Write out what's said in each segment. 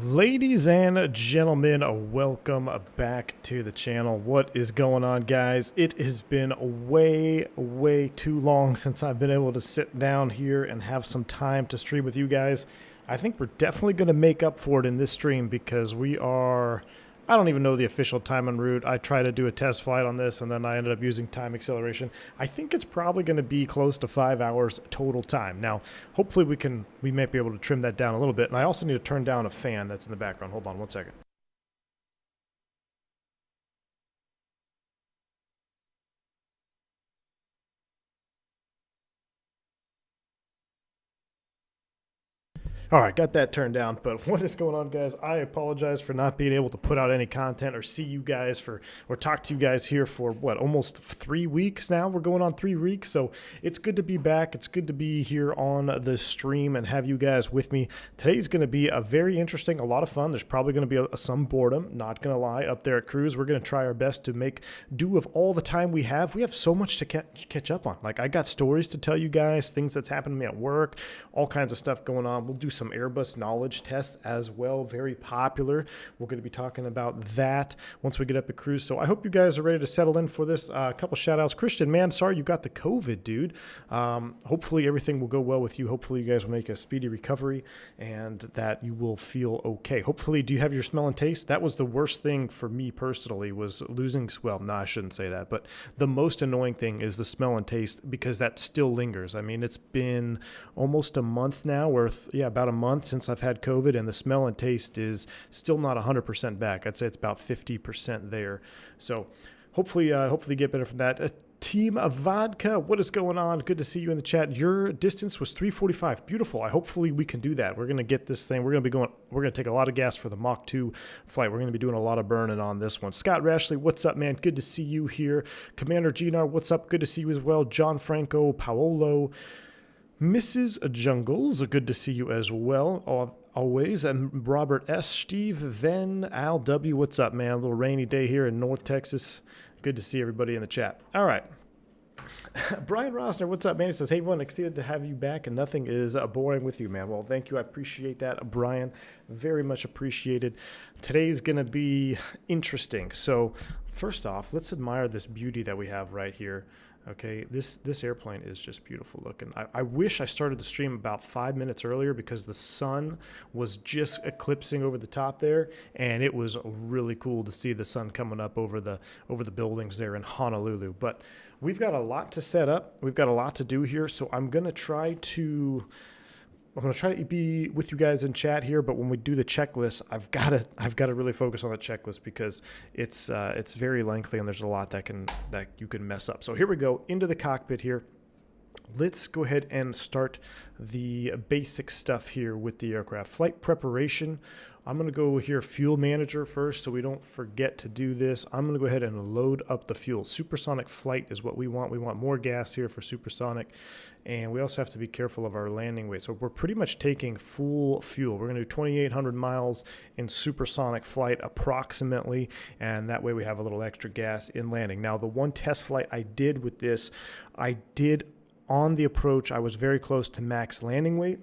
Ladies and gentlemen, welcome back to the channel. What is going on, guys? It has been way too long since I've been able to sit down here and have some time to stream with you guys. I think we're definitely going to make up for it in this stream because I don't even know the official time en route. I tried to do a test flight on this and then I ended up using time acceleration. I think it's probably going to be close to 5 hours total time. Now, hopefully we might be able to trim that down a little bit. And I also need to turn down a fan that's in the background. Hold on one second. All right, got that turned down, but what is going on, guys? I apologize for not being able to put out any content or see you guys or talk to you guys here for what, almost 3 weeks now. We're going on 3 weeks, so it's good to be back. It's good to be here on the stream and have you guys with me. Today's going to be a very interesting, a lot of fun. There's probably going to be some boredom, not going to lie, up there at Cruise. We're going to try our best to make do of all the time we have. We have so much to catch up on. Like, I got stories to tell you guys, things that's happened to me at work, all kinds of stuff going on. We'll do some Airbus knowledge tests as well, very popular. We're going to be talking about that once we get up at Cruise. So I hope you guys are ready to settle in for this. A couple shout outs. Christian, man, sorry you got the COVID, dude. Hopefully everything will go well with you. Hopefully you guys will make a speedy recovery and that you will feel okay. Hopefully, do you have your smell and taste? That was the worst thing for me personally, was losing, well, no, I shouldn't say that, but the most annoying thing is the smell and taste, because that still lingers. I mean, it's been almost a month now, or about a month since I've had COVID, and the smell and taste is still not 100% back. I'd say it's about 50% there. So hopefully get better from that. Team Vodka, what is going on? Good to see you in the chat. Your distance was 345. Beautiful. Hopefully we can do that. We're going to get this thing. We're going to take a lot of gas for the Mach 2 flight. We're going to be doing a lot of burning on this one. Scott Rashley, what's up, man? Good to see you here. Commander Ginar, what's up? Good to see you as well. John Franco, Paolo, Mrs. Jungles, good to see you as well, always. And Robert S., Steve, Ven, Al W., what's up, man? A little rainy day here in North Texas. Good to see everybody in the chat. All right. Brian Rosner, what's up, man? He says, hey, everyone, excited to have you back, and nothing is boring with you, man. Well, thank you. I appreciate that, Brian. Very much appreciated. Today's going to be interesting. So first off, let's admire this beauty that we have right here. Okay, this airplane is just beautiful looking. I wish I started the stream about 5 minutes earlier, because the sun was just eclipsing over the top there, and it was really cool to see the sun coming up over the buildings there in Honolulu. But we've got a lot to set up. We've got a lot to do here, so I'm going to try to be with you guys in chat here, but when we do the checklist, I've got to really focus on the checklist, because it's very lengthy and there's a lot that you can mess up. So here we go into the cockpit here. Let's go ahead and start the basic stuff here with the aircraft. Flight preparation. I'm going to go here, fuel manager first, so we don't forget to do this. I'm going to go ahead and load up the fuel. Supersonic flight is what we want. We want more gas here for supersonic, and we also have to be careful of our landing weight. So we're pretty much taking full fuel. We're going to do 2,800 miles in supersonic flight approximately, and that way we have a little extra gas in landing. Now, the one test flight I did with this, on the approach, I was very close to max landing weight,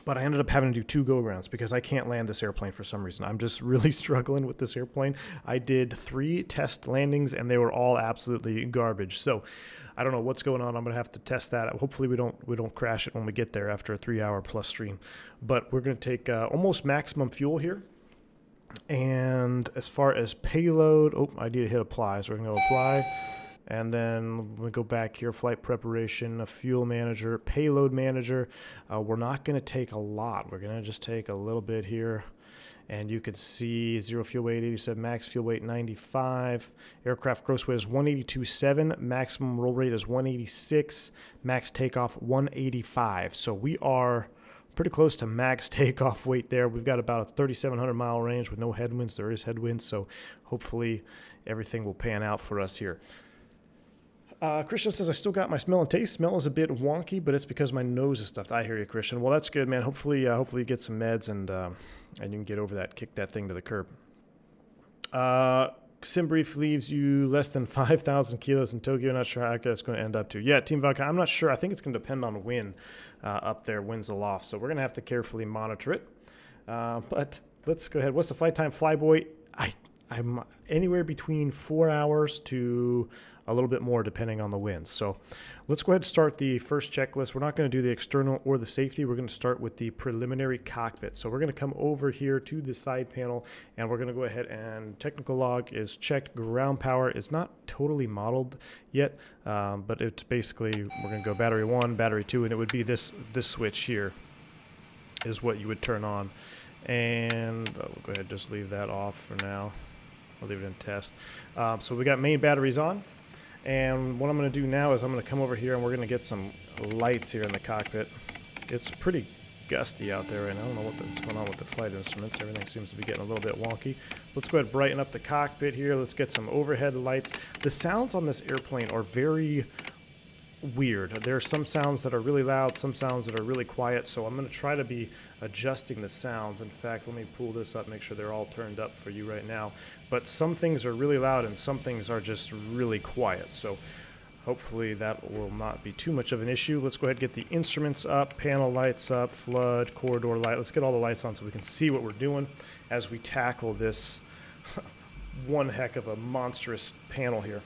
but I ended up having to do 2 go-arounds because I can't land this airplane for some reason. I'm just really struggling with this airplane. I did 3 test landings, and they were all absolutely garbage. So I don't know what's going on. I'm going to have to test that. Hopefully we don't crash it when we get there after a 3-hour plus stream. But we're going to take almost maximum fuel here. And as far as payload, I need to hit apply. So we're going to go apply. And then we go back here, flight preparation, a fuel manager, payload manager. We're not going to take a lot. We're going to just take a little bit here. And you could see 0 fuel weight, 87, max fuel weight, 95. Aircraft gross weight is 182.7. Maximum roll rate is 186. Max takeoff, 185. So we are pretty close to max takeoff weight there. We've got about a 3,700 mile range with no headwinds. There is headwinds, so hopefully everything will pan out for us here. Christian says, I still got my smell and taste. Smell is a bit wonky, but it's because my nose is stuffed. I hear you, Christian. Well, that's good, man. Hopefully you get some meds and you can get over that, kick that thing to the curb. SimBrief leaves you less than 5,000 kilos in Tokyo. Not sure how that's going to end up to. Yeah, Team Vodka, I'm not sure. I think it's going to depend on wind up there, winds aloft. So we're going to have to carefully monitor it. But let's go ahead. What's the flight time, Flyboy? I'm anywhere between 4 hours to a little bit more depending on the winds. So let's go ahead and start the first checklist. We're not going to do the external or the safety. We're going to start with the preliminary cockpit. So we're going to come over here to the side panel, and we're going to go ahead and technical log is checked. Ground power is not totally modeled yet, but it's basically, we're going to go battery 1, battery 2, and it would be this switch here is what you would turn on. And we'll go ahead and just leave that off for now. I'll leave it in test. So we got main batteries on. And what I'm going to do now is I'm going to come over here and we're going to get some lights here in the cockpit. It's pretty gusty out there right now. I don't know what's going on with the flight instruments. Everything seems to be getting a little bit wonky. Let's go ahead and brighten up the cockpit here. Let's get some overhead lights. The sounds on this airplane are very weird. There are some sounds that are really loud, some sounds that are really quiet, so I'm going to try to be adjusting the sounds. In fact, let me pull this up, make sure they're all turned up for you right now. But some things are really loud and some things are just really quiet, so hopefully that will not be too much of an issue. Let's go ahead and get the instruments up, panel lights up, flood, corridor light. Let's get all the lights on so we can see what we're doing as we tackle this one heck of a monstrous panel here.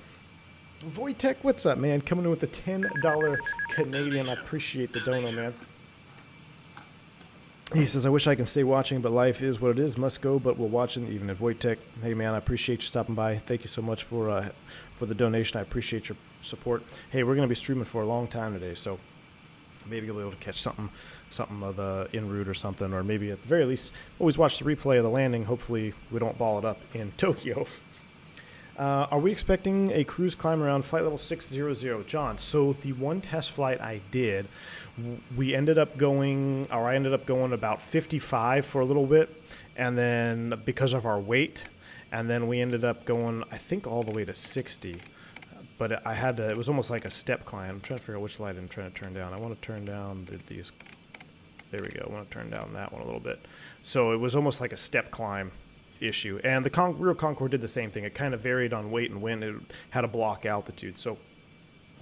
Wojtek, what's up, man? Coming in with the $10 Canadian. I appreciate the dono, man. He says, I wish I can stay watching, but life is what it is. Must go, but we'll watch in the evening. Wojtek, hey, man, I appreciate you stopping by. Thank you so much for the donation. I appreciate your support. Hey, we're going to be streaming for a long time today, so maybe you'll be able to catch something of the en route or something, or maybe at the very least, always watch the replay of the landing. Hopefully we don't ball it up in Tokyo. Are we expecting a cruise climb around flight level 600? John, so the one test flight I did, I ended up going about 55 for a little bit, and then because of our weight, and then we ended up going, I think, all the way to 60. But it was almost like a step climb. I'm trying to figure out which light I'm trying to turn down. I want to turn down these. There we go. I want to turn down that one a little bit. So it was almost like a step climb issue, and the real Concorde did the same thing. It kind of varied on weight and wind. It had a block altitude, so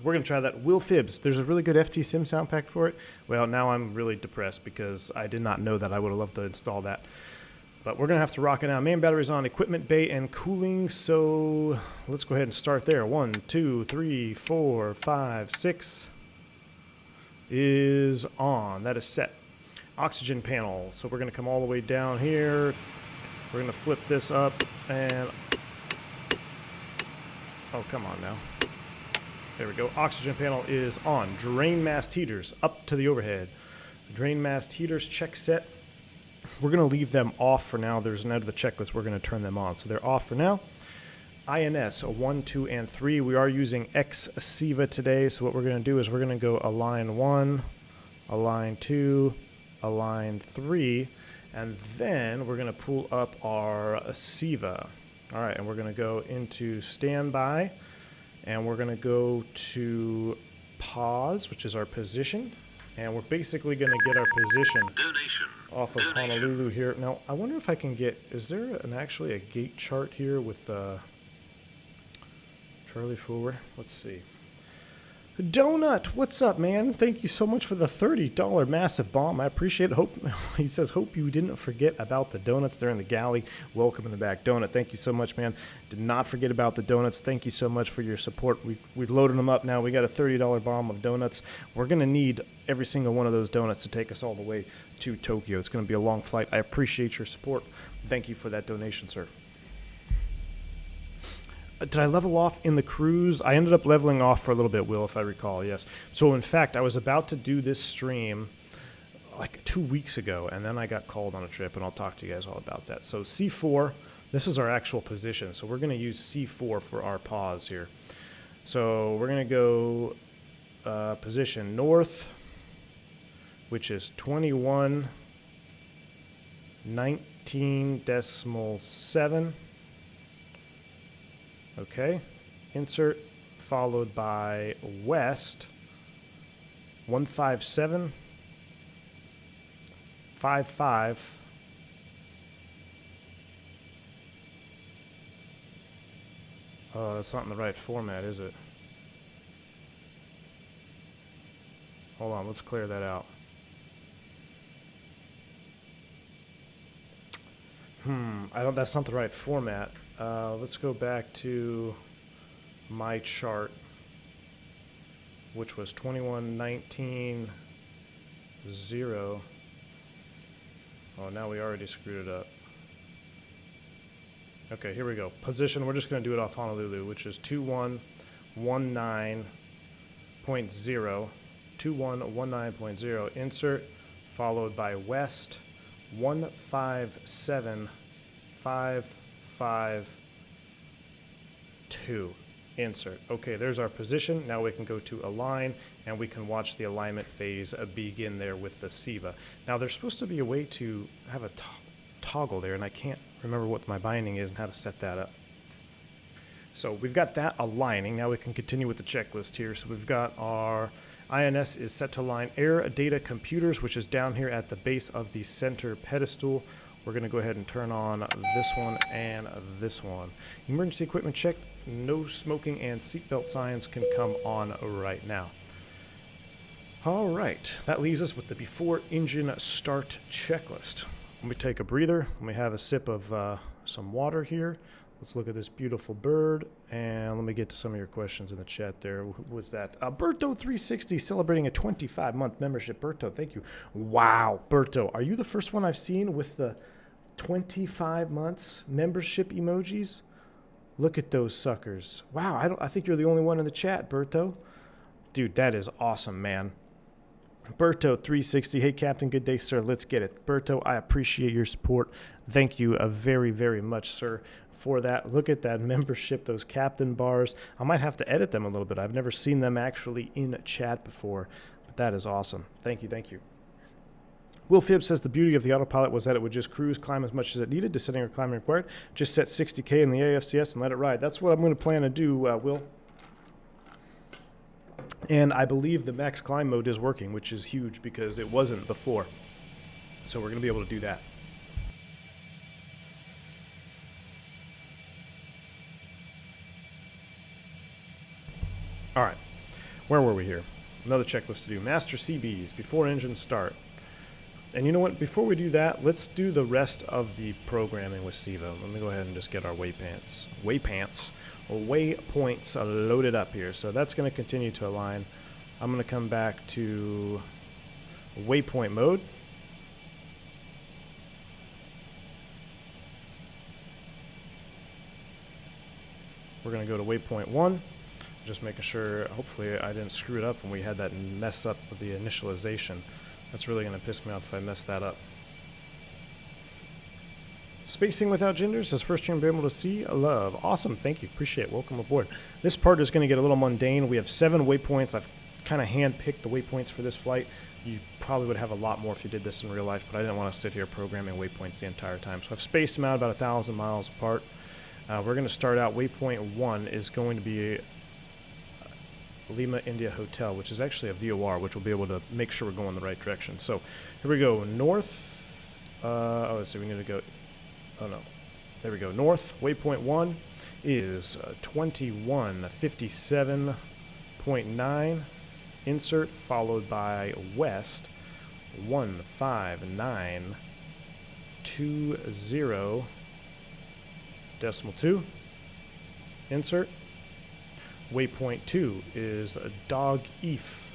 we're going to try that. Will Phibbs, there's a really good FT Sim sound pack for it. Well, now I'm really depressed because I did not know that. I would have loved to install that, but we're going to have to rock it now. Main batteries on, equipment bay and cooling, so let's go ahead and start there. 1, 2, 3, 4, 5, 6 is on. That is set. Oxygen panel, so we're going to come all the way down here. We're going to flip this up and, oh, come on now. There we go. Oxygen panel is on. Drain mast heaters up to the overhead. Drain mast heaters check set. We're going to leave them off for now. There's an out of the checklist. We're going to turn them on. So they're off for now. INS, 1, 2, and 3. We are using X-SEVA today. So what we're going to do is we're going to go align 1, align 2, align 3. And then we're going to pull up our SEVA. All right, and we're going to go into standby, and we're going to go to pause, which is our position, and we're basically going to get our position off of Honolulu here. Now, I wonder if I can get, is there actually a gate chart here with Charlie Fuller? Let's see. Donut, what's up, man? Thank you so much for the $30 massive bomb. I appreciate it. He says, hope you didn't forget about the donuts there in the galley. Welcome in the back. Donut, thank you so much, man. Did not forget about the donuts. Thank you so much for your support. We've loaded them up now. We got a $30 bomb of donuts. We're going to need every single one of those donuts to take us all the way to Tokyo. It's going to be a long flight. I appreciate your support. Thank you for that donation, sir. Did I level off in the cruise? I ended up leveling off for a little bit, Will, if I recall, yes. So, in fact, I was about to do this stream like 2 weeks ago, and then I got called on a trip, and I'll talk to you guys all about that. So, C4, this is our actual position. So, we're going to use C4 for our pause here. So, we're going to go position north, which is 21.19.7. Okay, insert followed by west 157.55. Oh, that's not in the right format, is it? Hold on, let's clear that out. That's not the right format. Let's go back to my chart, which was 2119 0. Oh, now we already screwed it up. Okay, here we go. Position, we're just going to do it off Honolulu, which is 2119.0. 2119.0. Insert, followed by west 157552. Insert. Okay, there's our position. Now we can go to align, and we can watch the alignment phase begin there with the SIVA. Now there's supposed to be a way to have a toggle there, and I can't remember what my binding is and how to set that up. So we've got that aligning. Now we can continue with the checklist here. So we've got our INS is set to align air data computers, which is down here at the base of the center pedestal. We're going to go ahead and turn on this one and this one. Emergency equipment check. No smoking and seatbelt signs can come on right now. All right, that leaves us with the before engine start checklist. Let me take a breather. Let me have a sip of some water here. Let's look at this beautiful bird, and let me get to some of your questions in the chat there. Who was that? Berto360 celebrating a 25-month membership. Berto, thank you. Wow, Berto, are you the first one I've seen with the 25 months membership emojis? Look at those suckers. Wow, I think you're the only one in the chat, Berto. Dude, that is awesome, man. Berto360, hey Captain, good day, sir. Let's get it. Berto, I appreciate your support. Thank you very, very much, sir, for that. Look at that membership, those captain bars. I might have to edit them a little bit. I've never seen them actually in chat before, but that is awesome. Thank you, thank you. Will Phibbs says the beauty of the autopilot was that it would just cruise, climb as much as it needed, descending or climbing required. Just set 60K in the AFCS and let it ride. That's what I'm going to plan to do, Will. And I believe the max climb mode is working, which is huge because it wasn't before. So we're going to be able to do that. All right. Where were we here? Another checklist to do. Master CBs before engine start. And you know what? Before we do that, let's do the rest of the programming with SIVA. Let me go ahead and just get our waypoints loaded up here. So that's going to continue to align. I'm going to come back to waypoint mode. We're going to go to waypoint 1. Just making sure, hopefully I didn't screw it up when we had that mess up with the initialization. That's really going to piss me off if I mess that up. Spacing without genders says first time being able to see love. Awesome, thank you, appreciate it. Welcome aboard. This part is going to get a little mundane. We have 7 waypoints. I've kind of hand-picked the waypoints for this flight. You probably would have a lot more if you did this in real life, but I didn't want to sit here programming waypoints the entire time. So I've spaced them out about 1,000 miles apart. We're going to start out. Waypoint 1 is going to be Lima India Hotel, which is actually a VOR, which will be able to make sure we're going the right direction. So here we go, north. So we need to go. Oh no, there we go. North. Waypoint 1 is 2157.9. Insert, followed by west 15920.2. Insert. Waypoint 2 is Dog Eef,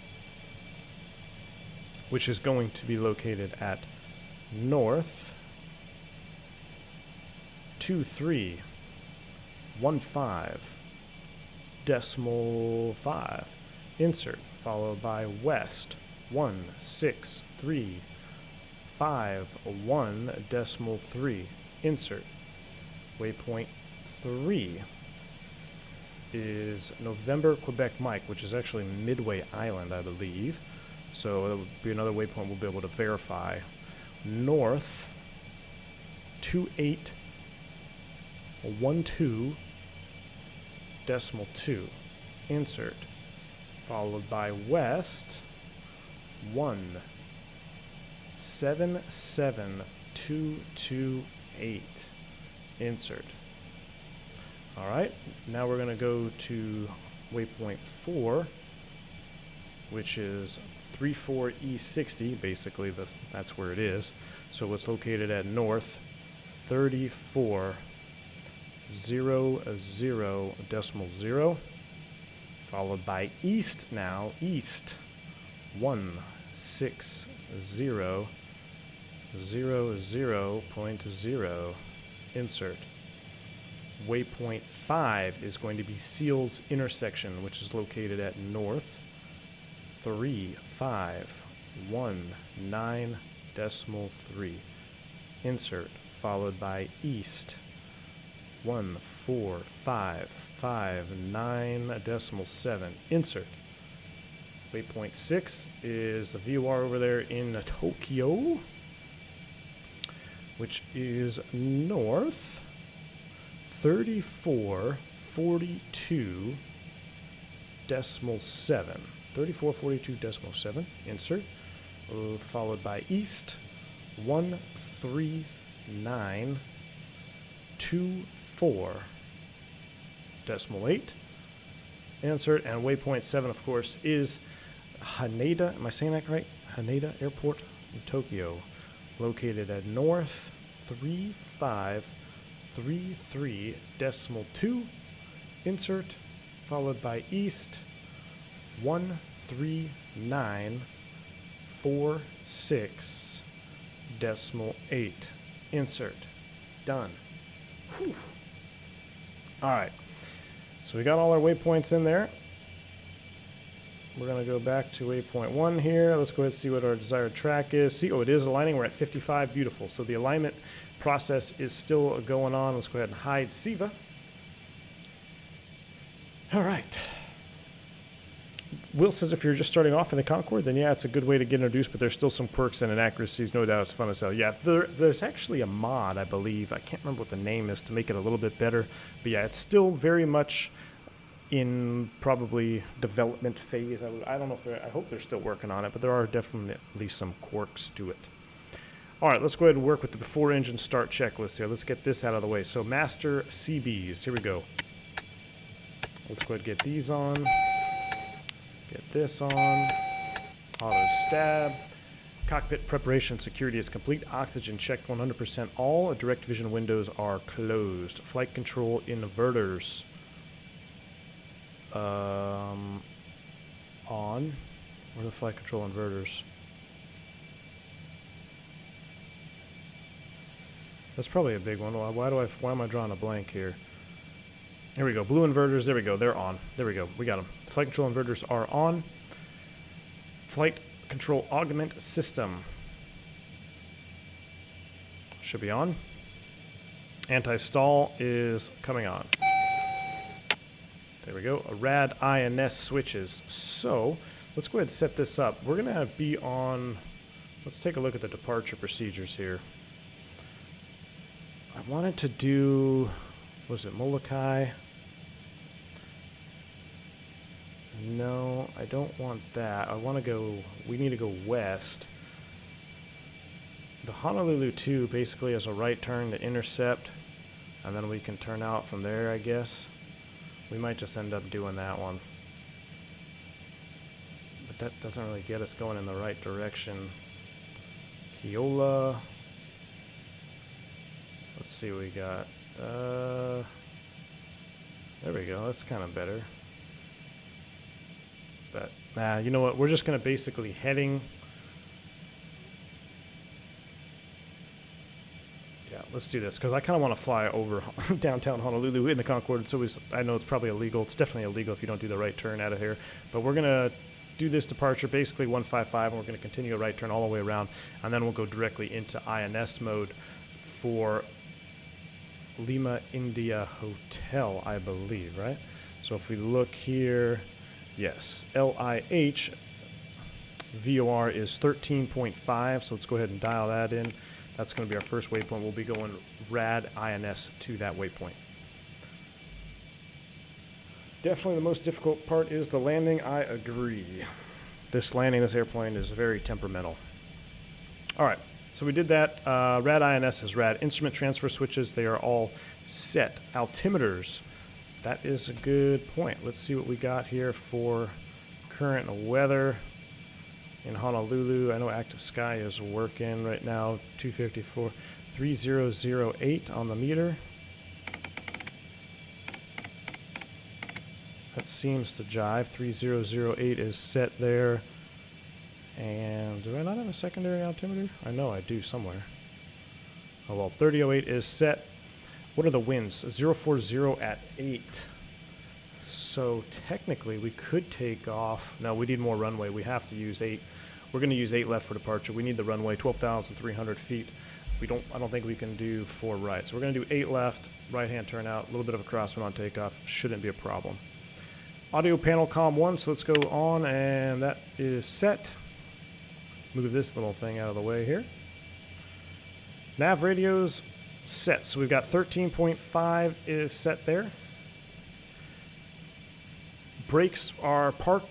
which is going to be located at north 2315.5. Insert, followed by west 16351.3. Insert. Waypoint 3 is November Quebec Mike, which is actually Midway Island, I believe. So that would be another waypoint we'll be able to verify. North 2812.2. Insert, followed by west 177.228. Insert. All right, now we're going to go to waypoint 4, which is 34E60. Basically, that's where it is. So it's located at north 34.00.0, followed by east now, east 160.00.0, insert. Waypoint 5 is going to be Seals intersection, which is located at north 3519.3, insert, followed by east 14559.7, insert. Waypoint 6 is the VOR over there in Tokyo, which is north 3442.7. 3442.7, insert, followed by east 13924.8, insert. And waypoint 7, of course, is Haneda. Am I saying that right? Haneda Airport in Tokyo, located at north 3533.2, insert, followed by east 13946.8, insert. Done. Whew. All right, so we got all our waypoints in there. We're going to go back to waypoint 1 here. Let's go ahead and see what our desired track is. See, oh, it is aligning. We're at 55. Beautiful. So the alignment process is still going on. Let's go ahead and hide SIVA. All right. Will says if you're just starting off in the Concorde, then yeah, it's a good way to get introduced, but there's still some quirks and inaccuracies. No doubt it's fun as hell. Yeah, there's actually a mod, I believe. I can't remember what the name is to make it a little bit better. But yeah, it's still very much in probably development phase. I don't know if I hope they're still working on it, but there are definitely some quirks to it. All right, let's go ahead and work with the before engine start checklist here. Let's get this out of the way. So master CBs, here we go. Let's go ahead and get these on. Get this on. Auto stab. Cockpit preparation security is complete. Oxygen checked 100%. All direct vision windows are closed. Flight control inverters on. Where are the flight control inverters? That's probably a big one. Why am I drawing a blank here? Here we go. Blue inverters. There we go. They're on. There we go. We got them. The flight control inverters are on. Flight control augment system should be on. Anti-stall is coming on. There we go. Rad INS switches. So let's go ahead and set this up. We're going to be on. Let's take a look at the departure procedures here. I wanted to do, was it Molokai? No, I don't want that. I want to go, we need to go west. The Honolulu 2 basically has a right turn to intercept, and then we can turn out from there, I guess. We might just end up doing that one. But that doesn't really get us going in the right direction. Keola. Let's see what we got. There we go. That's kind of better. But, you know what? We're just going to basically heading. Yeah, let's do this. Because I kind of want to fly over downtown Honolulu in the Concorde. So I know it's probably illegal. It's definitely illegal if you don't do the right turn out of here. But we're going to do this departure, basically 155, and we're going to continue a right turn all the way around. And then we'll go directly into INS mode for Lima India Hotel, I believe, right? So if we look here, yes, LIH VOR is 13.5, so let's go ahead and dial that in. That's going to be our first waypoint. We'll be going rad INS to that waypoint. Definitely the most difficult part is the landing, I agree. This airplane is very temperamental. All right. So we did that. Rad INS is rad. Instrument transfer switches, they are all set. Altimeters, that is a good point. Let's see what we got here for current weather. in Honolulu. I know Active Sky is working right now. 254, 3008 on the meter. That seems to jive. 3008 is set there. And do I not have a secondary altimeter? I know I do somewhere. Oh well, 3008 is set. What are the winds? 040 at 8. So technically we could take off. No, we need more runway. We have to use 8. We're going to use 8 left for departure. We need the runway, 12,300 feet. I don't think we can do 4 right. So we're going to do 8 left, right-hand turnout, a little bit of a crosswind on takeoff. Shouldn't be a problem. Audio panel comm 1, so let's go on, and that is set. Move this little thing out of the way here. Nav radios set. So we've got 13.5 is set there. Brakes are park.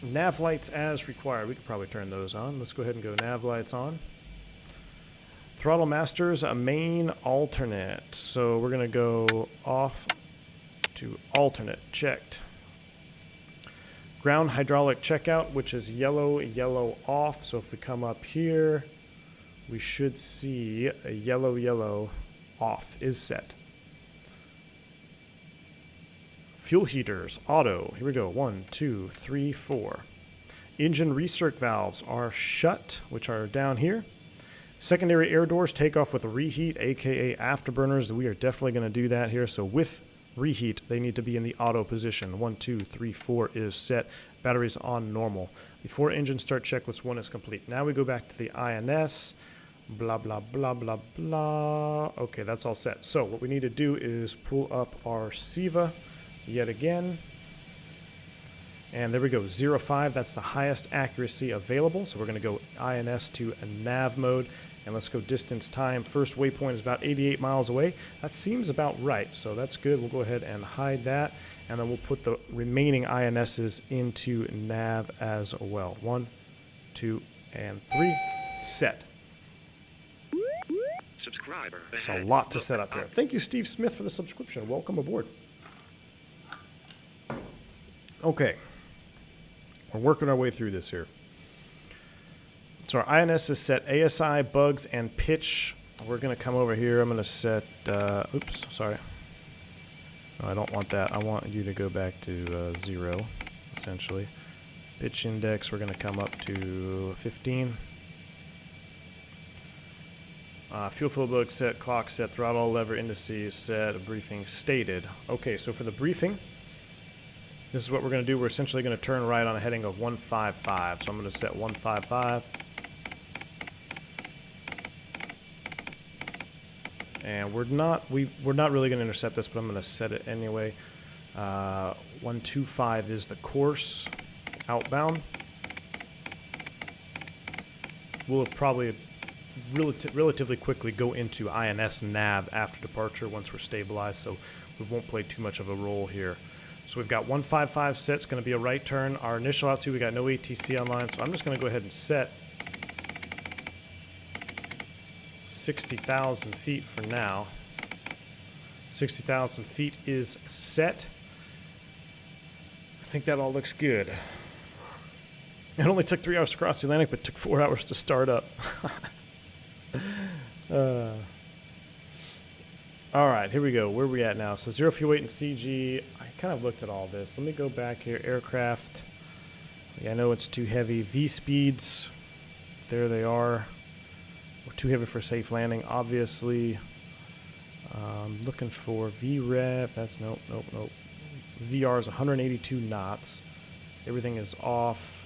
Nav lights as required. We could probably turn those on. Let's go ahead and go nav lights on. Throttle masters, a main alternate. So we're going to go off to alternate. Checked. Ground hydraulic checkout, which is yellow, yellow off. So if we come up here, we should see a yellow, yellow off is set. Fuel heaters, auto. Here we go. 1, 2, 3, 4. Engine recirc valves are shut, which are down here. Secondary air doors take off with reheat, aka afterburners. We are definitely going to do that here. So with reheat, they need to be in the auto position. 1, 2, 3, 4 is set. Batteries on normal. Before engine start checklist 1 is complete. Now we go back to the INS. Blah, blah, blah, blah, blah. Okay, that's all set. So what we need to do is pull up our SIVA yet again. And there we go, 05. That's the highest accuracy available. So we're going to go INS to a nav mode. And let's go distance time. First waypoint is about 88 miles away. That seems about right. So that's good. We'll go ahead and hide that. And then we'll put the remaining INSs into nav as well. 1, 2, and 3. Set. Subscriber. It's a lot to set up here. Thank you, Steve Smith, for the subscription. Welcome aboard. Okay. We're working our way through this here. So our INS is set. ASI, bugs, and pitch. We're going to come over here. I'm going to set... oops, sorry. No, I don't want that. I want you to go back to 0, essentially. Pitch index, we're going to come up to 15. Fuel flow bug set, clock set, throttle lever indices set, briefing stated. Okay, so for the briefing, this is what we're going to do. We're essentially going to turn right on a heading of 155. So I'm going to set 155. And we're not really going to intercept this, but I'm going to set it anyway. 125 is the course outbound. We'll probably relatively quickly go into INS nav after departure once we're stabilized, so we won't play too much of a role here. So we've got 155 set. It's going to be a right turn. Our initial altitude, we got no ATC online, so I'm just going to go ahead and set 60,000 feet for now. 60,000 feet is set. I think that all looks good. It only took 3 hours to cross the Atlantic, but it took 4 hours to start up. All right, here we go. Where are we at now? So 0 fuel weight and CG. I kind of looked at all this. Let me go back here. Aircraft. Yeah, I know it's too heavy. V speeds. There they are. We're too heavy for safe landing, obviously. Looking for VREV. That's nope. VR is 182 knots. Everything is off.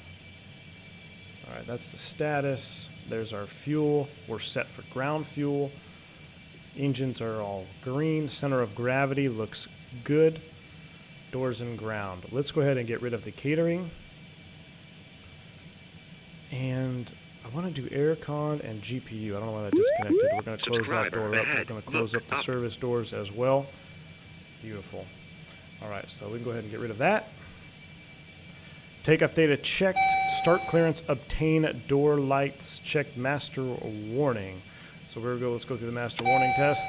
All right, that's the status. There's our fuel. We're set for ground fuel. Engines are all green. Center of gravity looks good. Doors and ground. Let's go ahead and get rid of the catering. And I want to do aircon and GPU. I don't know why that disconnected. We're going to close that door up. We're going to close up the service doors as well. Beautiful. All right, so we can go ahead and get rid of that. Takeoff data checked. Start clearance obtain. Door lights checked. Master warning. So here we go. Let's go through the master warning test.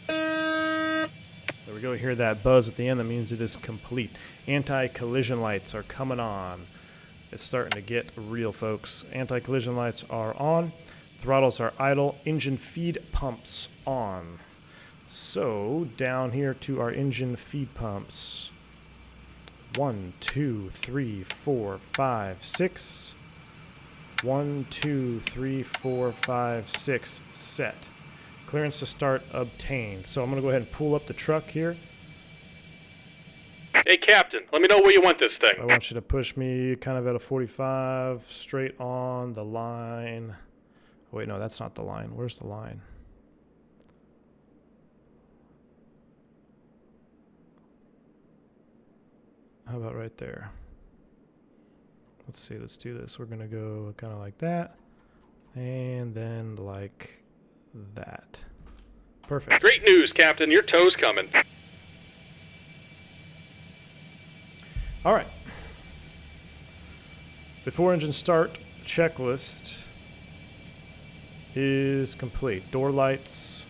There we go. Hear that buzz at the end. That means it is complete. Anti-collision lights are coming on. It's starting to get real, folks. Anti-collision lights are on. Throttles are idle. Engine feed pumps on. So down here to our engine feed pumps. 1, 2, 3, 4, 5, 6. 1, 2, 3, 4, 5, 6. Set. Clearance to start obtained. So I'm going to go ahead and pull up the truck here. Hey, Captain, let me know where you want this thing. I want you to push me kind of at a 45, straight on the line. Oh, wait, no, that's not the line. Where's the line? How about right there? Let's see, let's do this. We're going to go kind of like that. And then like that. Perfect. Great news, Captain. Your tow's coming. All right. Before engine start, checklist is complete. Door lights.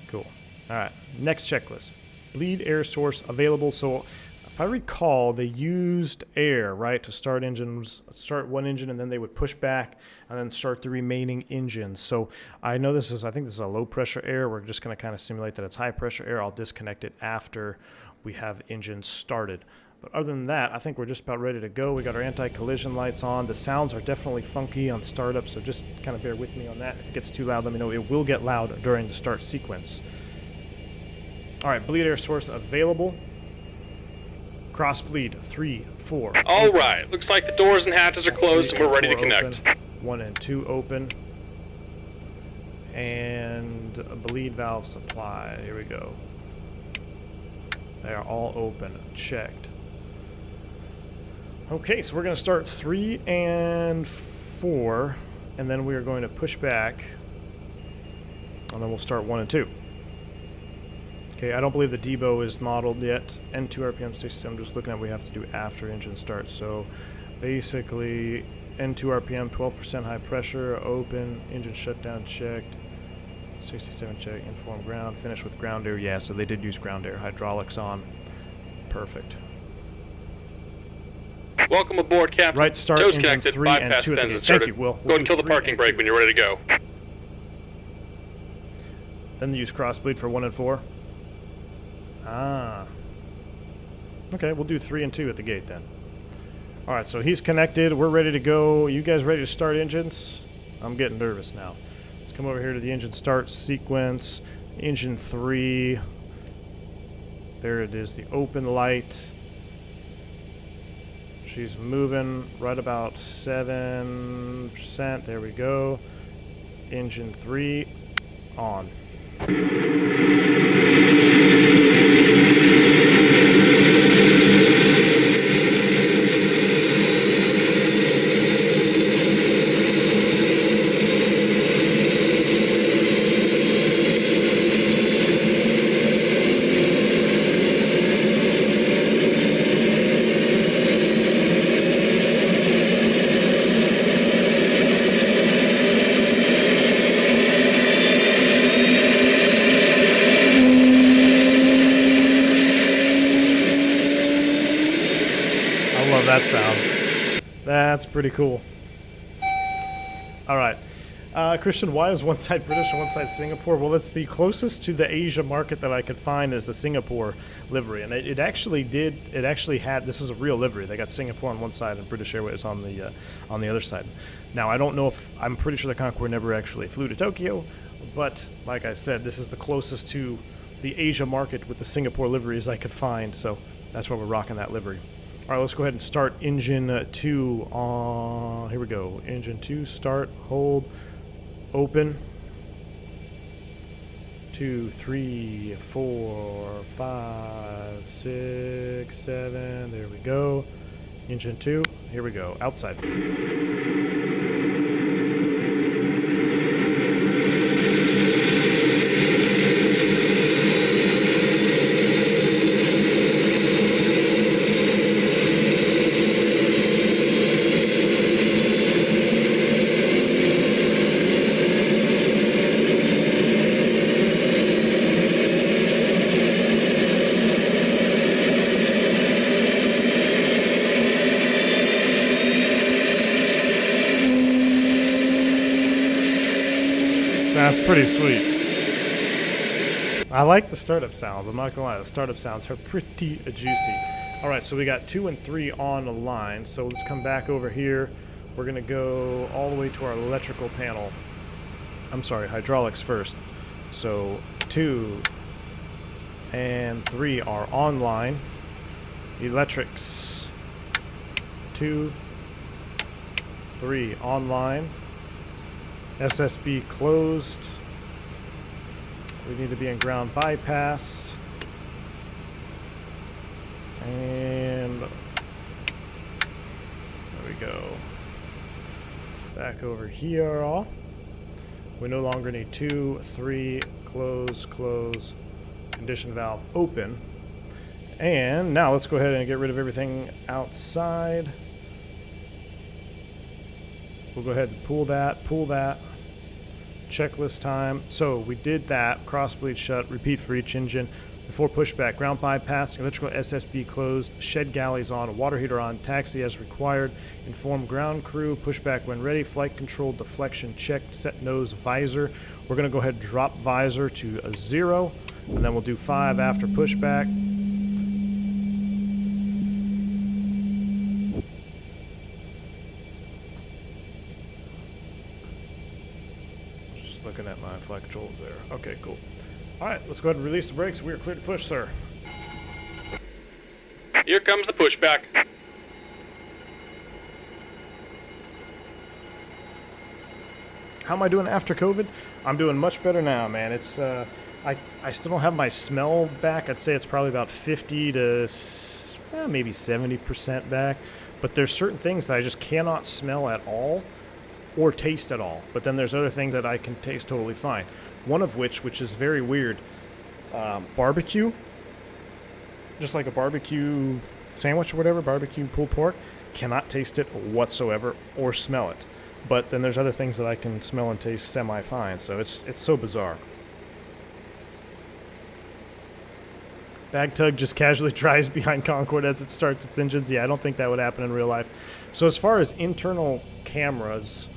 Cool. All right. Next checklist. Bleed air source available. So if I recall, they used air, right, to start engines, start one engine, and then they would push back and then start the remaining engines. So I know I think this is a low pressure air. We're just going to kind of simulate that it's high pressure air. I'll disconnect it after we have engines started. But other than that, I think we're just about ready to go. We got our anti-collision lights on. The sounds are definitely funky on startup, so just kind of bear with me on that. If it gets too loud, let me know. It will get loud during the start sequence. All right, bleed air source available. Cross bleed, 3, 4. All right, looks like the doors and hatches are closed and we're ready to connect. Open. 1 and 2 open. And a bleed valve supply. Here we go. They are all open, checked. Okay, so we're going to start 3 and 4, and then we are going to push back, and then we'll start 1 and 2. Okay, I don't believe the Debo is modeled yet. N2 RPM 60, I'm just looking at what we have to do after engine start. So basically, N2 RPM, 12% high pressure, open, engine shutdown checked, 67 check, inform ground, finish with ground air. Yeah, so they did use ground air, hydraulics on. Perfect. Welcome aboard, Captain. Right start, Tow's engine connected, 3 and bypass 2 at the pins gate. inserted. Thank you, Will. Go ahead and kill the parking brake when you're ready to go. Then use crossbleed for 1 and 4. Ah. Okay, we'll do 3 and 2 at the gate then. All right, so he's connected. We're ready to go. You guys ready to start engines? I'm getting nervous now. Let's come over here to the engine start sequence. Engine 3. There it is, the open light. She's moving right about 7%. There we go. Engine 3 on. That sound. That's pretty cool. All right. Christian, why is one side British and one side Singapore? Well, it's the closest to the Asia market that I could find is the Singapore livery. And it actually had, this is a real livery. They got Singapore on one side and British Airways on the other side. Now, I don't know if, I'm pretty sure the Concorde never actually flew to Tokyo, but like I said, this is the closest to the Asia market with the Singapore livery as I could find. So that's why we're rocking that livery. All right, let's go ahead and start engine 2. Here we go. Engine 2, start, hold, open. 2, 3, 4, 5, 6, 7. There we go. Engine 2. Here we go. Outside. That's pretty sweet. I like the startup sounds. I'm not gonna lie, the startup sounds are pretty juicy. All right, so we got 2 and 3 on the line. So let's come back over here. We're gonna go all the way to our electrical panel. I'm sorry, hydraulics first. So 2 and 3 are online. Electrics. 2, 3 online. SSB closed. We need to be in ground bypass. And there we go. Back over here. We no longer need 2, 3, close, close, condition valve open. And now let's go ahead and get rid of everything outside. We'll go ahead and pull that, Checklist time. So we did that. Cross bleed shut. Repeat for each engine. Before pushback, ground bypass, electrical SSB closed, shed galleys on, water heater on, taxi as required, inform ground crew, pushback when ready, flight control, deflection checked, set nose visor. We're going to go ahead and drop visor to a 0, and then we'll do 5 after pushback. Just looking at my flight controls there. Okay, cool. All right, let's go ahead and release the brakes. We are clear to push, sir. Here comes the pushback. How am I doing after COVID? I'm doing much better now, man. It's I still don't have my smell back. I'd say it's probably about 50 to maybe 70% back. But there's certain things that I just cannot smell at all or taste at all. But then there's other things that I can taste totally fine. One of which is very weird, barbecue. Just like a barbecue sandwich or whatever, barbecue pulled pork, cannot taste it whatsoever or smell it. But then there's other things that I can smell and taste semi-fine, so it's so bizarre. Bag tug just casually drives behind Concorde as it starts its engines. Yeah, I don't think that would happen in real life. So as far as internal cameras,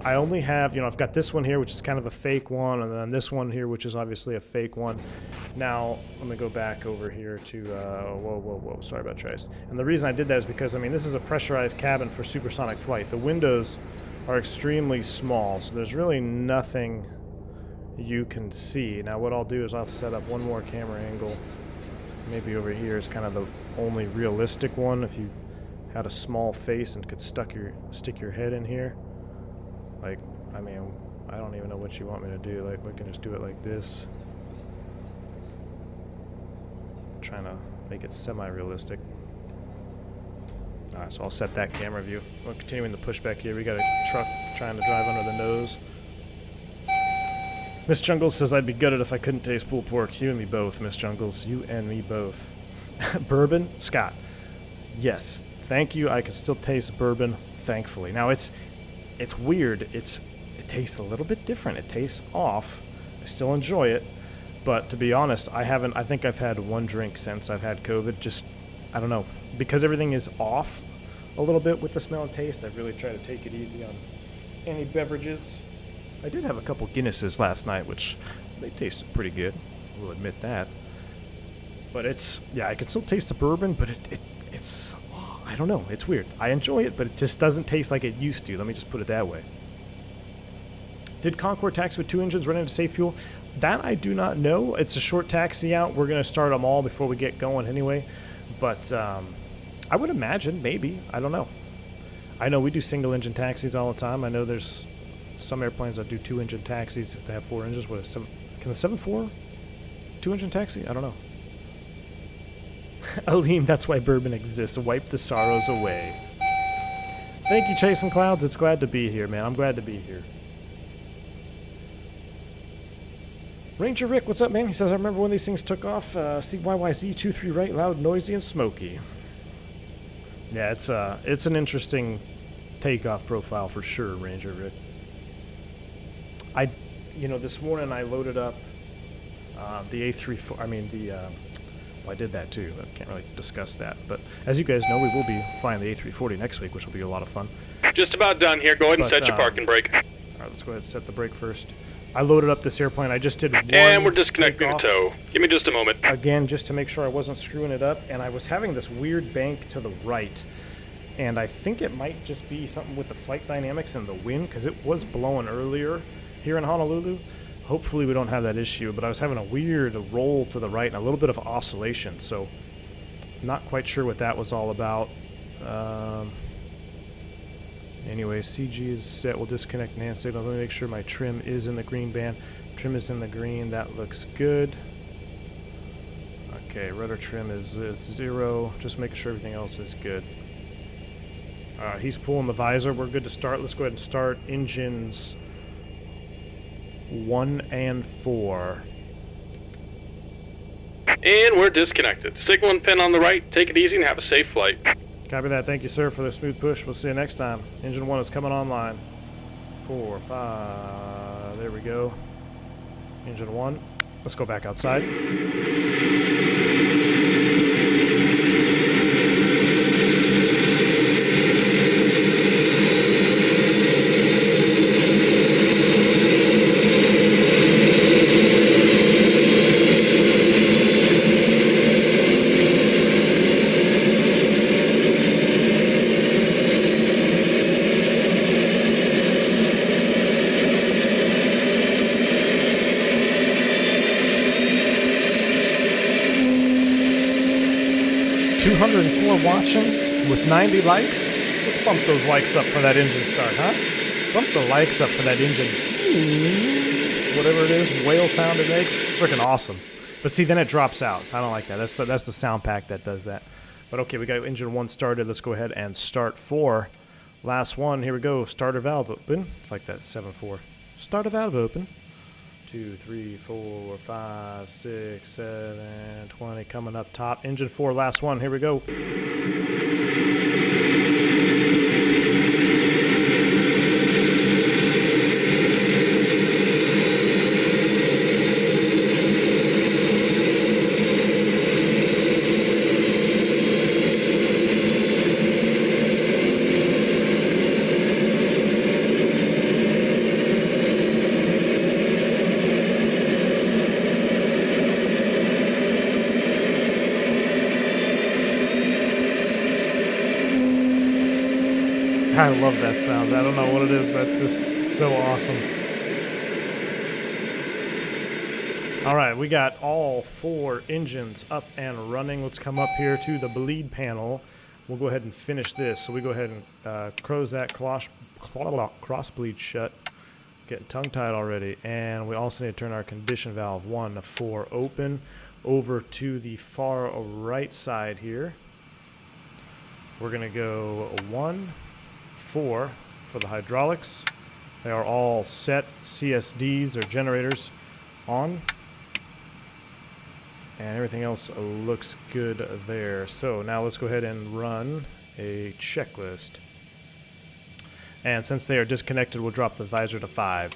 I only have, I've got this one here, which is kind of a fake one, and then this one here, which is obviously a fake one. Now, let me go back over here to, whoa, sorry about Trace. And the reason I did that is because, this is a pressurized cabin for supersonic flight. The windows are extremely small, so there's really nothing you can see. Now, what I'll do is I'll set up one more camera angle. Maybe over here is kind of the only realistic one if you had a small face and could stick your head in here. Like, I don't even know what you want me to do. Like, we can just do it like this. I'm trying to make it semi-realistic. Alright, so I'll set that camera view. We're continuing the pushback here. We got a truck trying to drive under the nose. Miss Jungles says I'd be gutted if I couldn't taste pulled pork. You and me both, Miss Jungles. You and me both. Bourbon? Scott. Yes. Thank you. I can still taste bourbon, thankfully. Now, it's weird. It tastes a little bit different. It tastes off. I still enjoy it. But to be honest, I think I've had one drink since I've had COVID. Just, I don't know. Because everything is off a little bit with the smell and taste, I really try to take it easy on any beverages. I did have a couple Guinnesses last night, which they tasted pretty good. I will admit that. But I can still taste the bourbon, but it's I don't know. It's weird. I enjoy it, but it just doesn't taste like it used to. Let me just put it that way. Did Concorde taxi with 2 engines running to safe fuel? That I do not know. It's a short taxi out. We're going to start them all before we get going anyway. But I would imagine, maybe. I don't know. I know we do single-engine taxis all the time. I know there's some airplanes that do 2-engine taxis if they have 4 engines. Can the 7.4 2-engine taxi? I don't know. Aleem, that's why bourbon exists. Wipe the sorrows away. Thank you, Chasing Clouds. It's glad to be here, man. I'm glad to be here. Ranger Rick, what's up, man? He says, I remember when these things took off. CYYZ23 right, loud, noisy, and smoky. Yeah, it's an interesting takeoff profile for sure, Ranger Rick. This morning I loaded up the A34. I did that too. I can't really discuss that. But as you guys know, we will be flying the A340 next week, which will be a lot of fun. Just about done here. Go ahead and set your parking brake. All right, let's go ahead and set the brake first. I loaded up this airplane. I just did one And we're disconnecting the takeoff. tow. Give me just a moment. Again, just to make sure I wasn't screwing it up, and I was having this weird bank to the right, and I think it might just be something with the flight dynamics and the wind, because it was blowing earlier here in Honolulu. Hopefully we don't have that issue, but I was having a weird roll to the right and a little bit of oscillation, so not quite sure what that was all about. Anyway, CG is set. We'll disconnect NAND signal. Let me make sure my trim is in the green band. Trim is in the green. That looks good. Okay, rudder trim is 0. Just making sure everything else is good. He's pulling the visor. We're good to start. Let's go ahead and start engines 1 and 4. And we're disconnected. Signal and pin on the right. Take it easy and have a safe flight. Copy that. Thank you, sir, for the smooth push. We'll see you next time. Engine 1 is coming online. 4, 5. There we go. Engine 1. Let's go back outside. 204 watching with 90 likes. Let's bump those likes up for that engine start, huh? Bump the likes up for that engine. Whatever it is, whale sound it makes. Freaking awesome. But see, then it drops out, so I don't like that. That's the sound pack that does that. But okay, we got engine 1 started. Let's go ahead and start 4. Last one, here we go. Starter valve open. It's like that, 7-4. Starter valve open. 2, 3, 4, 5, 6, 7, 20. Coming up top. Engine 4, last one. Here we go. I love that sound. I don't know what it is, but just so awesome. All right, we got all 4 engines up and running. Let's come up here to the bleed panel. We'll go ahead and finish this. So we go ahead and close that cross bleed shut. Getting tongue-tied already. And we also need to turn our condition valve 1 to 4 open over to the far right side here. We're going to go 1, 4 for the hydraulics. They are all set. CSDs or generators on. And everything else looks good there. So now let's go ahead and run a checklist. And since they are disconnected, we'll drop the visor to 5.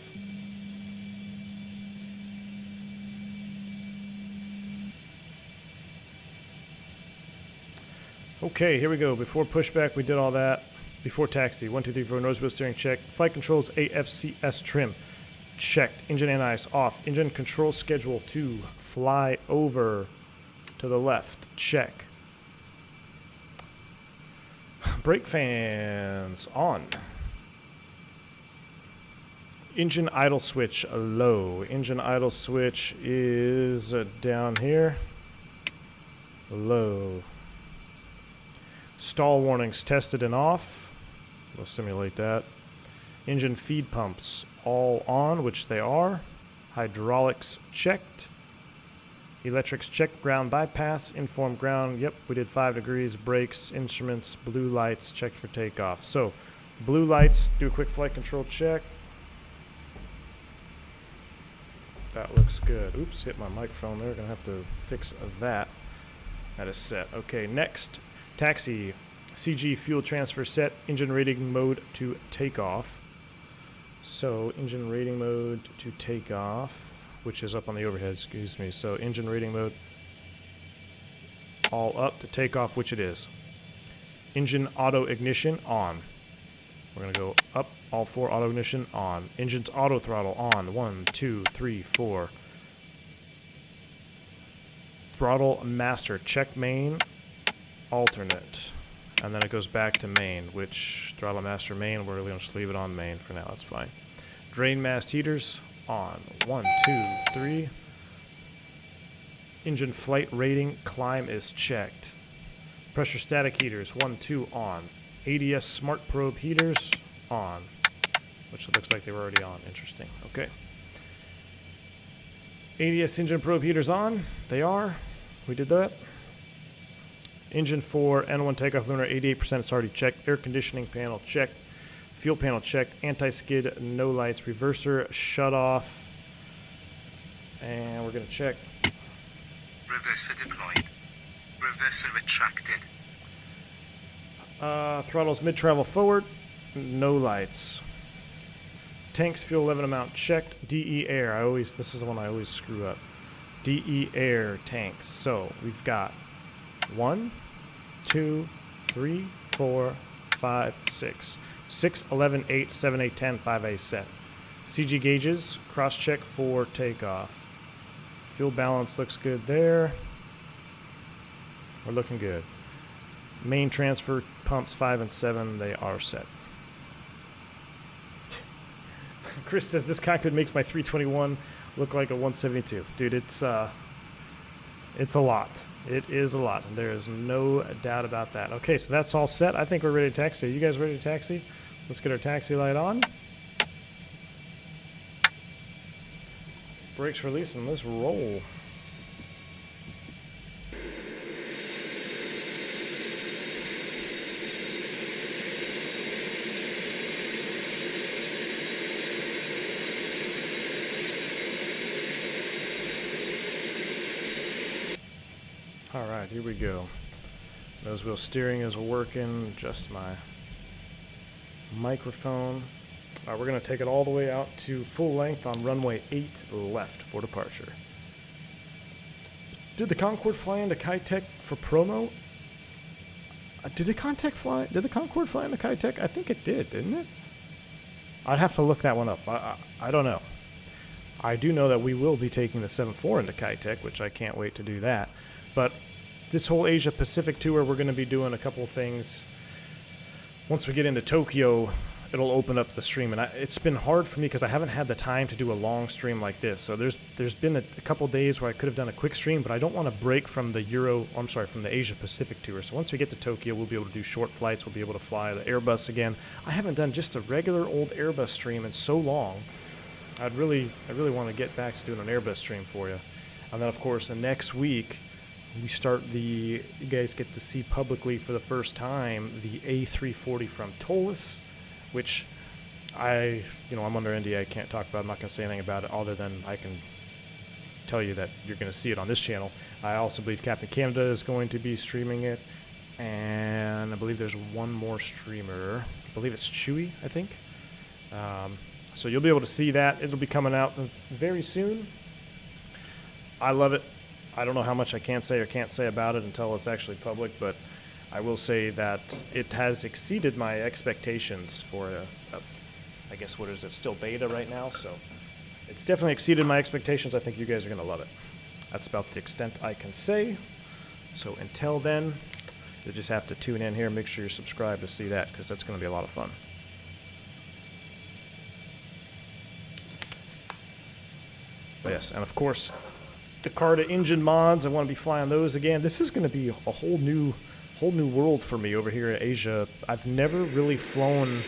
Okay, here we go. Before pushback, we did all that. Before taxi, 1, 2, 3, 4, nose wheel steering check. Flight controls AFCS trim checked. Engine anti-ice off. Engine control schedule 2. Fly over to the left. Check. Brake fans on. Engine idle switch low. Engine idle switch is down here. Low. Stall warnings tested and off. We'll simulate that. Engine feed pumps all on, which they are. Hydraulics checked. Electrics checked. Ground bypass. Inform ground. Yep, we did 5 degrees. Brakes, instruments, blue lights checked for takeoff. So, blue lights, do a quick flight control check. That looks good. Oops, hit my microphone there. Gonna have to fix that. That is set. Okay, next. Taxi. CG fuel transfer set. Engine rating mode to takeoff. So, engine rating mode to takeoff, which is up on the overhead, excuse me. So, engine rating mode all up to takeoff, which it is. Engine auto ignition on. We're going to go up. All 4 auto ignition on. Engines auto throttle on. 1, 2, 3, 4. Throttle master. Check main. Alternate. And then it goes back to main, which throttle master main. We're going to just leave it on main for now. That's fine. Drain mast heaters on. 1, 2, 3. Engine flight rating climb is checked. Pressure static heaters 1, 2 on. ADS smart probe heaters on, which it looks like they were already on. Interesting. Okay. ADS engine probe heaters on. They are. We did that. Engine 4 N1 takeoff lunar 88%. It's already checked. Air conditioning panel checked. Fuel panel checked. Anti-skid no lights. Reverser shut off. And we're going to check. Reverser deployed. Reverser retracted. Throttles mid-travel forward. No lights. Tanks fuel level amount checked. DE air. This is the one I always screw up. DE air tanks. So we've got 1, 2, 3, 4, 5, 6. 6, 11, 8, 7, 8, 10, 5A set. CG gauges. Cross-check for takeoff. Fuel balance looks good there. We're looking good. Main transfer pumps 5 and 7, they are set. Chris says this cockpit makes my 321 look like a 172. Dude, it's a lot. It is a lot. There is no doubt about that. Okay, so that's all set. I think we're ready to taxi. Are you guys ready to taxi? Let's get our taxi light on. Brakes released and let's roll. Alright, here we go. Nose wheel steering is working, just my microphone. Alright, we're going to take it all the way out to full length on runway 8 left for departure. Did the Concorde fly into Kitech for promo? Did the Concorde fly into Kitech? I think it did, didn't it? I'd have to look that one up. I don't know. I do know that we will be taking the 7.4 into Kitech, which I can't wait to do that. But this whole Asia Pacific tour, we're going to be doing a couple of things. Once we get into Tokyo, it'll open up the stream. And it's been hard for me because I haven't had the time to do a long stream like this. So there's been a couple of days where I could have done a quick stream, but I don't want to break from the from the Asia Pacific tour. So once we get to Tokyo, we'll be able to do short flights. We'll be able to fly the Airbus again. I haven't done just a regular old Airbus stream in so long. I really want to get back to doing an Airbus stream for you. And then, of course, the next week, you guys get to see publicly for the first time the A340 from Tolis, which I'm under NDA. I can't talk about it. I'm not going to say anything about it other than I can tell you that you're going to see it on this channel. I also believe Captain Canada is going to be streaming it, and I believe there's one more streamer. I believe it's Chewy, I think. So you'll be able to see that. It'll be coming out very soon. I love it. I don't know how much I can say or can't say about it until it's actually public, but I will say that it has exceeded my expectations for I guess, what is it, still beta right now, so it's definitely exceeded my expectations. I think you guys are going to love it. That's about the extent I can say. So until then, you'll just have to tune in here, make sure you're subscribed to see that, because that's going to be a lot of fun. But yes, and of course, Jakarta engine mods, I want to be flying those again. This is going to be a whole new world for me over here in Asia. I've never really flown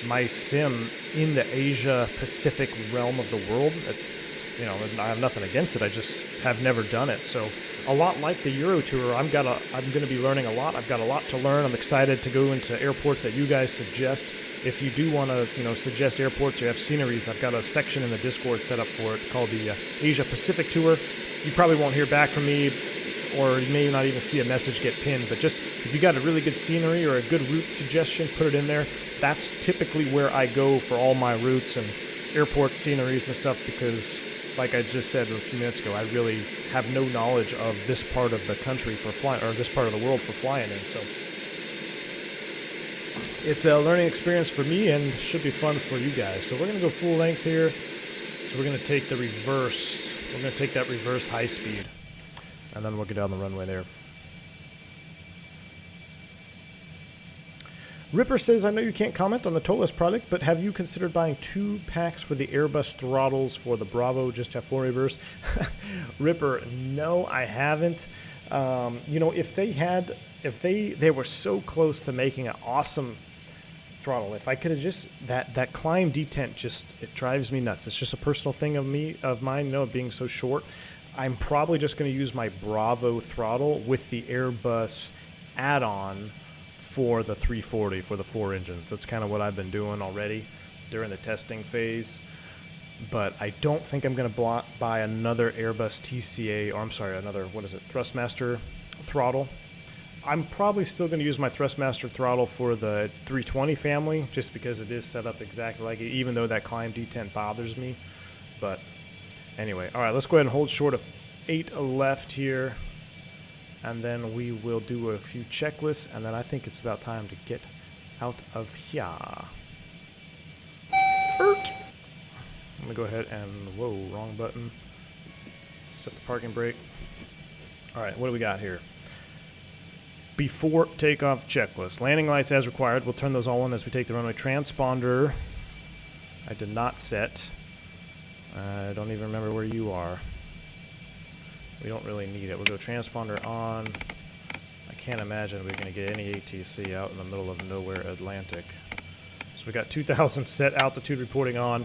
my sim in the Asia Pacific realm of the world. I have nothing against it. I just have never done it. So a lot like the Euro Tour, I'm going to be learning a lot. I've got a lot to learn. I'm excited to go into airports that you guys suggest. If you do want to, suggest airports or have sceneries, I've got a section in the Discord set up for it called the Asia Pacific Tour. You probably won't hear back from me, or you may not even see a message get pinned, but just if you got a really good scenery or a good route suggestion, put it in there. That's typically where I go for all my routes and airport sceneries and stuff, because like I just said a few minutes ago, I really have no knowledge of this part of the country for flying, or this part of the world for flying in. So it's a learning experience for me and should be fun for you guys. So we're going to go full length here. So we're going to take the reverse. We're going to take that reverse high speed. And then we'll get down the runway there. Ripper says, I know you can't comment on the Tolless product, but have you considered buying 2 packs for the Airbus throttles for the Bravo, just have 4 reverse? Ripper, no, I haven't. You know, if they were so close to making an awesome throttle, if I could have just, that climb detent just, it drives me nuts. It's just a personal thing of mine, you know, being so short. I'm probably just going to use my Bravo throttle with the Airbus add-on for the 340 for the 4 engines. That's kind of what I've been doing already during the testing phase. But I don't think I'm going to buy another Airbus TCA, or I'm sorry, another, what is it, Thrustmaster throttle. I'm probably still going to use my Thrustmaster throttle for the 320 family, just because it is set up exactly like it, even though that climb detent bothers me. But anyway, all right, let's go ahead and hold short of 8 left here. And then we will do a few checklists, and then I think it's about time to get out of here. I'm gonna go ahead and, whoa, wrong button. Set the parking brake. All right, what do we got here? Before takeoff checklist. Landing lights as required. We'll turn those all on as we take the runway. Transponder, I did not set. I don't even remember where you are. We don't really need it. We'll go transponder on. I can't imagine we're going to get any ATC out in the middle of nowhere Atlantic. So we got 2000 set, altitude reporting on.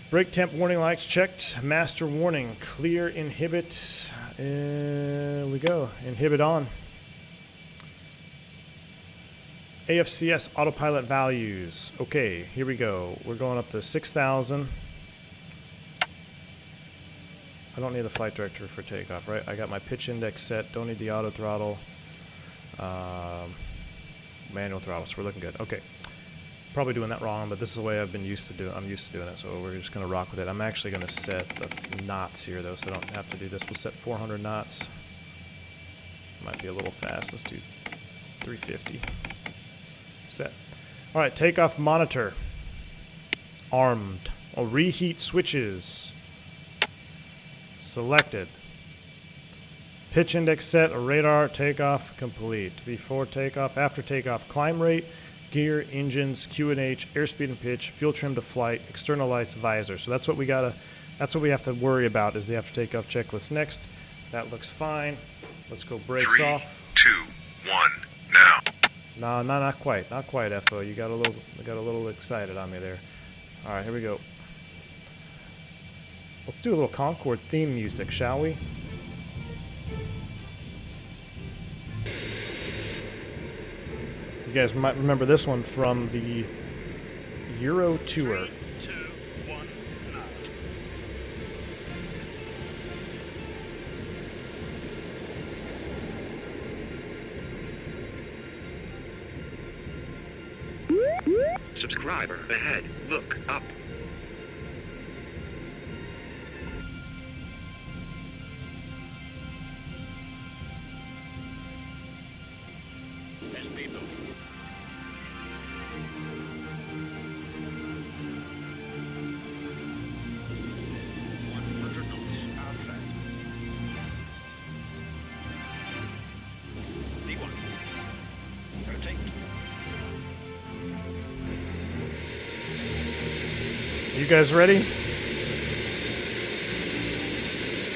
Brake temp warning lights checked. Master warning, clear inhibit. We go. Inhibit on. AFCS autopilot values. Okay, here we go. We're going up to 6,000. I don't need the flight director for takeoff, right? I got my pitch index set. Don't need the auto throttle. Manual throttle, so we're looking good. Okay. Probably doing that wrong, but this is the way I'm used to doing it, so we're just going to rock with it. I'm actually going to set the knots here, though, so I don't have to do this. We'll set 400 knots. Might be a little fast. Let's do 350. Set. All right, takeoff monitor. Armed. Oh, reheat switches. Selected. Pitch index set, a radar, takeoff complete. Before takeoff, after takeoff, climb rate, gear, engines, QNH, airspeed and pitch, fuel trim to flight, external lights, visor. So that's what we have to worry about is the after takeoff checklist next. That looks fine. Let's go brakes off. 3, 2, 1, now. No, not quite. Not quite, FO. You got a little excited on me there. All right, here we go. Let's do a little Concorde theme music, shall we? You guys might remember this one from the Euro Tour. 3, 2, 1, now. Subscriber ahead. Look up. You guys ready?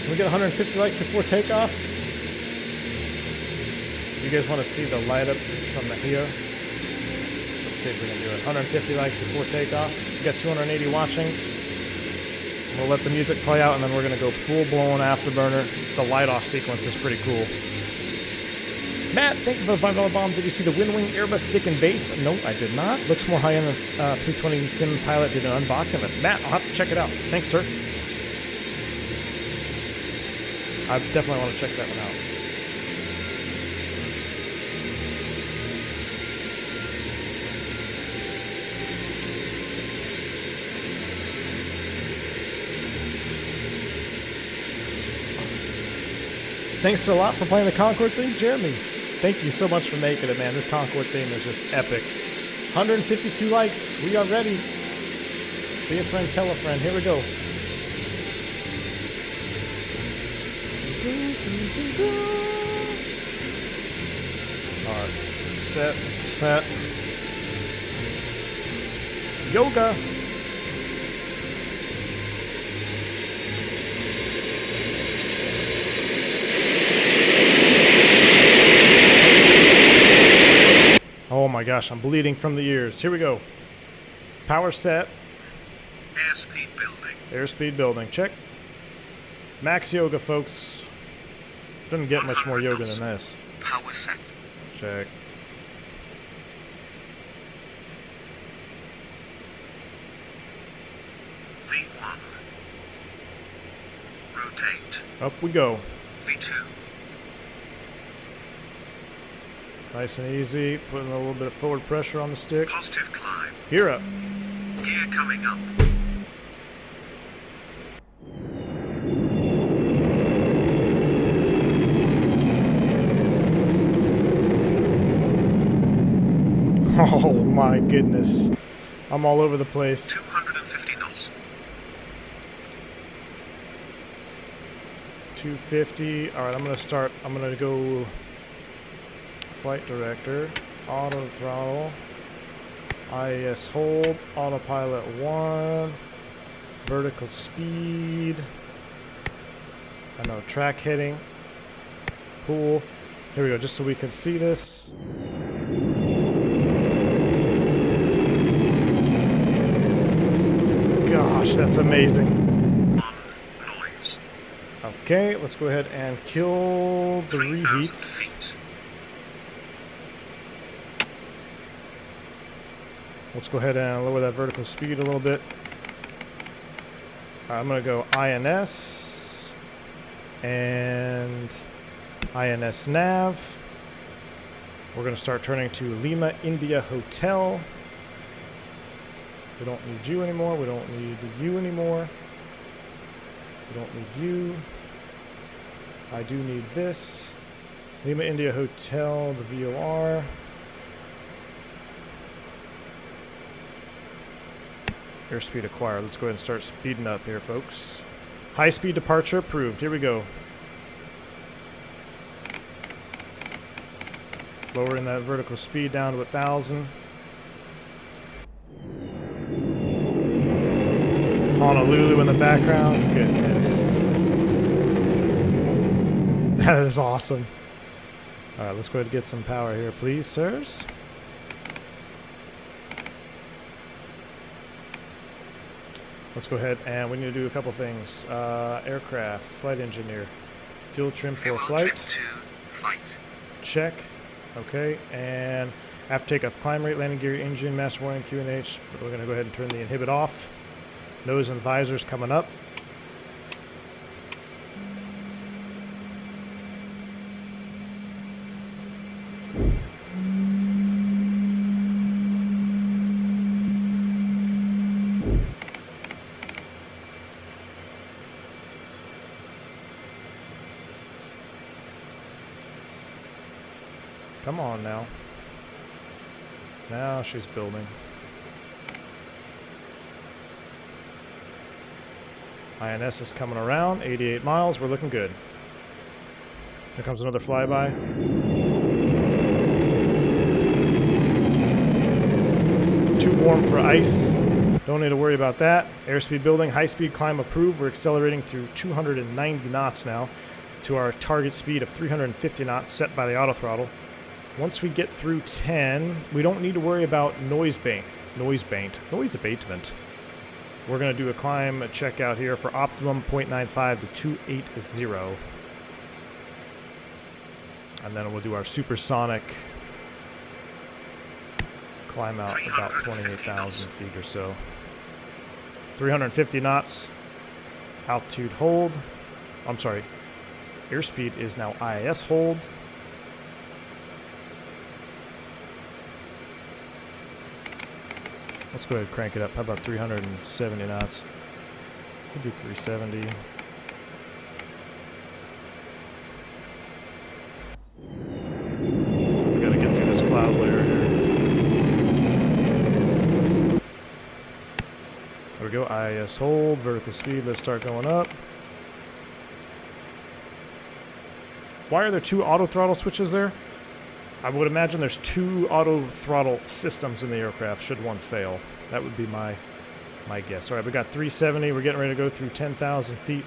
Can we get 150 likes before takeoff? You guys want to see the light up from the here? Let's see if we can do it. 150 likes before takeoff. We got 280 watching. We'll let the music play out and then we're going to go full-blown afterburner. The light-off sequence is pretty cool. Matt, thank you for the $5 bomb. Did you see the Wing Airbus stick and base? No, I did not. Looks more high-end than 320 Sim Pilot did an unboxing of it. Matt, I'll have to check it out. Thanks, sir. I definitely want to check that one out. Thanks a lot for playing the Concorde thing, Jeremy. Thank you so much for making it, man. This Concorde thing is just epic. 152 likes. We are ready. Be a friend, tell a friend. Here we go. Alright. Set. Yoga. Oh my gosh, I'm bleeding from the ears. Here we go. Power set. Airspeed building. Airspeed building. Check. Max yoga, folks. Doesn't get much more yoga than this. Power set. Check. V1. Rotate. Up we go. V2. Nice and easy. Putting a little bit of forward pressure on the stick. Positive climb. Gear up. Gear coming up. Oh my goodness. I'm all over the place. 250 knots. 250. Alright, I'm gonna go flight director, auto throttle, IAS hold, autopilot 1, vertical speed, I know, track heading, cool. Here we go, just so we can see this. Gosh, that's amazing. Noise. Okay, let's go ahead and kill the 3,000 reheats. feet. Let's go ahead and lower that vertical speed a little bit. I'm going to go INS and INS nav. We're going to start turning to Lima India Hotel. We don't need you anymore. We don't need you anymore. We don't need you. I do need this. Lima India Hotel, the VOR. Airspeed acquired. Let's go ahead and start speeding up here, folks. High speed departure approved. Here we go. Lowering that vertical speed down to 1,000. Honolulu in the background. Goodness. That is awesome. Alright, let's go ahead and get some power here, please, sirs. Let's go ahead and we need to do a couple things. Aircraft, flight engineer, fuel trim for Fuel flight. trim to flight. Check. Okay, and after takeoff, climb rate, landing gear, engine, master warning, QNH. We're going to go ahead and turn the inhibit off. Nose and visors coming up. Come on now. Now she's building. INS is coming around. 88 miles. We're looking good. Here comes another flyby. Too warm for ice. Don't need to worry about that. Airspeed building. High speed climb approved. We're accelerating through 290 knots now to our target speed of 350 knots set by the auto throttle. Once we get through 10, we don't need to worry about noise abatement. We're going to do a climb check out here for optimum 0.95 to 280. And then we'll do our supersonic climb out about 28,000 feet or so. 350 knots. Altitude hold. I'm sorry. Airspeed is now IAS hold. Let's go ahead and crank it up. How about 370 knots? We'll do 370. cloud layer here. There we go. IIS hold. Vertical speed. Let's start going up. Why are there 2 auto throttle switches there? I would imagine there's 2 auto throttle systems in the aircraft should one fail. That would be my guess. All right, we got 370. We're getting ready to go through 10,000 feet.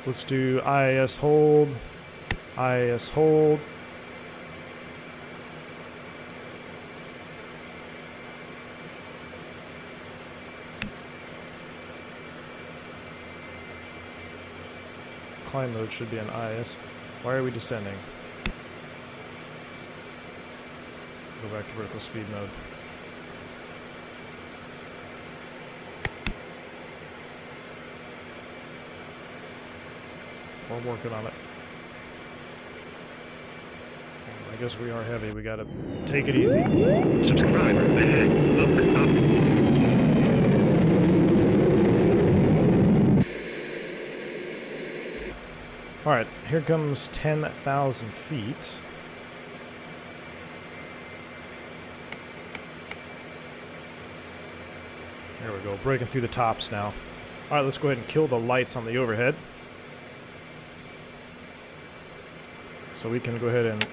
Let's do IIS hold. IIS hold. Climb mode should be an IIS. Why are we descending? Go back to vertical speed mode. We're working on it. I guess we are heavy. We gotta take it easy. Subscriber ahead. Up. Alright, here comes 10,000 feet. There we go, breaking through the tops now. Alright, let's go ahead and kill the lights on the overhead. So we can go ahead and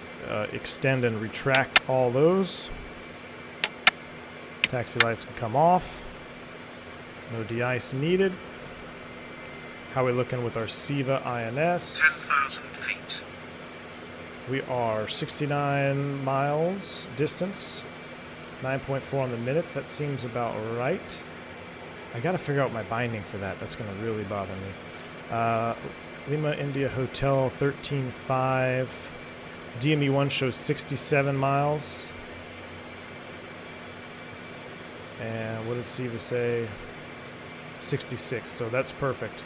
extend and retract all those. Taxi lights can come off. No de-ice needed. How are we looking with our SIVA INS? 10,000 feet. We are 69 miles distance. 9.4 on the minutes. That seems about right. I gotta figure out my binding for that. That's gonna really bother me. Lima India Hotel 13.5. DME1 shows 67 miles. And what did SIVA say? 66, so that's perfect.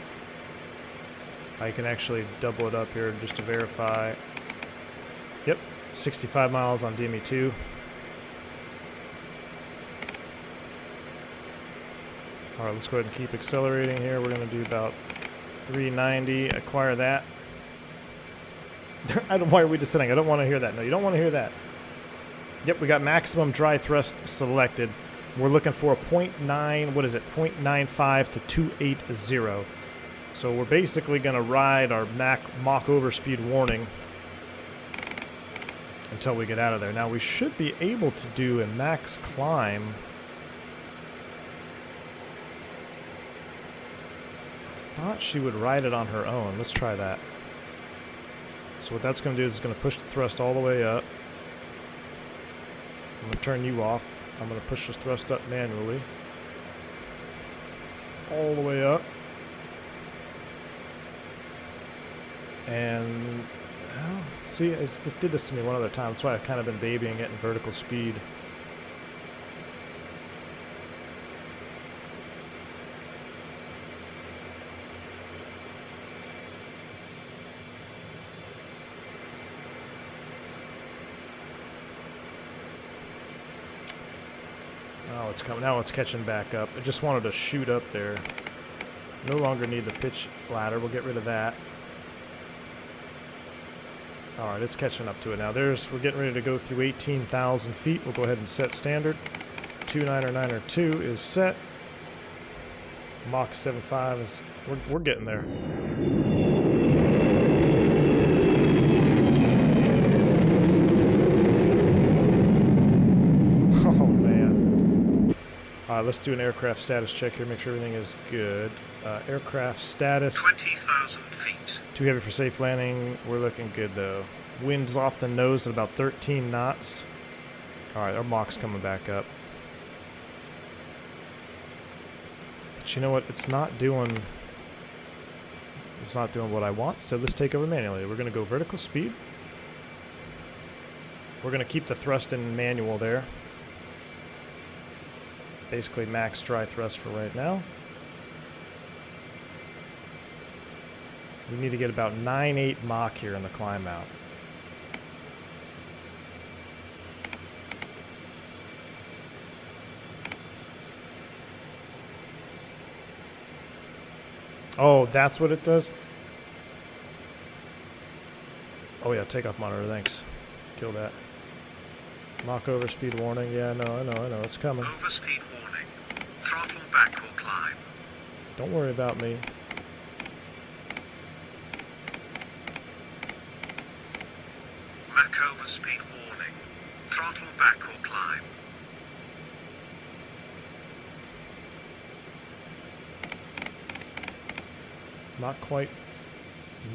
I can actually double it up here just to verify. Yep, 65 miles on DME2. Alright, let's go ahead and keep accelerating here. We're going to do about 390. Acquire that. Why are we descending? I don't want to hear that. No, you don't want to hear that. Yep, we got maximum dry thrust selected. We're looking for a 0.9, what is it? 0.95 to 280. So we're basically going to ride our Mach overspeed warning until we get out of there. Now we should be able to do a max climb. I thought she would ride it on her own. Let's try that. So what that's going to do is it's going to push the thrust all the way up. I'm going to turn you off. I'm going to push this thrust up manually. All the way up. And, well, see, this did this to me one other time. That's why I've kind of been babying it in vertical speed. Oh, it's coming. Now it's catching back up. I just wanted to shoot up there. No longer need the pitch ladder. We'll get rid of that. Alright, it's catching up to it now. We're getting ready to go through 18,000 feet. We'll go ahead and set standard. 299er2 is set. Mach 75 is... We're getting there. Oh, man. Alright, let's do an aircraft status check here. Make sure everything is good. Aircraft status... 20,000 feet. Too heavy for safe landing. We're looking good, though. Wind's off the nose at about 13 knots. Alright, our Mach's coming back up. But you know what? It's not doing what I want, so let's take over manually. We're going to go vertical speed. We're going to keep the thrust in manual there. Basically max dry thrust for right now. We need to get about 9.8 Mach here in the climb out. Oh, that's what it does? Oh yeah, takeoff monitor, thanks. Kill that. Mach overspeed warning. Yeah, no, I know. It's coming. Overspeed warning. Throttle back or climb. Don't worry about me. Mach overspeed warning. Throttle back or climb.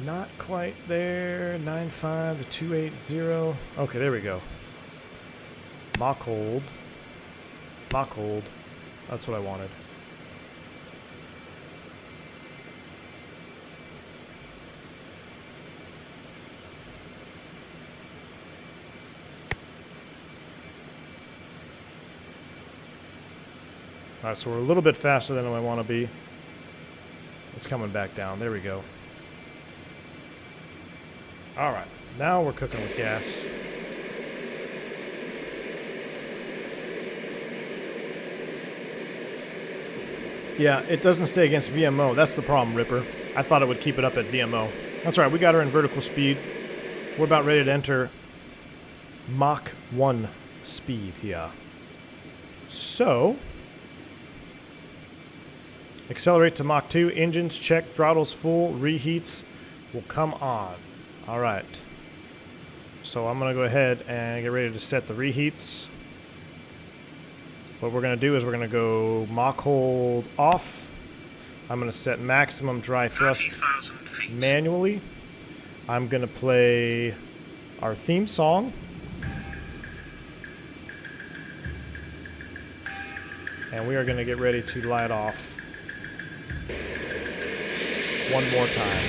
Not quite there. 95 to 280. Okay, there we go. Mach hold. Mach hold. That's what I wanted. Alright, so we're a little bit faster than I want to be. It's coming back down. There we go. Alright, now we're cooking with gas. Yeah, it doesn't stay against VMO. That's the problem, Ripper. I thought it would keep it up at VMO. That's right, we got her in vertical speed. We're about ready to enter Mach 1 speed here. So, accelerate to Mach 2. Engines check, throttles full, reheats will come on. All right. So I'm going to go ahead and get ready to set the reheats. What we're going to do is we're going to go Mach hold off. I'm going to set maximum dry thrust 30,000 feet. manually. I'm going to play our theme song. And we are going to get ready to light off one more time.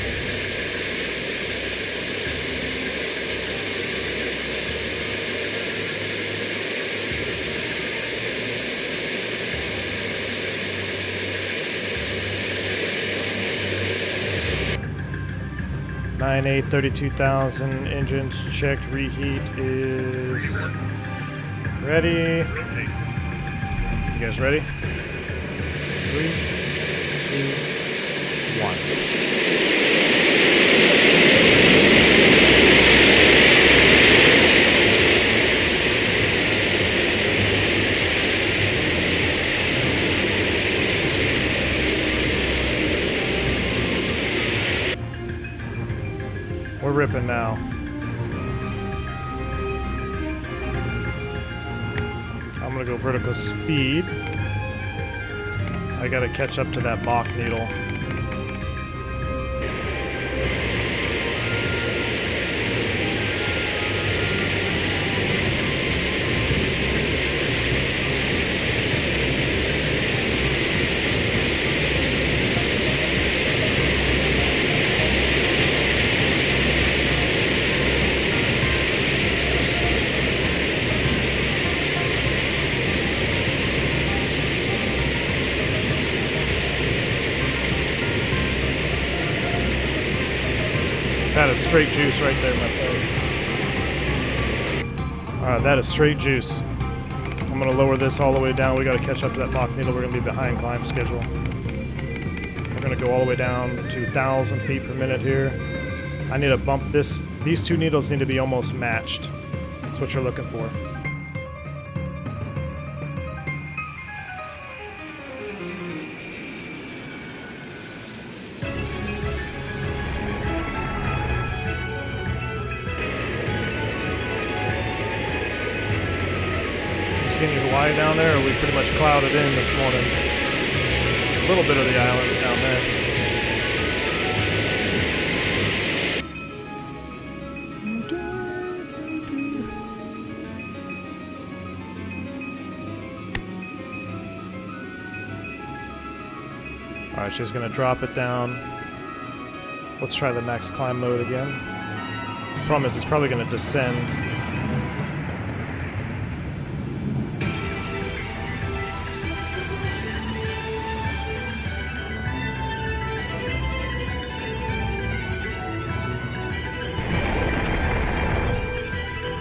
Nine eight 32,000 engines checked. Reheat is ready. You guys ready? 3, 2, 1. We're ripping now. I'm gonna go vertical speed. I gotta catch up to that Mach needle. That is straight juice right there, my friends. Alright, that is straight juice. I'm going to lower this all the way down. We got to catch up to that Mach needle. We're going to be behind climb schedule. We're going to go all the way down to 1,000 feet per minute here. I need to bump this. These two needles need to be almost matched. That's what you're looking for. See any Hawaii down there, or are we pretty much clouded in this morning? A little bit of the islands down there. Alright, she's going to drop it down. Let's try the max climb mode again. The problem is it's probably going to descend.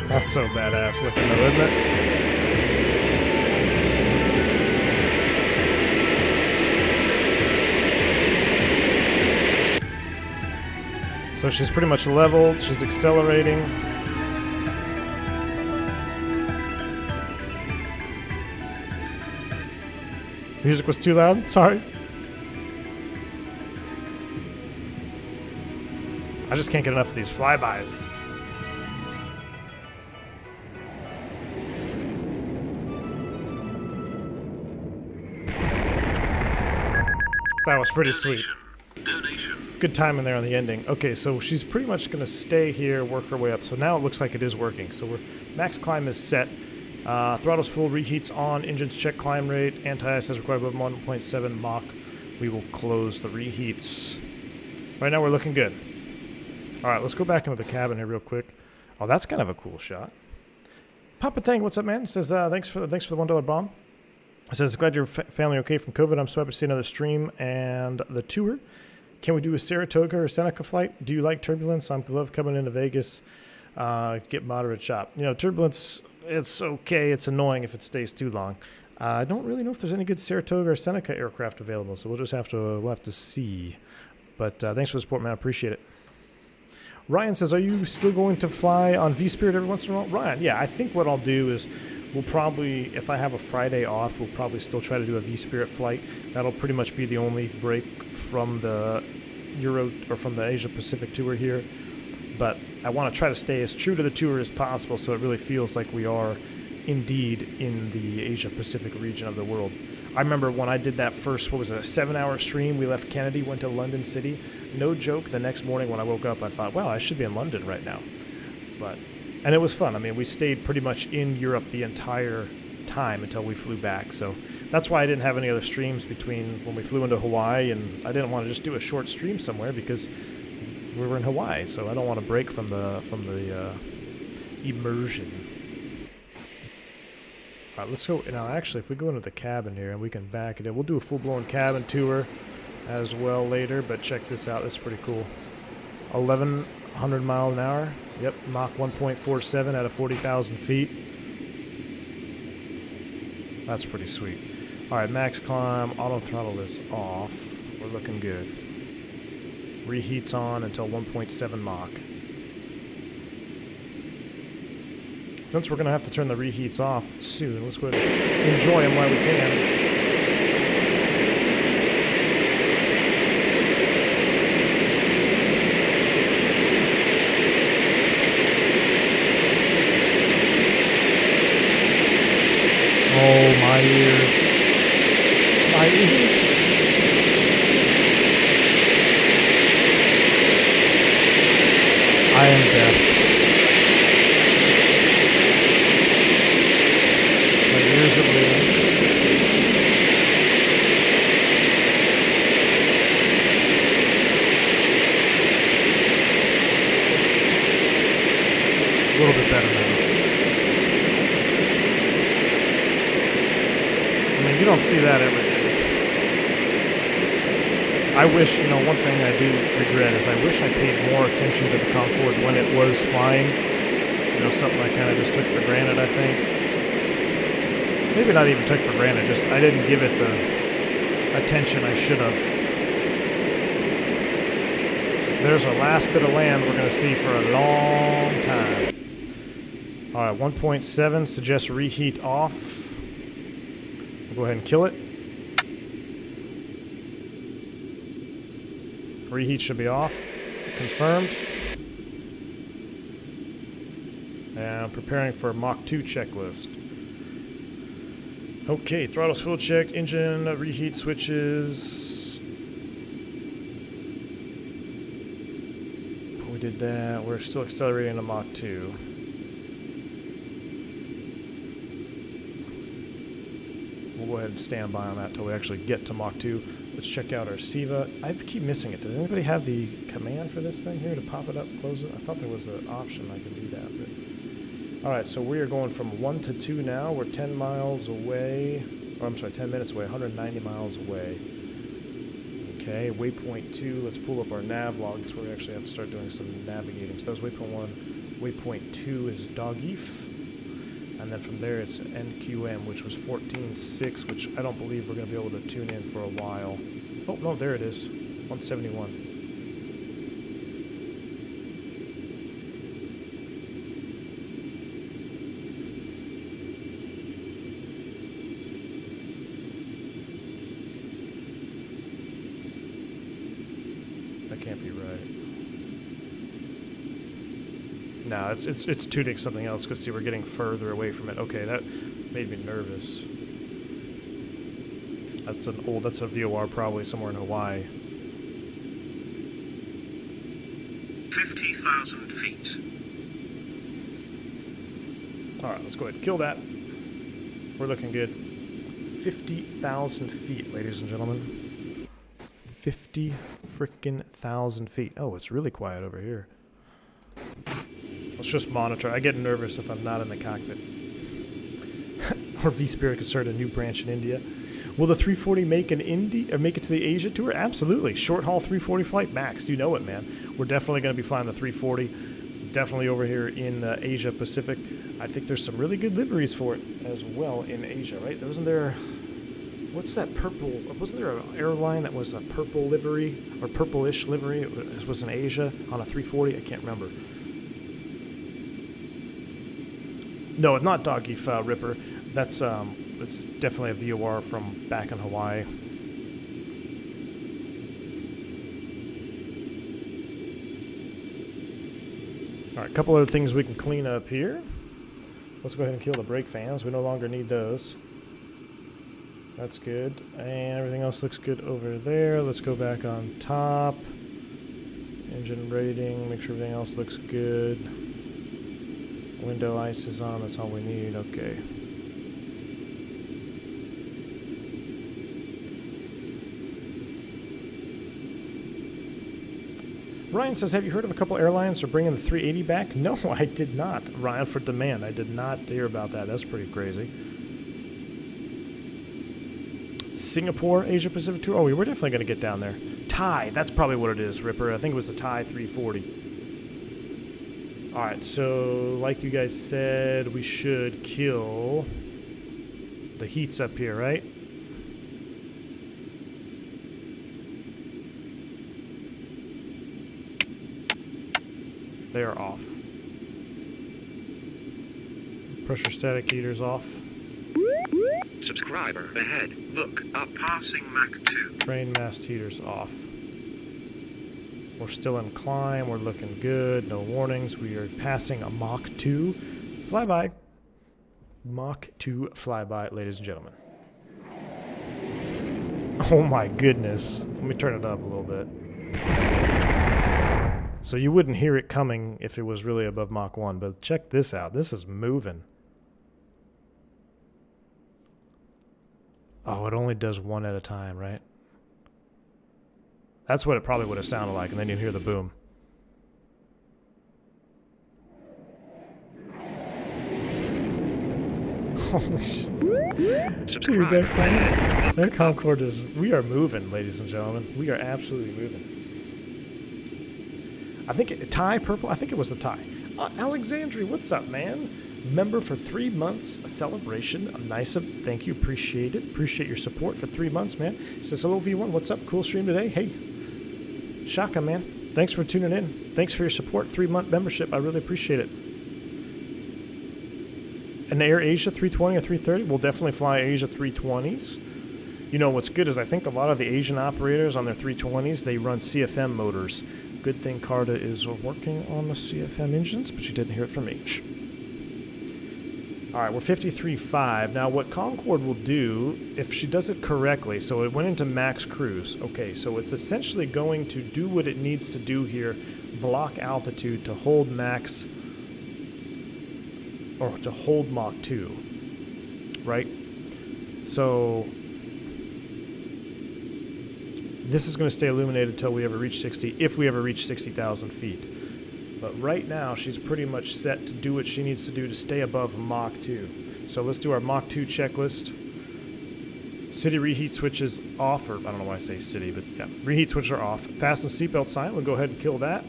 That's so badass looking though, isn't it? So she's pretty much leveled, she's accelerating. Music was too loud? Sorry. I just can't get enough of these flybys. That was pretty sweet. Donation. Good time in there on the ending. Okay, so she's pretty much going to stay here, work her way up. So now it looks like it is working. So we're max climb is set. Throttle's full, reheats on, engines check climb rate, anti-ice as required above 1.7 Mach. We will close the reheats. Right now we're looking good. All right, let's go back into the cabin here real quick. Oh, that's kind of a cool shot. Papa Tank, what's up, man? It says thanks for the $1 bomb. It says glad your family okay from COVID. I'm so happy to see another stream and the tour. Can we do a Saratoga or Seneca flight? Do you like turbulence? I love coming into Vegas. Get moderate chop. You know, turbulence. It's okay. It's annoying if it stays too long. I don't really know if there's any good Saratoga or Seneca aircraft available, so we'll have to see. But thanks for the support, man. I appreciate it. Ryan says, are you still going to fly on V-Spirit every once in a while? Ryan, yeah, I think what I'll do is we'll probably, if I have a Friday off, we'll probably still try to do a V-Spirit flight. That'll pretty much be the only break from the Euro or from the Asia Pacific tour here. But I want to try to stay as true to the tour as possible so it really feels like we are indeed in the Asia Pacific region of the world. I remember when I did that first, what was it, a 7-hour stream, we left Kennedy, went to London City. No joke, the next morning when I woke up, I thought, well, I should be in London right now. And it was fun. I mean, we stayed pretty much in Europe the entire time until we flew back. So that's why I didn't have any other streams between when we flew into Hawaii, and I didn't want to just do a short stream somewhere because we were in Hawaii. So I don't want to break from the immersion. All right, let's go. Now, actually, if we go into the cabin here and we can back it in, we'll do a full-blown cabin tour as well later, but check this out. This is pretty cool. 1,100 miles an hour. Yep, Mach 1.47 out of 40,000 feet. That's pretty sweet. All right, max climb. Auto throttle is off. We're looking good. Reheats on until 1.7 Mach. Since we're going to have to turn the reheats off soon, let's go ahead and enjoy them while we can. Oh, my ears. My ears. I am deaf. My ears are bleeding. A little bit better now. I mean, you don't see that every day. I wish, you know, one thing I do regret is I wish I paid more attention to the Concorde when it was flying. You know, something I kind of just took for granted, I think. Maybe not even took for granted, just I didn't give it the attention I should have. There's our last bit of land we're going to see for a long time. All right, 1.7 suggests reheat off. We'll go ahead and kill it. Reheat should be off. Confirmed. And preparing for Mach 2 checklist. Okay, throttle's full checked. Engine reheat switches. We did that. We're still accelerating to Mach 2. We'll go ahead and stand by on that until we actually get to Mach 2. Let's check out our SIVA. I keep missing it. Does anybody have the command for this thing here to pop it up, close it? I thought there was an option I could do that. But all right, so we are going from 1 to 2 now. We're 10 miles away. Oh, I'm sorry, 10 minutes away, 190 miles away. Okay, waypoint 2. Let's pull up our nav log. That's where we actually have to start doing some navigating. So that was waypoint 1. Waypoint 2 is Dogif. And then from there it's NQM, which was 14.6, which I don't believe we're going to be able to tune in for a while. Oh, no, there it is. 171. can't be right. No, it's tuning something else, because see, we're getting further away from it. Okay, that made me nervous. That's a VOR probably somewhere in Hawaii. 50,000 feet. Alright, let's go ahead and kill that. We're looking good. 50,000 feet, ladies and gentlemen. 50 frickin' thousand feet. Oh, it's really quiet over here. Let's just monitor. I get nervous if I'm not in the cockpit. Or V-Spirit could start a new branch in India. Will the 340 make it to the Asia tour? Absolutely. Short haul 340 flight, Max. You know it, man. We're definitely going to be flying the 340. Definitely over here in Asia Pacific. I think there's some really good liveries for it as well in Asia, right? Wasn't there... What's that purple... Wasn't there an airline that was a purple livery, or purple-ish livery? It was in Asia on a 340? I can't remember. No, not Doggy Ripper. That's it's definitely a VOR from back in Hawaii. All right, a couple other things we can clean up here. Let's go ahead and kill the brake fans. We no longer need those. That's good. And everything else looks good over there. Let's go back on top. Engine rating, make sure everything else looks good. Window ice is on, that's all we need. Okay. Ryan says, have you heard of a couple airlines are bringing the 380 back? No, I did not. Ryan for demand. I did not hear about that. That's pretty crazy. Singapore, Asia Pacific tour. Oh, we were definitely going to get down there. Thai. That's probably what it is, Ripper. I think it was the Thai 340. All right, so like you guys said, we should kill the heats up here, right? They are off. Pressure static heaters off. Subscriber ahead. Look up. Passing Mach 2. Train mast heaters off. We're still in climb. We're looking good. No warnings. We are passing a Mach 2 flyby. Mach 2 flyby, ladies and gentlemen. Oh my goodness. Let me turn it up a little bit. So you wouldn't hear it coming if it was really above Mach 1, but check this out. This is moving. Oh, it only does one at a time, right? That's what it probably would have sounded like, and then you'd hear the boom. Holy shit. Dude, that Concorde is... We are moving, ladies and gentlemen. We are absolutely moving. I think Thai purple. I think it was the Thai. Alexandria, what's up, man? Member for 3 months, a celebration. A nice, thank you, appreciate it. Appreciate your support for 3 months, man. Says hello, V1. What's up? Cool stream today. Hey, Shaka, man. Thanks for tuning in. Thanks for your support. 3-month membership. I really appreciate it. An Air Asia 320 or 330. We'll definitely fly Asia 320s. You know what's good is I think a lot of the Asian operators on their 320s they run CFM motors. Good thing Carta is working on the CFM engines, but you didn't hear it from H. All right, we're 53.5. Now, what Concorde will do, if she does it correctly, so it went into max cruise. Okay, so it's essentially going to do what it needs to do here, block altitude to hold max, or to hold Mach 2, right? So this is going to stay illuminated until we ever reach 60, if we ever reach 60,000 feet. But right now, she's pretty much set to do what she needs to do to stay above Mach 2. So let's do our Mach 2 checklist. City reheat switches off, or I don't know why I say city, but yeah, reheat switches are off. Fasten seatbelt sign, we'll go ahead and kill that.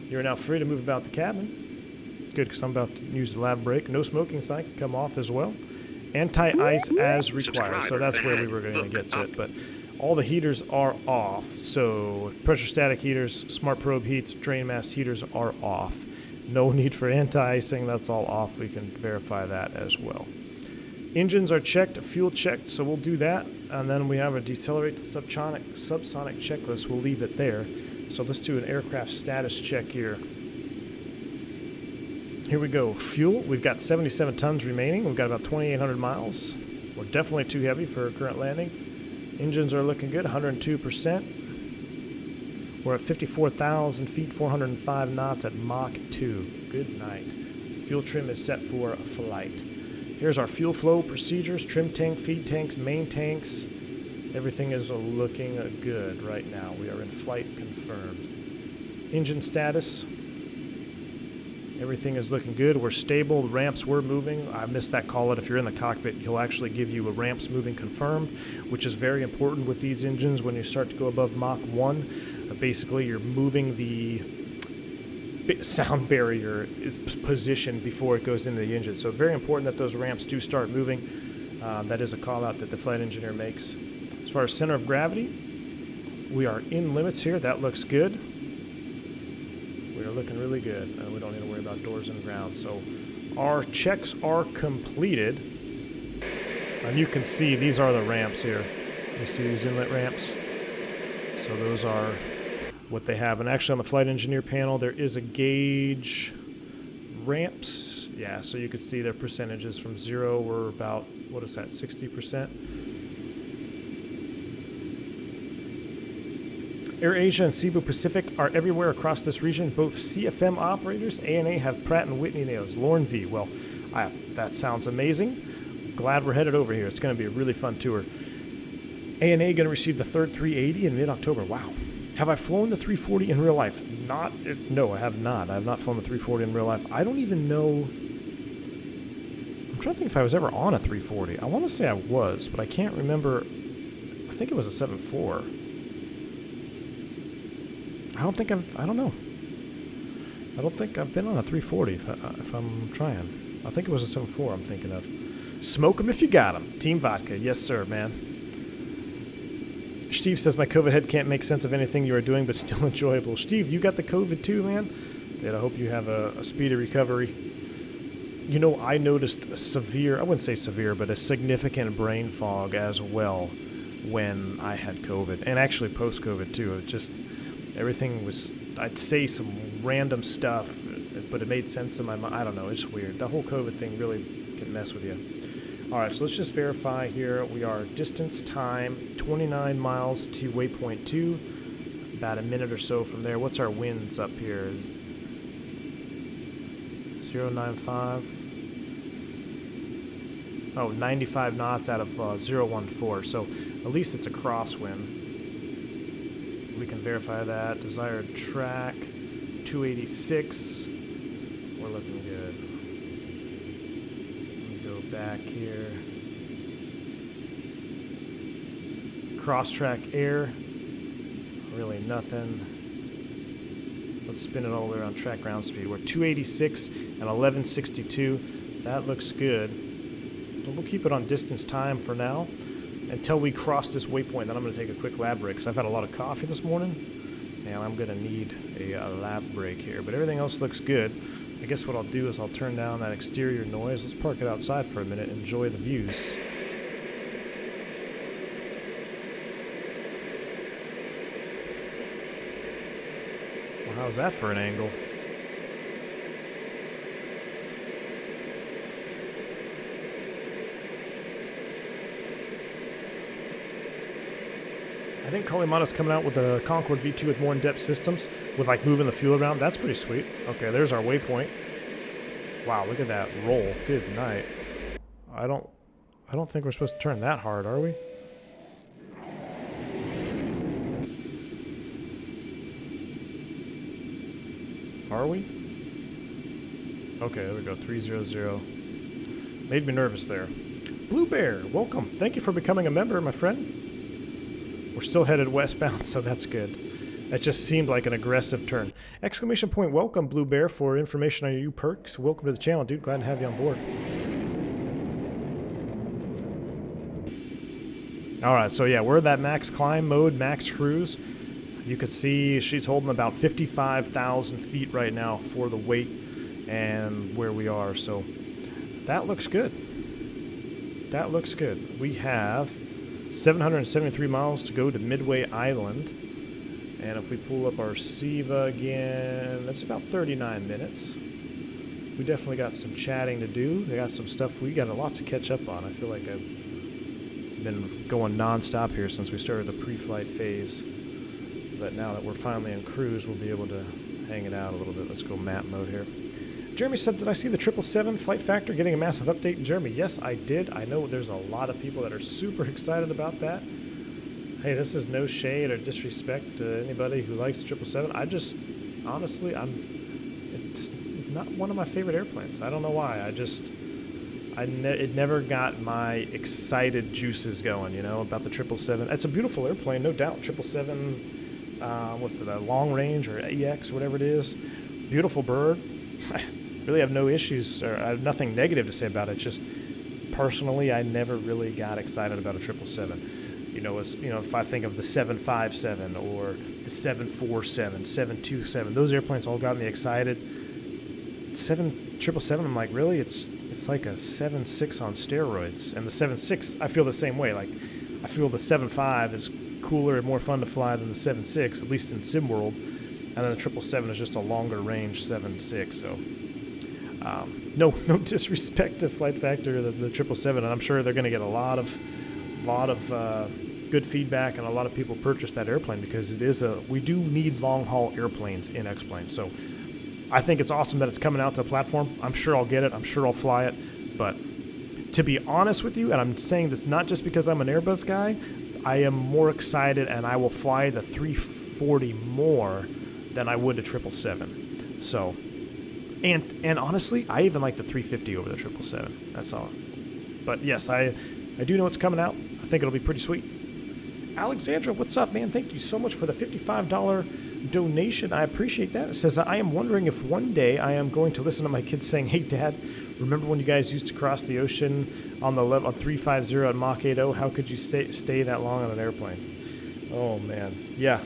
You're now free to move about the cabin. Good, because I'm about to use the lab brake. No smoking sign can come off as well. Anti-ice as required, so that's where we were going to get to it. But all the heaters are off, so pressure static heaters, smart probe heats, drain mass heaters are off. No need for anti-icing, that's all off. We can verify that as well. Engines are checked, fuel checked, so we'll do that. And then we have a decelerate to subsonic checklist. We'll leave it there. So let's do an aircraft status check here. Here we go. Fuel, we've got 77 tons remaining. We've got about 2,800 miles. We're definitely too heavy for a current landing. Engines are looking good, 102%. We're at 54,000 feet, 405 knots at Mach 2. Good night. Fuel trim is set for flight. Here's our fuel flow procedures, trim tank, feed tanks, main tanks. Everything is looking good right now. We are in flight confirmed. Engine status. Everything is looking good. We're stable. The ramps were moving. I missed that call out. If you're in the cockpit, he'll actually give you a ramps moving confirmed, which is very important with these engines when you start to go above Mach 1. Basically, you're moving the sound barrier position before it goes into the engine. So very important that those ramps do start moving. That is a call out that the flight engineer makes. As far as center of gravity, we are in limits here. That looks good. We are looking really good. We don't need to worry about doors and ground. So our checks are completed. And you can see these are the ramps here. You see these inlet ramps? So those are what they have. And actually on the flight engineer panel, there is a gauge ramps. Yeah, so you can see their percentages from 0. We're about, what is that, 60%? AirAsia and Cebu Pacific are everywhere across this region. Both CFM operators, ANA, have Pratt & Whitney nails. Lauren V. Well, that sounds amazing. Glad we're headed over here. It's going to be a really fun tour. ANA going to receive the third 380 in mid-October. Wow. Have I flown the 340 in real life? No, I have not. I have not flown the 340 in real life. I don't even know. I'm trying to think if I was ever on a 340. I want to say I was, but I can't remember. I think it was a 7.4. I don't know. I don't think I've been on a 340 if I'm trying. I think it was a 7.4 I'm thinking of. Smoke 'em if you got 'em. Team Vodka. Yes, sir, man. Steve says, my COVID head can't make sense of anything you are doing, but still enjoyable. Steve, you got the COVID too, man? Dude, I hope you have a speedy recovery. You know, I noticed a severe, I wouldn't say severe, but a significant brain fog as well when I had COVID. And actually post-COVID too. It just, everything was, I'd say some random stuff, but it made sense in my mind. I don't know, it's weird. The whole COVID thing really can mess with you. All right, so let's just verify here. We are distance time, 29 miles to Waypoint 2, about a minute or so from there. What's our winds up here? 095. Oh, 95 knots out of 014. So at least it's a crosswind. We can verify that. Desired track, 286. We're looking good. Let me go back here. Cross-track air. Really nothing. Let's spin it all the way around track ground speed. We're 286 and 1162. That looks good. So we'll keep it on distance time for now until we cross this waypoint. Then I'm going to take a quick lab break because I've had a lot of coffee this morning and I'm going to need a lab break here. But everything else looks good. I guess what I'll do is I'll turn down that exterior noise. Let's park it outside for a minute and enjoy the views. Well, how's that for an angle? I think Kalimata's coming out with a Concorde V2 with more in-depth systems, with like moving the fuel around. That's pretty sweet. Okay, there's our waypoint. Wow, look at that roll. Good night. I don't think we're supposed to turn that hard, are we? Are we? Okay, there we go. 300. Made me nervous there. Blue Bear, welcome. Thank you for becoming a member, my friend. We're still headed westbound, so that's good. That just seemed like an aggressive turn. Exclamation point, welcome, Blue Bear, for information on your new perks. Welcome to the channel, dude. Glad to have you on board. All right, so yeah, we're at that max climb mode, max cruise. You can see she's holding about 55,000 feet right now for the weight and where we are. So that looks good. That looks good. We have 773 miles to go to Midway Island, And if we pull up our SIVA again, that's about 39 minutes. We definitely got some chatting to do. They got some stuff. We got a lot to catch up on. I feel like I've been going non-stop here since we started the pre-flight phase. But now that we're finally in cruise, we'll be able to hang it out a little bit. Let's go map mode here. Jeremy said, did I see the 777 flight factor getting a massive update? Jeremy, yes, I did. I know there's a lot of people that are super excited about that. Hey, this is no shade or disrespect to anybody who likes 777. I just, honestly, it's not one of my favorite airplanes. I don't know why. It never got my excited juices going, you know, about the 777. It's a beautiful airplane, no doubt. 777, what's it, a long range or EX, whatever it is. Beautiful bird. I really have no issues, or I have nothing negative to say about it. Just personally, I never really got excited about a 777. You know, if I think of the 757 or the 747, 727, those airplanes all got me excited. 777, I'm like, really? It's like a 76 on steroids. And the 76, I feel the same way. Like, I feel the 75 is cooler and more fun to fly than the 76, at least in sim world. And then the 777 is just a longer range 76. So, no disrespect to Flight Factor, the 777, and I'm sure they're going to get a lot of good feedback, and a lot of people purchase that airplane because we do need long haul airplanes in X-Plane. So I think it's awesome that it's coming out to the platform. I'm sure I'll get it. I'm sure I'll fly it. But to be honest with you, and I'm saying this not just because I'm an Airbus guy, I am more excited and I will fly the 340 more than I would the 777. So, and honestly, I even like the 350 over the 777. That's all. But yes, I do know it's coming out. I think it'll be pretty sweet. Alexandra, what's up, man? Thank you so much for the $55 donation. I appreciate that. It says, I am wondering if one day I am going to listen to my kids saying, hey, Dad, remember when you guys used to cross the ocean on 350 at Mach 80? How could you stay that long on an airplane? Oh, man. Yeah.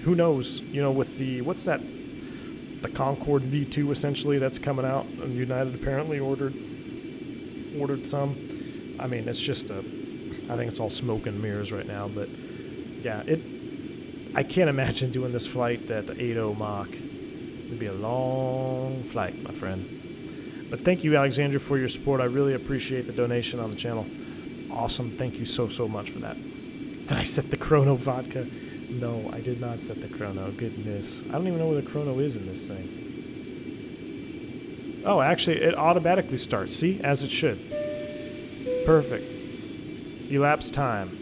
Who knows? You know, with the, what's that? The Concorde V2, essentially, that's coming out. And United apparently ordered some. I mean, it's just I think it's all smoke and mirrors right now, but yeah, I can't imagine doing this flight at the 80 Mach. It'd be a long flight, my friend. But thank you, Alexandra, for your support. I really appreciate the donation on the channel. Awesome. Thank you so much for that. Did I set the chrono vodka? No, I did not set the chrono. Goodness. I don't even know where the chrono is in this thing. Oh, actually, it automatically starts. See? As it should. Perfect. Elapsed time.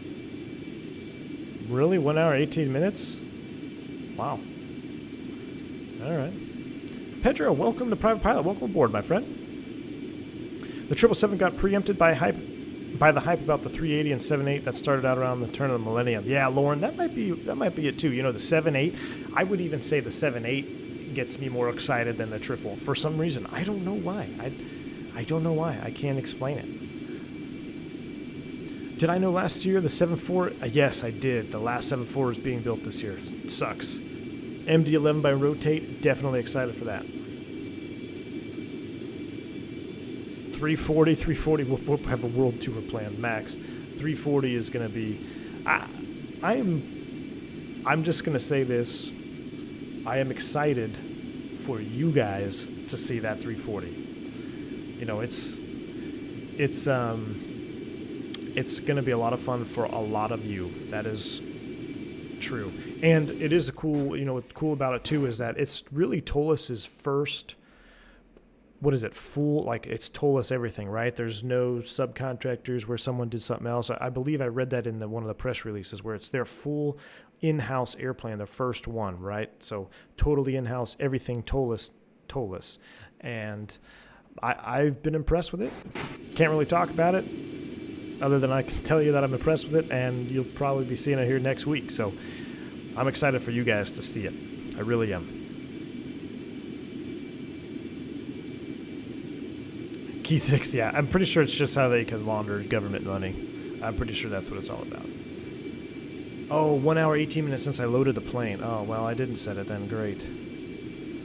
Really? 1 hour, 18 minutes? Wow. All right. Pedro, welcome to Private Pilot. Welcome aboard, my friend. The 777 got preempted by the hype about the 380 and 78 that started out around the turn of the millennium. Yeah, Lauren, that might be it too. You know, the 78, I would even say the 78 gets me more excited than the triple for some reason. I don't know why. I don't know why. I can't explain it. Did I know last year the 74? Yes, I did. The last 74 is being built this year. It sucks. MD-11 by Rotate, definitely excited for that. 340, we'll have a world tour planned, max. 340 is going to be... I'm just going to say this. I am excited for you guys to see that 340. You know, it's going to be a lot of fun for a lot of you. That is true. And it is what's cool about it too is that it's really Tolus's first, what is it, full, like it's Tolus everything, right? There's no subcontractors where someone did something else. I believe I read that in one of the press releases where it's their full in-house airplane, their first one, right? So totally in-house, everything Tolus. And I've been impressed with it. Can't really talk about it, other than I can tell you that I'm impressed with it, and you'll probably be seeing it here next week. So I'm excited for you guys to see it. I really am. Key 6, yeah. I'm pretty sure it's just how they can launder government money. I'm pretty sure that's what it's all about. Oh, 1 hour, 18 minutes since I loaded the plane. Oh, well, I didn't set it then. Great.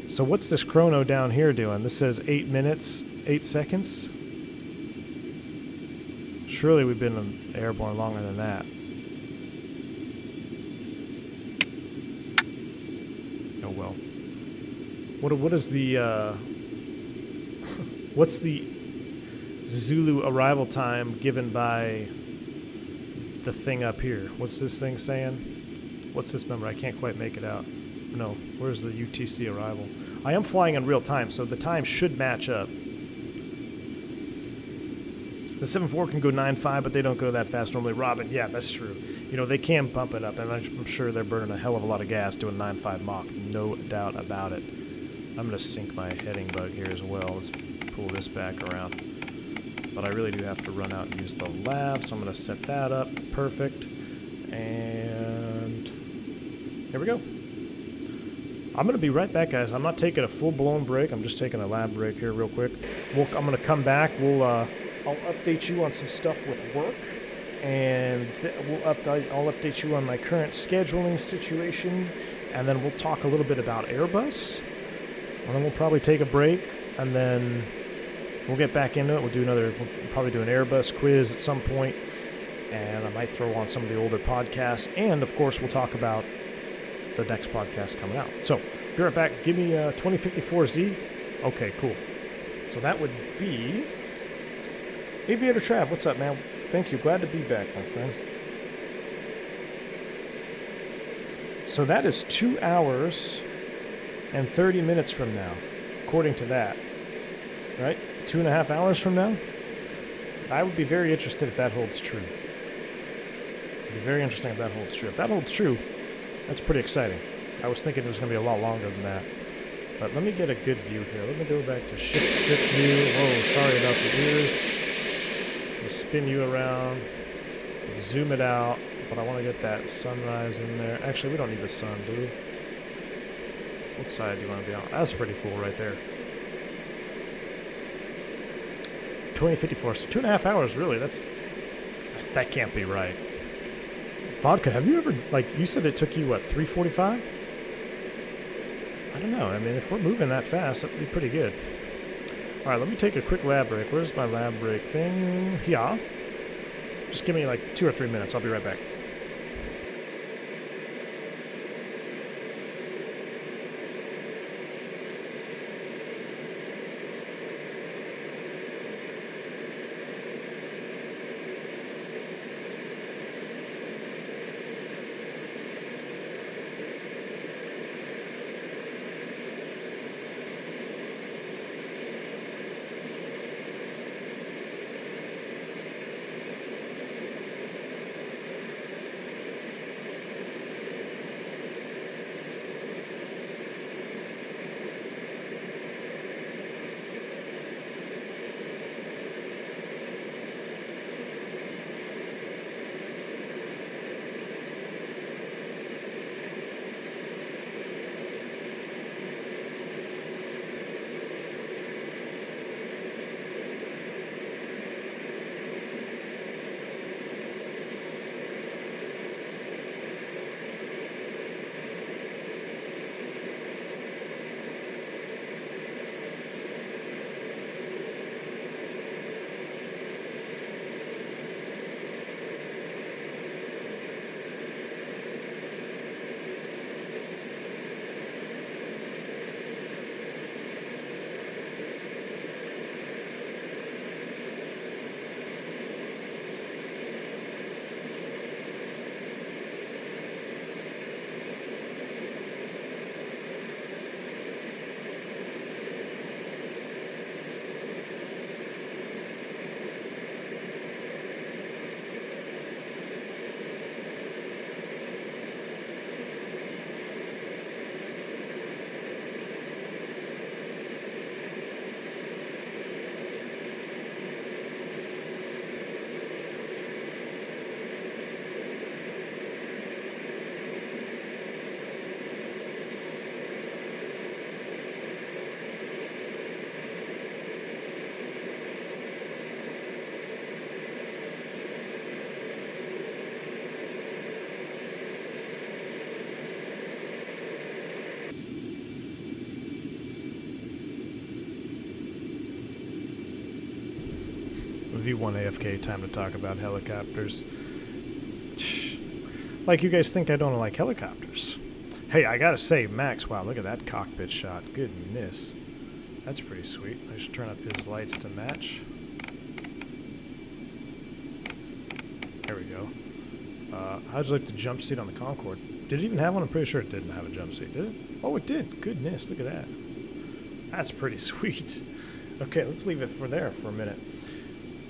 So what's this chrono down here doing? This says 8 minutes, 8 seconds. Surely we've been airborne longer than that. What is the what's the Zulu arrival time given by the thing up here? What's this thing saying? What's this number? I can't quite make it out. No, where's the UTC arrival? I am flying in real time, so the time should match up. The 7.4 can go 9.5, but they don't go that fast normally. Robin, yeah, that's true. You know, they can bump it up, and I'm sure they're burning a hell of a lot of gas doing 9.5 Mach. No doubt about it. I'm going to sync my heading bug here as well. Let's pull this back around. But I really do have to run out and use the lab, so I'm going to set that up. Perfect. And here we go. I'm going to be right back, guys. I'm not taking a full-blown break. I'm just taking a lab break here real quick. I'm going to come back. I'll update you on some stuff with work, and I'll update you on my current scheduling situation, and then we'll talk a little bit about Airbus, and then we'll probably take a break, and then we'll get back into it. We'll probably do an Airbus quiz at some point, and I might throw on some of the older podcasts, and of course we'll talk about the next podcast coming out. So, be right back. Give me 2054Z. Okay, cool. So that would be Aviator Trav. What's up, man? Thank you. Glad to be back, my friend. So that is 2 hours and 30 minutes from now, according to that. Right? 2.5 hours from now? I would be very interested if that holds true. It'd be very interesting if that holds true. If that holds true, that's pretty exciting. I was thinking it was going to be a lot longer than that. But let me get a good view here. Let me go back to shift 6 view. Whoa, sorry about the ears. Let me spin you around. Zoom it out. But I want to get that sunrise in there. Actually, we don't need the sun, do we? What side do you want to be on? That's pretty cool right there. 2054. So 2.5 hours, really. That can't be right. Vodka, have you ever, you said it took you, 3:45? I don't know. I mean, if we're moving that fast, that'd be pretty good. All right, let me take a quick lab break. Where's my lab break thing? Yeah. Just give me 2 or 3 minutes. I'll be right back. V1 AFK, time to talk about helicopters. Like, you guys think I don't like helicopters. Hey, I gotta say, Max, wow, look at that cockpit shot. Goodness. That's pretty sweet. I should turn up his lights to match. There we go. How'd you like the jump seat on the Concorde? Did it even have one? I'm pretty sure it didn't have a jump seat, did it? Oh, it did. Goodness, look at that. That's pretty sweet. Okay, let's leave it for there for a minute.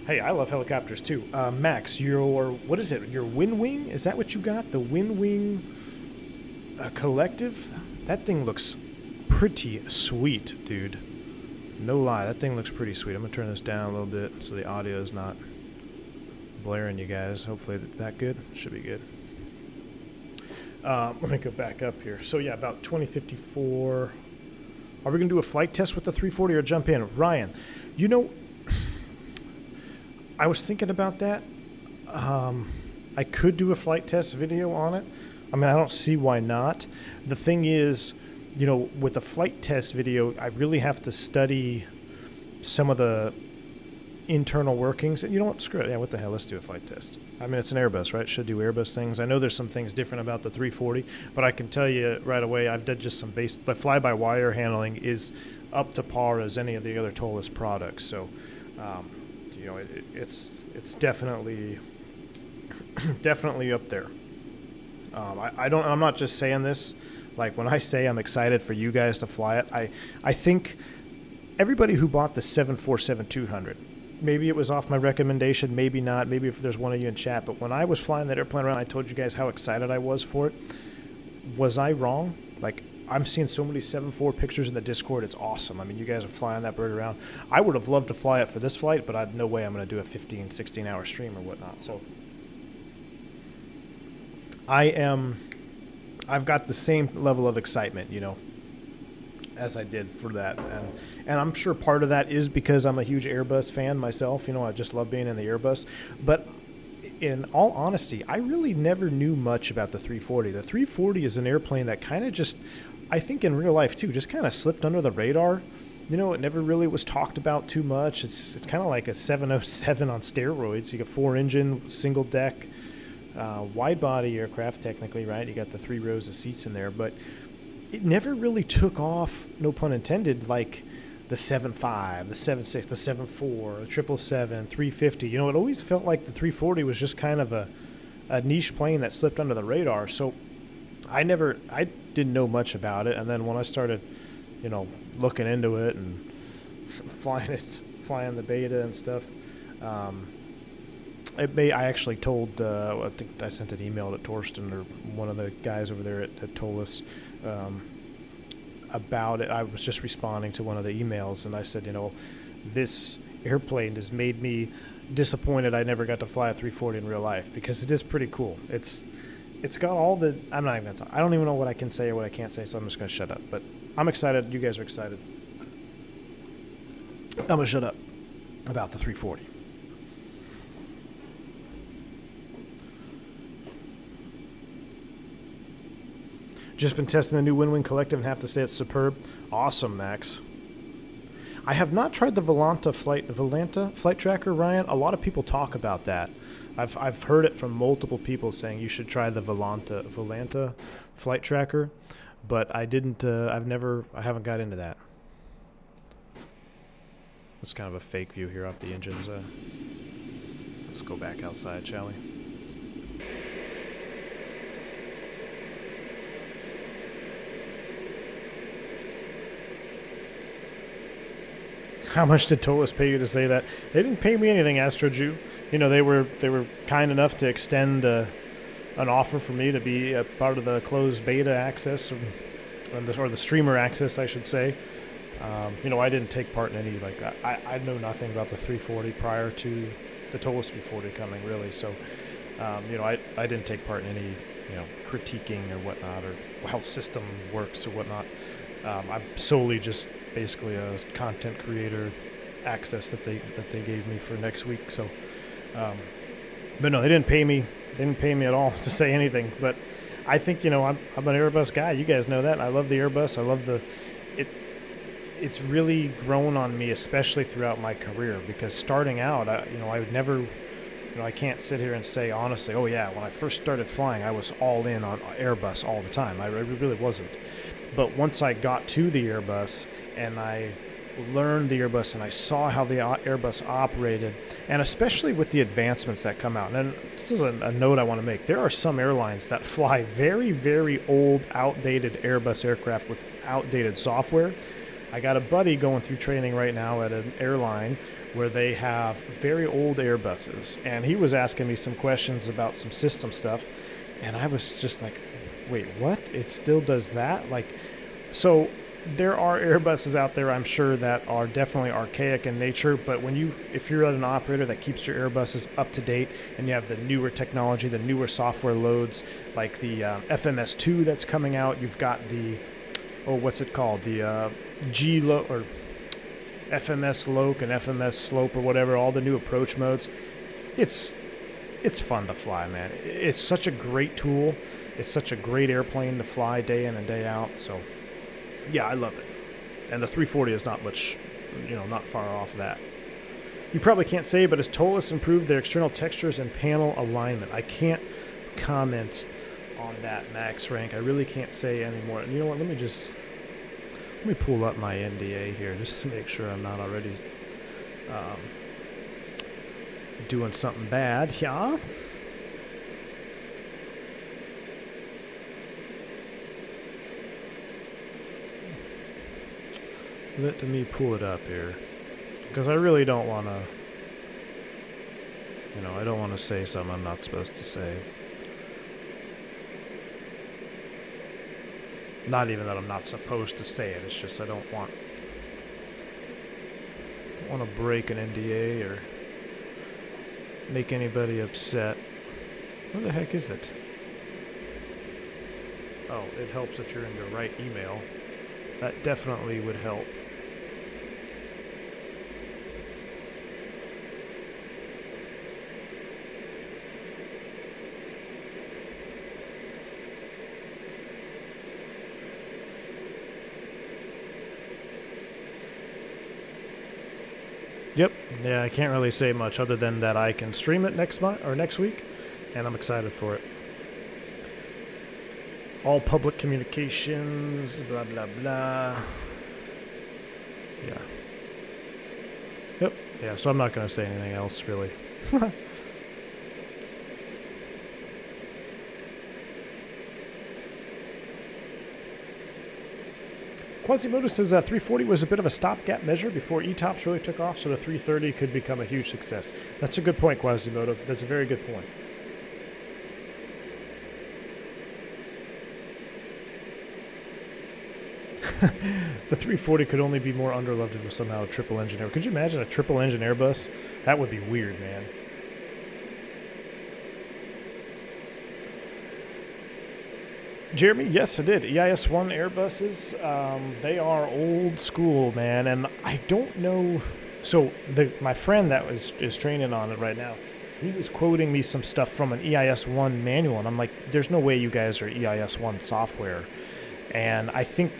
Hey, I love helicopters too. Max, what is it? Your Wind Wing? Is that what you got? The Wind Wing Collective? That thing looks pretty sweet, dude. No lie, that thing looks pretty sweet. I'm gonna turn this down a little bit so the audio is not blaring you guys. Hopefully that good. Should be good. Let me go back up here. So yeah, about 2054. Are we gonna do a flight test with the 340 or jump in? Ryan, you know, I was thinking about that. I could do a flight test video on it. I mean, I don't see why not. The thing is, you know, with the flight test video, I really have to study some of the internal workings. And you know what? Screw it. Yeah, what the hell? Let's do a flight test. I mean, it's an Airbus, right? Should do Airbus things. I know there's some things different about the 340, but I can tell you right away, I've done just some base. The fly-by-wire handling is up to par as any of the other tollless products. So, you know, it's definitely definitely up there. I'm not just saying this. Like, when I say I'm excited for you guys to fly it, I think everybody who bought the 747-200, maybe it was off my recommendation, maybe not, maybe if there's one of you in chat, but when I was flying that airplane around, I told you guys how excited I was for it. Was I wrong? Like, I'm seeing so many 7.4 pictures in the Discord. It's awesome. I mean, you guys are flying that bird around. I would have loved to fly it for this flight, but no way I'm going to do a 15, 16-hour stream or whatnot. So I've got the same level of excitement, you know, as I did for that. And I'm sure part of that is because I'm a huge Airbus fan myself. You know, I just love being in the Airbus. But in all honesty, I really never knew much about the 340. The 340 is an airplane that kind of just, I think in real life too, just kind of slipped under the radar. You know, it never really was talked about too much. It's kind of like a 707 on steroids. You got 4-engine, single deck, wide body aircraft technically, right? You got the 3 rows of seats in there, but it never really took off, no pun intended, like the 7.5, the 7.6, the 7.4, the 777, 350. You know, it always felt like the 340 was just kind of a niche plane that slipped under the radar. So I didn't know much about it. And then when I started, you know, looking into it and flying the beta and stuff, I actually told, I think I sent an email to Torsten or one of the guys over there at Tollus about it. I was just responding to one of the emails, and I said, you know, this airplane has made me disappointed I never got to fly a 340 in real life, because it is pretty cool. It's got all the, I'm not even going to talk. I don't even know what I can say or what I can't say, so I'm just going to shut up. But I'm excited. You guys are excited. I'm going to shut up about the 340. Just been testing the new Wind Collective and have to say it's superb. Awesome, Max. I have not tried the Volanta flight tracker, Ryan. A lot of people talk about that. I've heard it from multiple people saying you should try the Volanta flight tracker, but I didn't. I haven't got into that. That's kind of a fake view here off the engines. Let's go back outside, shall we? How much did Tollus pay you to say that? They didn't pay me anything, AstroJew. You know, they were kind enough to extend an offer for me to be a part of the closed beta access, or the streamer access, I should say. You know, I didn't take part in any, like, I know nothing about the 340 prior to the Tollus 340 coming, really. So, you know, I didn't take part in any, you know, critiquing or whatnot, or how system works or whatnot. I'm solely just basically a content creator access that they gave me for next week. So, but no, they didn't pay me. They didn't pay me at all to say anything. But I think, you know, I'm an Airbus guy. You guys know that. I love the Airbus. I love it's really grown on me, especially throughout my career, because starting out, I would never You know, I can't sit here and say honestly, oh yeah, when I first started flying, I was all in on Airbus all the time. I really wasn't. But once I got to the Airbus and I learned the Airbus and I saw how the Airbus operated, and especially with the advancements that come out. And this is a note I want to make. There are some airlines that fly very, very old, outdated Airbus aircraft with outdated software. I got a buddy going through training right now at an airline where they have very old Airbuses, and he was asking me some questions about some system stuff, and I was just like, wait, what? It still does that? Like, so there are Airbuses out there, I'm sure, that are definitely archaic in nature, but if you're an operator that keeps your Airbuses up to date and you have the newer technology, the newer software loads, like the FMS2 that's coming out, you've got the, what's it called? The or FMS Loc and FMS Slope or whatever, all the new approach modes. It's fun to fly, man. It's such a great tool. It's such a great airplane to fly day in and day out. So, yeah, I love it. And the 340 is not much, not far off that. You probably can't say, but has Tolis improved their external textures and panel alignment? I can't comment on that, Max Rank. I really can't say anymore. And you know what? Let me pull up my NDA here just to make sure I'm not already doing something bad. Yeah. Let me pull it up here, because I really don't want to, I don't want to say something I'm not supposed to say. Not even that I'm not supposed to say it, it's just I don't want to break an NDA or make anybody upset. Where the heck is it? Oh, it helps if you're in the right email. That definitely would help. Yep. Yeah, I can't really say much other than that I can stream it next month or next week, and I'm excited for it. All public communications, blah blah blah. Yeah. Yep. Yeah. So I'm not going to say anything else really. Quasimodo says 340 was a bit of a stopgap measure before ETOPS really took off, so the 330 could become a huge success. That's a good point, Quasimodo. That's a very good point. The 340 could only be more underloved if it was somehow a triple engine Airbus. Could you imagine a triple engine Airbus? That would be weird, man. Jeremy, yes, I did. EIS-1 Airbuses, they are old school, man, and I don't know. So my friend that is training on it right now, he was quoting me some stuff from an EIS-1 manual, and I'm like, there's no way you guys are EIS-1 software. And I think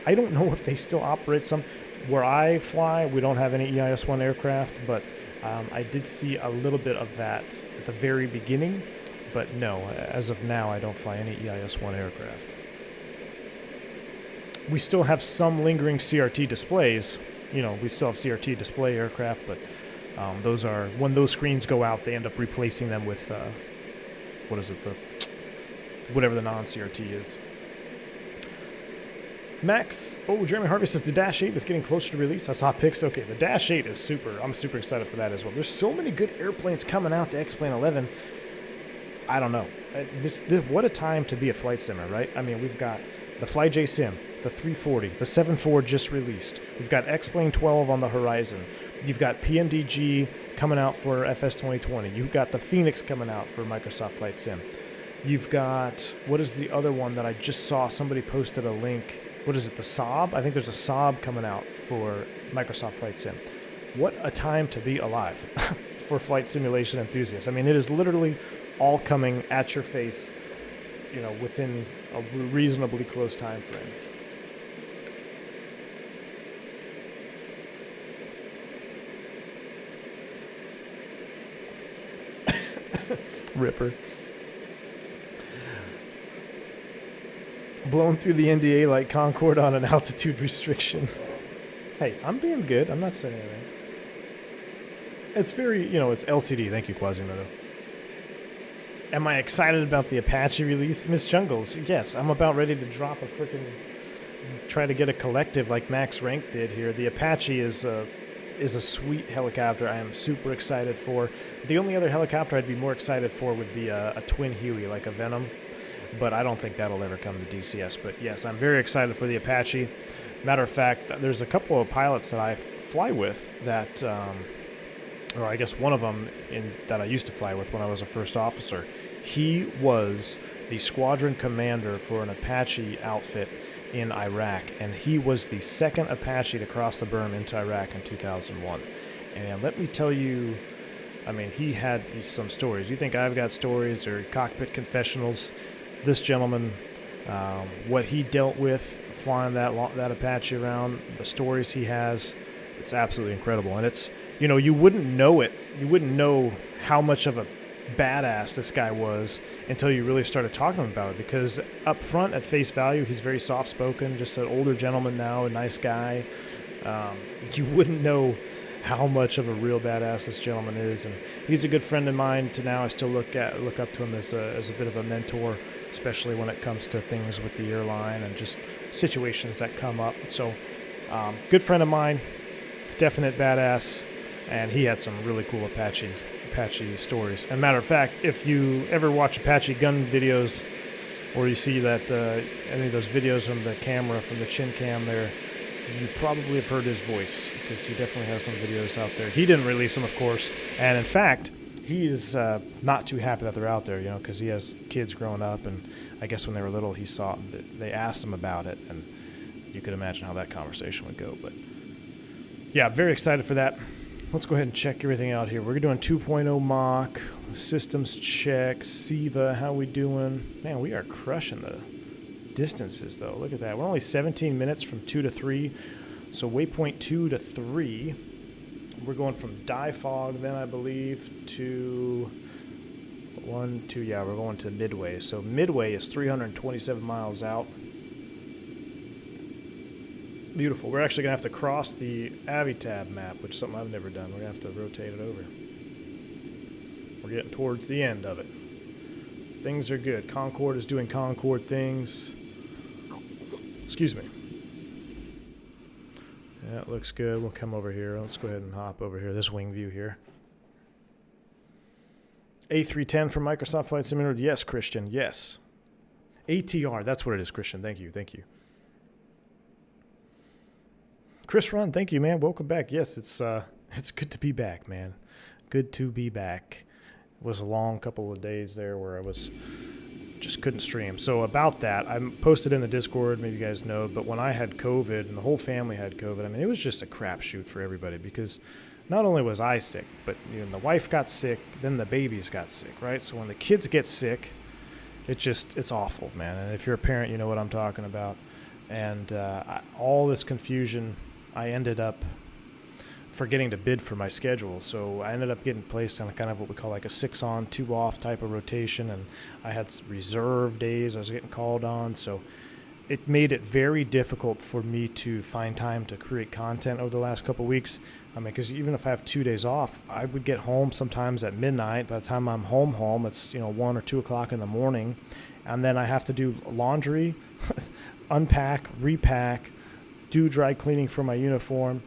I don't know if they still operate some. Where I fly, we don't have any EIS-1 aircraft, but I did see a little bit of that at the very beginning. But no, as of now, I don't fly any EIS-1 aircraft. We still have some lingering CRT displays. We still have CRT display aircraft, but those are, when those screens go out, they end up replacing them with, whatever the non-CRT is. Max, Jeremy Harvey says the Dash 8 is getting closer to release. I saw pics. Okay, the Dash 8 is I'm super excited for that as well. There's so many good airplanes coming out to X-Plane 11. I don't know. What a time to be a flight simmer, right? I mean, we've got the FlyJ Sim, the 340, the 7.4 just released. We've got X-Plane 12 on the horizon. You've got PMDG coming out for FS 2020. You've got the Phoenix coming out for Microsoft Flight Sim. You've got, what is the other one that I just saw? Somebody posted a link. What is it, the Saab? I think there's a Saab coming out for Microsoft Flight Sim. What a time to be alive for flight simulation enthusiasts. I mean, it is literally all coming at your face, within a reasonably close time frame. Ripper. Blown through the NDA like Concorde on an altitude restriction. Hey, I'm being good. I'm not saying anything. It's very, it's LCD. Thank you, Quasimodo. Am I excited about the Apache release, Miss Jungles? Yes, I'm about ready to drop a freaking... try to get a collective like Max Rank did here. The Apache is a sweet helicopter I am super excited for. The only other helicopter I'd be more excited for would be a twin Huey, like a Venom. But I don't think that'll ever come to DCS. But yes, I'm very excited for the Apache. Matter of fact, there's a couple of pilots that I fly with that... or I guess one of them that I used to fly with when I was a first officer. He was the squadron commander for an Apache outfit in Iraq, and he was the second Apache to cross the berm into Iraq in 2001. And let me tell you, I mean, he had some stories. You think I've got stories or cockpit confessionals? This gentleman, what he dealt with flying that Apache around, the stories he has, it's absolutely incredible. And it's, you wouldn't know it. You wouldn't know how much of a badass this guy was until you really started talking to him about it, because up front at face value, he's very soft-spoken, just an older gentleman now, a nice guy. You wouldn't know how much of a real badass this gentleman is, and he's a good friend of mine to now. I still look up to him as a bit of a mentor, especially when it comes to things with the airline and just situations that come up. So good friend of mine, definite badass, and he had some really cool Apache stories. And matter of fact, if you ever watch Apache gun videos, or you see that any of those videos from the camera, from the chin cam there, you probably have heard his voice, because he definitely has some videos out there. He didn't release them, of course, and in fact, he is not too happy that they're out there, because he has kids growing up, and I guess when they were little, he saw they asked him about it, and you could imagine how that conversation would go. But yeah, very excited for that. Let's go ahead and check everything out here. We're doing 2.0 Mach, systems check, SIVA, how we doing? Man, we are crushing the distances, though. Look at that. We're only 17 minutes from 2 to 3. So waypoint 2 to 3. We're going from die fog then, I believe, to 1, 2. Yeah, we're going to Midway. So Midway is 327 miles out. Beautiful. We're actually going to have to cross the Avitab map, which is something I've never done. We're going to have to rotate it over. We're getting towards the end of it. Things are good. Concorde is doing Concorde things. Excuse me. Yeah, it looks good. We'll come over here. Let's go ahead and hop over here. This wing view here. A310 from Microsoft Flight Simulator. Yes, Christian. Yes. ATR. That's what it is, Christian. Thank you. Thank you. Chris Run, thank you, man. Welcome back. Yes, it's good to be back, man. Good to be back. It was a long couple of days there where I just couldn't stream. So about that, I posted in the Discord, maybe you guys know, but when I had COVID and the whole family had COVID, I mean, it was just a crapshoot for everybody, because not only was I sick, but the wife got sick, then the babies got sick, right? So when the kids get sick, it's awful, man. And if you're a parent, you know what I'm talking about. And all this confusion, I ended up forgetting to bid for my schedule. So I ended up getting placed on kind of what we call like a 6 on, 2 off type of rotation. And I had reserve days I was getting called on. So it made it very difficult for me to find time to create content over the last couple of weeks. I mean, because even if I have 2 days off, I would get home sometimes at midnight. By the time I'm home, it's 1 or 2 o'clock in the morning. And then I have to do laundry, unpack, repack, do dry cleaning for my uniform,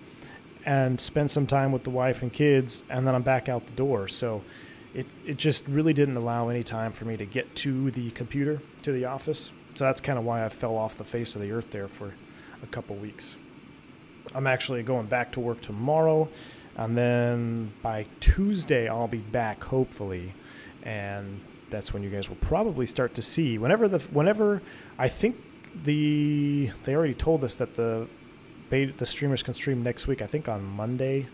and spend some time with the wife and kids, and then I'm back out the door. So it just really didn't allow any time for me to get to the computer, to the office. So that's kind of why I fell off the face of the earth there for a couple weeks. I'm actually going back to work tomorrow, and then by Tuesday I'll be back, hopefully, and that's when you guys will probably start to see whenever I think they already told us that the streamers can stream next week, I think on Monday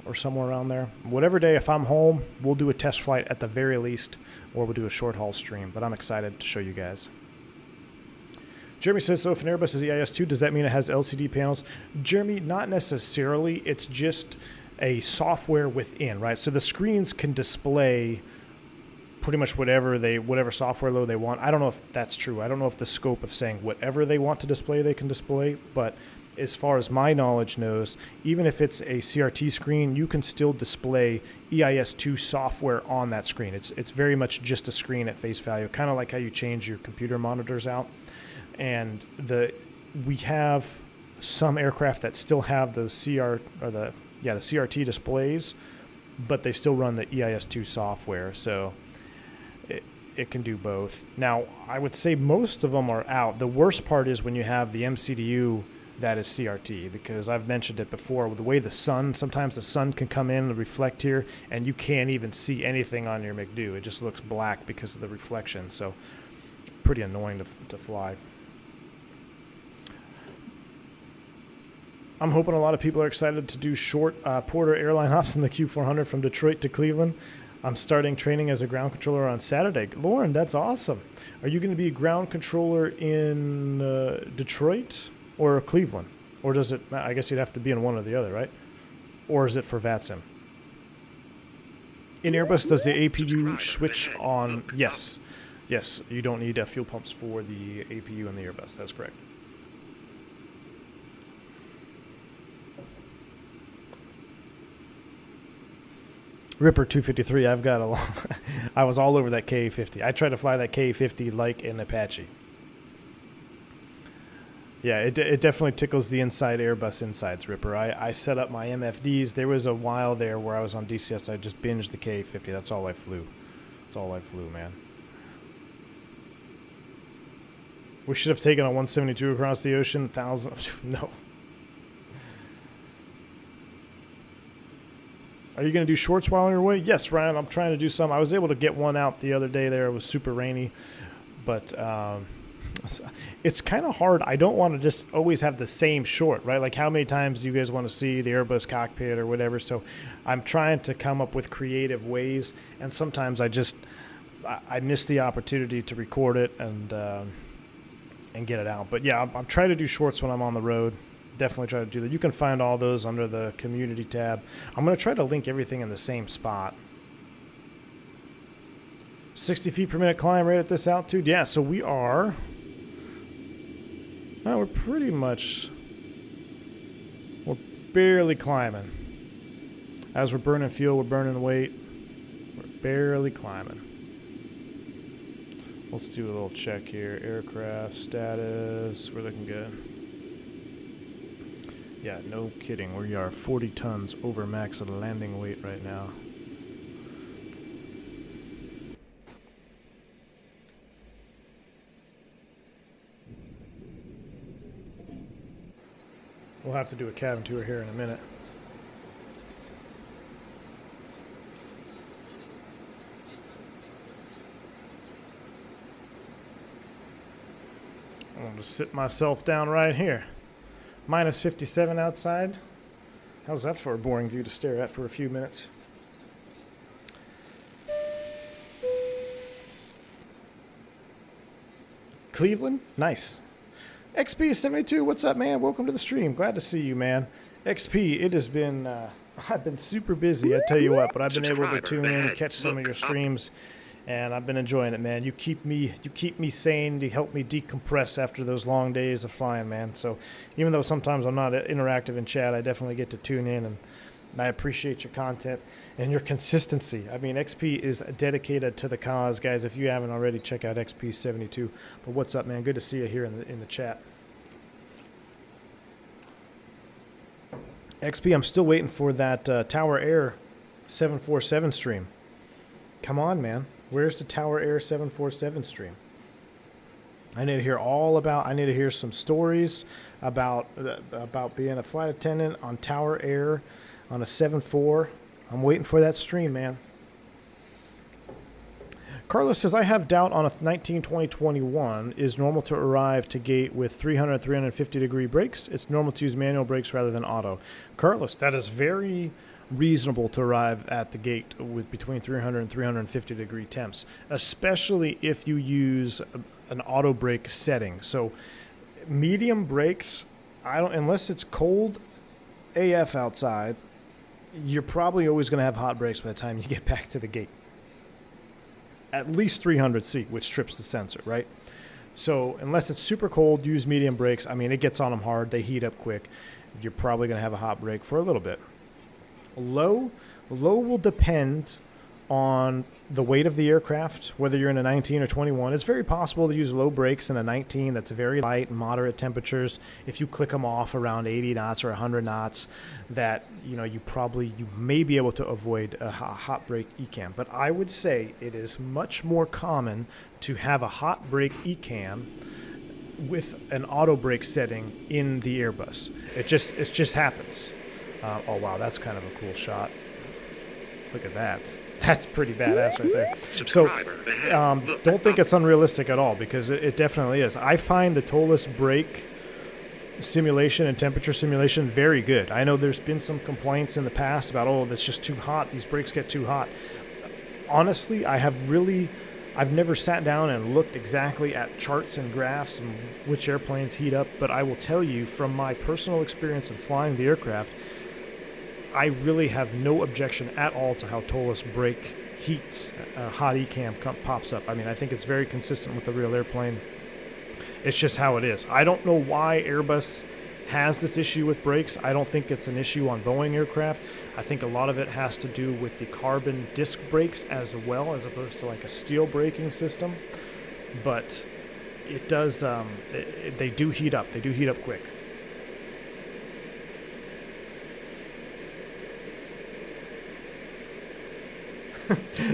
or somewhere around there. Whatever day, if I'm home, we'll do a test flight at the very least, or we'll do a short haul stream, but I'm excited to show you guys. Jeremy says, so if an Airbus is EIS-2, does that mean it has LCD panels? Jeremy, not necessarily. It's just a software within, right? So the screens can display pretty much whatever software load they want. I don't know if that's true. I don't know if the scope of saying whatever they want to display they can display, but as far as my knowledge knows, even if it's a CRT screen, you can still display EIS2 software on that screen. It's very much just a screen at face value, kind of like how you change your computer monitors out. And we have some aircraft that still have those the CRT displays, but they still run the EIS2 software, so it can do both. Now, I would say most of them are out. The worst part is when you have the MCDU that is CRT, because I've mentioned it before, with the way sometimes the sun can come in and reflect here, and you can't even see anything on your McDo. It just looks black because of the reflection, so pretty annoying to fly. I'm hoping a lot of people are excited to do short Porter airline hops in the Q400 from Detroit to Cleveland. I'm starting training as a ground controller on Saturday. Lauren, that's awesome. Are you going to be a ground controller in Detroit or Cleveland? Or does it, I guess you'd have to be in one or the other, right? Or is it for VATSIM? In Airbus, does the APU switch on? Yes. Yes, you don't need fuel pumps for the APU in the Airbus. That's correct. Ripper 253, I've got I was all over that KA-50. I tried to fly that KA-50 like an Apache. Yeah, it definitely tickles the inside Airbus insides, Ripper. I set up my MFDs. There was a while there where I was on DCS. I just binged the KA-50. That's all I flew. That's all I flew, man. We should have taken a 172 across the ocean. 1,000. No. Are you going to do shorts while on your way? Yes, Ryan, I'm trying to do some. I was able to get one out the other day there. It was super rainy. But it's kind of hard. I don't want to just always have the same short, right? Like how many times do you guys want to see the Airbus cockpit or whatever? So I'm trying to come up with creative ways. And sometimes I miss the opportunity to record it and get it out. But yeah, I'm trying to do shorts when I'm on the road. Definitely try to do that. You can find all those under the community tab. I'm going to try to link everything in the same spot. 60 feet per minute climb right at this altitude. Yeah, so we are... we're pretty much... We're barely climbing. As we're burning fuel, we're burning weight. We're barely climbing. Let's do a little check here. Aircraft status. We're looking good. Yeah, no kidding. We are 40 tons over max of landing weight right now. We'll have to do a cabin tour here in a minute. I'm going to sit myself down right here. Minus 57 outside. How's that for a boring view to stare at for a few minutes? Cleveland? Nice. XP72, what's up, man? Welcome to the stream. Glad to see you, man. XP, it has been, I've been super busy, I tell you what, but I've been able to tune in and catch some of your streams, and I've been enjoying it, man. You keep me sane. You help me decompress after those long days of flying, man. So even though sometimes I'm not interactive in chat, I definitely get to tune in, and I appreciate your content and your consistency. I mean, XP is dedicated to the cause, guys. If you haven't already, check out XP72. But what's up, man? Good to see you here in the chat. XP, I'm still waiting for that Tower Air 747 stream. Come on, man. Where's the Tower Air 747 stream? I need to hear I need to hear some stories about being a flight attendant on Tower Air on a 747. I'm waiting for that stream, man. Carlos says, I have doubt on a 19-20-21 is normal to arrive to gate with 300, 350 degree brakes. It's normal to use manual brakes rather than auto. Carlos, that is very reasonable to arrive at the gate with between 300 and 350 degree temps, especially if you use an auto brake setting. So medium brakes, unless it's cold AF outside, you're probably always going to have hot brakes by the time you get back to the gate. at least 300C, which trips the sensor, right? So unless it's super cold, use medium brakes. I mean, it gets on them hard. They heat up quick. You're probably going to have a hot brake for a little bit. Low will depend on the weight of the aircraft, whether you're in a 19 or 21. It's very possible to use low brakes in a 19 that's very light and moderate temperatures. If you click them off around 80 knots or 100 knots, that you may be able to avoid a hot brake ECAM. But I would say it is much more common to have a hot brake ECAM with an auto brake setting in the Airbus. It just happens. Oh wow, that's kind of a cool shot. Look at that. That's pretty badass right there. So don't think it's unrealistic at all, because it definitely is. I find the toeless brake simulation and temperature simulation very good. I know there's been some complaints in the past about, oh, that's just too hot. These brakes get too hot. Honestly, I've never sat down and looked exactly at charts and graphs and which airplanes heat up, but I will tell you from my personal experience in flying the aircraft, I really have no objection at all to how toeless brake heat hot ECAM pops up. I mean, I think it's very consistent with the real airplane. It's just how it is. I don't know why Airbus has this issue with brakes. I don't think it's an issue on Boeing aircraft. I think a lot of it has to do with the carbon disc brakes as well, as opposed to like a steel braking system. But it does, they do heat up. They do heat up quick.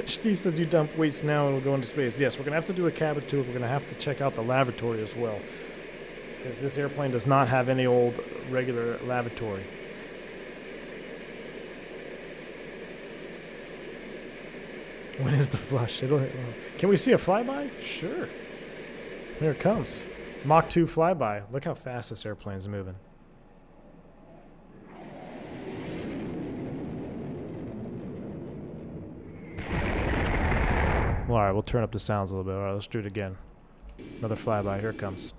Steve says you dump waste now and we'll go into space. Yes, we're going to have to do a cabin tour. We're going to have to check out the lavatory as well, because this airplane does not have any old regular lavatory. When is the flush? Can we see a flyby? Sure. Here it comes. Mach 2 flyby. Look how fast this airplane's moving. Well, all right, we'll turn up the sounds a little bit. All right, let's do it again. Another flyby. Here it comes.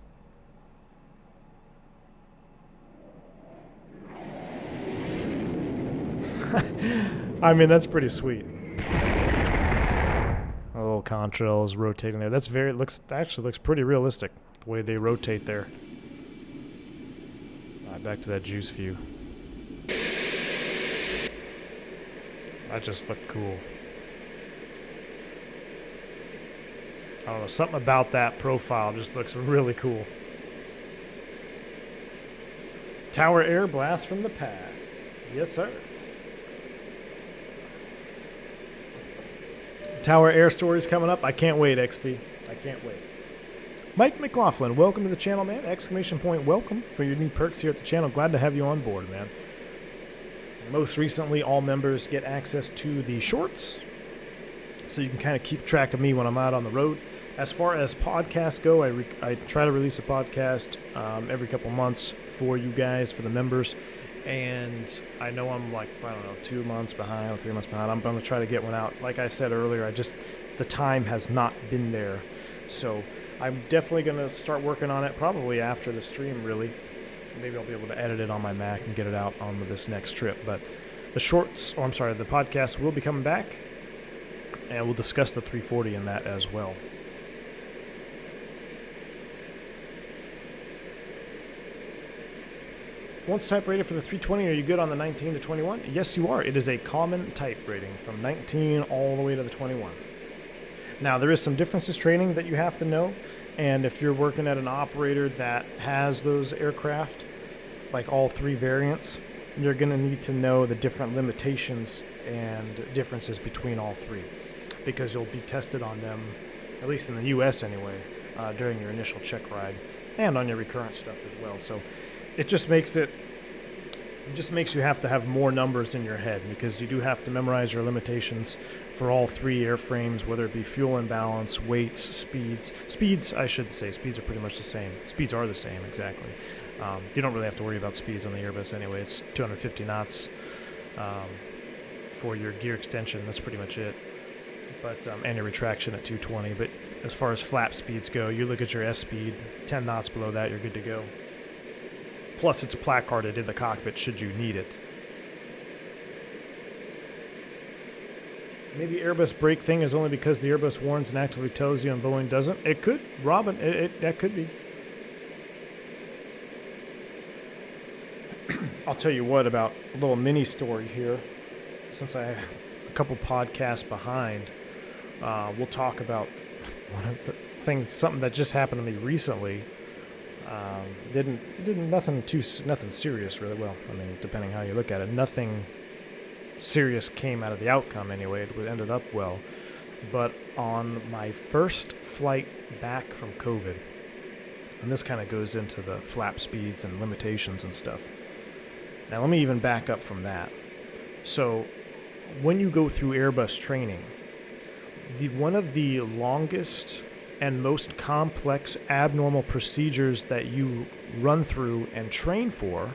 I mean, that's pretty sweet. A little contrails rotating there. That's actually looks pretty realistic, the way they rotate there. All right, back to that juice view. That just looked cool. I don't know, something about that profile just looks really cool. Tower air blast from the past. Yes, sir. Tower air stories coming up. I can't wait, XP. I can't wait. Mike McLaughlin, welcome to the channel, man. Exclamation point, welcome for your new perks here at the channel. Glad to have you on board, man. Most recently, all members get access to the shorts, so you can kind of keep track of me when I'm out on the road. As far as podcasts go, I try to release a podcast every couple months for you guys, for the members. And I know I'm like, I don't know, 2 months behind or 3 months behind. I'm going to try to get one out. Like I said earlier, the time has not been there. So I'm definitely going to start working on it probably after the stream, really. Maybe I'll be able to edit it on my Mac and get it out on this next trip. But the podcast will be coming back. And we'll discuss the 340 in that as well. Once type rated for the 320, are you good on the 19 to 21? Yes, you are. It is a common type rating from 19 all the way to the 21. Now, there is some differences training that you have to know, and if you're working at an operator that has those aircraft, like all three variants, you're going to need to know the different limitations and differences between all three, because you'll be tested on them, at least in the U.S. anyway, during your initial check ride, and on your recurrent stuff as well. So it just makes you have to have more numbers in your head, because you do have to memorize your limitations for all three airframes, whether it be fuel imbalance, weights, speeds. Speeds, I should say, speeds are pretty much the same. Speeds are the same, exactly. You don't really have to worry about speeds on the Airbus anyway. It's 250 knots for your gear extension. That's pretty much it. But and your retraction at 220. But as far as flap speeds go, you look at your S speed, 10 knots below that, you're good to go. Plus, it's placarded in the cockpit should you need it. Maybe Airbus brake thing is only because the Airbus warns and actively tells you and Boeing doesn't. It could, Robin, that could be. I'll tell you what about a little mini story here. Since I'm a couple podcasts behind, we'll talk about one of the things, something that just happened to me recently. Nothing serious really. Well, I mean, depending how you look at it, nothing serious came out of the outcome anyway. It ended up well. But on my first flight back from COVID, and this kind of goes into the flap speeds and limitations and stuff. Now, let me even back up from that. So, when you go through Airbus training, one of the longest and most complex abnormal procedures that you run through and train for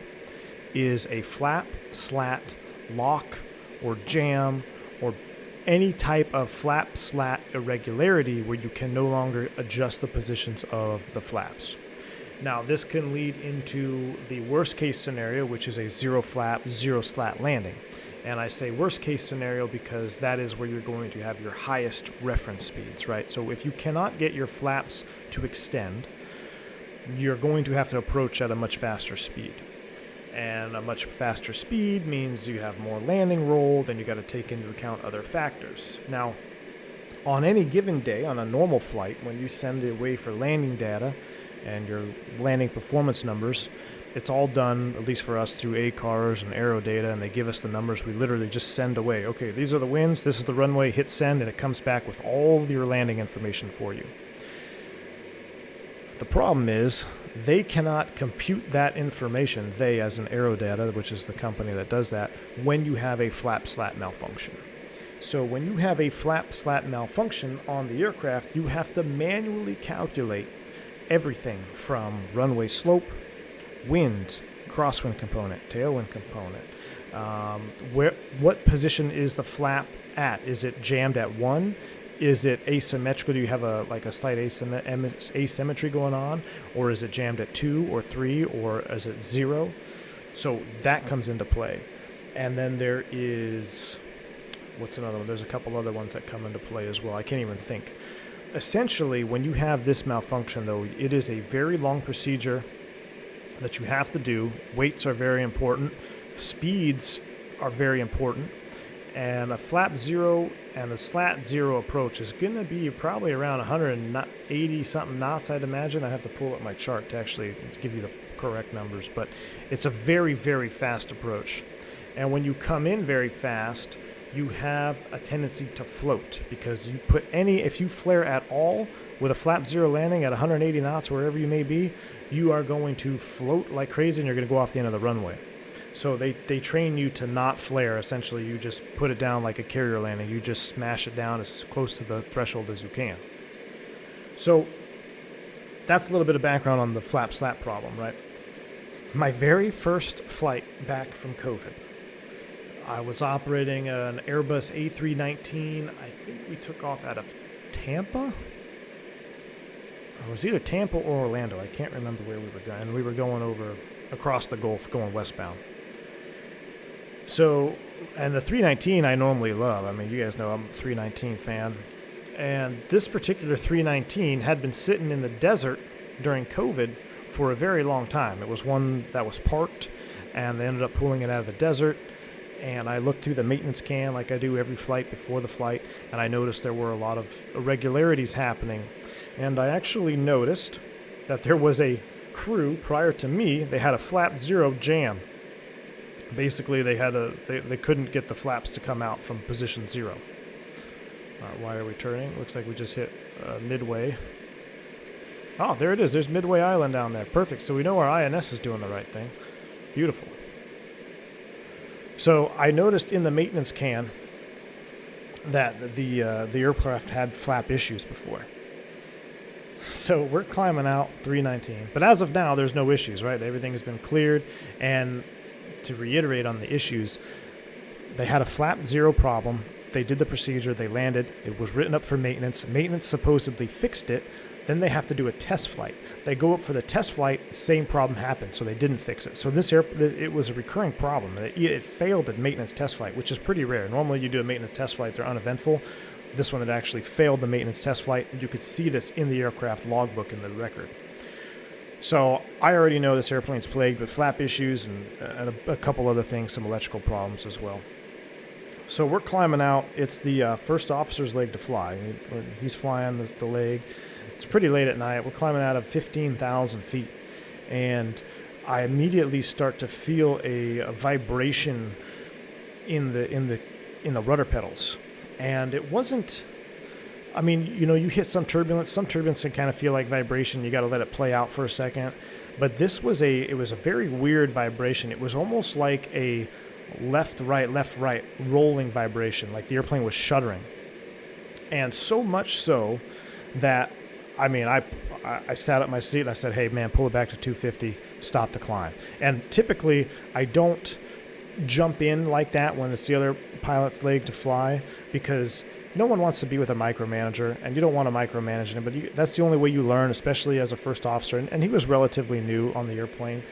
is a flap, slat, lock, or jam, or any type of flap, slat irregularity where you can no longer adjust the positions of the flaps. Now, this can lead into the worst case scenario, which is a zero flap, zero slat landing. And I say worst case scenario because that is where you're going to have your highest reference speeds, right? So if you cannot get your flaps to extend, you're going to have to approach at a much faster speed. And a much faster speed means you have more landing roll, then you got to take into account other factors. Now, on any given day, on a normal flight, when you send it away for landing data and your landing performance numbers, it's all done, at least for us, through ACARS and Aero data, and they give us the numbers. We literally just send away. Okay, these are the winds, this is the runway, hit send, and it comes back with all your landing information for you. The problem is they cannot compute that information, they as in Aero data, which is the company that does that, when you have a flap slat malfunction. So when you have a flap slat malfunction on the aircraft, you have to manually calculate everything from runway slope, wind, crosswind component, tailwind component. What position is the flap at? Is it jammed at 1? Is it asymmetrical? Do you have a slight asymmetry going on? Or is it jammed at 2 or 3 or is it 0? So that comes into play. And then there is, what's another one? There's a couple other ones that come into play as well. I can't even think. Essentially, when you have this malfunction, though, it is a very long procedure that you have to do. Weights are very important. Speeds are very important. And a flap 0 and a slat 0 approach is going to be probably around 180-something knots, I'd imagine. I have to pull up my chart to actually give you the correct numbers. But it's a very, very fast approach. And when you come in very fast, you have a tendency to float because if you flare at all with a flap 0 landing at 180 knots, wherever you may be, you are going to float like crazy and you're going to go off the end of the runway. So they train you to not flare. Essentially, you just put it down like a carrier landing. You just smash it down as close to the threshold as you can. So that's a little bit of background on the flap slat problem, right? My very first flight back from COVID, I was operating an Airbus A319. I think we took off out of Tampa. It was either Tampa or Orlando. I can't remember where we were going. And we were going over across the Gulf, going westbound. So, and the 319 I normally love. I mean, you guys know I'm a 319 fan. And this particular 319 had been sitting in the desert during COVID for a very long time. It was one that was parked, and they ended up pulling it out of the desert. And I looked through the maintenance can like I do every flight before the flight, and I noticed there were a lot of irregularities happening. And I actually noticed that there was a crew prior to me. They had a flap 0 jam. Basically, they couldn't get the flaps to come out from position 0. All right, why are we turning? Looks like we just hit Midway. Oh, there it is. There's Midway Island down there. Perfect. So we know our INS is doing the right thing. Beautiful. So I noticed in the maintenance can that the aircraft had flap issues before. So we're climbing out 319. But as of now, there's no issues, right? Everything has been cleared. And to reiterate on the issues, they had a flap 0 problem. they did the procedure, they landed, it was written up for maintenance. Maintenance supposedly fixed it. Then they have to do a test flight. They go up for the test flight, same problem happened, so they didn't fix it. So it was a recurring problem. It failed at maintenance test flight, which is pretty rare. Normally you do a maintenance test flight, they're uneventful. This one had actually failed the maintenance test flight, and you could see this in the aircraft logbook in the record. So I already know this airplane's plagued with flap issues and a couple other things, some electrical problems as well. So we're climbing out. It's the first officer's leg to fly. He's flying the leg. It's pretty late at night. We're climbing out of 15,000 feet, and I immediately start to feel a vibration in the rudder pedals, and it wasn't. I mean, you hit some turbulence. Some turbulence can kind of feel like vibration. You got to let it play out for a second. But this was a very weird vibration. It was almost like a left right rolling vibration, like the airplane was shuddering, and so much so that. I mean, I sat up my seat and I said, hey, man, pull it back to 250, stop the climb. And typically, I don't jump in like that when it's the other pilot's leg to fly, because no one wants to be with a micromanager, and you don't want to micromanage him, but that's the only way you learn, especially as a first officer. And he was relatively new on the airplane.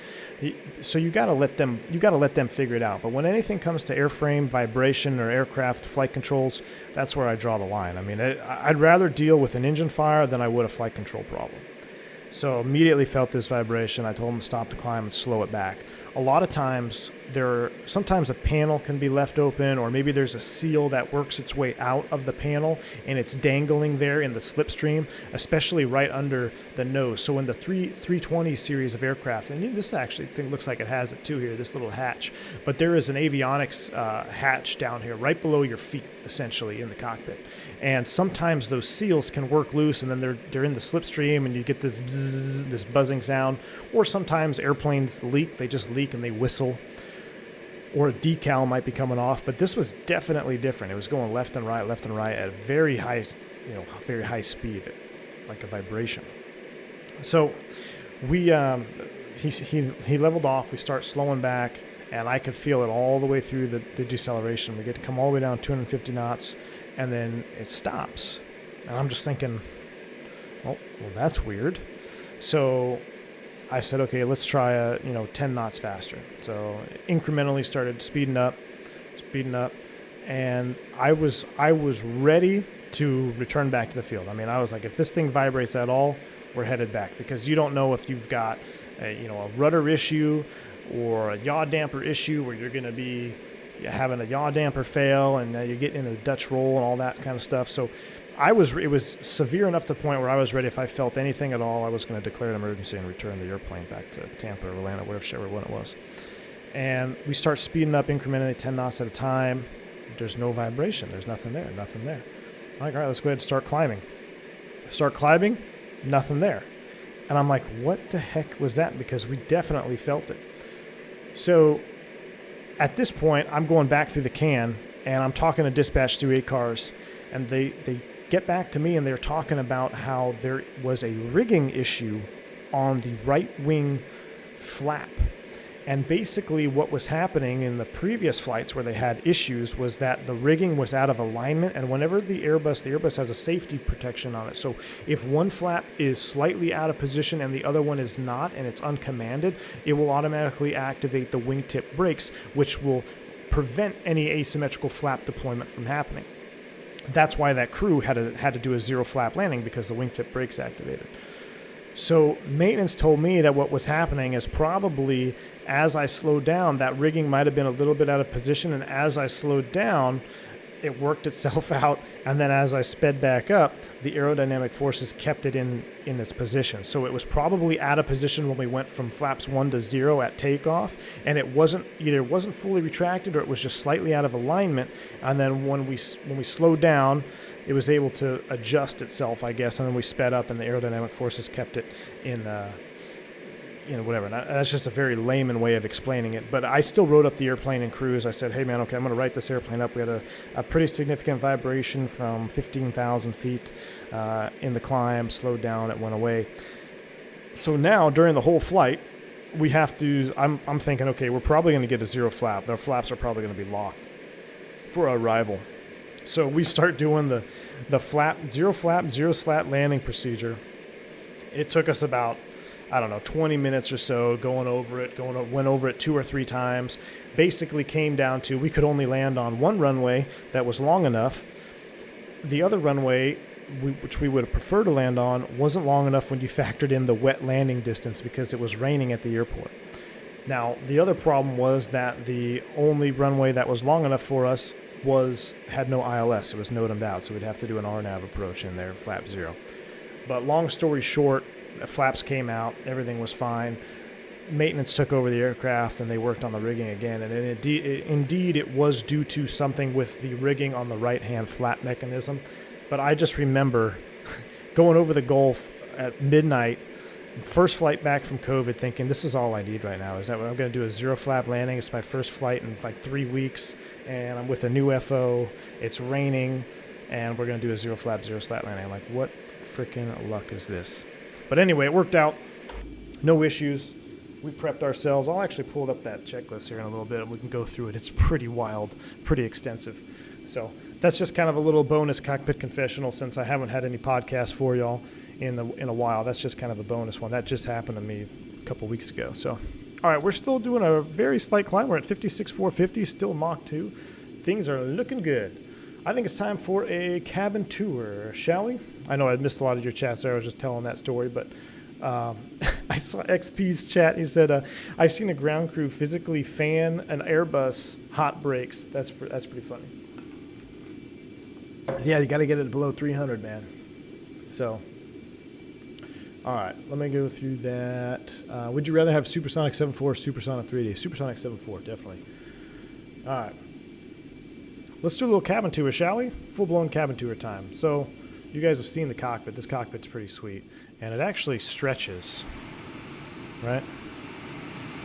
So you got to let them figure it out. But when anything comes to airframe vibration or aircraft flight controls, that's where I draw the line. I mean, I'd rather deal with an engine fire than I would a flight control problem. So immediately felt this vibration. I told him to stop the climb and slow it back. A lot of times, sometimes a panel can be left open, or maybe there's a seal that works its way out of the panel and it's dangling there in the slipstream, especially right under the nose. So in the 320 series of aircraft, and this actually thing looks like it has it too here, this little hatch, but there is an avionics hatch down here right below your feet, essentially, in the cockpit. And sometimes those seals can work loose, and then they're in the slipstream, and you get this bzzz, this buzzing sound. Or sometimes airplanes leak; they just leak and they whistle. Or a decal might be coming off, but this was definitely different. It was going left and right at a very high speed, like a vibration. So he leveled off. We start slowing back, and I could feel it all the way through the deceleration. We get to come all the way down 250 knots, and then it stops. And I'm just thinking, well, that's weird. So I said, okay, let's try 10 knots faster. So incrementally started speeding up, and I was ready to return back to the field. I mean, I was like, if this thing vibrates at all, we're headed back, because you don't know if you've got a rudder issue or a yaw damper issue where you're going to be having a yaw damper fail and you're getting into the Dutch roll and all that kind of stuff. So it was severe enough to the point where I was ready. If I felt anything at all, I was going to declare an emergency and return the airplane back to Tampa or Atlanta, whichever one it was. And we start speeding up incrementally, 10 knots at a time. There's no vibration. There's nothing there. I'm like, all right, let's go ahead and start climbing. Nothing there. And I'm like, what the heck was that? Because we definitely felt it. So at this point, I'm going back through the can, and I'm talking to dispatch through 8 cars, and they get back to me, and they're talking about how there was a rigging issue on the right wing flap. And basically what was happening in the previous flights where they had issues was that the rigging was out of alignment, and whenever the Airbus has a safety protection on it. So if one flap is slightly out of position and the other one is not, and it's uncommanded, it will automatically activate the wingtip brakes, which will prevent any asymmetrical flap deployment from happening. That's why that crew had to do a zero flap landing, because the wingtip brakes activated. So maintenance told me that what was happening is probably as I slowed down, that rigging might have been a little bit out of position, and as I slowed down, it worked itself out, and then as I sped back up, the aerodynamic forces kept it in its position. So it was probably out of position when we went from flaps 1 to 0 at takeoff, and it wasn't fully retracted, or it was just slightly out of alignment. And then when we slowed down, it was able to adjust itself, I guess, and then we sped up, and the aerodynamic forces kept it in whatever. And that's just a very layman way of explaining it. But I still rode up the airplane in cruise. I said, hey, man, okay, I'm going to write this airplane up. We had a pretty significant vibration from 15,000 feet in the climb, slowed down, it went away. So now, during the whole flight, we have to, I'm thinking, okay, we're probably going to get a zero flap. Our flaps are probably going to be locked for our arrival. So we start doing the flap, zero slat landing procedure. It took us about, I don't know, 20 minutes or so going over it, went over it 2 or 3 times. Basically came down to we could only land on one runway that was long enough. The other runway, which we would have preferred to land on, wasn't long enough when you factored in the wet landing distance because it was raining at the airport. Now, the other problem was that the only runway that was long enough for us had no ILS. It was NOTAMed out, so we'd have to do an RNAV approach in there, flap 0. But long story short, the flaps came out, everything was fine. Maintenance took over the aircraft and they worked on the rigging again, and indeed it was due to something with the rigging on the right-hand flap mechanism. But I just remember going over the Gulf at midnight, first flight back from COVID, thinking this is all I need right now. Is that what I'm going to do? A zero flap landing. It's my first flight in like 3 weeks, and I'm with a new FO. It's raining, and we're going to do a zero flap, zero slat landing. I'm like, what freaking luck is this? But anyway, it worked out. No issues. We prepped ourselves. I'll actually pull up that checklist here in a little bit, and we can go through it. It's pretty wild, pretty extensive. So that's just kind of a little bonus cockpit confessional since I haven't had any podcasts for y'all in a while. That's just kind of a bonus one. That just happened to me a couple weeks ago. So, all right, we're still doing a very slight climb. We're at 56,450, still Mach 2. Things are looking good. I think it's time for a cabin tour, shall we? I know I missed a lot of your chats there. I was just telling that story, but I saw XP's chat. He said, I've seen a ground crew physically fan an Airbus hot brakes. That's pretty funny. Yeah, you got to get it below 300, man. So, all right, let me go through that. Would you rather have Supersonic 7.4 or Supersonic 3D? Supersonic 7.4, definitely. All right. Let's do a little cabin tour, shall we? Full-blown cabin tour time. So, you guys have seen the cockpit. This cockpit's pretty sweet. And it actually stretches, right?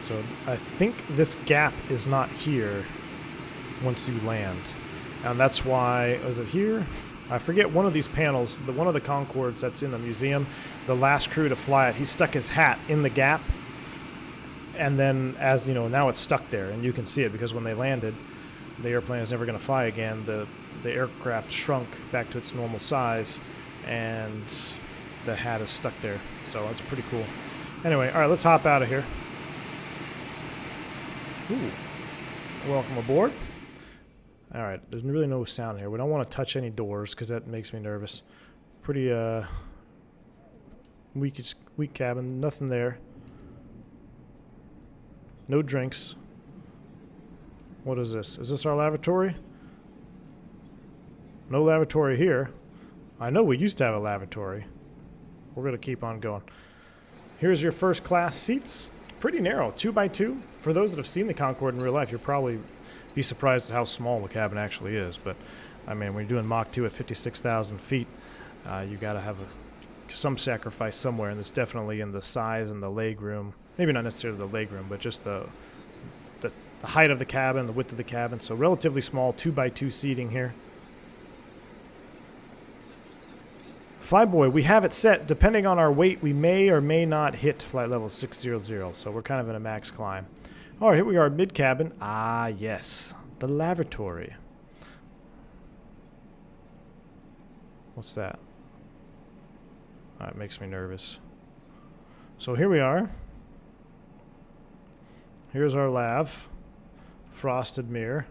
So, I think this gap is not here once you land. And that's why, is it here? I forget one of these panels, one of the Concordes that's in the museum, the last crew to fly it, he stuck his hat in the gap. And then, as you know, now it's stuck there. And you can see it because when they landed, the airplane is never going to fly again. The aircraft shrunk back to its normal size, and the hat is stuck there. So that's pretty cool. Anyway, all right, let's hop out of here. Ooh. Welcome aboard. All right, there's really no sound here. We don't want to touch any doors because that makes me nervous. Pretty weak cabin, nothing there. No drinks. What is this? Is this our lavatory? No lavatory here. I know we used to have a lavatory. We're going to keep on going. Here's your first class seats. Pretty narrow, 2x2. For those that have seen the Concorde in real life, you'll probably be surprised at how small the cabin actually is. But, I mean, when you're doing Mach 2 at 56,000 feet, you got to have some sacrifice somewhere, and it's definitely in the size and the leg room. Maybe not necessarily the leg room, but just the height of the cabin, the width of the cabin. So relatively small, 2x2 seating here. Flyboy, we have it set. Depending on our weight, we may or may not hit flight level 600. So we're kind of in a max climb. All right, here we are, mid-cabin. Ah, yes, the lavatory. What's that? It makes me nervous. So here we are. Here's our lav. Frosted mirror.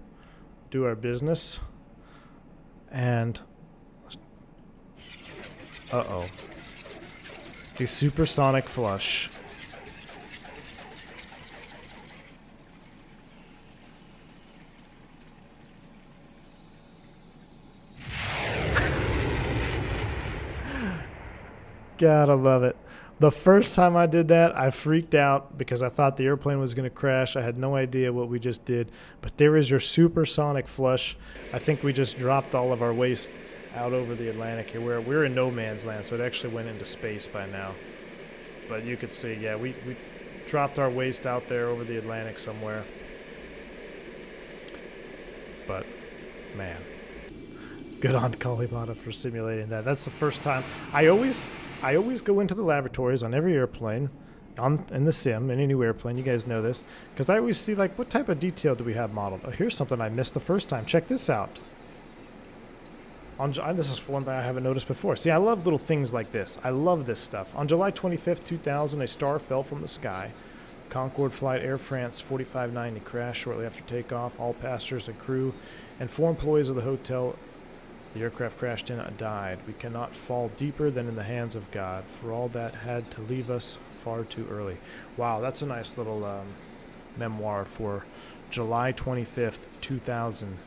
Do our business. And uh-oh. The supersonic flush. Gotta love it. The first time I did that, I freaked out because I thought the airplane was going to crash. I had no idea what we just did. But there is your supersonic flush. I think we just dropped all of our waste out over the Atlantic here. We're in no man's land, so it actually went into space by now. But you could see, yeah, we dropped our waste out there over the Atlantic somewhere. But, man. Good on Kalimata for simulating that. That's the first time. I always go into the lavatories on every airplane, in the sim, in any airplane. You guys know this, because I always see like what type of detail do we have modeled. Oh, here's something I missed the first time. Check this out. This is one thing I haven't noticed before. See, I love little things like this. I love this stuff. On July 25th, 2000, a star fell from the sky. Concorde flight Air France 4590 crashed shortly after takeoff. All passengers and crew and 4 employees of the hotel the aircraft crashed in died. We cannot fall deeper than in the hands of God, for all that had to leave us far too early. Wow, that's a nice little memoir for July 25th, 2000.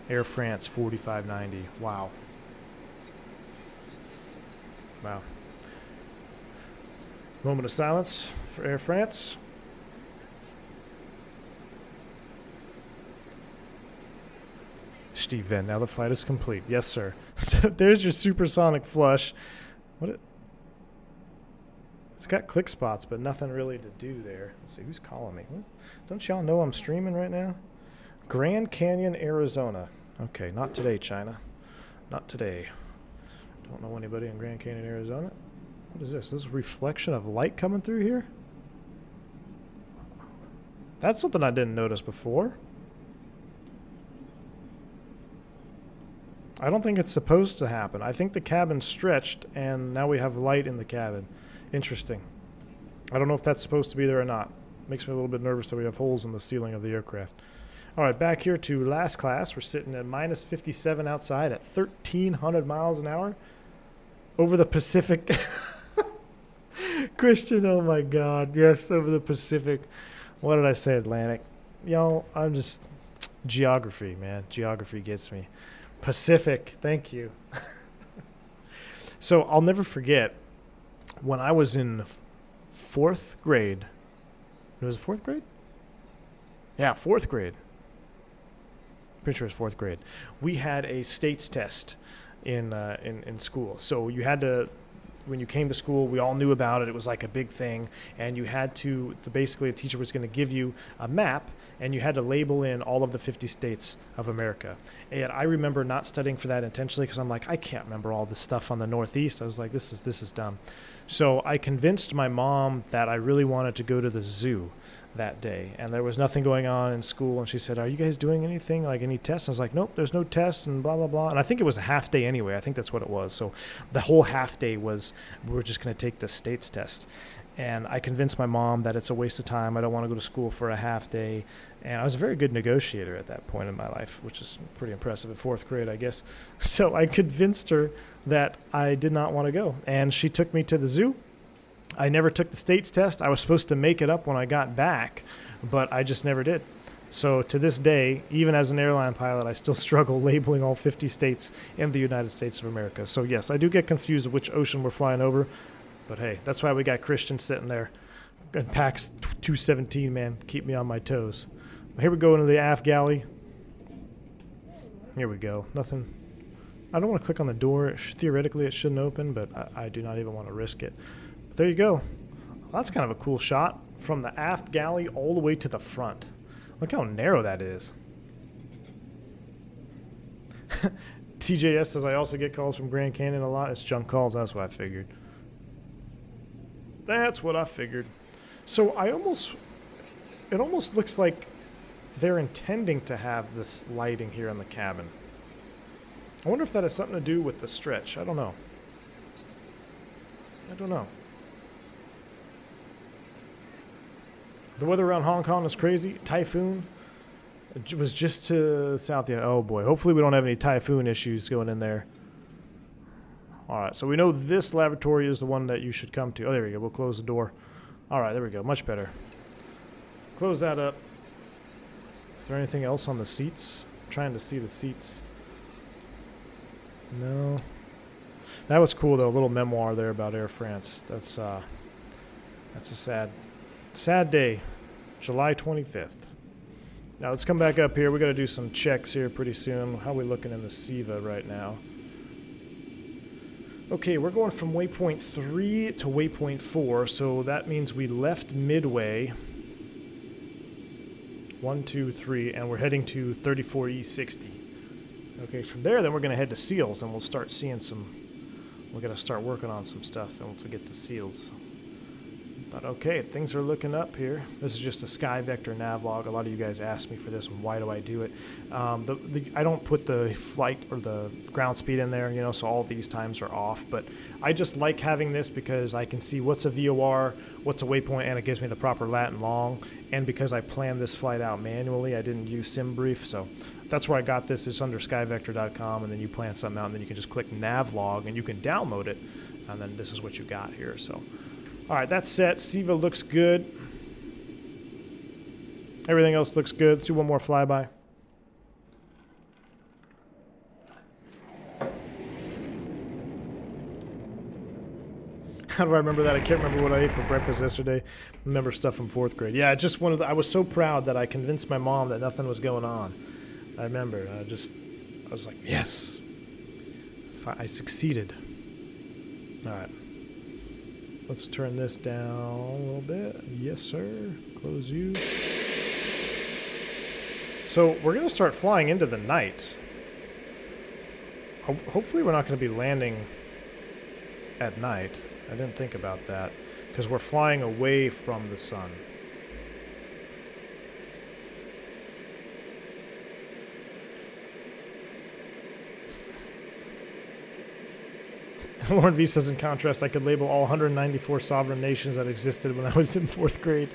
Air France 4590. Wow. Wow. Moment of silence for Air France. Steve Venn, now the flight is complete. Yes, sir. So there's your supersonic flush. It's got click spots, but nothing really to do there. Let's see, who's calling me? Don't y'all know I'm streaming right now? Grand Canyon, Arizona. Okay, not today, China. Not today. Don't know anybody in Grand Canyon, Arizona. What is this? This is a reflection of light coming through here? That's something I didn't notice before. I don't think it's supposed to happen. I think the cabin stretched, and now we have light in the cabin. Interesting. I don't know if that's supposed to be there or not. Makes me a little bit nervous that we have holes in the ceiling of the aircraft. All right, back here to last class. We're sitting at minus 57 outside at 1,300 miles an hour over the Pacific. Christian, oh my God. Yes, over the Pacific. What did I say, Atlantic? Y'all, I'm just... Geography, man. Geography gets me. Pacific, thank you. So I'll never forget when I was in 4th grade. It was 4th grade? Yeah, 4th grade. Pretty sure it was 4th grade. We had a states test in school. So you had to, when you came to school, we all knew about it. It was like a big thing. And you had to, basically a teacher was going to give you a map, and you had to label in all of the 50 states of America. And I remember not studying for that intentionally because I'm like, I can't remember all this stuff on the Northeast. I was like, this is dumb. So I convinced my mom that I really wanted to go to the zoo that day, and there was nothing going on in school, and she said, are you guys doing anything, like any tests? I was like, nope, there's no tests, and blah blah blah. And I think it was a half day anyway. I think that's what it was. So the whole half day was, we were just going to take the states test. And I convinced my mom that it's a waste of time. I don't want to go to school for a half day. And I was a very good negotiator at that point in my life, which is pretty impressive at 4th grade, I guess. So I convinced her that I did not want to go, and she took me to the zoo. I never took the states test. I was supposed to make it up when I got back, but I just never did. So to this day, even as an airline pilot, I still struggle labeling all 50 states in the United States of America. So yes, I do get confused with which ocean we're flying over, but hey, that's why we got Christian sitting there. And PAX 217, man, keep me on my toes. Here we go into the aft galley. Here we go. Nothing. I don't want to click on the door. Theoretically, it shouldn't open, but I do not even want to risk it. There you go. Well, that's kind of a cool shot from the aft galley all the way to the front. Look how narrow that is. TJS says I also get calls from Grand Canyon a lot. It's junk calls. That's what I figured. That's what I figured. So it almost looks like they're intending to have this lighting here in the cabin. I wonder if that has something to do with the stretch. I don't know. The weather around Hong Kong is crazy. Typhoon. It was just to the south. Yeah. Oh boy. Hopefully we don't have any typhoon issues going in there. All right. So we know this lavatory is the one that you should come to. Oh, there we go. We'll close the door. All right. There we go. Much better. Close that up. Is there anything else on the seats? I'm trying to see the seats. No. That was cool though. A little memoir there about Air France. That's a sad day. July 25th. Now let's come back up here. We got to do some checks here pretty soon. How are we looking in the SIVA right now? Okay, we're going from waypoint 3 to waypoint 4, so that means we left midway. 1, 2, 3, and we're heading to 34E60. Okay, from there, then we're going to head to SEALs, and we'll start seeing some... We're going to start working on some stuff, and we'll get the SEALs. But okay, things are looking up here. This is just a sky vector nav log. A lot of you guys asked me for this one. Why do I do it? I don't put the flight or the ground speed in there, you know, so all these times are off. But I just like having this because I can see what's a VOR, what's a waypoint, and it gives me the proper lat and long. And because I planned this flight out manually, I didn't use SimBrief, so that's where I got this. It's under skyvector.com, and then you plan something out, and then you can just click nav log, and you can download it, and then this is what you got here. So. All right, that's set. SIVA looks good. Everything else looks good. Let's do one more flyby. How do I remember that? I can't remember what I ate for breakfast yesterday. Remember stuff from 4th grade. Yeah, I was so proud that I convinced my mom that nothing was going on. I remember. I was like, yes. I succeeded. All right. Let's turn this down a little bit. Yes, sir. Close you. So we're going to start flying into the night. Hopefully we're not going to be landing at night. I didn't think about that because we're flying away from the sun. Lauren V says, in contrast, I could label all 194 sovereign nations that existed when I was in 4th grade.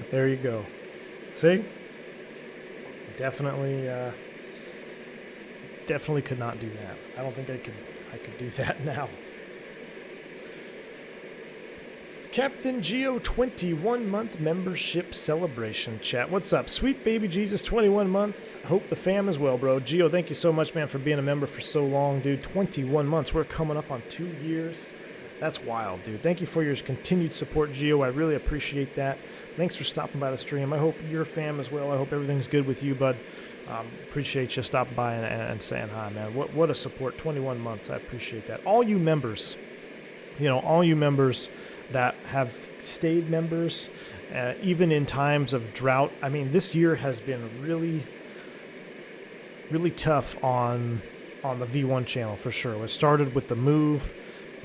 There you go. See? Definitely could not do that. I don't think I could do that now. Captain Geo 21-month membership celebration chat. What's up? Sweet baby Jesus 21 month. Hope the fam is well, bro. Geo, thank you so much, man, for being a member for so long, dude. 21 months. We're coming up on 2 years. That's wild, dude. Thank you for your continued support, Geo. I really appreciate that. Thanks for stopping by the stream. I hope your fam is well. I hope everything's good with you, bud. Appreciate you stopping by and saying hi, man. What a support. 21 months. I appreciate that. All you members, all you members that have stayed members, even in times of drought. I mean, this year has been really, really tough on the V1 channel for sure. It started with the move,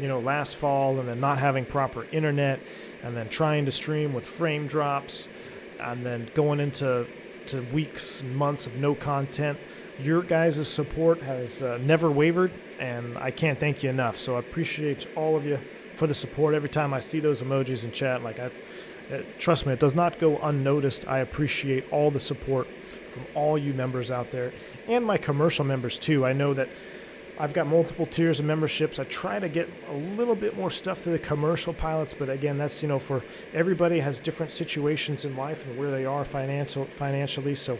last fall, and then not having proper internet, and then trying to stream with frame drops, and then going into weeks, months of no content. Your guys' support has never wavered, and I can't thank you enough. So I appreciate all of you for the support. Every time I see those emojis in chat, trust me, it does not go unnoticed. I appreciate all the support from all you members out there, and my commercial members too. I know that I've got multiple tiers of memberships. I try to get a little bit more stuff to the commercial pilots, but again, that's for everybody has different situations in life and where they are financially. So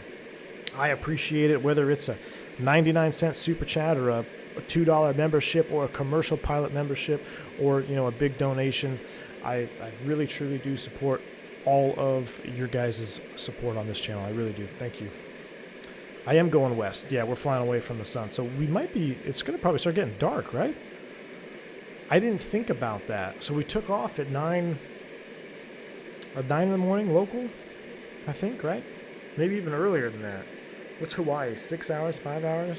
I appreciate it, whether it's a 99-cent super chat or a $2 membership or a commercial pilot membership or a big donation. I really truly do support all of your guys' support on this channel. I really do. Thank you. I am going west. Yeah, we're flying away from the sun, so it's going to probably start getting dark, right? I didn't think about that. So we took off at 9 in the morning local, I think, right? Maybe even earlier than that. What's Hawaii? 6 hours, 5 hours?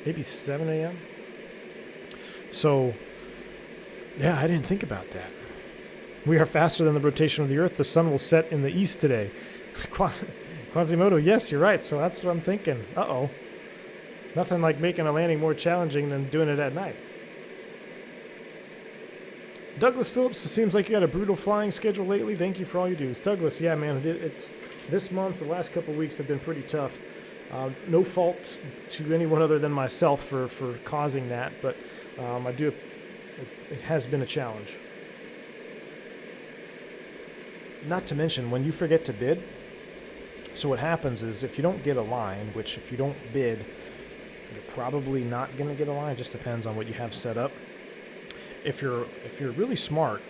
Maybe 7 a.m.? So, yeah, I didn't think about that. We are faster than the rotation of the Earth. The sun will set in the east today. Quasimodo, yes, you're right. So that's what I'm thinking. Uh-oh. Nothing like making a landing more challenging than doing it at night. Douglas Phillips, it seems like you got a brutal flying schedule lately. Thank you for all you do. Douglas, yeah, man, it's this month, the last couple of weeks have been pretty tough. No fault to anyone other than myself for causing that, but it has been a challenge. Not to mention, when you forget to bid, so what happens is if you don't get a line, which if you don't bid, you're probably not going to get a line. It just depends on what you have set up. If you're really smart,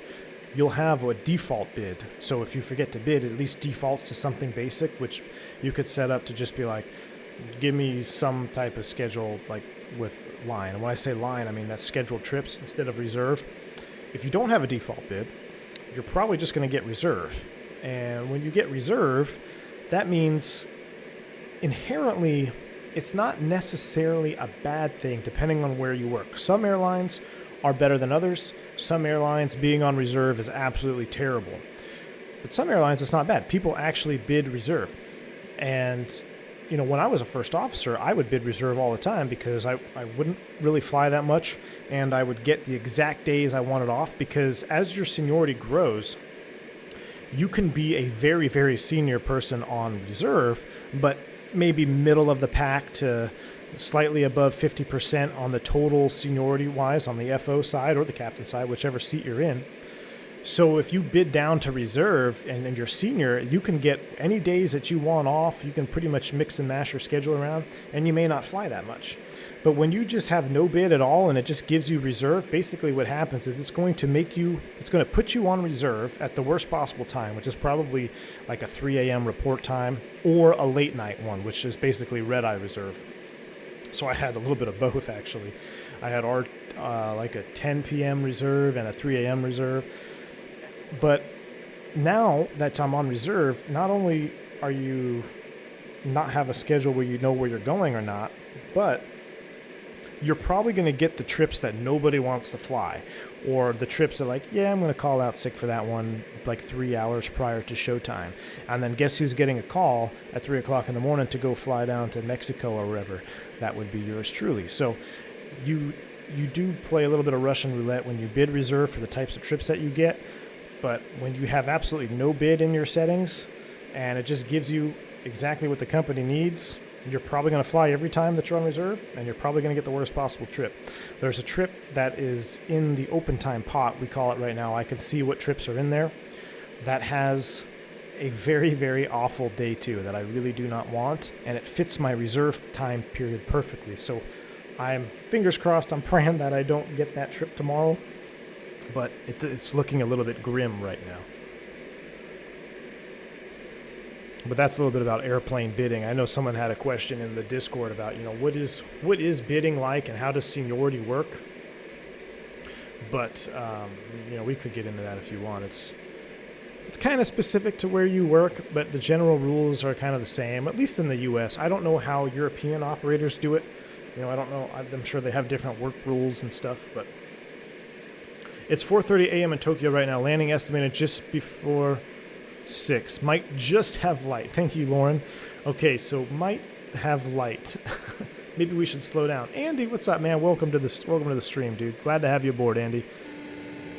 you'll have a default bid. So if you forget to bid, it at least defaults to something basic, which you could set up to just be like, give me some type of schedule like with line. And when I say line, I mean that's scheduled trips instead of reserve. If you don't have a default bid, you're probably just going to get reserve. And when you get reserve, that means inherently it's not necessarily a bad thing depending on where you work. Some airlines are better than others. Some airlines being on reserve is absolutely terrible. But some airlines, it's not bad. People actually bid reserve. And, you know, when I was a first officer, I would bid reserve all the time because I wouldn't really fly that much, and I would get the exact days I wanted off, because as your seniority grows, you can be a very, very senior person on reserve, but maybe middle of the pack to slightly above 50% on the total seniority-wise on the FO side or the captain side, whichever seat you're in. So if you bid down to reserve and you're senior, you can get any days that you want off. You can pretty much mix and mash your schedule around, and you may not fly that much. But when you just have no bid at all and it just gives you reserve, basically what happens is it's going to put you on reserve at the worst possible time, which is probably like a 3 a.m. report time or a late night one, which is basically red-eye reserve. So I had a little bit of both, actually. I had like a 10 p.m. reserve and a 3 a.m. reserve. But now that I'm on reserve, not only are you not have a schedule where you know where you're going or not, but you're probably going to get the trips that nobody wants to fly, or the trips that, like, yeah, I'm going to call out sick for that one like 3 hours prior to showtime. And then guess who's getting a call at 3 o'clock in the morning to go fly down to Mexico or wherever? That would be yours truly. So you do play a little bit of Russian roulette when you bid reserve for the types of trips that you get. But when you have absolutely no bid in your settings and it just gives you exactly what the company needs, you're probably going to fly every time that you're on reserve, and you're probably going to get the worst possible trip. There's a trip that is in the open time pot, we call it right now. I can see what trips are in there. That has a very, very awful day two that I really do not want, and it fits my reserve time period perfectly. So I'm fingers crossed, I'm praying that I don't get that trip tomorrow. But it's looking a little bit grim right now. But that's a little bit about airplane bidding. I know someone had a question in the Discord about, you know, what is bidding like and how does seniority work? But, you know, we could get into that if you want. It's kind of specific to where you work, but the general rules are kind of the same, at least in the U.S. I don't know how European operators do it. You know, I don't know. I'm sure they have different work rules and stuff, but it's 4:30 a.m. in Tokyo right now. Landing estimated just before 6. Might just have light. Thank you, Lauren. Okay, so might have light. Maybe we should slow down. Andy, what's up, man? Welcome to the stream, dude. Glad to have you aboard, Andy.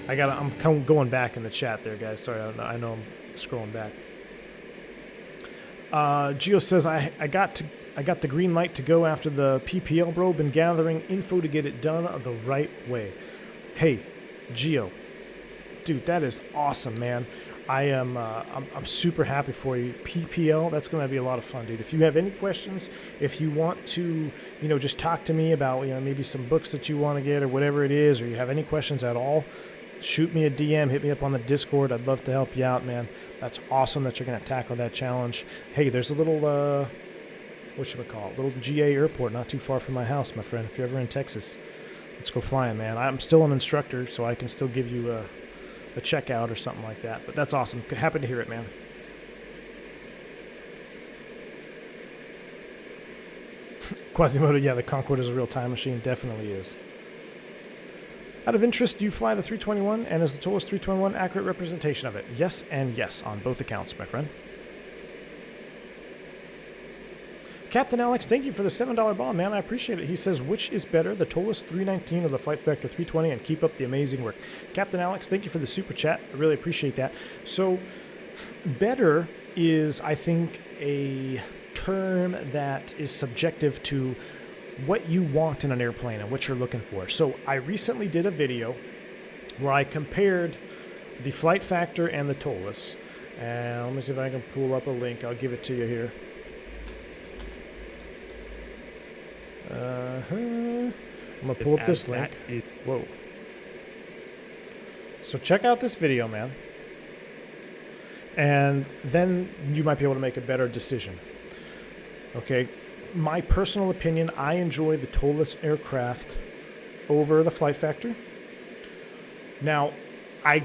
I'm going back in the chat there, guys. Sorry, I know I'm scrolling back. Gio says I got the green light to go after the PPL, bro. Been gathering info to get it done the right way. Hey, Gio, dude, that is awesome, man. I'm super happy for you. PPL, that's going to be a lot of fun, dude. If you have any questions, if you want to, you know, just talk to me about, you know, maybe some books that you want to get or whatever it is, or you have any questions at all, shoot me a DM, hit me up on the Discord. I'd love to help you out, man. That's awesome that you're going to tackle that challenge. Hey, there's a little, little GA airport not too far from my house, my friend. If you're ever in Texas, let's go flying, man. I'm still an instructor, so I can still give you a checkout or something like that. But that's awesome. Happy to hear it, man. Quasimodo, yeah, the Concorde is a real time machine. Definitely is. Out of interest, do you fly the 321? And is the Tolis 321 accurate representation of it? Yes and yes on both accounts, my friend. Captain Alex, thank you for the $7 bond, man. I appreciate it. He says, which is better, the Tolis 319 or the Flight Factor 320? And keep up the amazing work. Captain Alex, thank you for the super chat. I really appreciate that. So, better is, I think, a term that is subjective to what you want in an airplane and what you're looking for. So, I recently did a video where I compared the Flight Factor and the Tolis. And let me see if I can pull up a link. I'll give it to you here. I'm gonna pull up this link. Whoa. So check out this video, man. And then you might be able to make a better decision. Okay. My personal opinion, I enjoy the Tolis aircraft over the Flight Factor. Now, I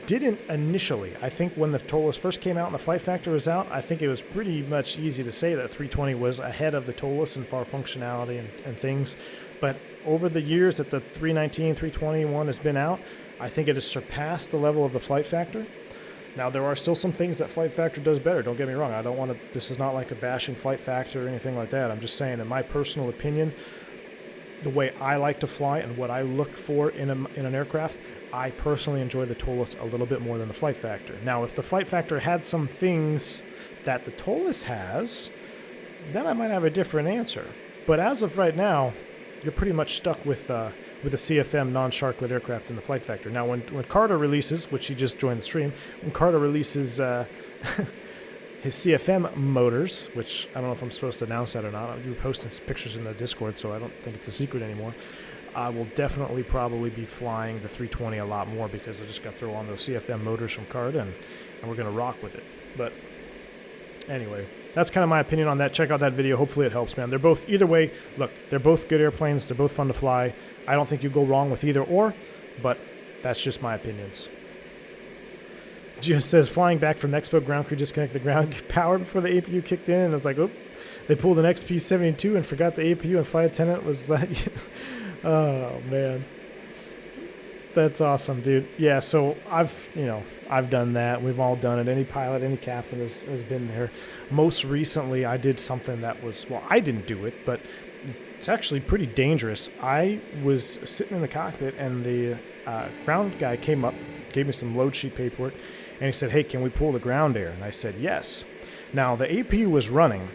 didn't initially. I think when the Tolis first came out and the Flight Factor was out, I think it was pretty much easy to say that 320 was ahead of the Tolis in far functionality and things. But over the years that the 319, 321 has been out, I think it has surpassed the level of the Flight Factor. Now, there are still some things that Flight Factor does better. Don't get me wrong. I don't want to, this is not like a bashing Flight Factor or anything like that. I'm just saying, in my personal opinion, the way I like to fly and what I look for in an aircraft, I personally enjoy the Tolus a little bit more than the Flight Factor. Now, if the Flight Factor had some things that the Tolus has, then I might have a different answer. But as of right now, you're pretty much stuck with a CFM non-sharklet aircraft in the Flight Factor. Now, when Carter releases, which he just joined the stream, when Carter releases his CFM motors, which I don't know if I'm supposed to announce that or not. You were posting pictures in the Discord, so I don't think it's a secret anymore. I will definitely probably be flying the 320 a lot more because I just got to throw on those CFM motors from Carter, and we're going to rock with it. But anyway, that's kind of my opinion on that. Check out that video. Hopefully it helps, man. They're both, either way, look, they're both good airplanes. They're both fun to fly. I don't think you go wrong with either or, but that's just my opinions. Just says, flying back from Expo, ground crew disconnected the ground power before the APU kicked in, and it's like, oop, they pulled an XP-72 and forgot the APU, and flight attendant was that. Oh, man. That's awesome, dude. Yeah, so I've done that. We've all done it. Any pilot, any captain has been there. Most recently, I did something that was, well, I didn't do it, but it's actually pretty dangerous. I was sitting in the cockpit, and the ground guy came up, gave me some load sheet paperwork, and he said, hey, can we pull the ground air? And I said, yes. Now, the APU was running,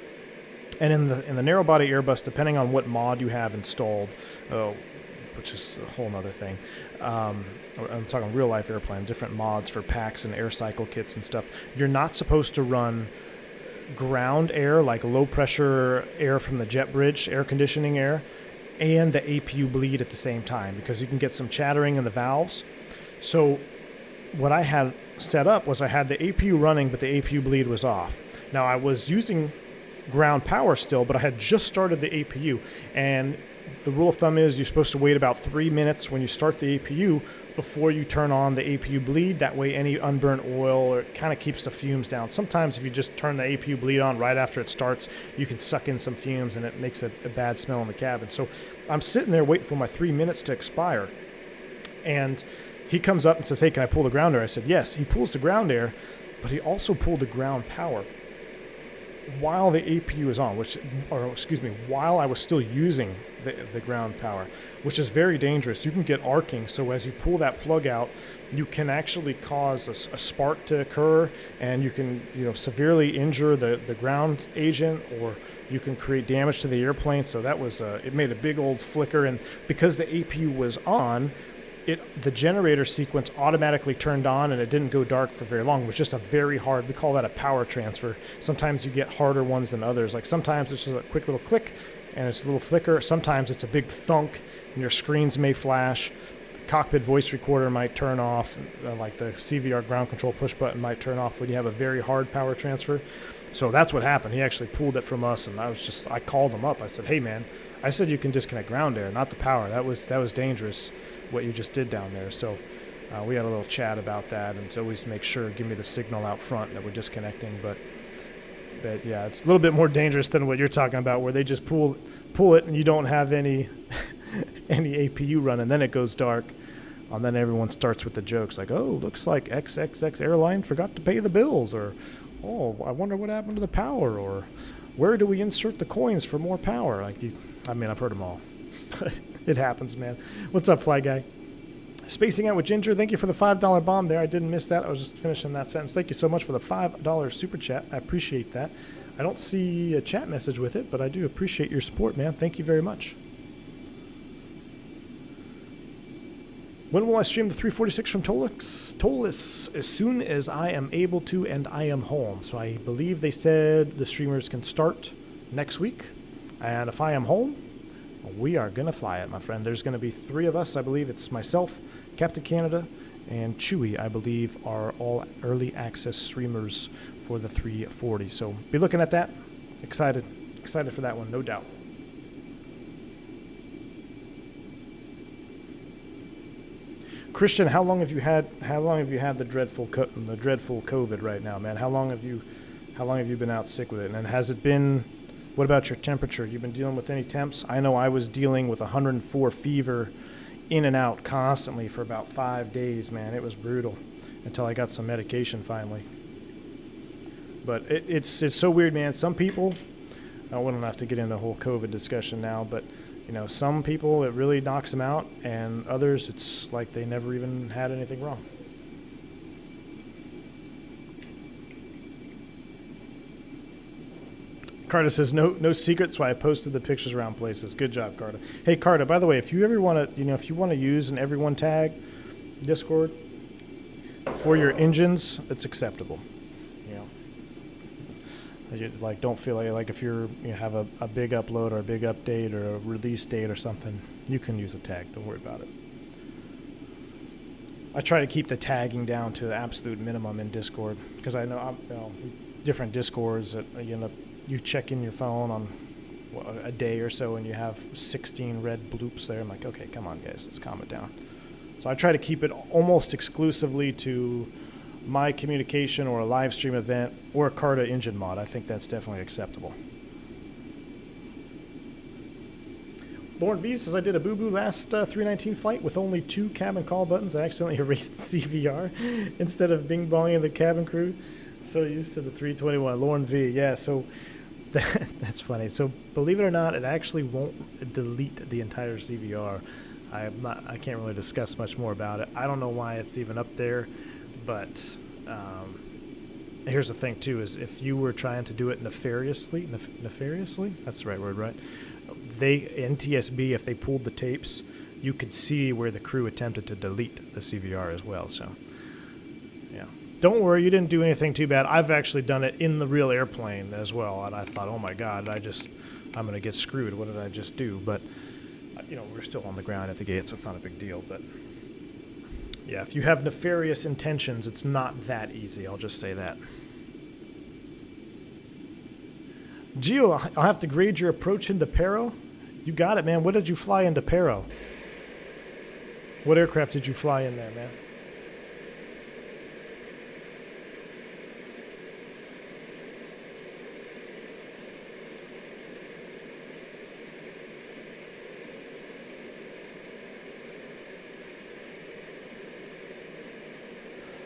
and in the narrow body Airbus, depending on what mod you have installed, which is a whole other thing, I'm talking real life airplane, different mods for packs and air cycle kits and stuff, you're not supposed to run ground air, like low pressure air from the jet bridge, air conditioning air, and the APU bleed at the same time, because you can get some chattering in the valves. So what I had set up was I had the APU running, but the APU bleed was off. Now, I was using ground power still, but I had just started the APU, and the rule of thumb is you're supposed to wait about 3 minutes when you start the APU before you turn on the APU bleed. That way any unburnt oil, or it kind of keeps the fumes down. Sometimes if you just turn the APU bleed on right after it starts, you can suck in some fumes and it makes a bad smell in the cabin. So I'm sitting there waiting for my 3 minutes to expire, and he comes up and says, hey, can I pull the ground air? I said, yes. He pulls the ground air, but he also pulled the ground power while the APU is on, while I was still using the ground power, which is very dangerous. You can get arcing, so as you pull that plug out, you can actually cause a spark to occur, and you can severely injure the ground agent, or you can create damage to the airplane. So that was it made a big old flicker, and because the APU was on, the generator sequence automatically turned on, and it didn't go dark for very long. It was just a very hard, we call that a power transfer. Sometimes you get harder ones than others. Like sometimes it's just a quick little click and it's a little flicker. Sometimes it's a big thunk and your screens may flash. The cockpit voice recorder might turn off, like the CVR ground control push button might turn off when you have a very hard power transfer. So that's what happened. He actually pulled it from us, and I called him up. I said, hey man, I said you can disconnect ground air, not the power. That was dangerous, what you just did down there. So we had a little chat about that, and to always make sure, give me the signal out front that we're disconnecting. But yeah, it's a little bit more dangerous than what you're talking about, where they just pull it and you don't have any any APU running. Then it goes dark, and then everyone starts with the jokes like, oh, looks like XXX airline forgot to pay the bills, or oh, I wonder what happened to the power, or where do we insert the coins for more power? I've heard them all. It happens, man. What's up, Fly Guy? Spacing Out with Ginger, thank you for the $5 bomb there. I didn't miss that. I was just finishing that sentence. Thank you so much for the $5 super chat. I appreciate that. I don't see a chat message with it, but I do appreciate your support, man. Thank you very much. When will I stream the 346 from Tolus? As soon as I am able to and I am home. So I believe they said the streamers can start next week. And if I am home, we are going to fly it, my friend. There's going to be 3 of us. I believe it's myself, Captain Canada, and Chewy, I believe, are all early access streamers for the 340. So be looking at that. Excited for that one, no doubt. Christian, how long have you had the dreadful COVID right now, man? How long have you been out sick with it? And has it been? What about your temperature? You've been dealing with any temps? I know I was dealing with 104 fever in and out constantly for about 5 days, man. It was brutal. until I got some medication finally. But it's so weird, man. Some people, we don't have to get into a whole COVID discussion now, but you know, some people it really knocks them out, and others it's like they never even had anything wrong. Carter says no secrets. Why I posted the pictures around places. Good job, Carter. Hey, Carter. By the way, if you ever want to, if you want to use an everyone tag, Discord for your engines, it's acceptable. Like, don't feel like if you have a big upload or a big update or a release date or something, you can use a tag. Don't worry about it. I try to keep the tagging down to the absolute minimum in Discord because I know, different Discords that you check in your phone on a day or so and you have 16 red bloops there. I'm like, okay, come on, guys, let's calm it down. So I try to keep it almost exclusively to my communication or a live stream event or a Carta engine mod. I think that's definitely acceptable. Lauren B says, I did a boo-boo last 319 flight with only 2 cabin call buttons. I accidentally erased the CVR instead of bing-bonging the cabin crew. So used to the 321. Lauren V, yeah, so that's funny. So believe it or not, it actually won't delete the entire CVR. I can't really discuss much more about it. I don't know why it's even up there, but here's the thing too: is if you were trying to do it nefariously, that's the right word, right? NTSB, if they pulled the tapes, you could see where the crew attempted to delete the CVR as well. So, yeah. Don't worry, you didn't do anything too bad. I've actually done it in the real airplane as well, and I thought, oh my God, I'm going to get screwed. What did I just do? But, we're still on the ground at the gate, so it's not a big deal. But, yeah, if you have nefarious intentions, it's not that easy. I'll just say that. Gio, I'll have to grade your approach into Pero. You got it, man. What did you fly into Pero? What aircraft did you fly in there, man?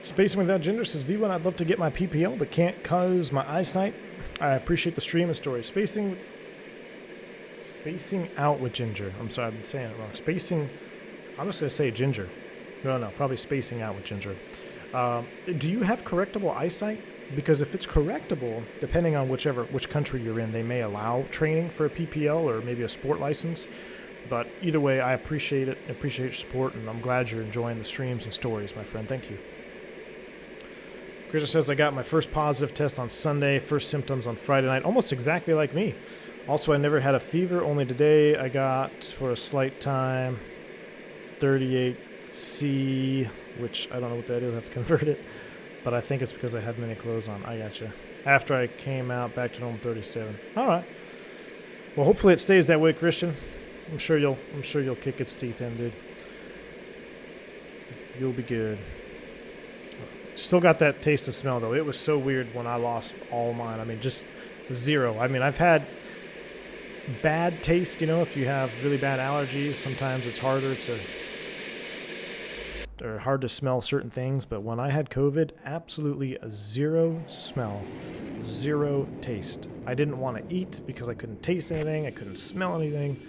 Spacing Without Gender says, V1, I'd love to get my PPL, but can't cause my eyesight. I appreciate the stream and story. Spacing out with Ginger. I'm sorry, I've been saying it wrong. I'm just going to say Ginger. No, probably spacing out with Ginger. Do you have correctable eyesight? Because if it's correctable, depending on which country you're in, they may allow training for a PPL or maybe a sport license. But either way, I appreciate it. I appreciate your support, and I'm glad you're enjoying the streams and stories, my friend. Thank you. Christian says, I got my first positive test on Sunday, first symptoms on Friday night, almost exactly like me. Also, I never had a fever, only today I got, for a slight time, 38C, which I don't know what that is, I have to convert it, but I think it's because I had many clothes on. I gotcha. After I came out, back to normal 37. All right. Well, hopefully it stays that way, Christian. I'm sure you'll kick its teeth in, dude. You'll be good. Still got that taste and smell, though. It was so weird when I lost all mine. I mean, just zero. I mean, I've had bad taste, if you have really bad allergies. Sometimes it's hard to smell certain things. But when I had COVID, absolutely zero smell, zero taste. I didn't want to eat because I couldn't taste anything. I couldn't smell anything.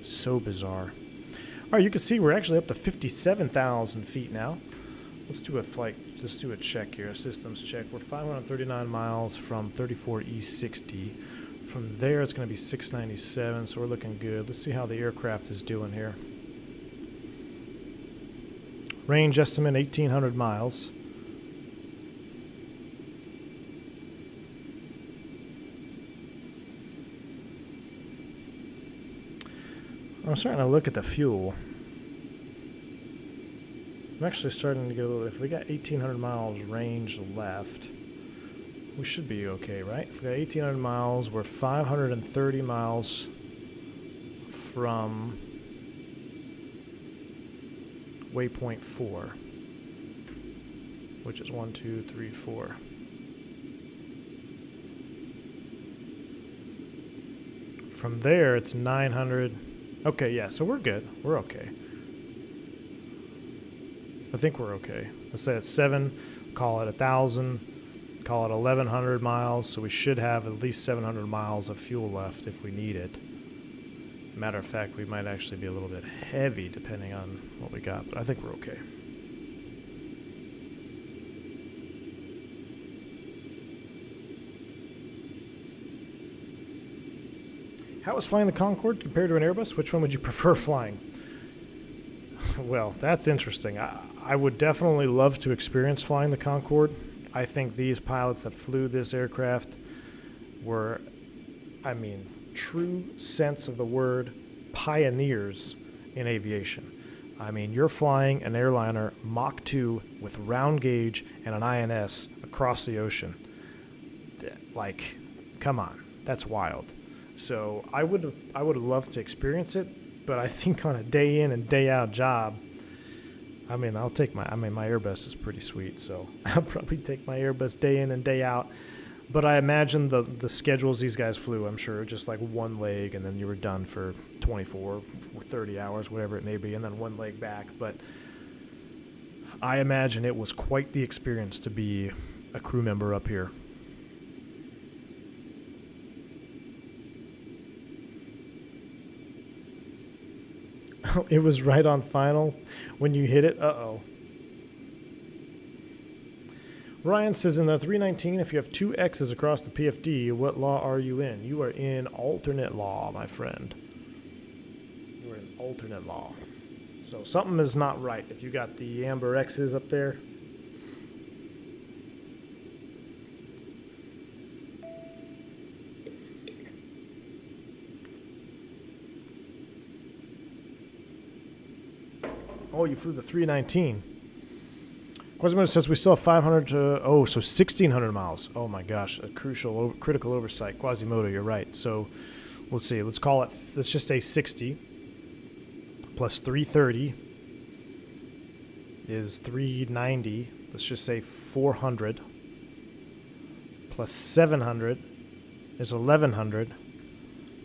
So bizarre. All right, you can see we're actually up to 57,000 feet now. Let's do a flight. Let's do a check here, a systems check. We're 539 miles from 34 E60. From there, it's going to be 697, so we're looking good. Let's see how the aircraft is doing here. Range estimate, 1,800 miles. I'm starting to look at the fuel. I'm actually starting to get a little. If we got 1,800 miles range left, we should be okay, right? If we got 1,800 miles, we're 530 miles from Waypoint 4, which is 1, 2, 3, 4. From there, it's 900. Okay, yeah, so we're good. We're okay. I think we're okay. Let's say it's 7, call it 1,000, call it 1,100 miles, so we should have at least 700 miles of fuel left if we need it. Matter of fact, we might actually be a little bit heavy depending on what we got, but I think we're okay. How is flying the Concorde compared to an Airbus? Which one would you prefer flying? Well, that's interesting. I would definitely love to experience flying the Concorde. I think these pilots that flew this aircraft were, I mean, true sense of the word, pioneers in aviation. I mean, you're flying an airliner Mach 2 with round gauge and an INS across the ocean. Like, come on, that's wild. So I would have loved to experience it, but I think on a day in and day out job, I mean, my Airbus is pretty sweet, so I'll probably take my Airbus day in and day out. But I imagine the schedules these guys flew, I'm sure, just like one leg, and then you were done for 24 or 30 hours, whatever it may be, and then one leg back. But I imagine it was quite the experience to be a crew member up here. It was right on final when you hit it. Uh-oh. Ryan says in the 319, if you have 2 X's across the PFD, what law are you in? You are in alternate law, my friend. You are in alternate law. So something is not right if you got the amber X's up there. Oh, you flew the 319. Quasimodo says we still have 500 to... Oh, so 1,600 miles. Oh, my gosh. A critical oversight. Quasimodo, you're right. So, let's see. Let's call it... Let's just say 60. Plus 330 is 390. Let's just say 400. Plus 700 is 1,100.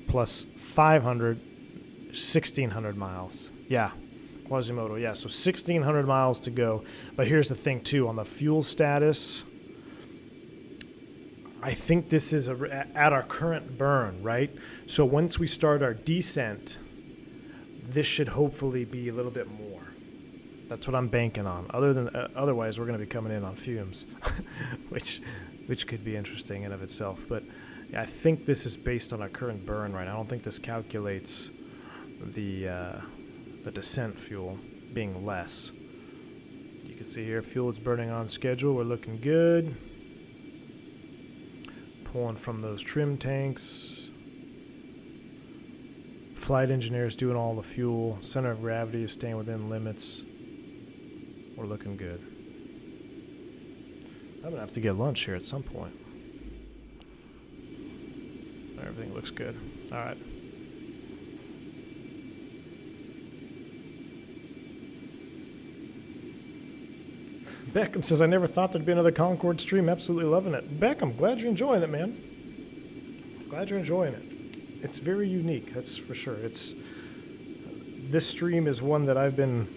Plus 500 is 1,600 miles. Yeah. Quasimodo, yeah, so 1,600 miles to go. But here's the thing, too. On the fuel status, I think this is at our current burn, right? So once we start our descent, this should hopefully be a little bit more. That's what I'm banking on. Otherwise, we're going to be coming in on fumes, which could be interesting in of itself. But I think this is based on our current burn, right? I don't think this calculates the descent fuel being less. You can see here fuel is burning on schedule. We're looking good. Pulling from those trim tanks. Flight engineers doing all the fuel. Center of gravity is staying within limits. We're looking good. I'm going to have to get lunch here at some point. Everything looks good. All right. Beckham says, I never thought there'd be another Concorde stream. Absolutely loving it. Beckham, glad you're enjoying it, man. Glad you're enjoying it. It's very unique, that's for sure. This stream is one that I've been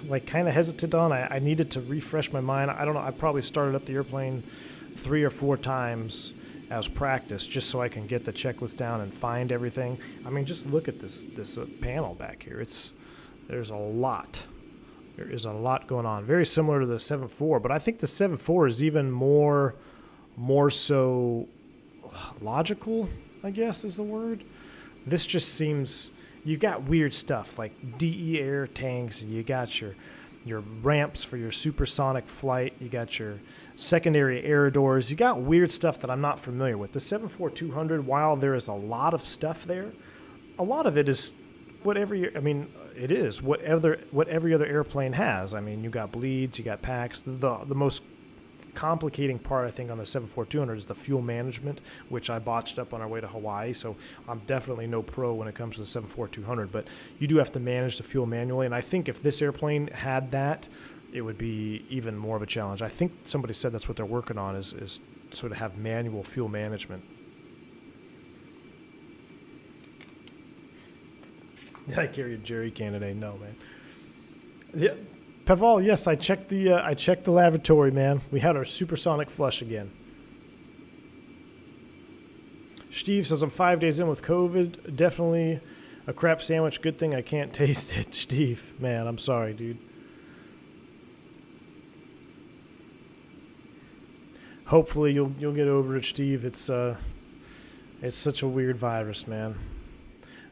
like kind of hesitant on. I needed to refresh my mind. I don't know. I probably started up the airplane 3 or 4 times as practice just so I can get the checklist down and find everything. I mean, just look at this panel back here. There's a lot. There is a lot going on. Very similar to the 7.4, but I think the 7.4 is even more so logical, I guess is the word. This just seems, you got weird stuff like DE air tanks, and you got your ramps for your supersonic flight, you got your secondary air doors, you got weird stuff that I'm not familiar with. The 7.4-200, while there is a lot of stuff there, a lot of it is what every other airplane has. I mean, you got bleeds, you got packs. The most complicating part, I think, on the 7.4-200 is the fuel management, which I botched up on our way to Hawaii. So I'm definitely no pro when it comes to the 7.4-200, but you do have to manage the fuel manually. And I think if this airplane had that, it would be even more of a challenge. I think somebody said that's what they're working on is sort of have manual fuel management. Did I carry a jerry can today? No, man. Yeah, Paval, yes, I checked the lavatory, man. We had our supersonic flush again. Steve says I'm 5 days in with COVID. Definitely a crap sandwich. Good thing I can't taste it. Steve, man, I'm sorry, dude. Hopefully you'll get over it, Steve. It's such a weird virus, man.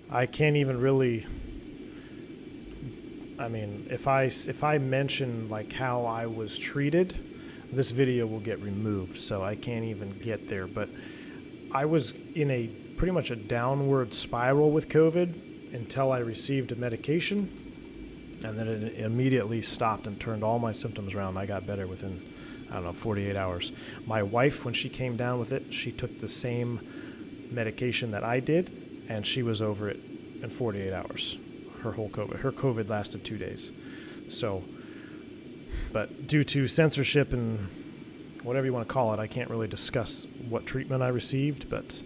I can't even really. I mean, if I mention like how I was treated, this video will get removed, so I can't even get there. But I was in a pretty much a downward spiral with COVID until I received a medication, and then it immediately stopped and turned all my symptoms around. I got better within, I don't know, 48 hours. My wife, when she came down with it, she took the same medication that I did, and she was over it in 48 hours. Her COVID lasted 2 days. So, but due to censorship and whatever you want to call it, I can't really discuss what treatment I received, but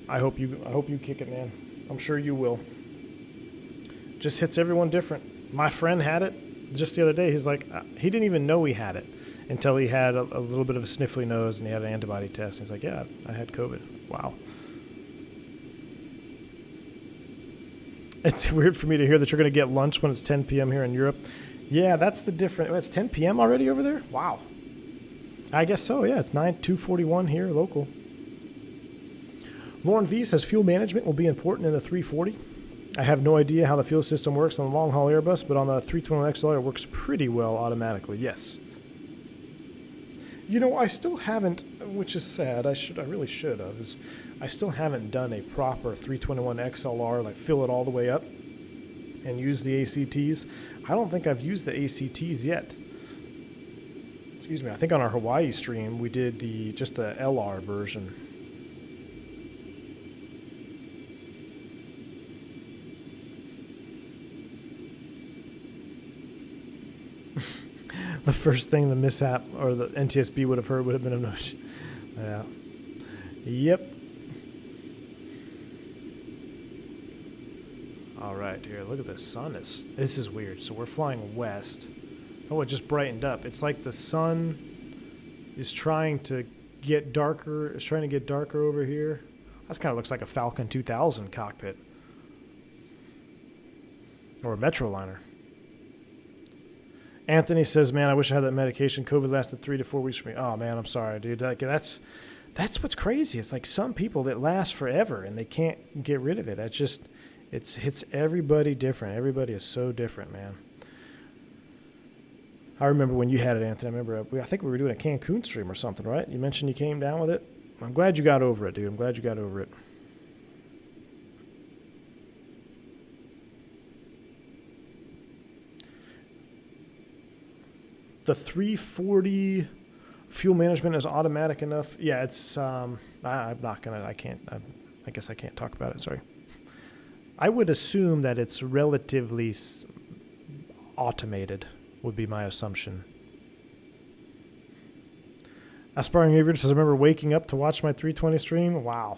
I hope you kick it, man. I'm sure you will. Just hits everyone different. My friend had it just the other day. He's like, he didn't even know he had it until he had a little bit of a sniffly nose and he had an antibody test. And he's like, yeah, I had COVID. Wow. It's weird for me to hear that you're going to get lunch when it's 10 p.m. here in Europe. Yeah, that's the difference. It's 10 p.m. already over there? Wow. I guess so, yeah. It's 2:41 here, local. Lauren V says fuel management will be important in the 340. I have no idea how the fuel system works on the long-haul Airbus, but on the 321 XLR, it works pretty well automatically, yes. You know, I still haven't, which is sad, I really should have, is I still haven't done a proper 321 XLR, like fill it all the way up and use the ACTs. I don't think I've used the ACTs yet. Excuse me, I think on our Hawaii stream we did just the LR version. The first thing the mishap or the NTSB would have heard would have been a no. Yeah. Yep. All right, here, look at the sun. This is weird. So we're flying west. Oh, it just brightened up. It's like the sun is trying to get darker. It's trying to get darker over here. That kind of looks like a Falcon 2000 cockpit. Or a Metroliner. Anthony says, man, I wish I had that medication. COVID lasted 3 to 4 weeks for me. Oh, man, I'm sorry, dude. That's what's crazy. It's like some people that last forever and they can't get rid of it. It hits everybody different. Everybody is so different, man. I remember when you had it, Anthony. I think we were doing a Cancun stream or something, right? You mentioned you came down with it. I'm glad you got over it, dude. I'm glad you got over it. The 340 fuel management is automatic enough. Yeah, it's, I guess I can't talk about it. Sorry. I would assume that it's relatively automated would be my assumption. Aspiring Aviator says, I remember waking up to watch my 320 stream. Wow.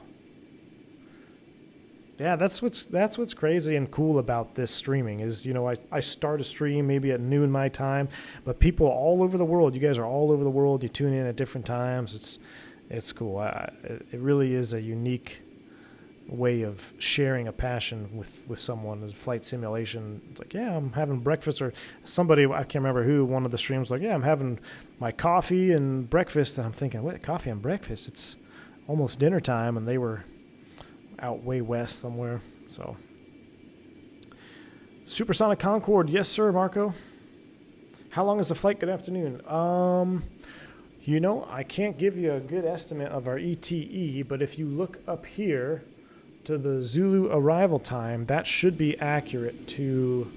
Yeah, that's what's crazy and cool about this streaming is, you know, I start a stream maybe at noon my time, but people all over the world, you guys are all over the world, you tune in at different times. It's cool. It really is a unique way of sharing a passion with someone. Flight simulation, it's like, yeah, I'm having breakfast, or somebody, I can't remember who, one of the streams like, yeah, I'm having my coffee and breakfast, and I'm thinking, what, coffee and breakfast? It's almost dinner time, and they were out way west somewhere. So Supersonic Concorde, yes sir, Marco. How long is the flight? Good afternoon. You know, I can't give you a good estimate of our ETE, but if you look up here to the Zulu arrival time, that should be accurate to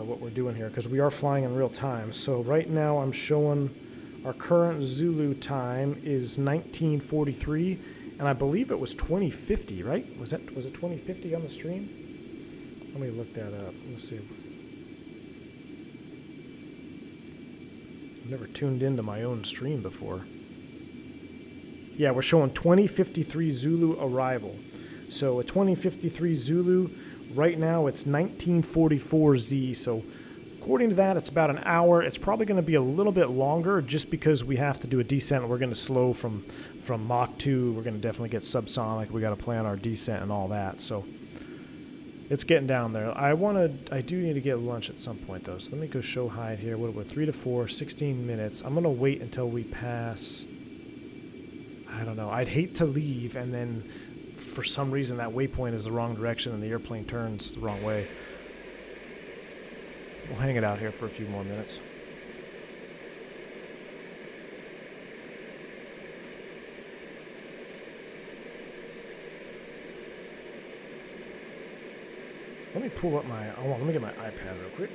what we're doing here, because we are flying in real time. So right now I'm showing our current Zulu time is 1943. And I believe it was 2050, right? Was it 2050 on the stream? Let me look that up. Let's see. I've never tuned into my own stream before. Yeah, we're showing 2053 Zulu arrival. So a 2053 Zulu Right now it's 1944 Z, so according to that, it's about an hour. It's probably going to be a little bit longer just because we have to do a descent. We're going to slow from Mach 2. We're going to definitely get subsonic. We got to plan our descent and all that. So it's getting down there. I do need to get lunch at some point, though. So let me go show hide here. What are we, 3 to 4, 16 minutes. I'm going to wait until we pass. I don't know. I'd hate to leave and then for some reason that waypoint is the wrong direction and the airplane turns the wrong way. We'll hang it out here for a few more minutes. Let me pull up my, let me get my iPad real quick.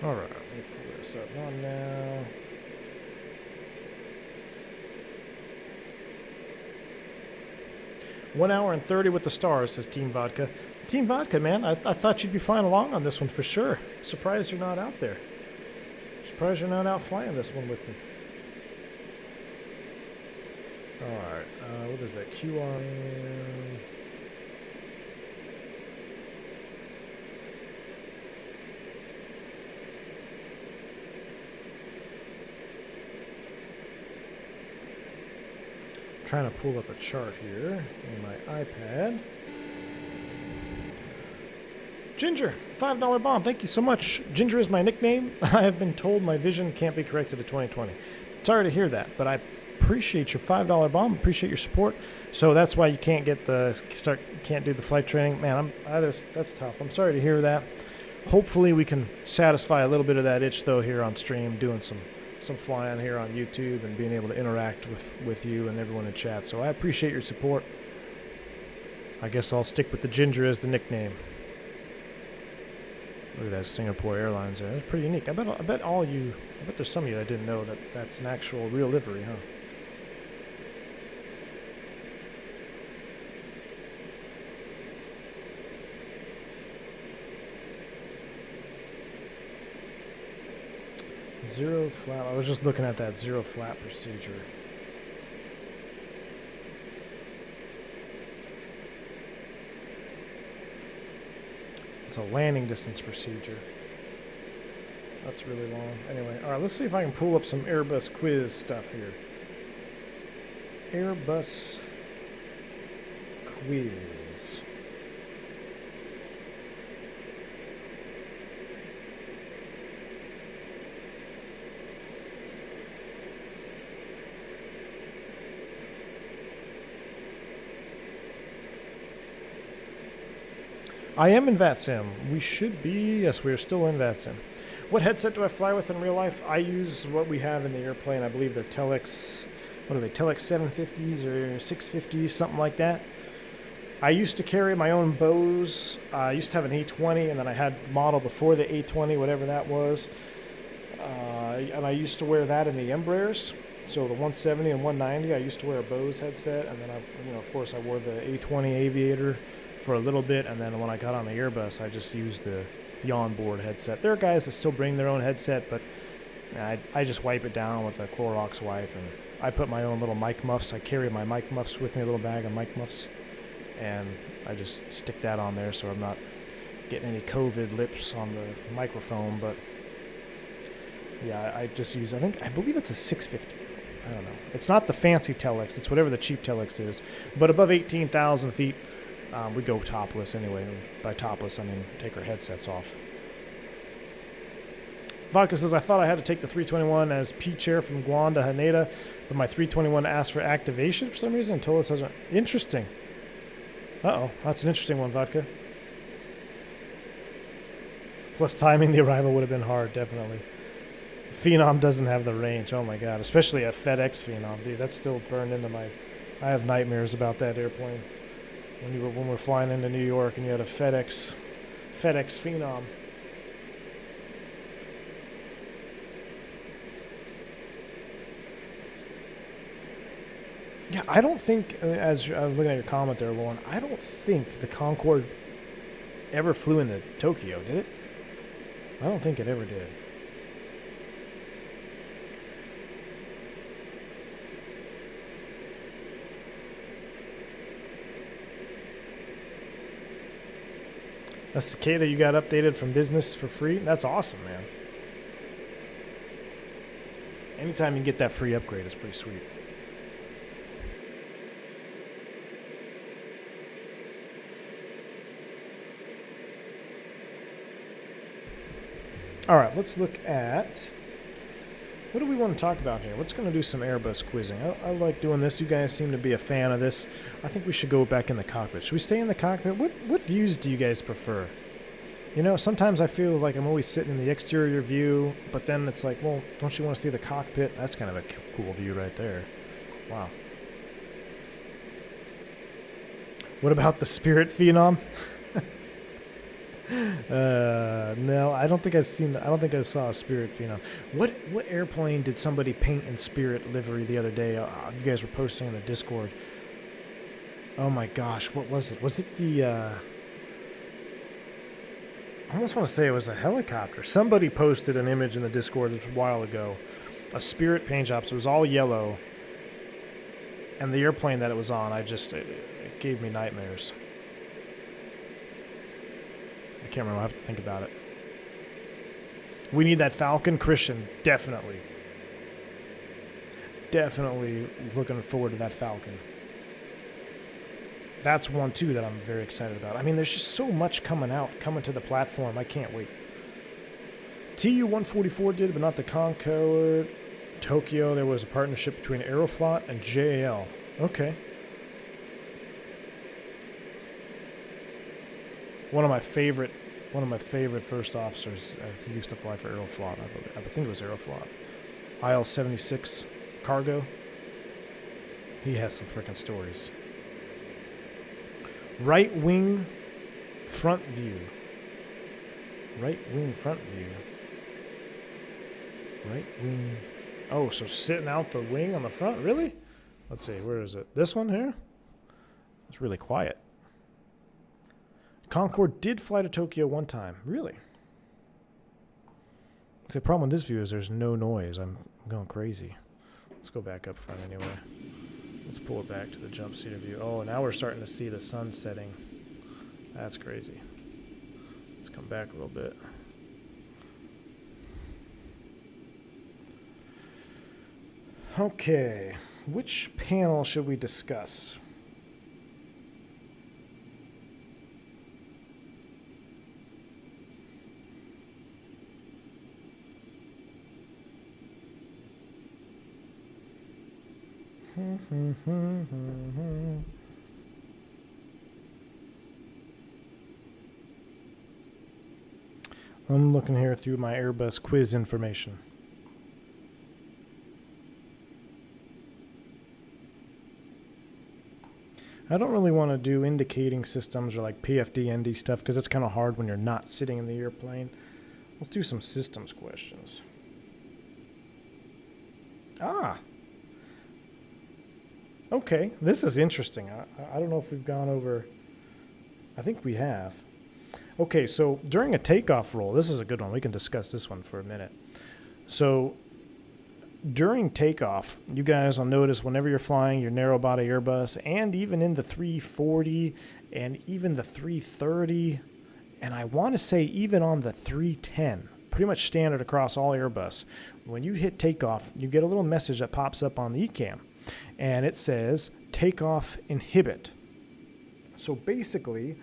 All right, let me pull this up on now. One hour and 30 with the stars, says Team Vodka. Team Vodka, man, I thought you'd be flying along on this one for sure. Surprised you're not out there. Surprised you're not out flying this one with me. All right, what is that? QRM. Trying to pull up a chart here in my iPad. Ginger, $5 bomb. Thank you so much. Ginger is my nickname. I have been told my vision can't be corrected to 2020. Sorry to hear that, but I appreciate your $5 bomb. Appreciate your support. So that's why you can't get can't do the flight training. Man, that's tough. I'm sorry to hear that. Hopefully we can satisfy a little bit of that itch though here on stream, doing some flying here on YouTube and being able to interact with you and everyone in chat. So I appreciate your support. I guess I'll stick with the Ginger as the nickname. Look at that Singapore Airlines there. That's pretty unique. I bet there's some of you that didn't know that that's an actual real livery, huh? Zero flap. I was just looking at that zero flap procedure. It's a landing distance procedure. That's really long. Anyway, all right, let's see if I can pull up some Airbus quiz stuff here. Airbus quiz. I am in VATSIM. We should be, yes, we are still in VATSIM. What headset do I fly with in real life? I use what we have in the airplane. I believe they're Telex, what are they, Telex 750s or 650s, something like that. I used to carry my own Bose. I used to have an A20, and then I had the model before the A20, whatever that was. And I used to wear that in the Embraers. So the 170 and 190, I used to wear a Bose headset, and then of course I wore the A20 Aviator for a little bit, and then when I got on the Airbus, I just used the onboard headset. There are guys that still bring their own headset, but I just wipe it down with a Clorox wipe, and I put my own little mic muffs. I carry my mic muffs with me, a little bag of mic muffs, and I just stick that on there so I'm not getting any COVID lips on the microphone. But yeah, I just use, I believe it's a 650. I don't know. It's not the fancy Telex. It's whatever the cheap Telex is. But above 18,000 feet, we go topless anyway. By topless, I mean take our headsets off. Vodka says, I thought I had to take the 321 as P-chair from Guam to Haneda, but my 321 asked for activation for some reason and told us it wasn't. Interesting. Uh-oh, that's an interesting one, Vodka. Plus timing the arrival would have been hard, definitely. Phenom doesn't have the range. Oh my god, especially a FedEx Phenom, dude. That's still burned into my. I have nightmares about that airplane. When we're flying into New York and you had a FedEx Phenom. Yeah, I don't think, as I was looking at your comment there, Lauren, I don't think the Concorde ever flew into Tokyo, did it? I don't think it ever did. A cicada you got updated from business for free? That's awesome, man. Anytime you can get that free upgrade, it's pretty sweet. All right, let's look at... What do we want to talk about here? Let's going to do some Airbus quizzing. I like doing this. You guys seem to be a fan of this. I think we should go back in the cockpit. Should we stay in the cockpit? What views do you guys prefer? You know, sometimes I feel like I'm always sitting in the exterior view, but then it's like, well, don't you want to see the cockpit? That's kind of a cool view right there. Wow. What about the Spirit Phenom? No, I don't think I saw a Spirit Phenom. What airplane did somebody paint in Spirit livery the other day? You guys were posting in the Discord. Oh my gosh, what was it? Was it the I almost want to say it was a helicopter. Somebody posted an image in the Discord a while ago. A Spirit paint job, so it was all yellow. And the airplane that it was on, it gave me nightmares. I can't remember. I have to think about it. We need that Falcon. Christian, definitely. Definitely looking forward to that Falcon. That's one, too, that I'm very excited about. I mean, there's just so much coming to the platform. I can't wait. TU-144 did, but not the Concorde. Tokyo, there was a partnership between Aeroflot and JAL. Okay. One of my favorite first officers, he used to fly for Aeroflot, I think it was Aeroflot. IL-76 cargo. He has some freaking stories. Right wing front view. Right wing front view. Right wing. Oh, so sitting out the wing on the front? Really? Let's see, where is it? This one here? It's really quiet. Concorde did fly to Tokyo one time. Really? See, the problem with this view is there's no noise. I'm going crazy. Let's go back up front anyway. Let's pull it back to the jump seater view. Oh, now we're starting to see the sun setting. That's crazy. Let's come back a little bit. Okay. Which panel should we discuss? I'm looking here through my Airbus quiz information. I don't really want to do indicating systems or like PFD, ND stuff because it's kind of hard when you're not sitting in the airplane. Let's do some systems questions. Okay, this is interesting. I don't know if we've gone over... I think we have. Okay, so during a takeoff roll, this is a good one. We can discuss this one for a minute. So during takeoff, you guys will notice whenever you're flying your narrow body Airbus, and even in the 340 and even the 330, and I want to say even on the 310, pretty much standard across all Airbus, when you hit takeoff, you get a little message that pops up on the ECAM. And it says, takeoff inhibit. So basically,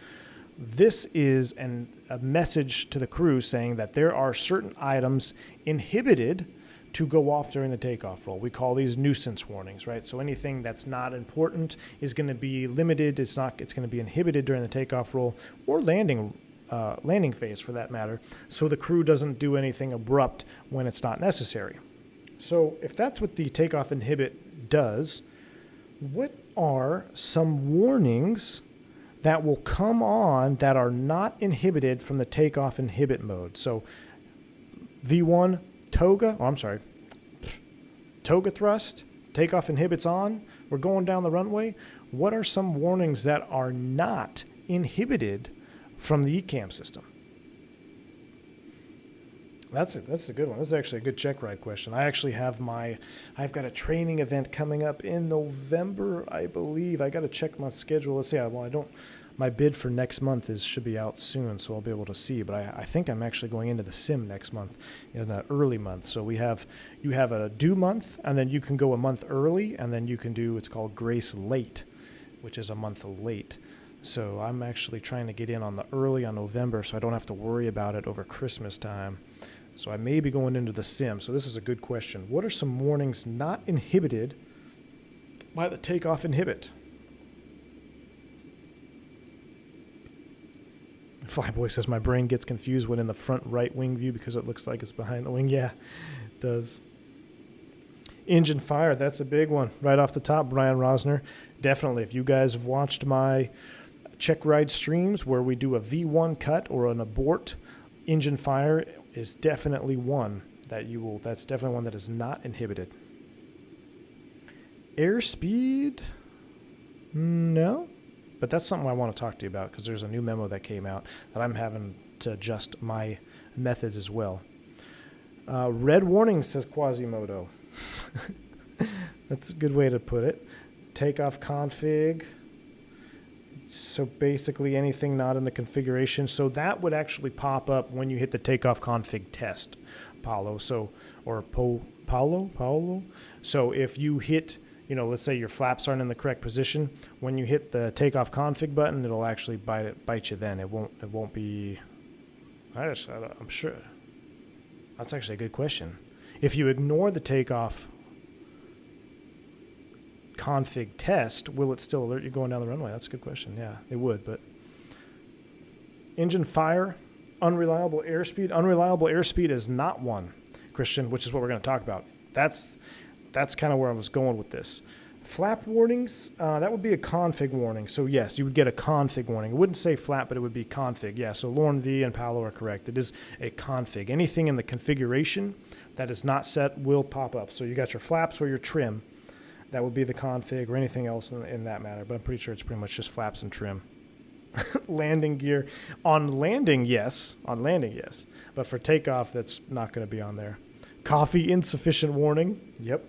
this is a message to the crew saying that there are certain items inhibited to go off during the takeoff roll. We call these nuisance warnings, right? So anything that's not important is going to be limited. It's going to be inhibited during the takeoff roll or landing phase for that matter. So the crew doesn't do anything abrupt when it's not necessary. So if that's what the takeoff inhibit does, what are some warnings that will come on that are not inhibited from the takeoff inhibit mode? So V1 Toga thrust, takeoff inhibits on. we're going down the runway. What are some warnings that are not inhibited from the ECAM system? That's a good one. This is actually a good check ride question. I actually have I've got a training event coming up in November, I believe. I got to check my schedule. Let's see. My bid for next month should be out soon, so I'll be able to see. But I think I'm actually going into the sim next month in the early month. So you have a due month, and then you can go a month early, and then you can do what's called grace late, which is a month late. So I'm actually trying to get in on the early on November, so I don't have to worry about it over Christmas time. So I may be going into the sim. So this is a good question. What are some warnings not inhibited by the takeoff inhibit? Flyboy says, my brain gets confused when in the front right wing view because it looks like it's behind the wing. Yeah, it does. Engine fire, that's a big one. Right off the top, Brian Rosner. Definitely, if you guys have watched my check ride streams where we do a V1 cut or an abort, engine fire is definitely one that's definitely one that is not inhibited. Airspeed, no, but that's something I want to talk to you about because there's a new memo that came out that I'm having to adjust my methods as well. Red warning, says Quasimodo. That's a good way to put it. Takeoff config. So basically anything not in the configuration. So that would actually pop up when you hit the takeoff config test, Paulo. Paulo. So if you hit, let's say your flaps aren't in the correct position, when you hit the takeoff config button, it'll actually bite you then. It won't be, I'm sure. That's actually a good question. If you ignore the takeoff config test, will it still alert you going down the runway? That's a good question. Yeah, it would. But engine fire, unreliable airspeed. Unreliable airspeed is not one, Christian, which is what we're going to talk about. That's kind of where I was going with this. Flap warnings, that would be a config warning. So yes, you would get a config warning. It wouldn't say flap, but it would be config. Yeah, so Lauren V and Paolo are correct. It is a config. Anything in the configuration that is not set will pop up. So you got your flaps or your trim. That would be the config or anything else in that matter. But I'm pretty sure it's pretty much just flaps and trim. Landing gear. On landing, yes. But for takeoff, that's not going to be on there. Coffee insufficient warning. Yep.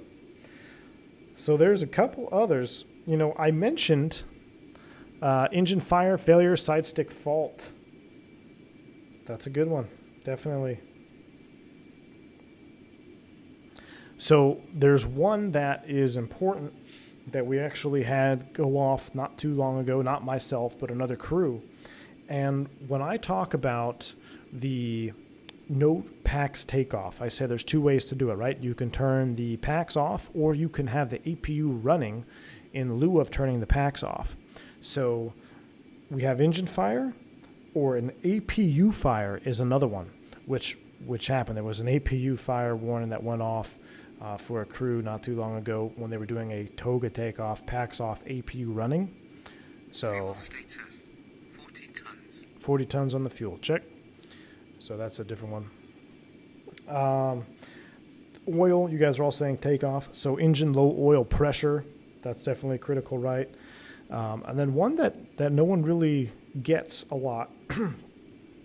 So there's a couple others. I mentioned engine fire, failure, side stick fault. That's a good one. Definitely. So there's one that is important that we actually had go off not too long ago, not myself, but another crew. And when I talk about the no PAX takeoff, I say there's two ways to do it, right? You can turn the PAX off, or you can have the APU running in lieu of turning the PAX off. So we have engine fire, or an APU fire is another one, which happened. There was an APU fire warning that went off for a crew not too long ago when they were doing a Toga takeoff, PAX off, APU running. So Status 40 tons. 40 tons on the fuel. Check. So that's a different one. Oil, you guys are all saying takeoff. So engine low oil pressure, that's definitely critical, right? And then one that no one really gets a lot,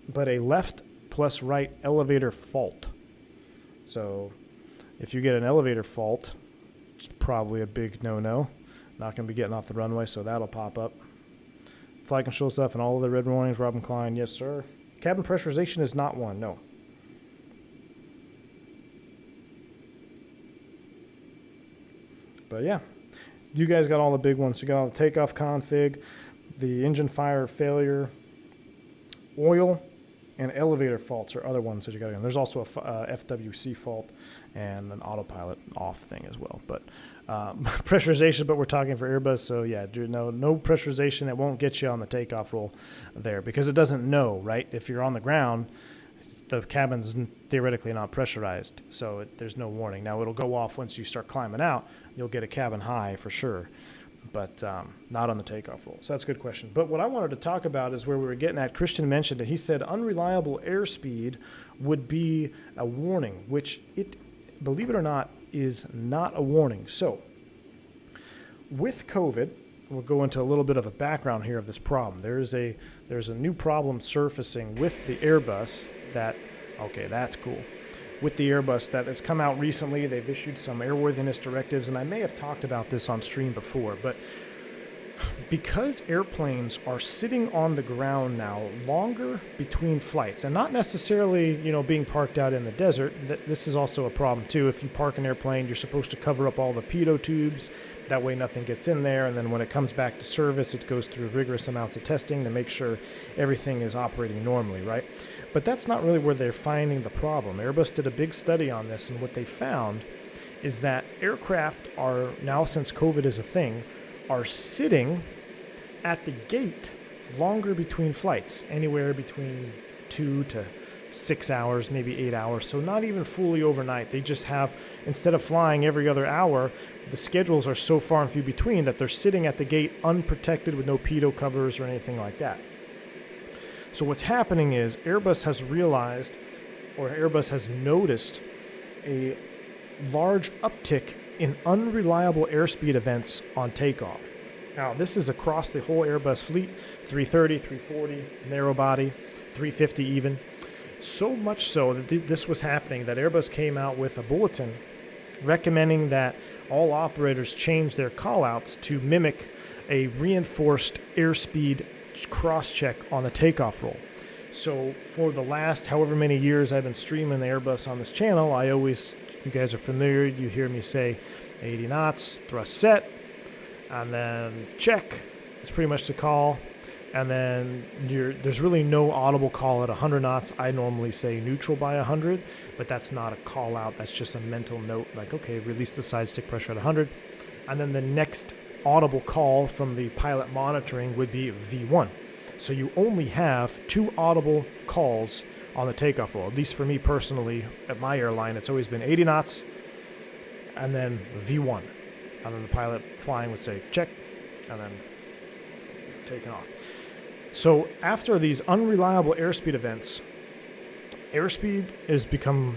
but a left plus right elevator fault. So if you get an elevator fault, it's probably a big no-no. Not going to be getting off the runway, so that'll pop up. Flight control stuff and all of the red warnings, Robin Klein, yes, sir. Cabin pressurization is not one, no. But yeah, you guys got all the big ones. You got all the takeoff config, the engine fire failure, oil, and elevator faults are other ones that you got to get. There's also a FWC fault and an autopilot off thing as well. But pressurization, but we're talking for Airbus, so yeah, no pressurization that won't get you on the takeoff roll there because it doesn't know, right? If you're on the ground, the cabin's theoretically not pressurized, so there's no warning. Now, it'll go off once you start climbing out. You'll get a cabin high for sure, but not on the takeoff roll. So that's a good question. But what I wanted to talk about is where we were getting at. Christian mentioned it. He said unreliable airspeed would be a warning, which it, believe it or not, is not a warning. So with COVID, we'll go into a little bit of a background here of this problem. There's a new problem surfacing with the Airbus that, okay, that's cool. With the Airbus that has come out recently, they've issued some airworthiness directives, and I may have talked about this on stream before, but because airplanes are sitting on the ground now longer between flights, and not necessarily, being parked out in the desert, this is also a problem too. If you park an airplane, you're supposed to cover up all the pitot tubes. That way nothing gets in there, and then when it comes back to service, it goes through rigorous amounts of testing to make sure everything is operating normally, right? But that's not really where they're finding the problem. Airbus did a big study on this, and what they found is that aircraft are now, since COVID is a thing, are sitting at the gate longer between flights, anywhere between 2 to 6 hours, maybe 8 hours. So not even fully overnight. They just have, instead of flying every other hour, the schedules are so far and few between that they're sitting at the gate unprotected with no pitot covers or anything like that. So what's happening is Airbus has realized, or Airbus has noticed, a large uptick in unreliable airspeed events on takeoff. Now, this is across the whole Airbus fleet, 330, 340, narrow body, 350 even. So much so that this was happening that Airbus came out with a bulletin recommending that all operators change their callouts to mimic a reinforced airspeed cross-check on the takeoff roll. So for the last however many years I've been streaming the Airbus on this channel, you guys are familiar, you hear me say 80 knots, thrust set, and then check is pretty much the call. And then there's really no audible call at 100 knots. I normally say neutral by 100, but that's not a call out. That's just a mental note like, okay, release the side stick pressure at 100. And then the next audible call from the pilot monitoring would be V1. So you only have 2 audible calls on the takeoff roll. At least for me personally, at my airline, it's always been 80 knots and then V1. And then the pilot flying would say check and then taking off. So after these unreliable airspeed events, airspeed has become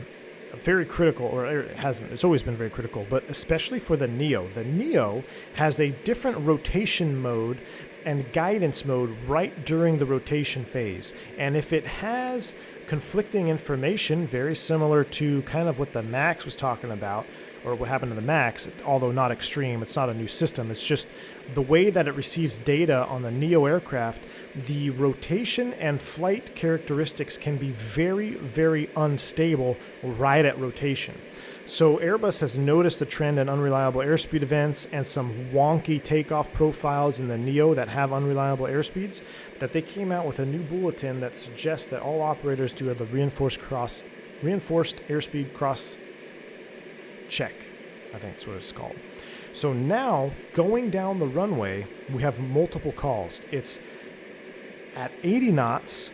very critical, or it hasn't, it's always been very critical, but especially for the Neo. The Neo has a different rotation mode and guidance mode right during the rotation phase. And if it has conflicting information, very similar to kind of what the MACH was talking about, or what happened to the MAX, although not extreme, it's not a new system, it's just the way that it receives data on the Neo aircraft, the rotation and flight characteristics can be very, very unstable right at rotation. So Airbus has noticed a trend in unreliable airspeed events and some wonky takeoff profiles in the Neo that have unreliable airspeeds, that they came out with a new bulletin that suggests that all operators do the reinforced airspeed cross check, I think that's what it's called. So now, going down the runway, we have multiple calls. It's at 80 knots,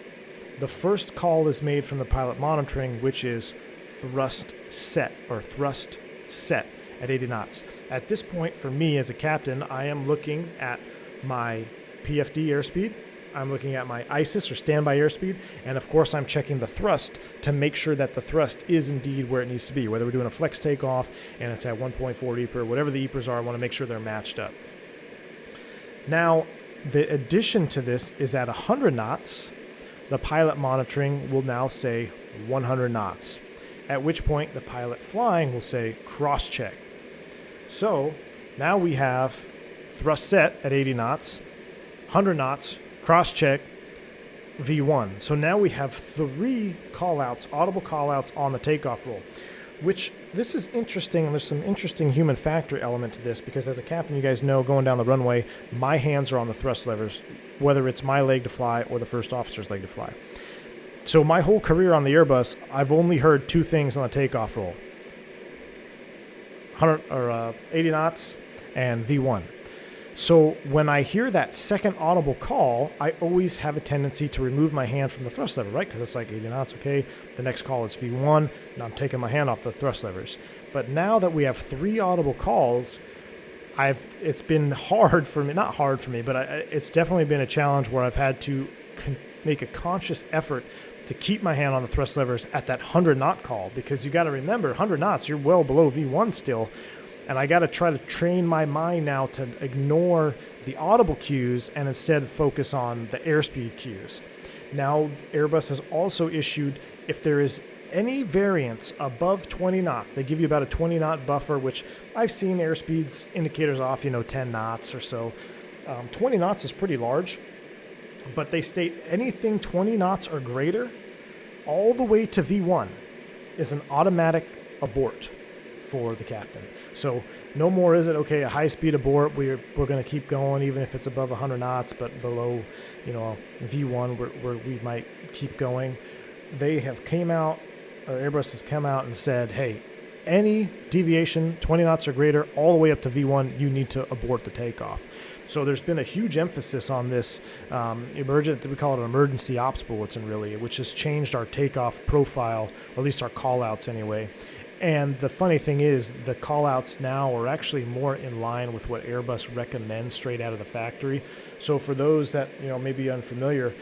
the first call is made from the pilot monitoring, which is thrust set at 80 knots. At this point, for me as a captain, I am looking at my PFD airspeed, I'm looking at my ISIS or standby airspeed, and of course I'm checking the thrust to make sure that the thrust is indeed where it needs to be. Whether we're doing a flex takeoff and it's at 1.4 EPR, whatever the EPRs are, I want to make sure they're matched up. Now, the addition to this is at 100 knots, the pilot monitoring will now say 100 knots, at which point the pilot flying will say cross-check. So now we have thrust set at 80 knots, 100 knots, cross-check, V1. So now we have 3 callouts, audible callouts on the takeoff roll, which this is interesting. There's some interesting human factor element to this because as a captain, you guys know, going down the runway, my hands are on the thrust levers, whether it's my leg to fly or the first officer's leg to fly. So my whole career on the Airbus, I've only heard 2 things on the takeoff roll: 80 knots and V1. So when I hear that second audible call, I always have a tendency to remove my hand from the thrust lever, right? Because it's like 80 knots, okay. The next call is V1, and I'm taking my hand off the thrust levers. But now that we have 3 audible calls, it's been hard for me, not hard for me, but it's definitely been a challenge where I've had to make a conscious effort to keep my hand on the thrust levers at that 100 knot call, because you got to remember 100 knots, you're well below V1 still. And I got to try to train my mind now to ignore the audible cues and instead focus on the airspeed cues. Now, Airbus has also issued, if there is any variance above 20 knots, they give you about a 20 knot buffer, which I've seen airspeeds indicators off, 10 knots or so. 20 knots is pretty large, but they state anything 20 knots or greater, all the way to V1, is an automatic abort for the captain. So no more is it, okay, a high-speed abort, we're going to keep going even if it's above 100 knots, but below, V1 where we might keep going. They have came out, or Airbus has come out and said, hey, any deviation 20 knots or greater all the way up to V1, you need to abort the takeoff. So there's been a huge emphasis on this we call it an emergency ops bulletin, really, which has changed our takeoff profile, or at least our call-outs anyway. And the funny thing is, the call-outs now are actually more in line with what Airbus recommends straight out of the factory. So for those that may be unfamiliar,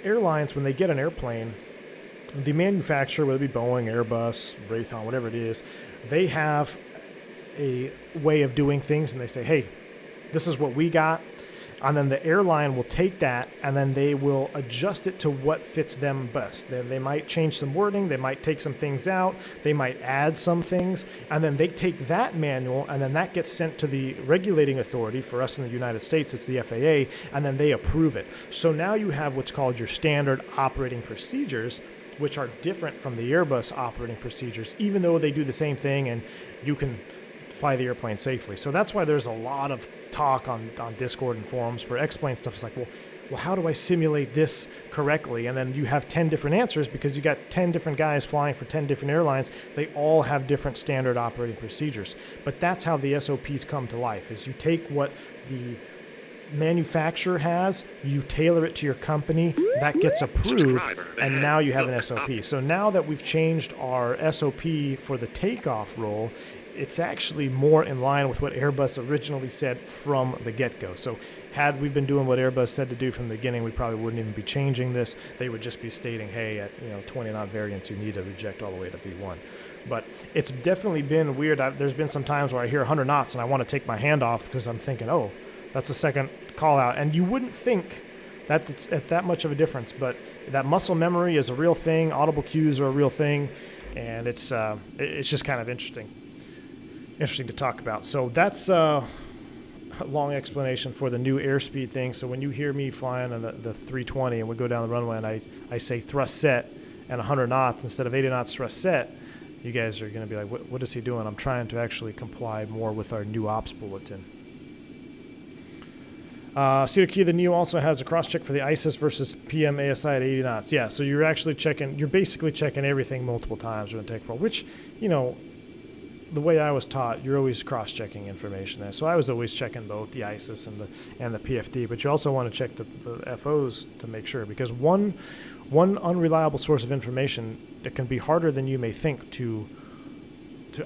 airlines, when they get an airplane, the manufacturer, whether it be Boeing, Airbus, Raytheon, whatever it is, they have a way of doing things, and they say, hey, this is what we got. And then the airline will take that and then they will adjust it to what fits them best. They might change some wording, they might take some things out, they might add some things, and then they take that manual and then that gets sent to the regulating authority. For us in the United States, it's the FAA, and then they approve it. So now you have what's called your standard operating procedures, which are different from the Airbus operating procedures, even though they do the same thing and you can fly the airplane safely. So that's why there's a lot of talk on Discord and forums for X-plane stuff. It's like, well, how do I simulate this correctly? And then you have 10 different answers because you got 10 different guys flying for 10 different airlines. They all have different standard operating procedures. But that's how the SOPs come to life, is you take what the manufacturer has, you tailor it to your company, that gets approved, and now you have an SOP. So now that we've changed our SOP for the takeoff role, it's actually more in line with what Airbus originally said from the get-go. So had we been doing what Airbus said to do from the beginning, we probably wouldn't even be changing this. They would just be stating, hey, at 20 knot variants, you need to reject all the way to V1. But it's definitely been weird. There's been some times where I hear 100 knots and I want to take my hand off because I'm thinking, oh, that's a second call out. And you wouldn't think that it's at that much of a difference, but that muscle memory is a real thing. Audible cues are a real thing, and it's just kind of interesting to talk about. So that's a long explanation for the new airspeed thing. So when you hear me flying on the 320 and we go down the runway and I say thrust set and 100 knots instead of 80 knots thrust set, you guys are going to be like, what is he doing? I'm trying to actually comply more with our new ops bulletin. Cedar Key, the NEO also has a cross-check for the ISIS versus PM ASI at 80 knots. Yeah, so you're basically checking everything multiple times during takeoff, which, the way I was taught, you're always cross-checking information there. So I was always checking both the ISIS and the PFD, but you also want to check the FOs to make sure, because one unreliable source of information, it can be harder than you may think to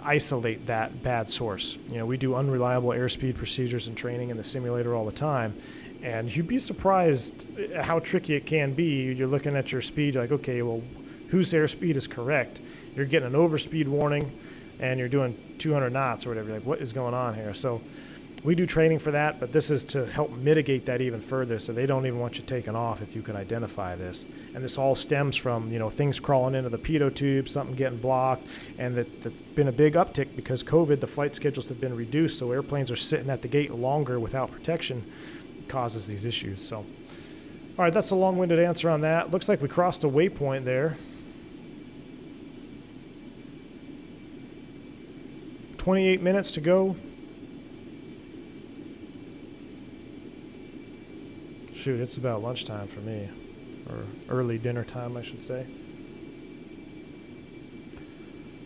isolate that bad source. We do unreliable airspeed procedures and training in the simulator all the time, and you'd be surprised how tricky it can be. You're looking at your speed, you're like, okay, well, whose airspeed is correct? You're getting an overspeed warning, and you're doing 200 knots or whatever. You're like, what is going on here? So we do training for that, but this is to help mitigate that even further, so they don't even want you taking off if you can identify this. And this all stems from, things crawling into the pitot tube, something getting blocked, and that's been a big uptick because COVID, the flight schedules have been reduced, so airplanes are sitting at the gate longer without protection. It causes these issues. So, all right, that's a long-winded answer on that. Looks like we crossed a waypoint there. 28 minutes to go. Shoot, it's about lunchtime for me, or early dinner time, I should say.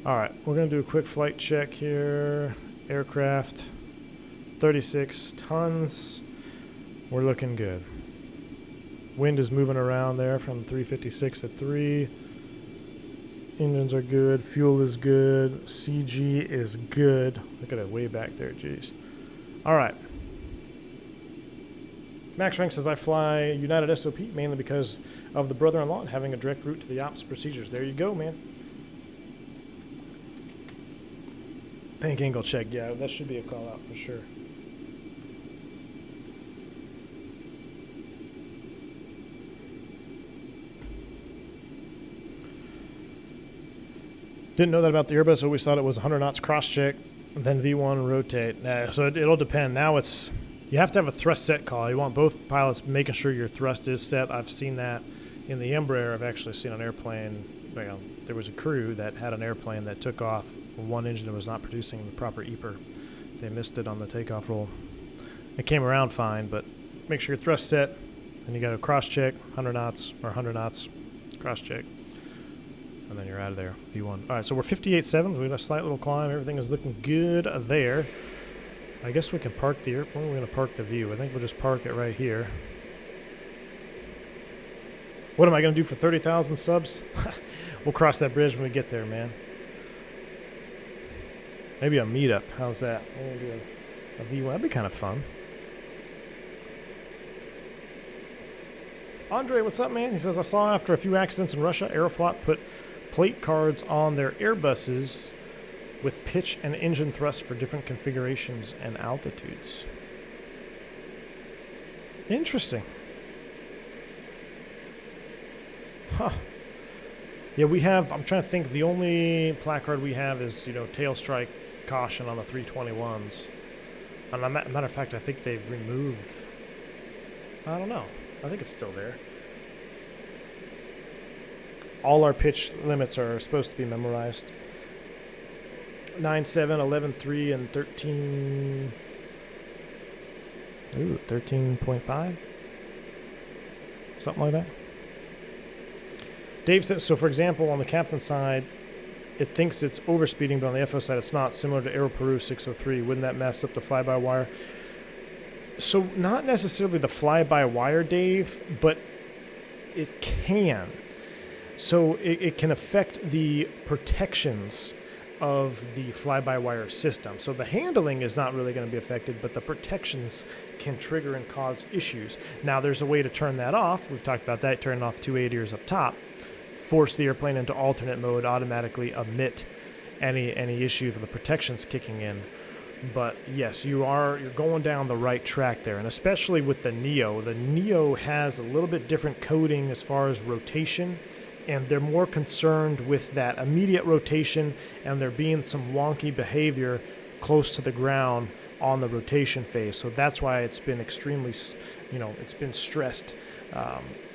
All right, we're going to do a quick flight check here. Aircraft, 36 tons. We're looking good. Wind is moving around there from 356 at 3. Engines are good. Fuel is good. CG is good. Look at it way back there, jeez. All right. Max Rank says I fly United SOP mainly because of the brother-in-law and having a direct route to the ops procedures. There you go, man. Bank angle check, yeah, that should be a call out for sure. Didn't know that about the Airbus. Always thought it was 100 knots cross check, then V1 rotate. So it'll depend. Now you have to have a thrust set call. You want both pilots making sure your thrust is set. I've seen that in the Embraer. I've actually seen an airplane. Well, there was a crew that had an airplane that took off. One engine was not producing the proper EPR. They missed it on the takeoff roll. It came around fine, but make sure your thrust set. And you got to cross check 100 knots or 100 knots cross check. And then you're out of there, V1. All right, so we're 58.7. We got a slight little climb. Everything is looking good there. I guess we can park the airplane. We're going to park the view. I think we'll just park it right here. What am I going to do for 30,000 subs? We'll cross that bridge when we get there, man. Maybe a meetup. How's that? We're going to do a V1. That'd be kind of fun. Andre, what's up, man? He says, I saw after a few accidents in Russia, Aeroflot put plate cards on their Airbuses with pitch and engine thrust for different configurations and altitudes. Interesting. Huh. Yeah, we have, I'm trying to think, the only placard we have is, tail strike caution on the 321s. And matter of fact, I think they've removed, I don't know. I think it's still there. All our pitch limits are supposed to be memorized. 9.7, 11.3, and 13. Ooh, 13.5? Something like that. Dave says, so for example, on the captain side, it thinks it's overspeeding, but on the FO side, it's not, similar to Aero Peru 603. Wouldn't that mess up the fly-by-wire? So not necessarily the fly-by-wire, Dave, but it can. So it can affect the protections of the fly-by-wire system. So the handling is not really going to be affected, but the protections can trigger and cause issues. Now, there's a way to turn that off. We've talked about that. Turn off 280ers up top. Force the airplane into alternate mode, automatically omit any issue for the protections kicking in. But yes, you're going down the right track there, and especially with the Neo. The Neo has a little bit different coding as far as rotation, and they're more concerned with that immediate rotation and there being some wonky behavior close to the ground on the rotation phase. So that's why it's been extremely, it's been stressed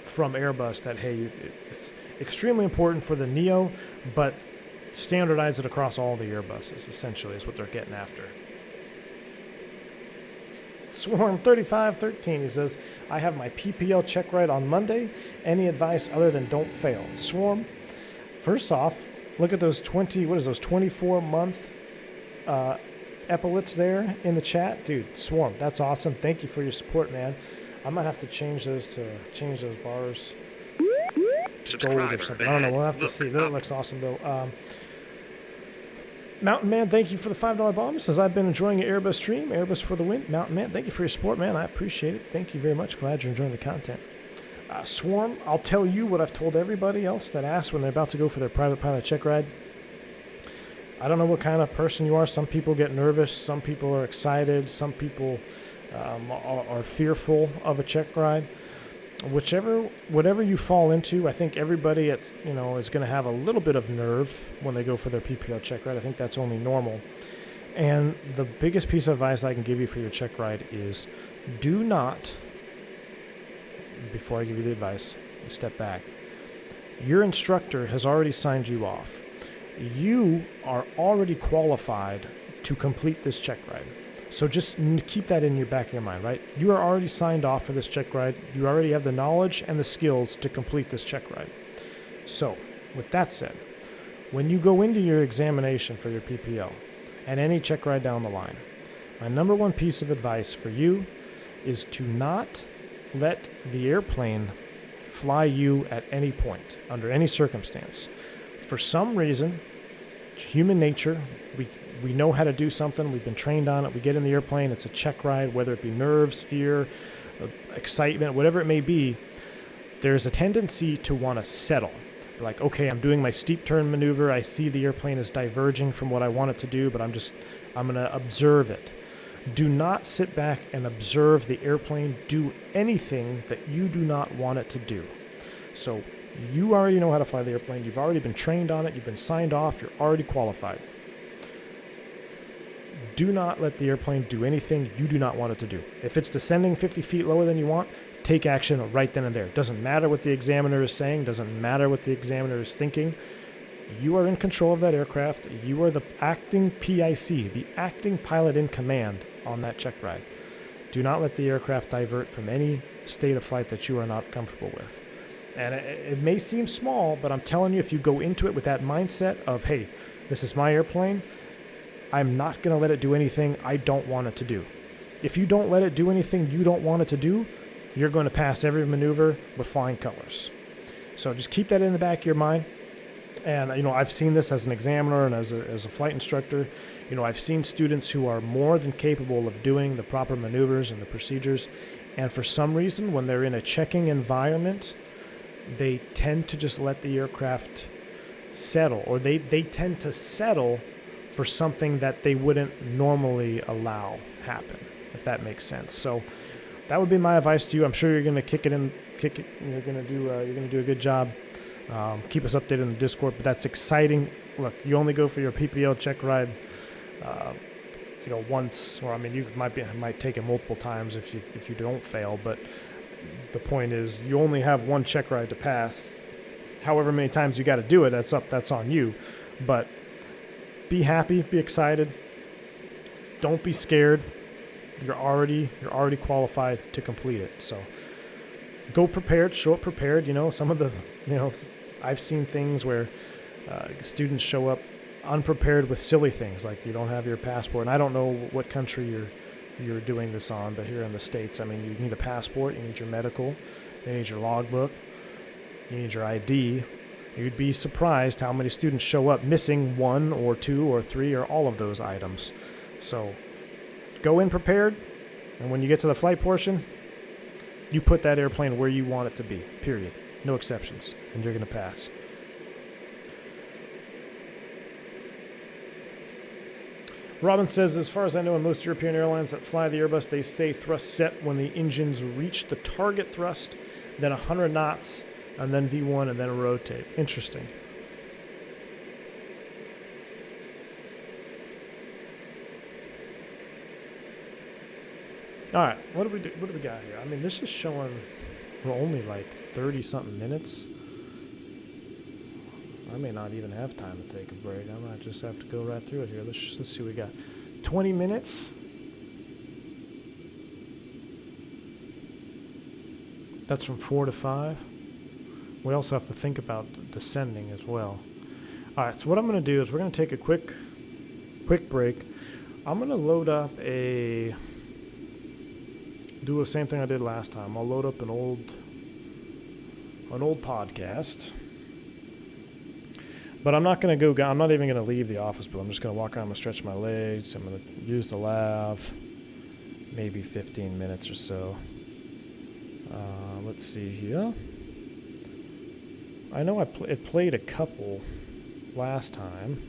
from Airbus that, hey, it's extremely important for the Neo, but standardize it across all the Airbuses, essentially, is what they're getting after. Swarm 3513, he says, I have my PPL check ride on Monday. Any advice other than don't fail? Swarm, first off, look at those 24-month epaulets there in the chat. Dude, Swarm, that's awesome. Thank you for your support, man. I might have to change those bars gold or something. I don't know. We'll have to see. That looks awesome, though. Mountain Man, thank you for the $5 bomb. Says, I've been enjoying your Airbus stream. Airbus for the win. Mountain Man, thank you for your support, man. I appreciate it. Thank you very much. Glad you're enjoying the content. Swarm, I'll tell you what I've told everybody else that asks when they're about to go for their private pilot check ride. I don't know what kind of person you are. Some people get nervous. Some people are excited. Some people are fearful of a check ride. Whatever you fall into, I think everybody is going to have a little bit of nerve when they go for their PPL check ride. I think that's only normal. And the biggest piece of advice I can give you for your check ride is do not, before I give you the advice, step back. Your instructor has already signed you off. You are already qualified to complete this check ride. So just keep that in your back of your mind, right? You are already signed off for this check ride. You already have the knowledge and the skills to complete this check ride. So, with that said, when you go into your examination for your PPL and any check ride down the line, my number one piece of advice for you is to not let the airplane fly you at any point, under any circumstance. For some reason, human nature, we know how to do something. We've been trained on it. We get in the airplane. It's a check ride, whether it be nerves, fear, excitement, whatever it may be. There's a tendency to want to settle. Like, okay, I'm doing my steep turn maneuver. I see the airplane is diverging from what I want it to do, but I'm going to observe it. Do not sit back and observe the airplane do anything that you do not want it to do. So you already know how to fly the airplane. You've already been trained on it. You've been signed off. You're already qualified. Do not let the airplane do anything you do not want it to do. If it's descending 50 feet lower than you want, take action right then and there. It doesn't matter what the examiner is saying. Doesn't matter what the examiner is thinking. You are in control of that aircraft. You are the acting PIC, the acting pilot in command on that check ride. Do not let the aircraft divert from any state of flight that you are not comfortable with. And it may seem small, but I'm telling you, if you go into it with that mindset of, hey, this is my airplane, I'm not going to let it do anything I don't want it to do. If you don't let it do anything you don't want it to do, you're going to pass every maneuver with flying colors. So just keep that in the back of your mind. And, I've seen this as an examiner and as a flight instructor. I've seen students who are more than capable of doing the proper maneuvers and the procedures. And for some reason, when they're in a checking environment, they tend to just let the aircraft settle, or they tend to settle for something that they wouldn't normally allow happen, if that makes sense. So that would be my advice to you. I'm sure you're going to kick it. You're going to do a good job. Keep us updated in the Discord, but that's exciting. Look, you only go for your PPL check ride, once, or you might take it multiple times if you don't fail. But the point is, you only have one check ride to pass. However many times you got to do it, that's on you. But be happy, be excited. Don't be scared. You're already qualified to complete it. So go prepared, show up prepared. Some of the, I've seen things where students show up unprepared with silly things, like you don't have your passport. And I don't know what country you're doing this on, but here in the States, you need a passport, you need your medical, you need your logbook, you need your ID. You'd be surprised how many students show up missing one or two or three or all of those items. So go in prepared, and when you get to the flight portion, you put that airplane where you want it to be, period. No exceptions, and you're going to pass. Robin says, as far as I know, in most European airlines that fly the Airbus, they say thrust set when the engines reach the target thrust, then 100 knots, and then V1, and then rotate. Interesting. All right, what do we got here? This is showing we're only like 30-something minutes. I may not even have time to take a break. I might just have to go right through it here. Let's see what we got. 20 minutes. That's from 4 to 5. We also have to think about descending as well. All right, so what I'm going to do is we're going to take a quick break. I'm going to load up do the same thing I did last time. I'll load up an old podcast. But I'm not going to go. I'm not even going to leave the office, but I'm just going to walk around and stretch my legs. I'm going to use the lav, maybe 15 minutes or so. Let's see here. I know it played a couple last time.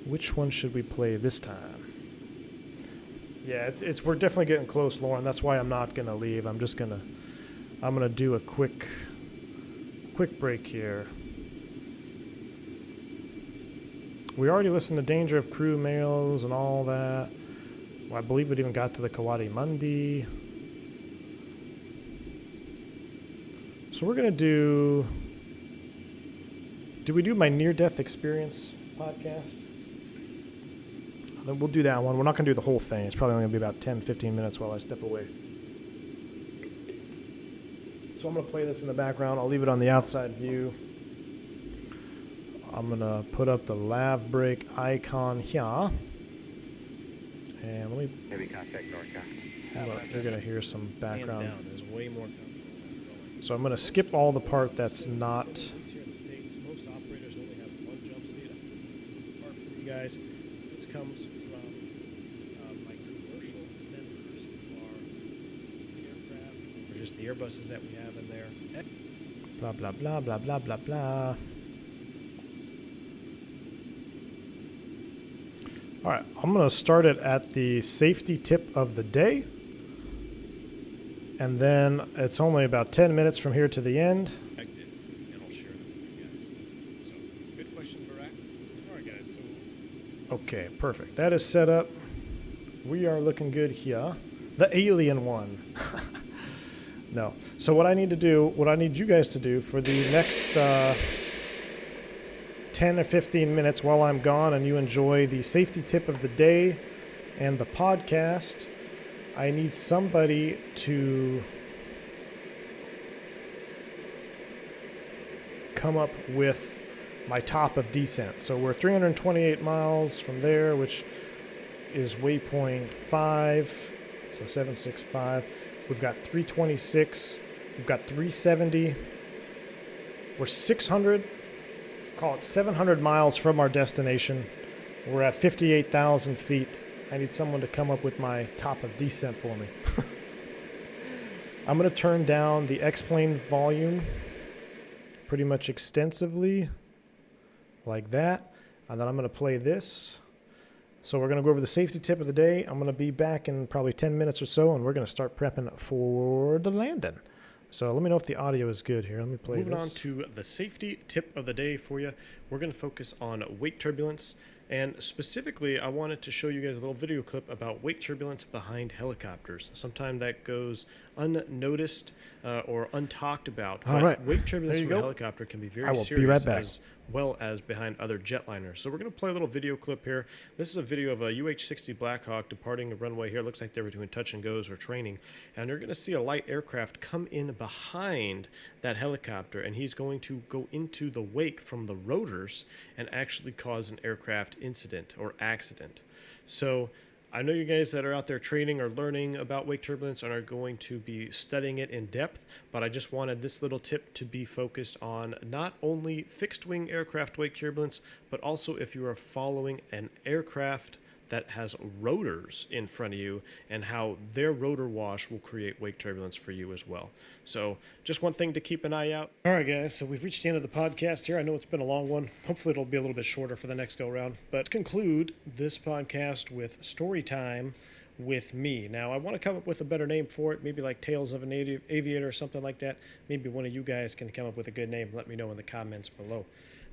Which one should we play this time? Yeah, we're definitely getting close, Lauren. That's why I'm not going to leave. I'm going to do a quick break here. We already listened to Danger of Crew Mails and all that. Well, I believe it even got to the Kawadi Mundi. So we're going to do... Did we do my near-death experience podcast? Then we'll do that one. We're not going to do the whole thing. It's probably only going to be about 10, 15 minutes while I step away. So I'm going to play this in the background. I'll leave it on the outside view. I'm going to put up the lav brake icon here. And let me... Heavy contact northbound. You're going to hear some background. Hands down, is way more comfortable. So I'm going to skip all the part that's not... Here in the States, most operators only have one jump seat. Apart from you guys, this comes from my commercial members who are aircraft. just the Airbuses that we have in there. Blah, blah, blah, blah, blah, blah, blah. All right, I'm going to start it at the safety tip of the day. And then it's only about 10 minutes from here to the end. And I'll share them with you guys. So, good question, Barack. All right, guys. So, Okay, perfect. That is set up. We are looking good here. The alien one. No. So what I need you guys to do for the next 10 or 15 minutes while I'm gone and you enjoy the safety tip of the day and the podcast, I need somebody to come up with my top of descent. So we're 328 miles from there, which is waypoint 5, so 765. We've got 326. We've got 370. We're 600, call it 700 miles from our destination. We're at 58,000 feet. I need someone to come up with my top of descent for me. I'm going to turn down the X-plane volume pretty much extensively, like that. And then I'm going to play this. So we're going to go over the safety tip of the day. I'm going to be back in probably 10 minutes or so, and we're going to start prepping for the landing. So let me know if the audio is good here. Let me play moving this. on to the safety tip of the day for you. We're going to focus on wake turbulence. And specifically, I wanted to show you guys a little video clip about wake turbulence behind helicopters. Sometimes that goes unnoticed or untalked about. All but right. Wake turbulence There you from a go. helicopter can be very I will serious be right back. as well as behind other jetliners. So we're going to play a little video clip here. This is a video of a UH-60 Blackhawk departing the runway here. Looks like they were doing touch and goes or training. And you're going to see a light aircraft come in behind that helicopter, and he's going to go into the wake from the rotors and actually cause an aircraft incident or accident. So I know you guys that are out there training or learning about wake turbulence and are going to be studying it in depth, but I just wanted this little tip to be focused on not only fixed wing aircraft wake turbulence, but also if you are following an aircraft that has rotors in front of you and how their rotor wash will create wake turbulence for you as well. So just one thing to keep an eye out. All right, guys, so we've reached the end of the podcast here. I know it's been a long one. Hopefully it'll be a little bit shorter for the next go round. But let's conclude this podcast with story time with me. Now, I want to come up with a better name for it, maybe like Tales of an Aviator or something like that. Maybe one of you guys can come up with a good name. Let me know in the comments below.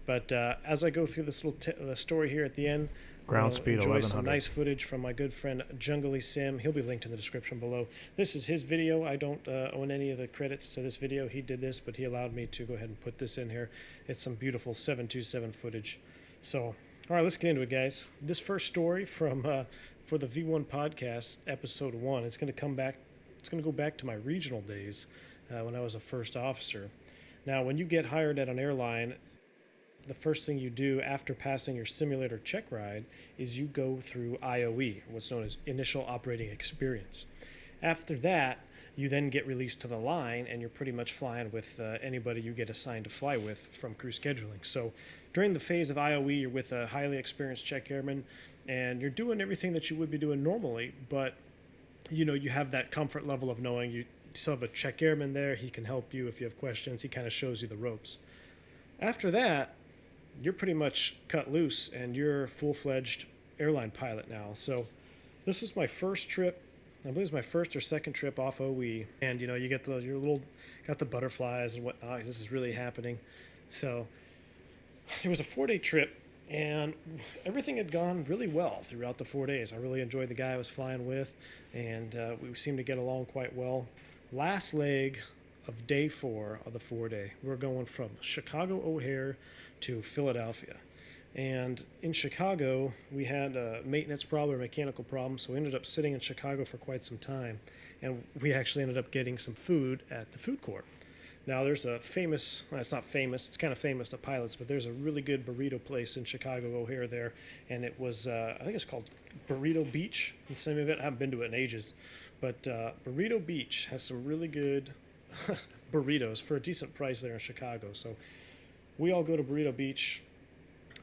But as I go through this little story here at the end, Ground speed enjoy 1100. some nice footage from my good friend Jungly Sim. He'll be linked in the description below. This is his video. I don't own any of the credits to this video. He did this, but he allowed me to go ahead and put this in here. It's some beautiful 727 footage. So, all right, let's get into it, guys. This first story from for the V1 podcast, episode 1. It's going to come back. It's going to go back to my regional days when I was a first officer. Now, when you get hired at an airline, the first thing you do after passing your simulator check ride is you go through IOE, what's known as Initial Operating Experience. After that, you then get released to the line, and you're pretty much flying with anybody you get assigned to fly with from crew scheduling. So during the phase of IOE, you're with a highly experienced check airman, and you're doing everything that you would be doing normally, but you know, you have that comfort level of knowing you still have a check airman there. He can help you if you have questions. He kind of shows you the ropes. After that, you're pretty much cut loose and you're a full-fledged airline pilot now. So this was my first trip. I believe it was my first or second trip off OE. And you know, you get got the butterflies and whatnot. This is really happening. So it was a 4-day trip, and everything had gone really well throughout the 4 days. I really enjoyed the guy I was flying with, and we seemed to get along quite well. Last leg of day 4 of the 4-day, we're going from Chicago O'Hare to Philadelphia. And in Chicago, we had a maintenance problem or mechanical problem, so we ended up sitting in Chicago for quite some time. And we actually ended up getting some food at the food court. Now, there's a famous, well, it's not famous, it's kind of famous to pilots, but there's a really good burrito place in Chicago O'Hare there. And it was, I think it's called Burrito Beach. And some of it, I haven't been to it in ages. But Burrito Beach has some really good burritos for a decent price there in Chicago. So we all go to Burrito Beach.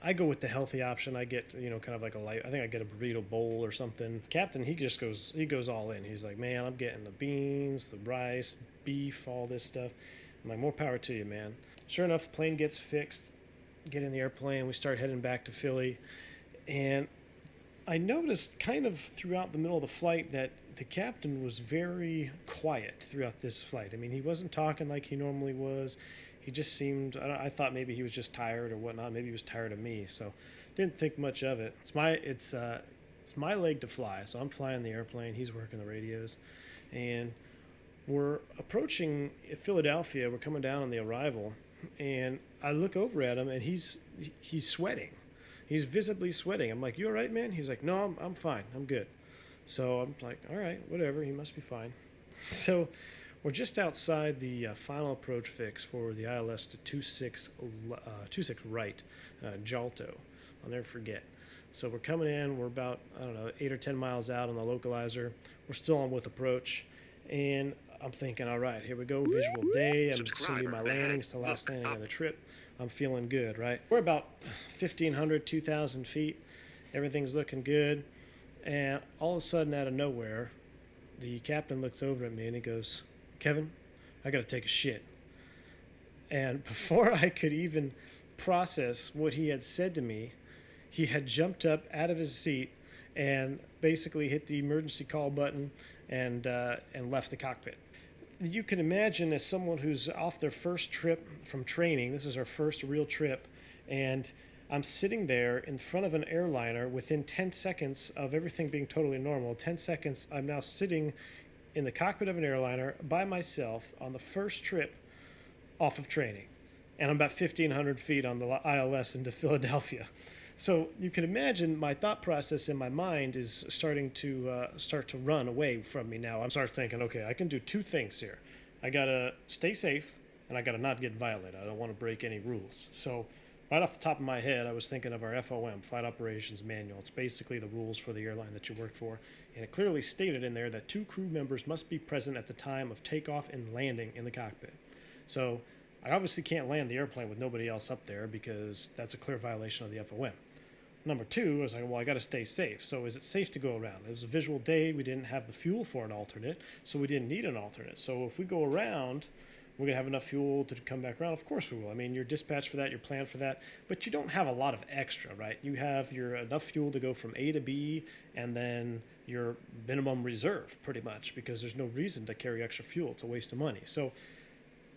I go with the healthy option. I get, you know, kind of like a light. I think I get a burrito bowl or something. Captain, he goes all in. He's like, man, I'm getting the beans, the rice, beef, all this stuff. I'm like, more power to you, man. Sure enough, the plane gets fixed. Get in the airplane. We start heading back to Philly, and I noticed kind of throughout the middle of the flight that the captain was very quiet throughout this flight. I mean, he wasn't talking like he normally was. He just seemed, I thought maybe he was just tired or whatnot. Maybe he was tired of me, so didn't think much of it. It's my leg to fly, so I'm flying the airplane. He's working the radios, and we're approaching Philadelphia. We're coming down on the arrival, and I look over at him, and he's sweating. He's visibly sweating. I'm like, you all right, man? He's like, no, I'm fine. I'm good. So I'm like, all right, whatever. He must be fine. So we're just outside the final approach fix for the ILS to 26 right, Jalto. I'll never forget. So we're coming in. We're about, I don't know, 8 or 10 miles out on the localizer. We're still on with approach. And I'm thinking, all right, here we go, visual day. I'm assuming my landing. It's the last landing of the trip. I'm feeling good, right? We're about 1,500, 2,000 feet. Everything's looking good. And all of a sudden, out of nowhere, the captain looks over at me and he goes, Kevin, I got to take a shit. And before I could even process what he had said to me, he had jumped up out of his seat and basically hit the emergency call button and left the cockpit. You can imagine, as someone who's off their first trip from training, this is our first real trip, and I'm sitting there in front of an airliner within 10 seconds of everything being totally normal. 10 seconds, I'm now sitting in the cockpit of an airliner by myself on the first trip off of training. And I'm about 1,500 feet on the ILS into Philadelphia. So you can imagine my thought process in my mind is starting to run away from me now. I'm starting thinking, okay, I can do two things here. I gotta stay safe, and I gotta not get violated. I don't want to break any rules. So right off the top of my head, I was thinking of our FOM, Flight Operations Manual. It's basically the rules for the airline that you work for, and it clearly stated in there that 2 crew members must be present at the time of takeoff and landing in the cockpit. So I obviously can't land the airplane with nobody else up there because that's a clear violation of the FOM. Number 2, I was like, well, I got to stay safe. So is it safe to go around? It was a visual day. We didn't have the fuel for an alternate, so we didn't need an alternate. So if we go around, we're going to have enough fuel to come back around. Of course we will. I mean, you're dispatched for that, you're planned for that, but you don't have a lot of extra, right? You have your enough fuel to go from A to B, and then your minimum reserve, pretty much, because there's no reason to carry extra fuel. It's a waste of money. So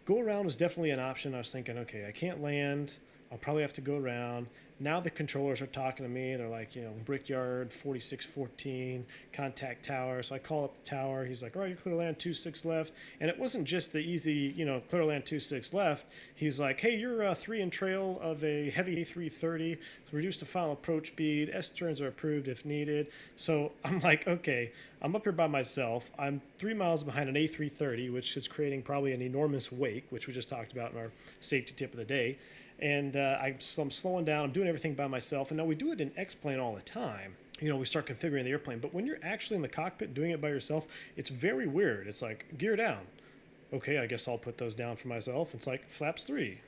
go around is definitely an option. I was thinking, okay, I can't land. I'll probably have to go around. Now the controllers are talking to me. They're like, you know, Brickyard 4614, contact tower. So I call up the tower. He's like, all right, you're clear to land 26 left. And it wasn't just the easy, you know, clear to land 26 left. He's like, hey, you're 3 in trail of a heavy A330. Reduce the final approach speed. S-turns are approved if needed. So I'm like, okay, I'm up here by myself. I'm 3 miles behind an A330, which is creating probably an enormous wake, which we just talked about in our safety tip of the day. And I'm slowing down. I'm doing everything by myself. And now we do it in X-Plane all the time. You know, we start configuring the airplane. But when you're actually in the cockpit doing it by yourself, it's very weird. It's like, gear down. Okay, I guess I'll put those down for myself. It's like, flaps 3.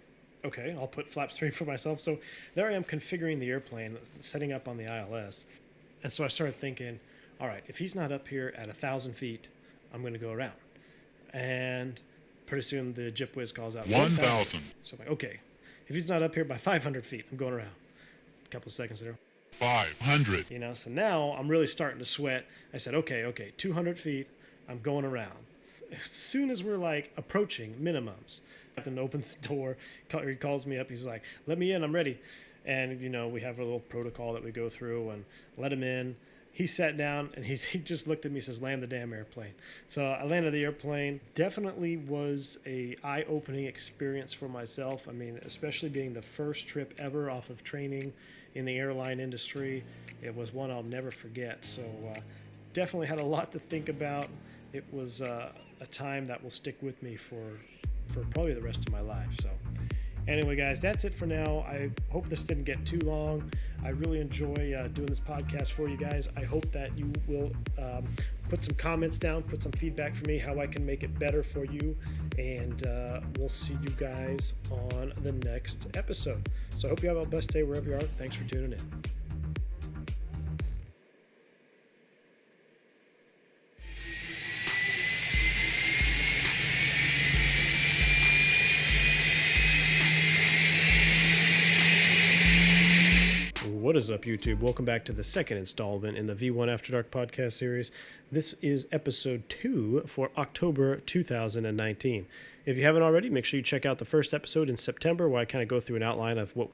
Okay, I'll put flaps 3 for myself. So there I am configuring the airplane, setting up on the ILS. And so I started thinking, all right, if he's not up here at 1,000 feet, I'm going to go around. And pretty soon the Jip Whiz calls out 1,000. So I'm like, okay. If he's not up here by 500 feet, I'm going around. A couple of seconds there. 500. You know, so now I'm really starting to sweat. I said, okay, 200 feet, I'm going around. As soon as we're like approaching minimums, Captain opens the door, he calls me up, he's like, let me in, I'm ready. And, you know, we have a little protocol that we go through and let him in. He sat down and he just looked at me and says, land the damn airplane. So I landed the airplane. Definitely was a eye-opening experience for myself. I mean, especially being the first trip ever off of training in the airline industry. It was one I'll never forget. So definitely had a lot to think about. It was a time that will stick with me for probably the rest of my life. So Anyway, guys, that's it for now. I hope this didn't get too long. I really enjoy doing this podcast for you guys. I hope that you will put some comments down, put some feedback for me, how I can make it better for you. And we'll see you guys on the next episode. So I hope you have a blessed day wherever you are. Thanks for tuning in. What is up, YouTube? Welcome back to the second installment in the V1 After Dark podcast series. This is episode 2 for October 2019. If you haven't already, make sure you check out the first episode in September where I kind of go through an outline of what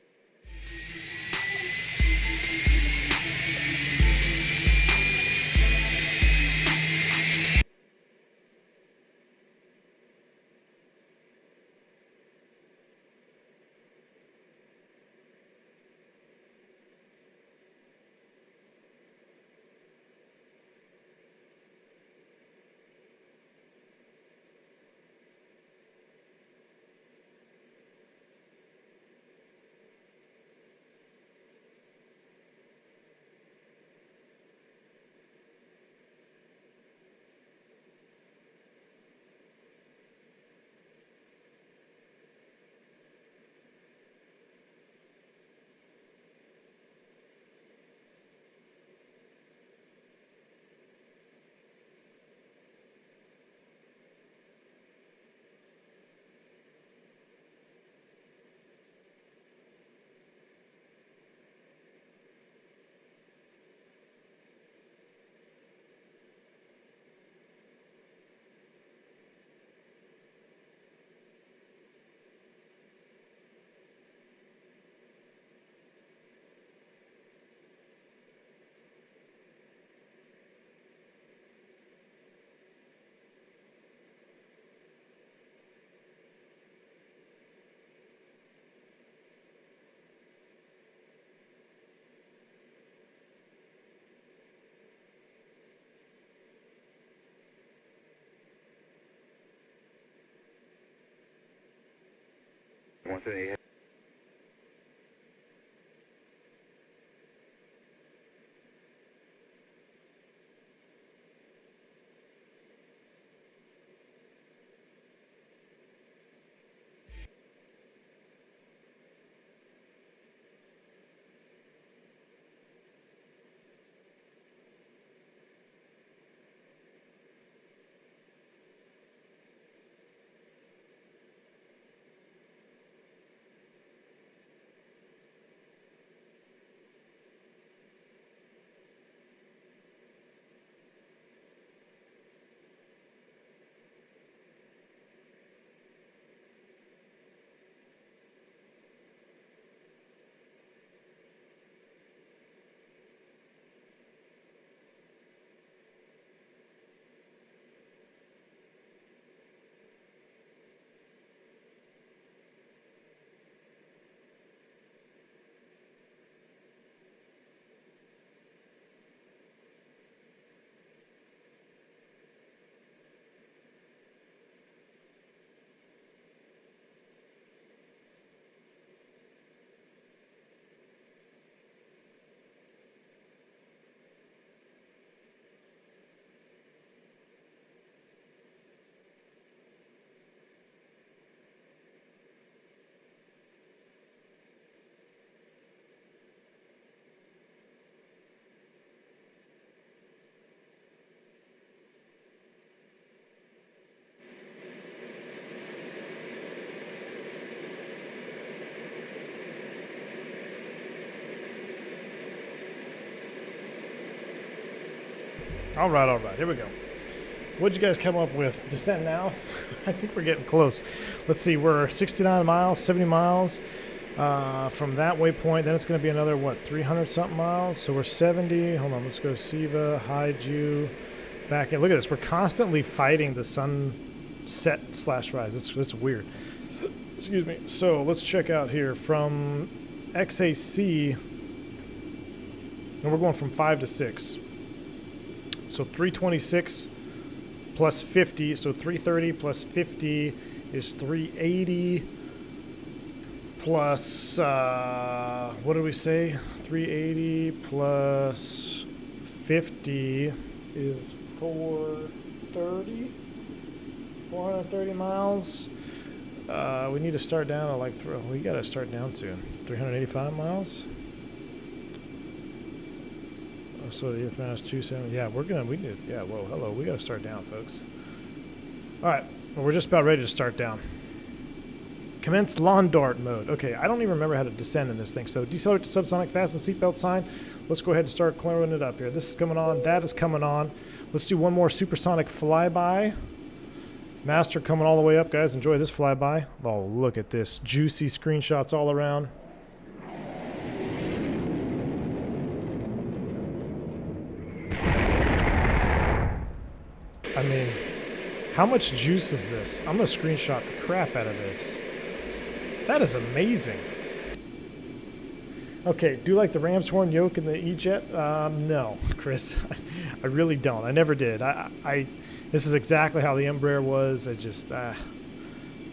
All right, here we go. What'd you guys come up with? Descent now? I think we're getting close. Let's see, we're 69 miles, 70 miles from that waypoint. Then it's going to be another, 300-something miles? So we're 70. Hold on, let's go Siva, Haiju, back in. Look at this. We're constantly fighting the sunset/rise. It's weird. Excuse me. So let's check out here. From XAC, and we're going from 5 to 6. So 326 plus 50, so 330 plus 50 is 380. plus, what did we say? 380 plus 50 is 430? 430 miles. We need to start down at like, we got to start down soon. 385 miles? Oh, so the Earth minus 270. Yeah, we need, yeah, whoa, hello. We got to start down, folks. All right, well, we're just about ready to start down. Commence lawn dart mode. Okay, I don't even remember how to descend in this thing. So decelerate to subsonic, fasten seatbelt sign. Let's go ahead and start clearing it up here. This is coming on. That is coming on. Let's do one more supersonic flyby. Master coming all the way up, guys. Enjoy this flyby. Oh, look at this. Juicy screenshots all around. I mean, how much juice is this? I'm going to screenshot the crap out of this. That is amazing. Okay, do you like the ram's horn yoke in the E-Jet? No, Chris. I really don't. I never did. This is exactly how the Embraer was. It's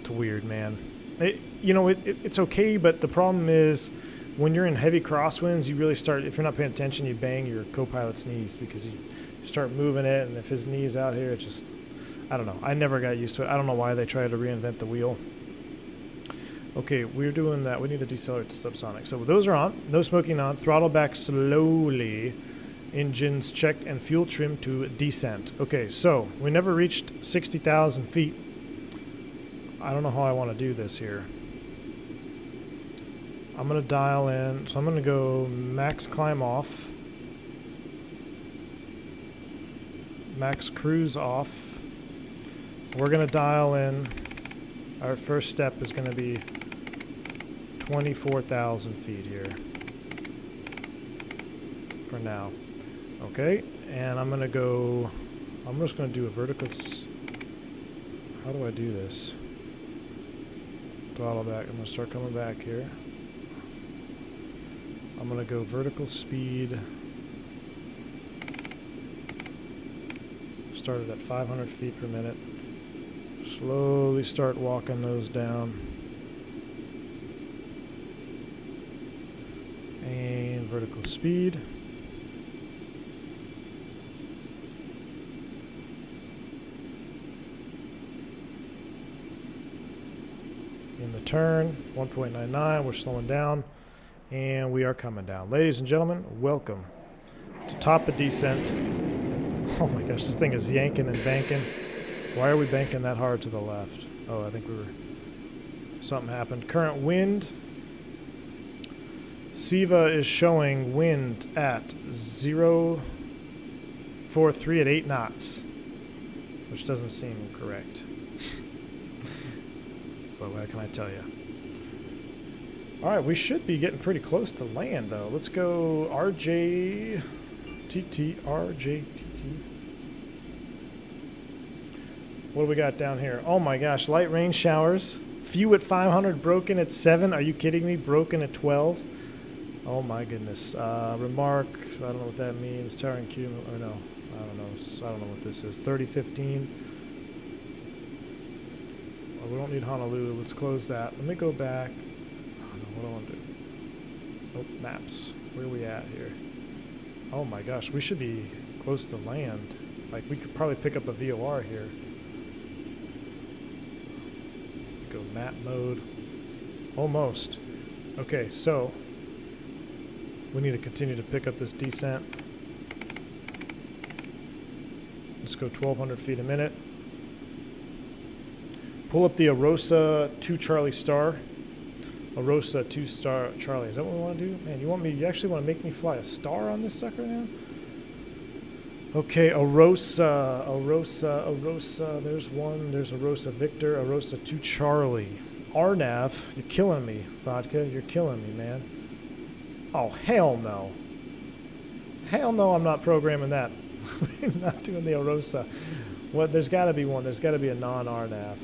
weird, man. It's okay, but the problem is when you're in heavy crosswinds, you really start, if you're not paying attention, you bang your co-pilot's knees because you start moving it, and if his knee is out here, it's just, I don't know. I never got used to it. I don't know why they tried to reinvent the wheel. Okay, we're doing that. We need to decelerate to subsonic. So those are on. No smoking on. Throttle back slowly. Engines checked and fuel trimmed to descent. Okay, so we never reached 60,000 feet. I don't know how I want to do this here. I'm going to dial in. So I'm going to go max climb off. Max cruise off. We're going to dial in. Our first step is going to be 24,000 feet here for now. Okay, and I'm just going to do a vertical. How do I do this? Throttle back. I'm going to start coming back here. I'm going to go vertical speed. Started at 500 feet per minute. Slowly start walking those down. And vertical speed. In the turn, 1.99, we're slowing down. And we are coming down. Ladies and gentlemen, welcome to top of descent. Oh my gosh, this thing is yanking and banking. Why are we banking that hard to the left? Oh, I think something happened. Current wind. SIVA is showing wind at 0.43 at 8 knots, which doesn't seem correct. But what can I tell you? All right, we should be getting pretty close to land, though. Let's go RJTT. What do we got down here? Oh my gosh, light rain showers. Few at 500, broken at 7. Are you kidding me? Broken at 12. Oh my goodness. Remark, I don't know what that means. Towering Q, or no, I don't know. I don't know what this is. 3015. Well, we don't need Honolulu. Let's close that. Let me go back. Oh no, what do I want to do? Oh, maps. Where are we at here? Oh my gosh, we should be close to land. Like, we could probably pick up a VOR here. Go map mode. Almost. Okay, so we need to continue to pick up this descent. Let's go 1,200 feet a minute. Pull up the Arosa 2 Charlie Star. Arosa 2 Star Charlie. Is that what we want to do? Man, you actually want to make me fly a star on this sucker now? Okay, Arosa. There's one. There's Arosa Victor. Arosa 2 Charlie. RNAV. You're killing me, Vodka. You're killing me, man. Oh, hell no. Hell no, I'm not programming that. We're not doing the Arosa. What? There's got to be one. There's got to be a non-RNAV.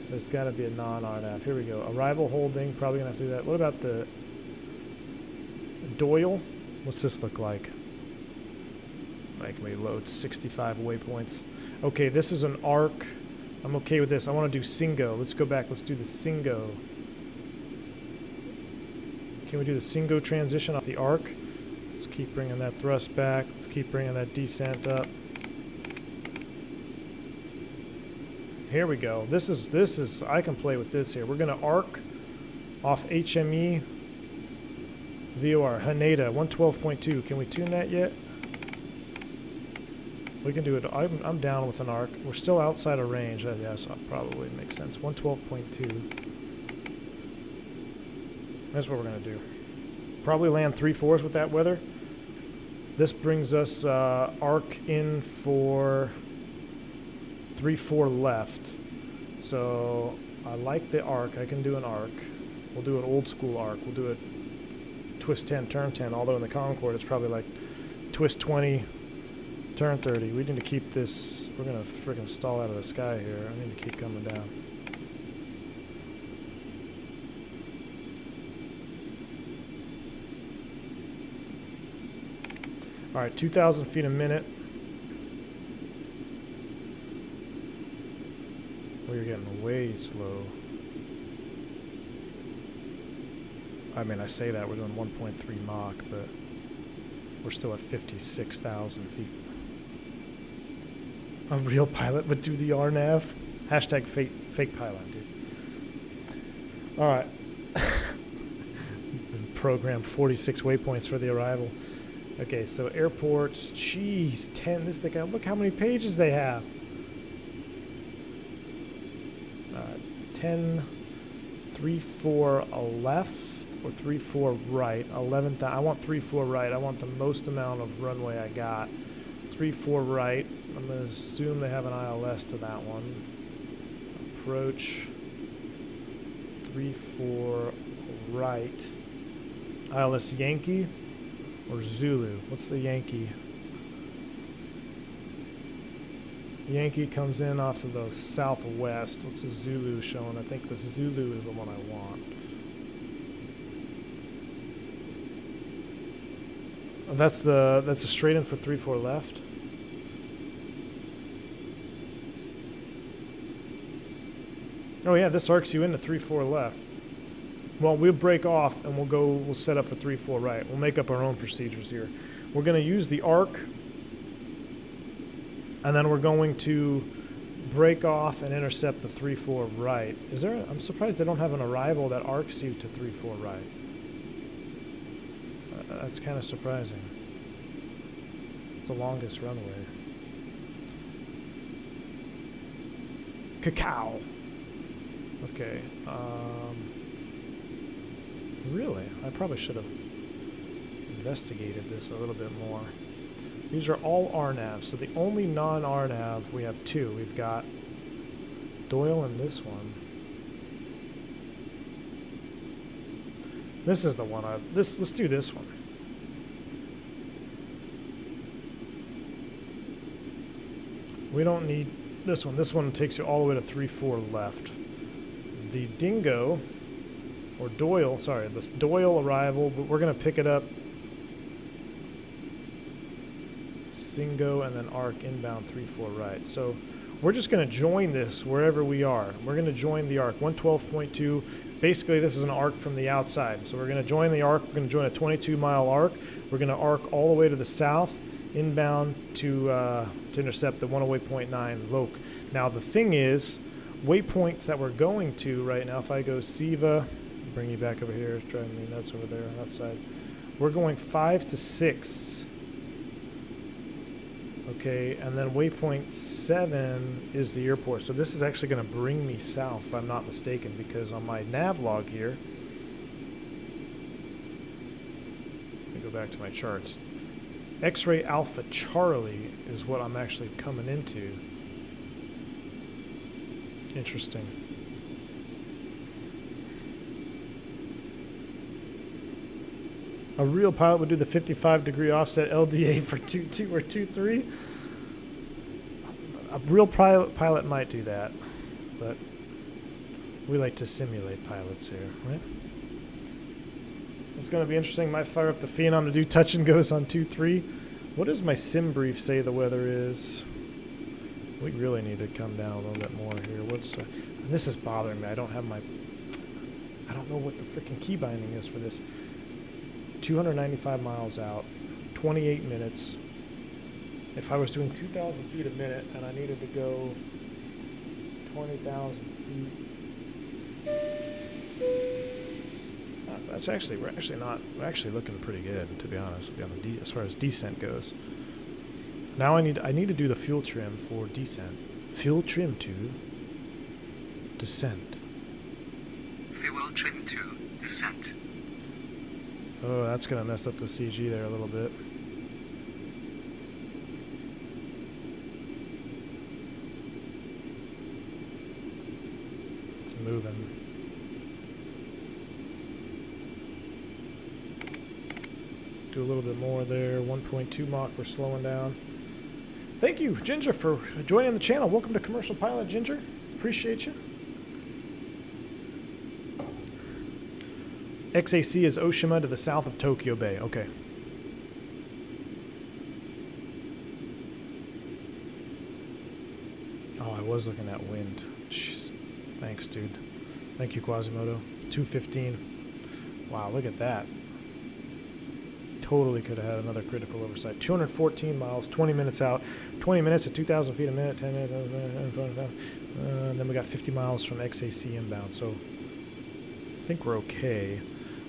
There's got to be a non-RNAV. Here we go. Arrival holding. Probably going to have to do that. What about the Doyle? What's this look like? Make me load 65 waypoints. Okay, this is an arc. I'm okay with this. I want to do Singo. Let's go back. Let's do the Singo. Can we do the Singo transition off the arc? Let's keep bringing that thrust back. Let's keep bringing that descent up. Here we go. This is I can play with this here. We're gonna arc off HME VOR Haneda 112.2. Can we tune that yet? We can do it. I'm down with an arc. We're still outside of range. Yeah, so that probably makes sense. 112.2. That's what we're gonna do. Probably land 3/4 with that weather. This brings us arc in for 3/4 left. So I like the arc. I can do an arc. We'll do an old school arc. We'll do a twist 10, turn 10. Although in the Concorde it's probably like twist 20, turn 30. We need to keep this. We're gonna freaking stall out of the sky here. I need to keep coming down. All right, 2,000 feet a minute. We're getting way slow. I mean, I say that we're doing 1.3 Mach, but we're still at 56,000 feet. A real pilot would do the RNAV. Hashtag fake pilot, dude. All right. Program 46 waypoints for the arrival. Okay, so airport, jeez, 10, this thing, look how many pages they have. 10, 3-4 left, or 3-4 right, 11, I want 3-4 right, I want the most amount of runway I got. 3-4 right, I'm going to assume they have an ILS to that one. Approach, 3-4 right, ILS Yankee. Or Zulu. What's the Yankee? Yankee comes in off of the southwest. What's the Zulu showing? I think the Zulu is the one I want. Oh, that's a straight in for 3-4 left. Oh yeah, this arcs you into 3-4 left. Well, we'll break off and we'll set up for 3-4 right. We'll make up our own procedures here. We're going to use the arc, and then we're going to break off and intercept the 3-4 right. I'm surprised they don't have an arrival that arcs you to 3-4 right. That's kind of surprising. It's the longest runway. Cacao. Okay. Really? I probably should have investigated this a little bit more. These are all RNAVs, so the only non-RNAV, we have two. We've got Doyle and this one. This is the one let's do this one. We don't need this one. This one takes you all the way to 3-4 left. The Dingo, or Doyle, sorry, this Doyle arrival, but we're going to pick it up. Singo and then arc inbound 3-4 right. So we're just going to join this wherever we are. We're going to join the arc 112.2. Basically, this is an arc from the outside. So we're going to join the arc. We're going to join a 22-mile arc. We're going to arc all the way to the south, inbound to intercept the 108.9 Loke. Now the thing is, waypoints that we're going to right now, if I go SIVA, bring you back over here, driving me nuts over there on that side. We're going 5 to 6. Okay, and then waypoint 7 is the airport. So this is actually going to bring me south, if I'm not mistaken, because on my nav log here, let me go back to my charts. X-ray Alpha Charlie is what I'm actually coming into. Interesting. A real pilot would do the 55-degree offset LDA for 2-2 or 2-3. A real pilot might do that, but we like to simulate pilots here, right? It's going to be interesting. Might fire up the Phenom to do touch and goes on 2-3. What does my sim brief say the weather is? We really need to come down a little bit more here. This is bothering me. I don't know what the freaking key binding is for this. 295 miles out, 28 minutes. If I was doing 2,000 feet a minute and I needed to go 20,000 feet, we're actually looking pretty good, to be honest with you, as far as descent goes. Now I need to do the fuel trim for descent. Fuel trim to descent. Fuel trim to descent. Oh, that's gonna mess up the CG there a little bit. It's moving. Do a little bit more there. 1.2 Mach, we're slowing down. Thank you, Ginger, for joining the channel. Welcome to Commercial Pilot, Ginger. Appreciate you. XAC is Oshima to the south of Tokyo Bay. Okay. Oh, I was looking at wind. Jeez. Thanks, dude. Thank you, Quasimodo. 215. Wow, look at that. Totally could have had another critical oversight. 214 miles, 20 minutes out. 20 minutes at 2,000 feet a minute, 10 minutes. And then we got 50 miles from XAC inbound. So I think we're okay.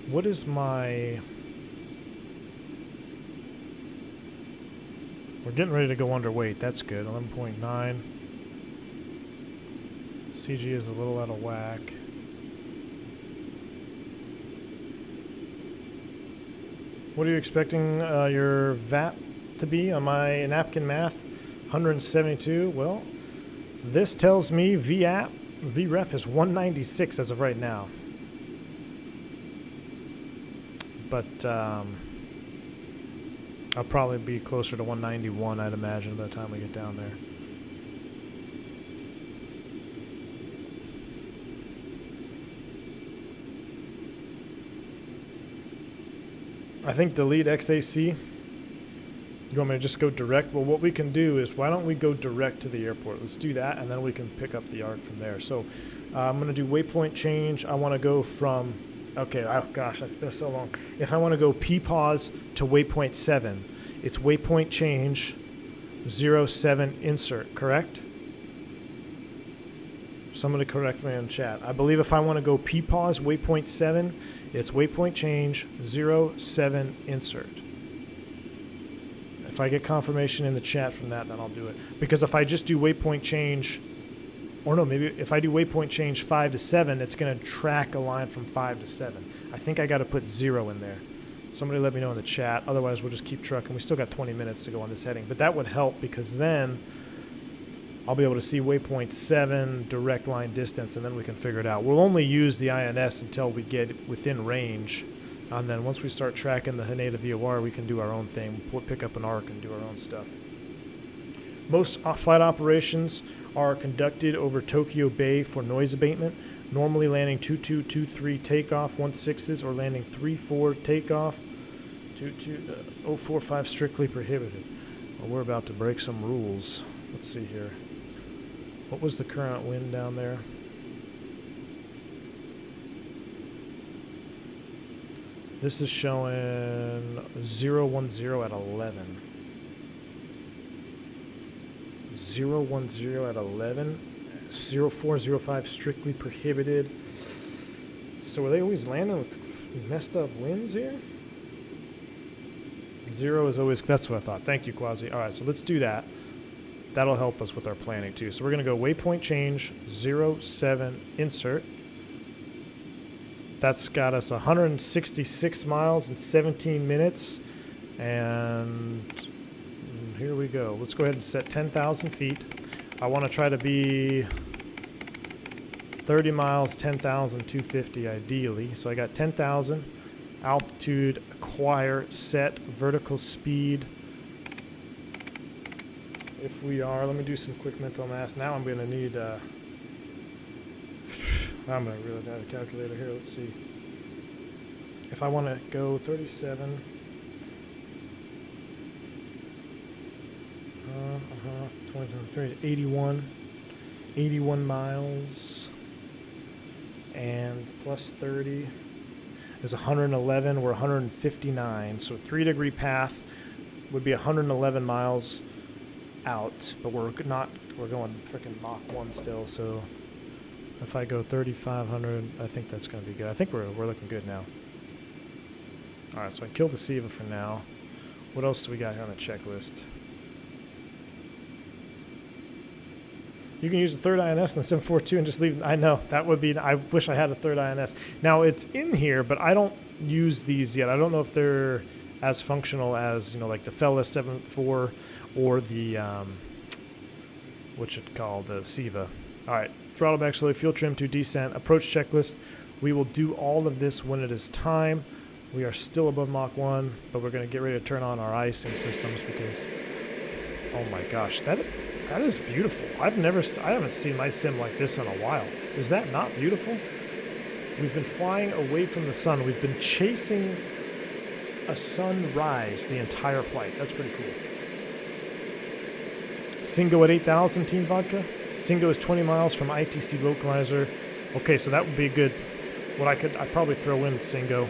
What is my... We're getting ready to go underweight. That's good. 11.9. CG is a little out of whack. What are you expecting your VAT to be on my napkin math? 172. Well, this tells me VREF is 196 as of right now. But I'll probably be closer to 191, I'd imagine, by the time we get down there. I think delete XAC. You want me to just go direct? Well, what we can do is, why don't we go direct to the airport? Let's do that, and then we can pick up the arc from there. So I'm going to do waypoint change. I want to go from... Okay, oh gosh, that's been so long. If I want to go P-pause to waypoint 7, it's waypoint change 07 insert, correct? Somebody correct me in chat. I believe if I want to go P-pause waypoint 7, it's waypoint change 07 insert. If I get confirmation in the chat from that, then I'll do it. Because if I just do waypoint change... Or no, maybe if I do waypoint change 5 to 7, it's going to track a line from 5 to 7. I think I got to put 0 in there. Somebody let me know in the chat. Otherwise, we'll just keep trucking. We still got 20 minutes to go on this heading. But that would help, because then I'll be able to see waypoint 7 direct line distance, and then we can figure it out. We'll only use the INS until we get within range. And then once we start tracking the Haneda VOR, we can do our own thing. We'll pick up an arc and do our own stuff. Most flight operations are conducted over Tokyo Bay for noise abatement, normally landing 2223 takeoff 16s or landing 34 takeoff 045 strictly prohibited. Well, we're about to break some rules. Let's see here. What was the current wind down there? This is showing 010 at 11. 010 at 11, 0405 strictly prohibited. So are they always landing with messed up winds here? 0 is always, that's what I thought. Thank you, Quasi. All right, so let's do that. That'll help us with our planning too. So we're going to go waypoint change 07 insert. That's got us 166 miles in 17 minutes. And here we go. Let's go ahead and set 10,000 feet. I want to try to be 30 miles, 10,250 ideally. So I got 10,000, altitude, acquire, set, vertical speed. If we are, let me do some quick mental math. Now I'm going to need, I'm going to really have a calculator here. Let's see. If I want to go 37, 23, 81 miles, and plus 30. is 111. We're 159. So a 3-degree path would be 111 miles out, but we're going freaking Mach 1 still. So if I go 3,500, I think that's going to be good. I think we're looking good now. All right, so I killed the SIVA for now. What else do we got here on the checklist? You can use the third INS and the 742 and just leave. I know, that would be, I wish I had a third INS. Now, it's in here, but I don't use these yet. I don't know if they're as functional as, you know, like the Fellas 74 or the, what's it called, the SIVA. All right, throttle back slowly, fuel trim to descent, approach checklist. We will do all of this when it is time. We are still above Mach 1, but we're going to get ready to turn on our icing systems because, oh my gosh, that is beautiful. I haven't seen my sim like this in a while. Is that not beautiful? We've been flying away from the sun. We've been chasing a sunrise the entire flight. That's pretty cool. Singo at 8,000, Team Vodka. Singo is 20 miles from ITC localizer. Okay, so that would be good. I'd probably throw in Singo.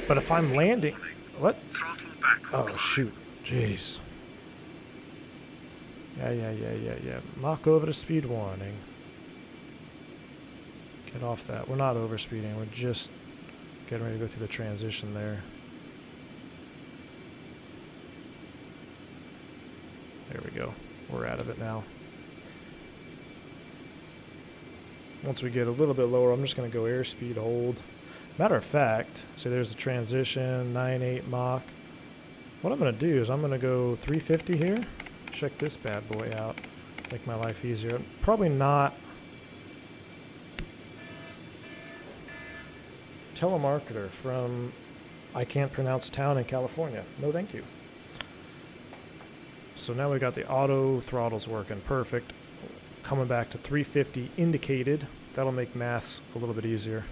But if I'm landing, what? Throttle back. Oh shoot, jeez. Yeah. Mach over to speed warning. Get off that. We're not over speeding. We're just getting ready to go through the transition there. There we go. We're out of it now. Once we get a little bit lower, I'm just going to go airspeed hold. Matter of fact, so there's the transition, 9.8 Mach. What I'm going to do is I'm going to go 350 here. Check this bad boy out. Make my life easier. Probably not. Telemarketer from I can't pronounce town in California. No thank you. So now we got the auto throttles working perfect. Coming back to 350 indicated. That'll make maths a little bit easier.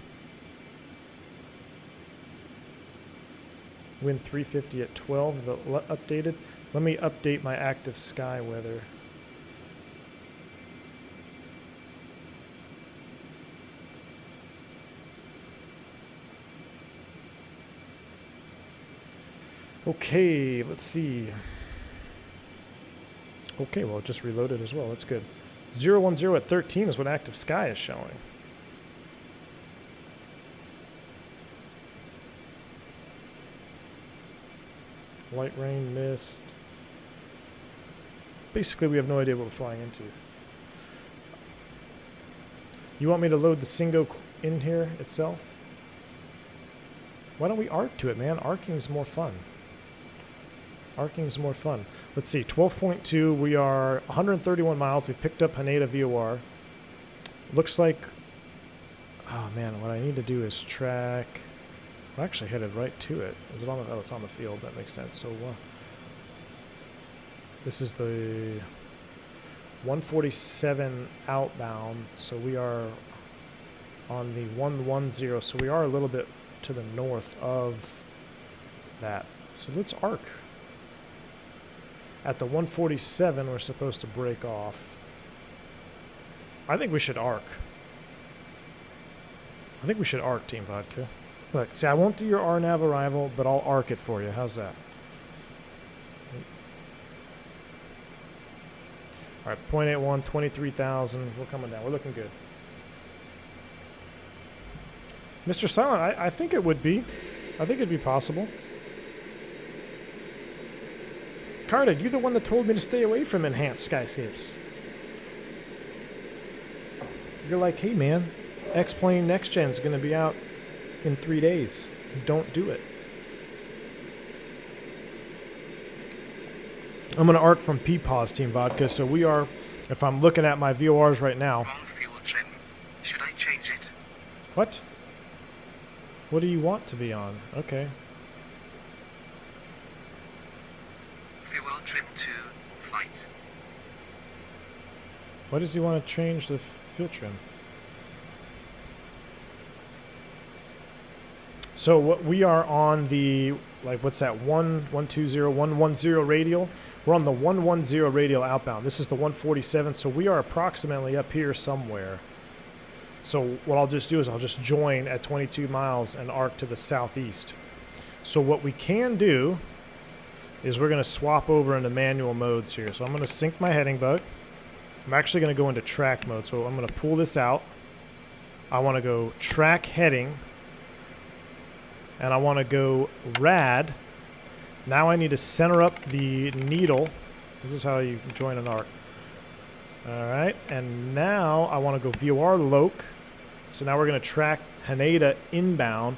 Wind 350 at 12, the updated. Let me update my active sky weather. Okay, let's see. Okay, well, it just reloaded as well. That's good. 010 at 13 is what active sky is showing. Light rain, mist. Basically, we have no idea what we're flying into. You want me to load the Singo in here itself? Why don't we arc to it, man? Arcing's more fun. Arcing's more fun. Let's see, 12.2. We are 131 miles. We picked up Haneda VOR. Looks like... Oh, man, what I need to do is track... We're actually headed right to it. Is it on the... Oh, it's on the field. That makes sense. So, this is the 147 outbound. So we are on the 110. So we are a little bit to the north of that. So let's arc. At the 147, we're supposed to break off. I think we should arc. I think we should arc, Team Vodka. Look, see, I won't do your RNAV arrival, but I'll arc it for you. How's that? All right, 0.81, 23,000. We're coming down. We're looking good. Mr. Silent, I think it would be. I think it'd be possible. Carter, you're the one that told me to stay away from enhanced skyscapes. You're like, hey, man, X-Plane Next Gen's going to be out in 3 days. Don't do it. I'm going to arc from PPAWS, Team Vodka. So we are, if I'm looking at my VORs right now. Wrong fuel trim. Should I change it? What? What do you want to be on? Okay. Fuel trim to flight. Why does he want to change the fuel trim? So what we are on the, like, what's that, 110 radial? We're on the 110 radial outbound. This is the 147, so we are approximately up here somewhere. So what I'll just do is I'll just join at 22 miles and arc to the southeast. So what we can do is we're going to swap over into manual modes here. So I'm going to sync my heading bug. I'm actually going to go into track mode. So I'm going to pull this out. I want to go track heading. And I want to go rad. Now I need to center up the needle. This is how you join an arc. All right. And now I want to go VOR loc. So now we're going to track Haneda inbound,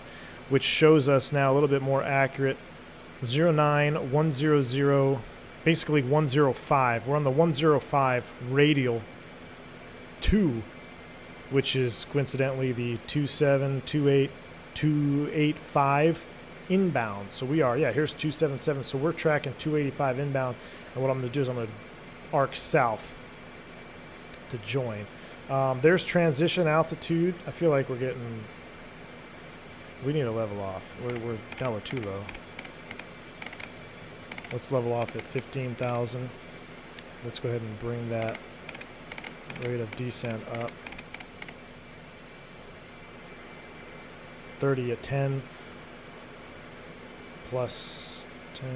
which shows us now a little bit more accurate. 09100, basically 105. We're on the 105 radial 2, which is coincidentally the 2728285 inbound. So we are, yeah, here's 277. So we're tracking 285 inbound. And what I'm going to do is I'm going to arc south to join. There's transition altitude. I feel like we're getting, we need to level off. Now we're too low. Let's level off at 15,000. Let's go ahead and bring that rate of descent up. 30 at 10 plus 10.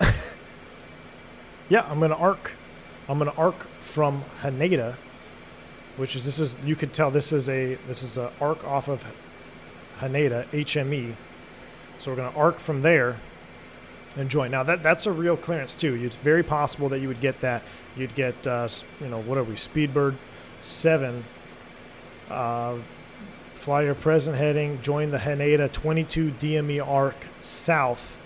Yeah. Yeah, I'm gonna arc from Haneda, which is, this is, you could tell this is a arc off of Haneda, HME. So we're going to arc from there and join. Now that's a real clearance too. It's very possible that you would get that. You'd get, what are we, Speedbird 7, fly your present heading, join the Haneda 22 DME arc south,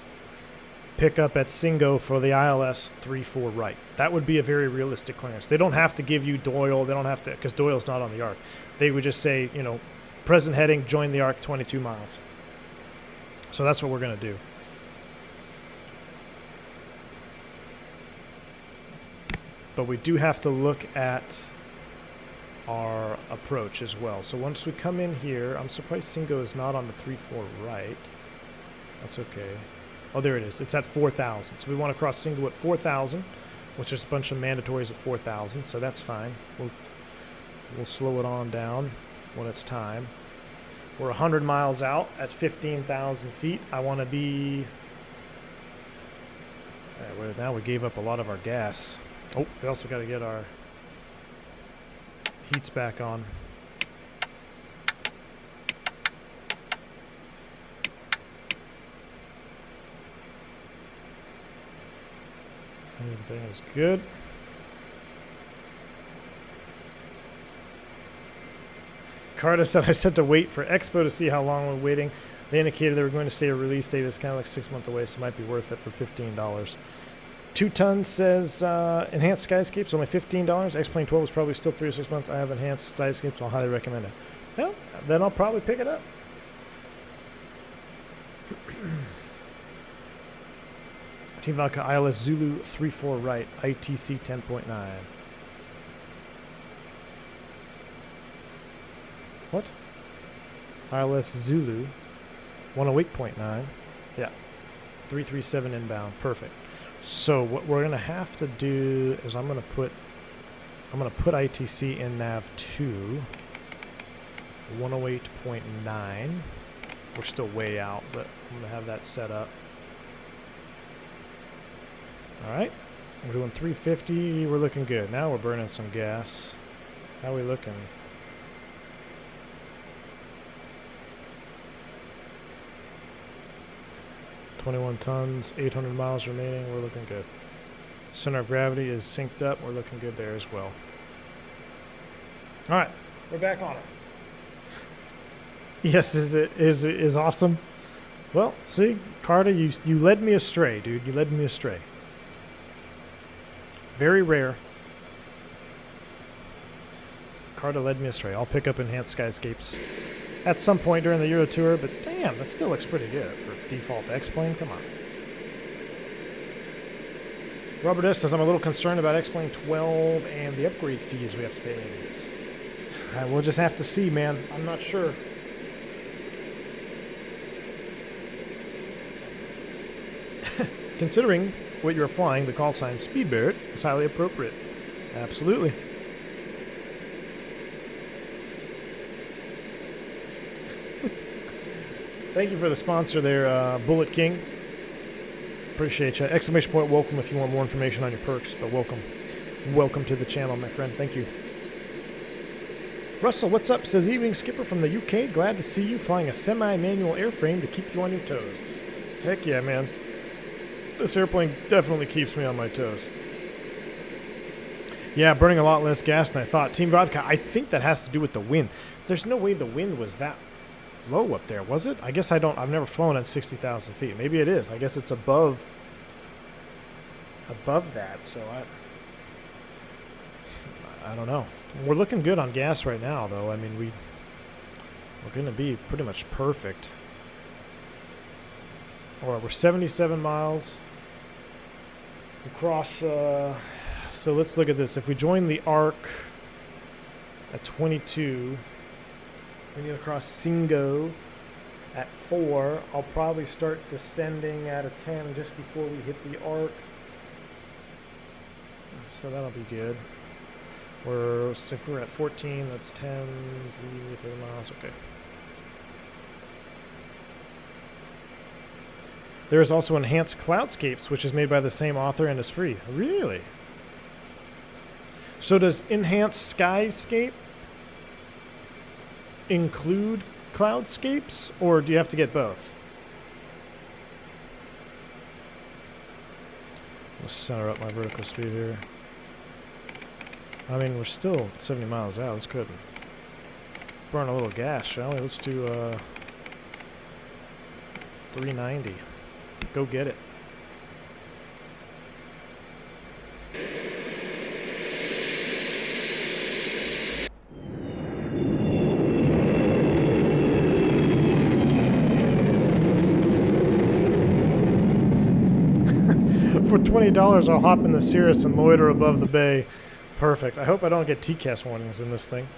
pick up at Singo for the ILS 34 right. That would be a very realistic clearance. They don't have to give you Doyle. They don't have to, because Doyle's not on the arc. They would just say, present heading, join the arc 22 miles. So that's what we're going to do. But we do have to look at our approach as well. So once we come in here, I'm surprised Singo is not on the 3-4 right. That's okay. Oh, there it is. It's at 4,000. So we want to cross Singo at 4,000, which is a bunch of mandatories at 4,000. So that's fine. We'll slow it on down when it's time. We're 100 miles out at 15,000 feet. I want to be... All right, now we gave up a lot of our gas. Oh, we also got to get our heats back on. Everything is good. Carter said I said to wait for Expo to see how long we're waiting. They indicated they were going to say a release date is kind of like 6 months away, so it might be worth it for $15. 2 Tons says enhanced skyscapes only $15. X-Plane 12 is probably still 3 or 6 months. I have enhanced skyscapes, so I'll highly recommend it. Well, then I'll probably pick it up. Team Vodka ILS Zulu 34 right, ITC 10.9. What? ILS Zulu 108.9. Yeah. 337 inbound. Perfect. So what we're going to have to do is I'm going to put ITC in nav 2 108.9. We're still way out, but I'm going to have that set up. All right. We're doing 350. We're looking good. Now we're burning some gas. How are we looking? $21 tons, 800 miles remaining. We're looking good. Center of gravity is synced up. We're looking good there as well. All right, we're back on it. Yes, is awesome. Well, see, Carter, you led me astray, dude. You led me astray. Very rare. Carter led me astray. I'll pick up enhanced skyscapes at some point during the Euro Tour, but damn, that still looks pretty good for default X-Plane. Come on. Robert S. says, I'm a little concerned about X-Plane 12 and the upgrade fees we have to pay maybe. We'll just have to see, man. I'm not sure. Considering what you're flying, the call sign Speed Barrett is highly appropriate. Absolutely. Thank you for the sponsor there, Bullet King. Appreciate you. Exclamation point welcome if you want more information on your perks, but welcome. Welcome to the channel, my friend. Thank you. Russell, what's up? Says evening skipper from the UK. Glad to see you flying a semi-manual airframe to keep you on your toes. Heck yeah, man. This airplane definitely keeps me on my toes. Yeah, burning a lot less gas than I thought. Team Vodka, I think that has to do with the wind. There's no way the wind was that low up there, was it? I guess I've never flown at 60,000 feet. Maybe it is. I guess it's above that, so I don't know. We're looking good on gas right now, though. I mean, we're going to be pretty much perfect. All right, we're 77 miles across. So let's look at this. If we join the arc at 22, we need to cross Singo at 4. I'll probably start descending at a 10 just before we hit the arc. So that'll be good. If we're at 14, that's 10, 3 miles. Okay. There is also Enhanced Cloudscapes, which is made by the same author and is free. Really? So does Enhanced Skyscape include Cloudscapes, or do you have to get both? Let's center up my vertical speed here. I mean, we're still 70 miles out. Let's go ahead and burn a little gas, shall we? Let's do 390. Go get it. For $20, I'll hop in the Cirrus and loiter above the bay. Perfect. I hope I don't get TCAS warnings in this thing.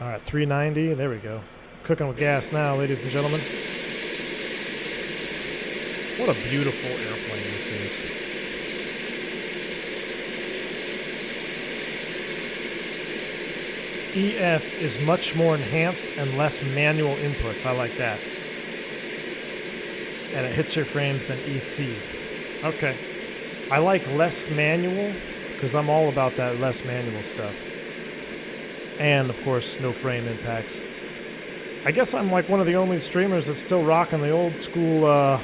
All right, 390. There we go. Cooking with gas now, ladies and gentlemen. What a beautiful airplane this is. ES is much more enhanced and less manual inputs. I like that. And it hits your frames than EC. Okay. I like less manual because I'm all about that less manual stuff. And, of course, no frame impacts. I guess I'm like one of the only streamers that's still rocking the old school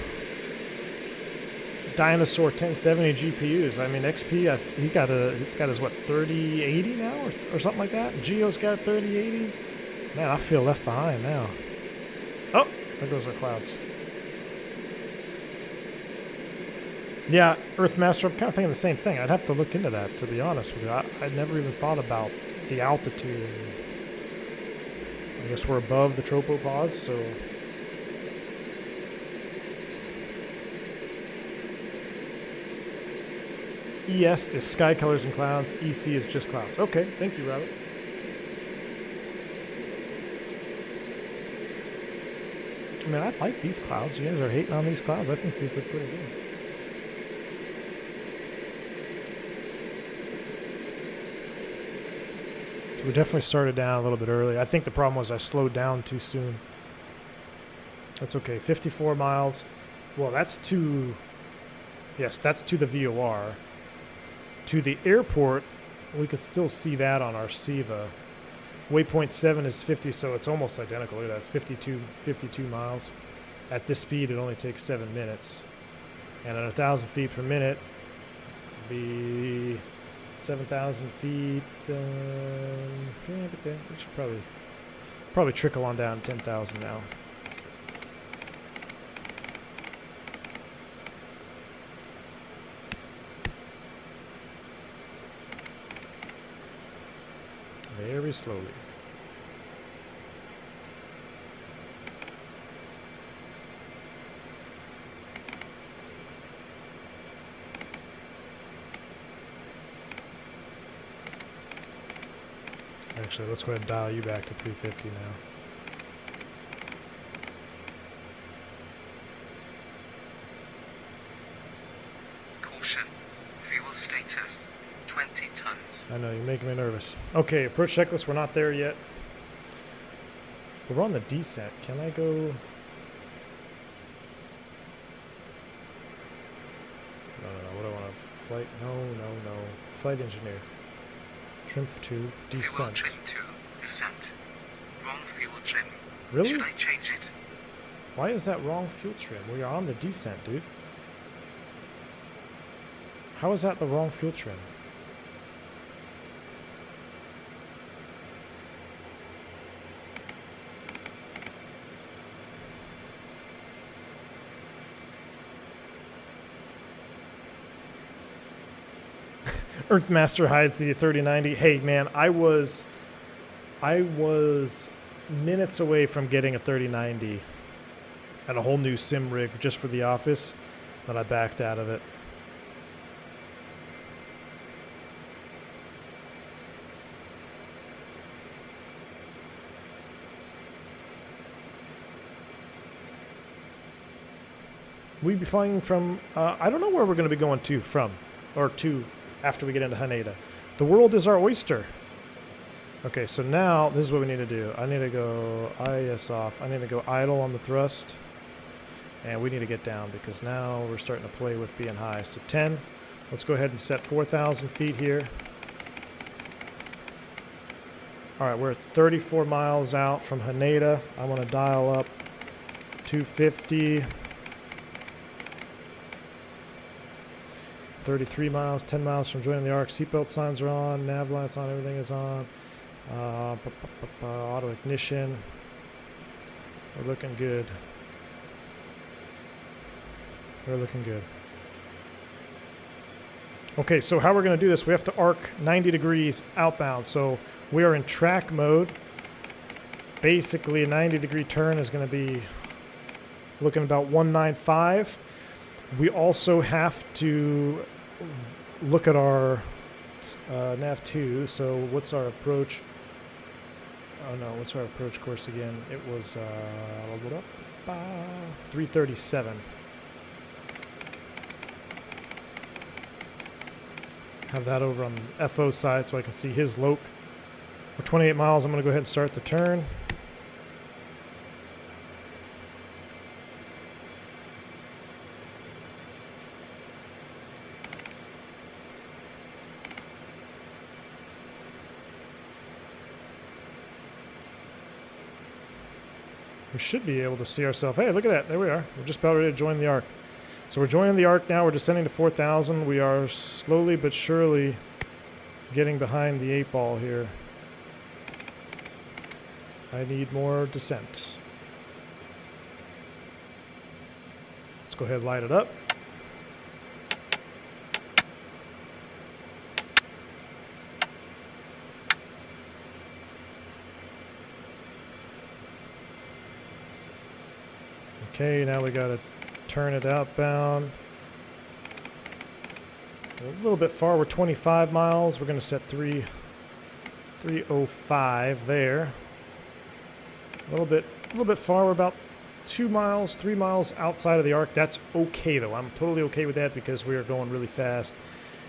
Dinosaur 1070 GPUs. I mean, XP, he's got his, what, 3080 now or something like that? Geo's got 3080. Man, I feel left behind now. Oh, there goes our clouds. Yeah, Earthmaster, I'm kind of thinking the same thing. I'd have to look into that, to be honest with you. I'd never even thought about the altitude. I guess we're above the tropopause, so... ES is sky colors and clouds. EC is just clouds. Okay, thank you, Robert. I mean, I like these clouds. You guys are hating on these clouds. I think these look pretty good. So we definitely started down a little bit early. I think the problem was I slowed down too soon. That's okay. 54 miles. Well, that's to... Yes, that's to the VOR. To the airport, we could still see that on our SIVA. Waypoint 7 is 50, so it's almost identical. Look at that. It's 52 miles. At this speed, it only takes 7 minutes. And at 1,000 feet per minute, it'll be 7,000 feet. We should probably trickle on down to 10,000 now. Very slowly. Actually, let's go ahead and dial you back to 350 now. position. Fuel status 20 tons. I know, you're making me nervous. Okay, approach checklist, we're not there yet. We're on the descent. Can I go? No, what do I want to flight? No. Flight engineer. Trim to Fuel descent. trim to descent. Wrong fuel trim. Really? Should I change it? Why is that wrong fuel trim? We are on the descent, dude. How is that the wrong fuel trim? Earthmaster hides the 3090. Hey man, I was minutes away from getting a 3090 and a whole new sim rig just for the office, then I backed out of it. We'd be flying from, I don't know where we're going to be going to from, or to after we get into Haneda. The world is our oyster. Okay, so now this is what we need to do. I need to go IS off. I need to go idle on the thrust. And we need to get down because now we're starting to play with being high. So 10, let's go ahead and set 4,000 feet here. All right, we're at 34 miles out from Haneda. I want to dial up 250. 33 miles, 10 miles from joining the arc. Seatbelt signs are on, nav lights on, everything is on. Auto ignition. We're looking good. We're looking good. Okay, so how we're going to do this, we have to arc 90 degrees outbound. So we are in track mode. Basically, a 90-degree turn is going to be looking about 195. We also have to look at our nav 2. So what's our approach? Oh no, what's our approach course again? It was 337. Have that over on the FO side so I can see his loc. We're 28 miles. I'm going to go ahead and start the turn. We should be able to see ourselves. Hey, look at that. There we are. We're just about ready to join the arc. So we're joining the arc now. We're descending to 4,000. We are slowly but surely getting behind the 8-ball here. I need more descent. Let's go ahead and light it up. Okay, now we gotta turn it outbound. A little bit far, we're 25 miles. We're gonna set 305 there. A little bit far. We're about 2 miles, 3 miles outside of the arc. That's okay though. I'm totally okay with that because we are going really fast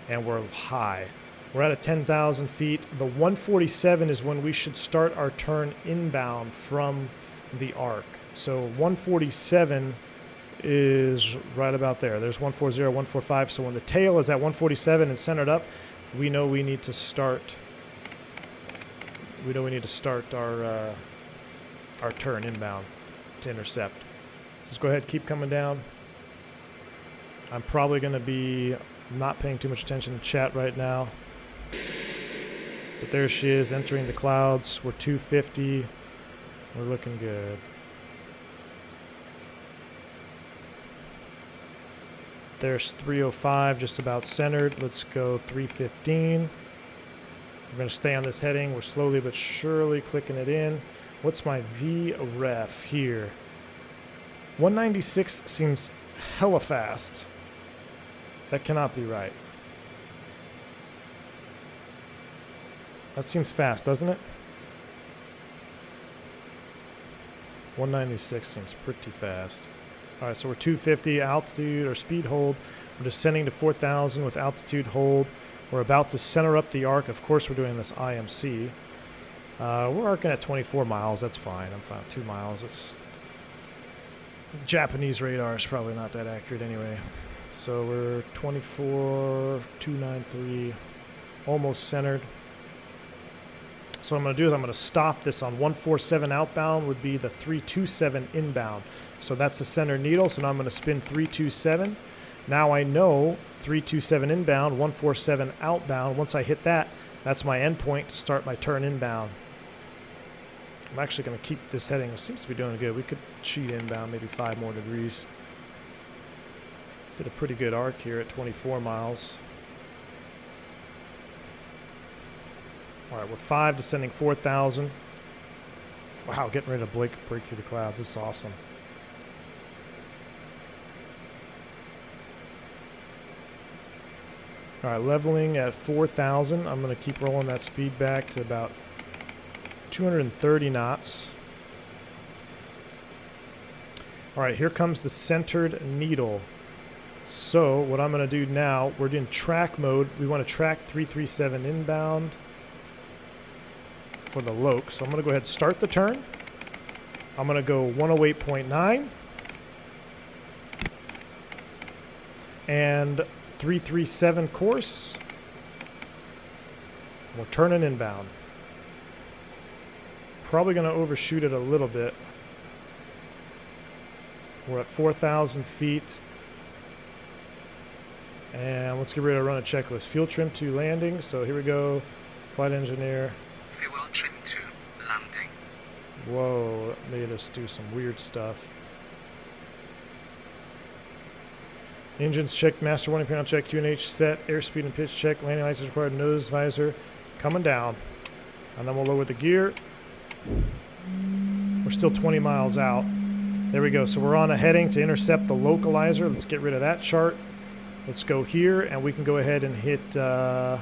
and we're high. We're at 10,000 feet. The 147 is when we should start our turn inbound from the arc. So 147 is right about there. There's 140, 145. So when the tail is at 147 and centered up, we know we need to start. We know we need to start our turn inbound to intercept. So let's go ahead, keep coming down. I'm probably going to be not paying too much attention to chat right now. But there she is entering the clouds. We're 250. We're looking good. There's 305, just about centered. Let's go 315. We're going to stay on this heading. We're slowly but surely clicking it in. What's my VREF here? 196 seems hella fast. That cannot be right. That seems fast, doesn't it? 196 seems pretty fast. All right, so we're 250 altitude or speed hold. We're descending to 4,000 with altitude hold. We're about to center up the arc. Of course, we're doing this IMC. We're arcing at 24 miles. That's fine. I'm fine. 2 miles. It's Japanese radar is probably not that accurate anyway. So we're 24,293, almost centered. So what I'm going to do is I'm going to stop this on 147 outbound would be the 327 inbound. So that's the center needle. So now I'm going to spin 327. Now I know 327 inbound, 147 outbound. Once I hit that, that's my endpoint to start my turn inbound. I'm actually going to keep this heading. It seems to be doing good. We could cheat inbound maybe 5 more degrees. Did a pretty good arc here at 24 miles. All right, we're 5 descending 4,000. Wow, getting ready to break through the clouds. This is awesome. All right, leveling at 4,000. I'm going to keep rolling that speed back to about 230 knots. All right, here comes the centered needle. So what I'm going to do now, we're in track mode. We want to track 337 inbound for the loc. So I'm going to go ahead and start the turn. I'm going to go 108.9 and 337 course. We're turning inbound. Probably going to overshoot it a little bit. We're at 4,000 feet. And let's get ready to run a checklist. Fuel trim to landing. So here we go. Flight engineer. Fuel trim to landing. Whoa, that made us do some weird stuff. Engines check, master warning panel check, QNH set, airspeed and pitch check, landing lights required, nose visor coming down. And then we'll lower the gear. We're still 20 miles out. There we go. So we're on a heading to intercept the localizer. Let's get rid of that chart. Let's go here, and we can go ahead and hit a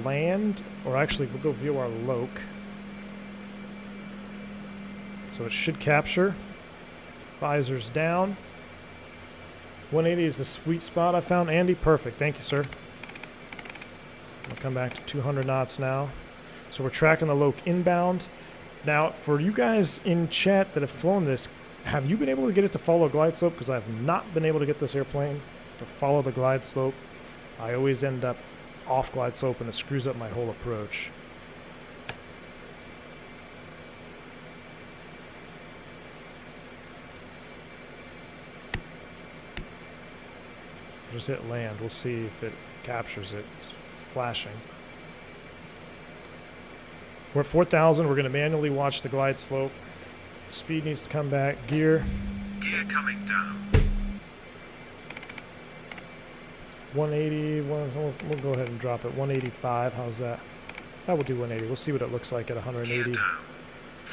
land, or actually we'll go view our loc. So it should capture. Visor's down. 180 is the sweet spot I found. Andy, perfect. Thank you, sir. I'll come back to 200 knots now. So we're tracking the loc inbound. Now, for you guys in chat that have flown this, have you been able to get it to follow a glide slope? Because I have not been able to get this airplane to follow the glide slope. I always end up off glide slope, and it screws up my whole approach. Just hit land. We'll see if it captures it. It's flashing. We're at 4,000. We're going to manually watch the glide slope. Speed needs to come back. Gear. Gear coming down. 180. We'll go ahead and drop it. 185. How's that? That will do 180. We'll see what it looks like at 180.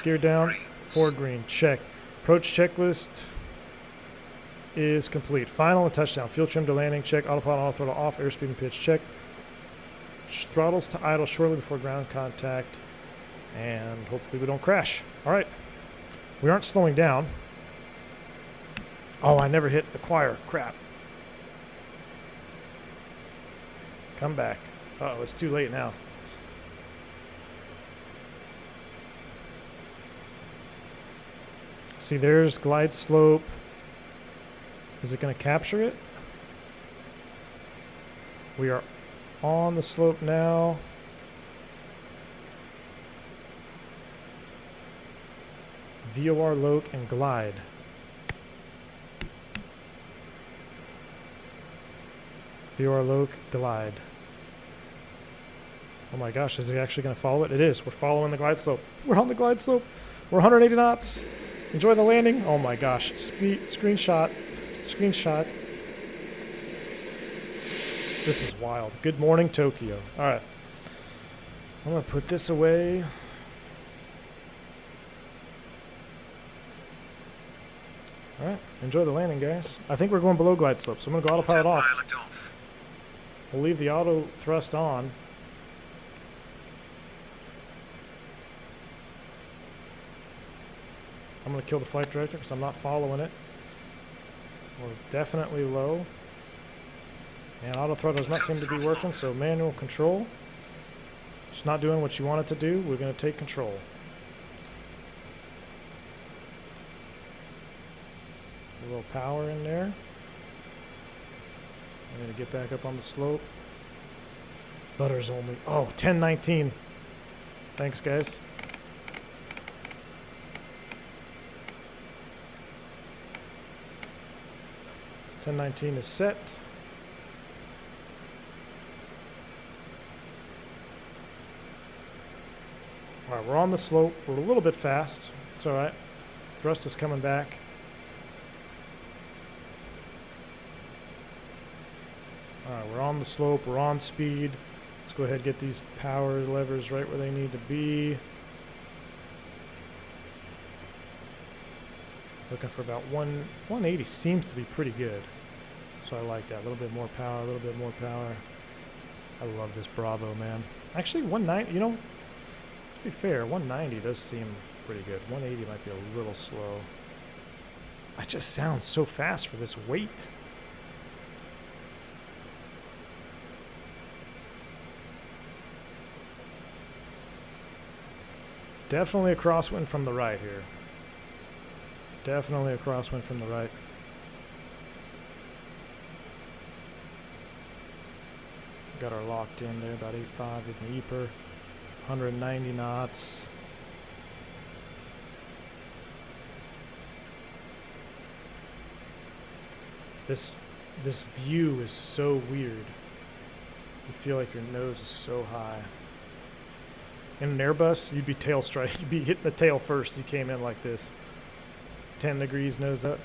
Gear down. Forward green. Check. Approach checklist is complete. Final and touchdown. Fuel trim to landing. Check. Autopilot, auto throttle off. Airspeed and pitch. Check. Throttles to idle shortly before ground contact. And hopefully we don't crash. All right. We aren't slowing down. Oh, I never hit acquire. Crap. Come back. Uh-oh, it's too late now. See, there's glide slope. Is it going to capture it? We are on the slope now. VOR, loc, and glide. VOR, loc, glide. Oh my gosh, is he actually going to follow it? It is. We're following the glide slope. We're on the glide slope. We're 180 knots. Enjoy the landing. Oh my gosh. Screenshot. Screenshot. This is wild. Good morning, Tokyo. All right. I'm going to put this away. All right. Enjoy the landing, guys. I think we're going below glide slope, so I'm going to go autopilot off. We'll leave the auto thrust on. I'm going to kill the flight director because I'm not following it. We're definitely low. And auto throttle's not seem to be working, so manual control. It's not doing what you want it to do. We're going to take control. A little power in there. I'm going to get back up on the slope. Butter's only... Oh, 1019. Thanks, guys. .1019 is set. Alright, we're on the slope. We're a little bit fast. It's alright. Thrust is coming back. Alright, we're on the slope. We're on speed. Let's go ahead and get these power levers right where they need to be. Looking for about 180 seems to be pretty good. So I like that. A little bit more power, a little bit more power. I love this Bravo, man. Actually, 190, you know, to be fair, 190 does seem pretty good. 180 might be a little slow. That just sounds so fast for this weight. Definitely a crosswind from the right here. Definitely a crosswind from the right. Got her locked in there, about 8.5 in the Eeper. 190 knots. This view is so weird. You feel like your nose is so high. In an Airbus, you'd be tail strike. You'd be hitting the tail first. You came in like this. 10 degrees nose up.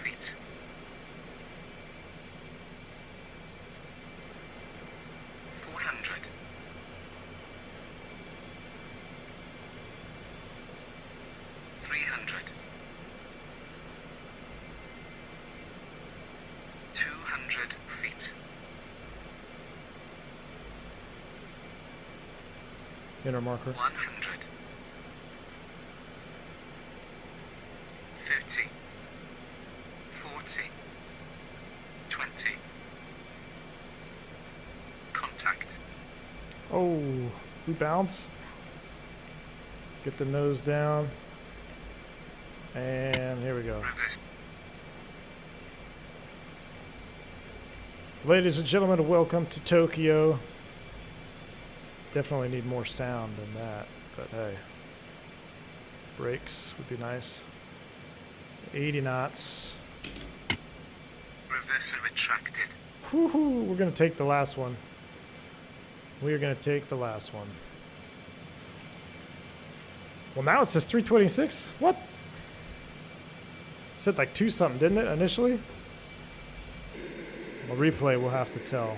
Feet. 400. 300. 200 feet. Inner marker. 100. 30. 40. 20. Contact. Oh, we bounce. Get the nose down. And here we go. Reverse. Ladies and gentlemen, welcome to Tokyo. Definitely need more sound than that, but hey. Brakes would be nice. 80 knots. Reverser retracted. Woohoo! We're going to take the last one. We are going to take the last one. Well, now it says 326. What? It said like 2 something, didn't it, initially? Well, replay will have to tell.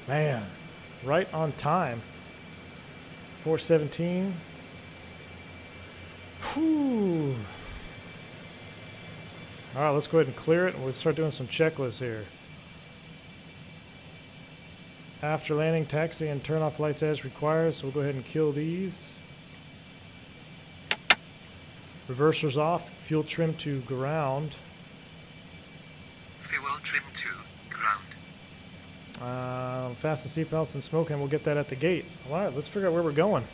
Man, right on time. 417. Whew. All right, let's go ahead and clear it, and we'll start doing some checklists here. After landing, taxi and turn off lights as required, so we'll go ahead and kill these. Reversers off, fuel trim to ground. Fuel trim to ground. Fasten seatbelts and smoke, and we'll get that at the gate. All right, let's figure out where we're going.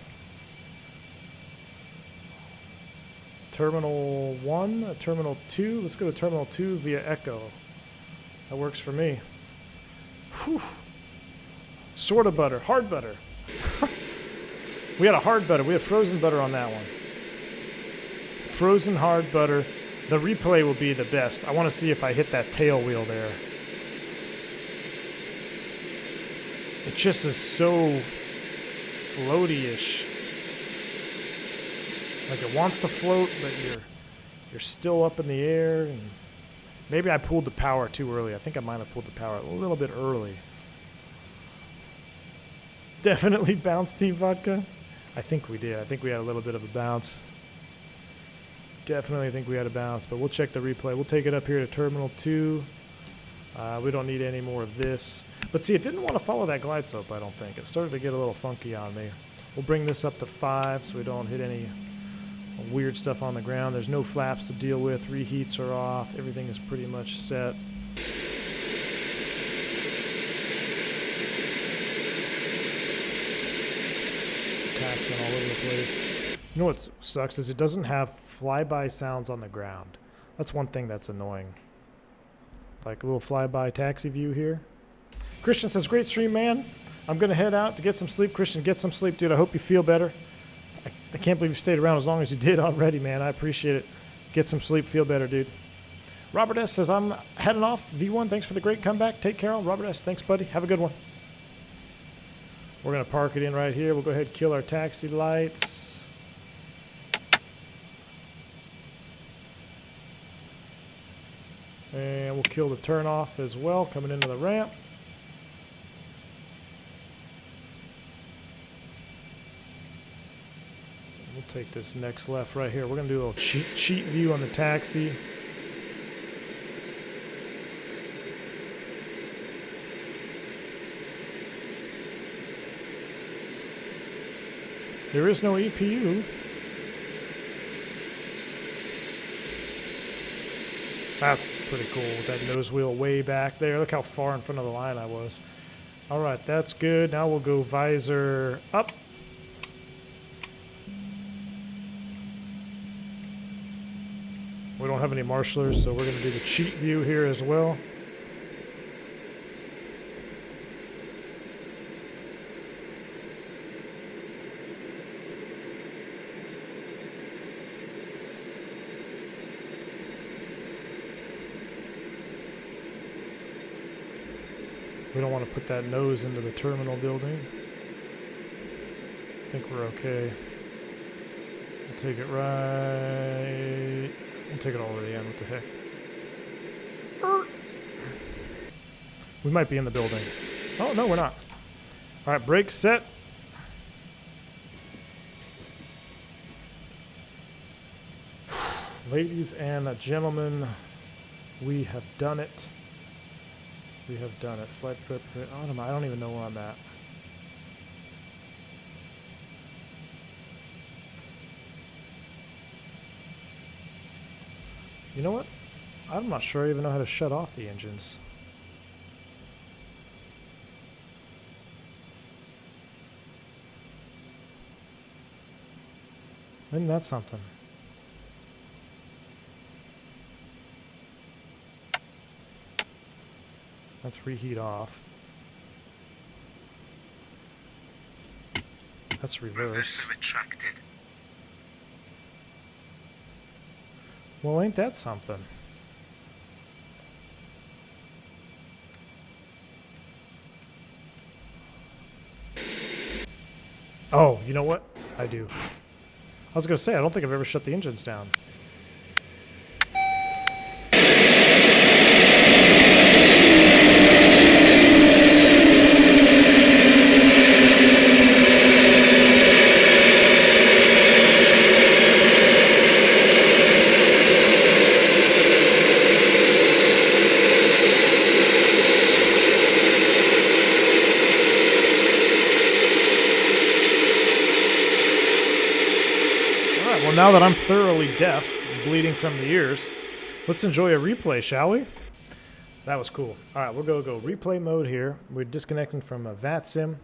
Terminal 1, Terminal 2. Let's go to Terminal 2 via Echo. That works for me. Whew. Sort of butter. Hard butter. We had a hard butter. We had frozen butter on that one. Frozen hard butter. The replay will be the best. I want to see if I hit that tail wheel there. It just is so floaty-ish. Like it wants to float, but you're still up in the air. And maybe I pulled the power too early. I think I might have pulled the power a little bit early. Definitely bounced Team Vodka. I think we did. I think we had a little bit of a bounce. definitely think we had a bounce, but we'll check the replay. We'll take it up here to Terminal 2. We don't need any more of this. But see, it didn't want to follow that glide slope, I don't think. It started to get a little funky on me. We'll bring this up to 5 so we don't hit any weird stuff on the ground. There's no flaps to deal with. Reheats are off. Everything is pretty much set. Taxing all over the place. You know what sucks is it doesn't have flyby sounds on the ground. That's one thing that's annoying. Like a little flyby taxi view here. Christian says, great stream, man. I'm going to head out to get some sleep. Christian, get some sleep, dude. I hope you feel better. I can't believe you stayed around as long as you did already, man. I appreciate it. Get some sleep. Feel better, dude. Robert S. says, I'm heading off. V1, thanks for the great comeback. Take care. Robert S., thanks, buddy. Have a good one. We're going to park it in right here. We'll go ahead and kill our taxi lights. And we'll kill the turnoff as well, coming into the ramp. We'll take this next left right here. We're going to do a little cheat view on the taxi. There is no EPU. That's pretty cool with that nose wheel way back there. Look how far in front of the line I was. All right, that's good. Now we'll go visor up. We don't have any marshalers, so we're going to do the cheat view here as well. We don't want to put that nose into the terminal building. I think we're okay. We'll take it right. We'll take it all the way to the end. What the heck? We might be in the building. Oh, no, we're not. All right, brakes set. Ladies and gentlemen, we have done it. We have done it. Flight prep. I don't even know where I'm at. You know what? I'm not sure I even know how to shut off the engines. Isn't that something? Let's reheat off. That's reverse. Retracted. Well, ain't that something? Oh, you know what? I do. I was going to say, I don't think I've ever shut the engines down. Well, now that I'm thoroughly deaf, bleeding from the ears, let's enjoy a replay, shall we? That was cool. All right, we're going to go replay mode here. We're disconnecting from a VATSIM.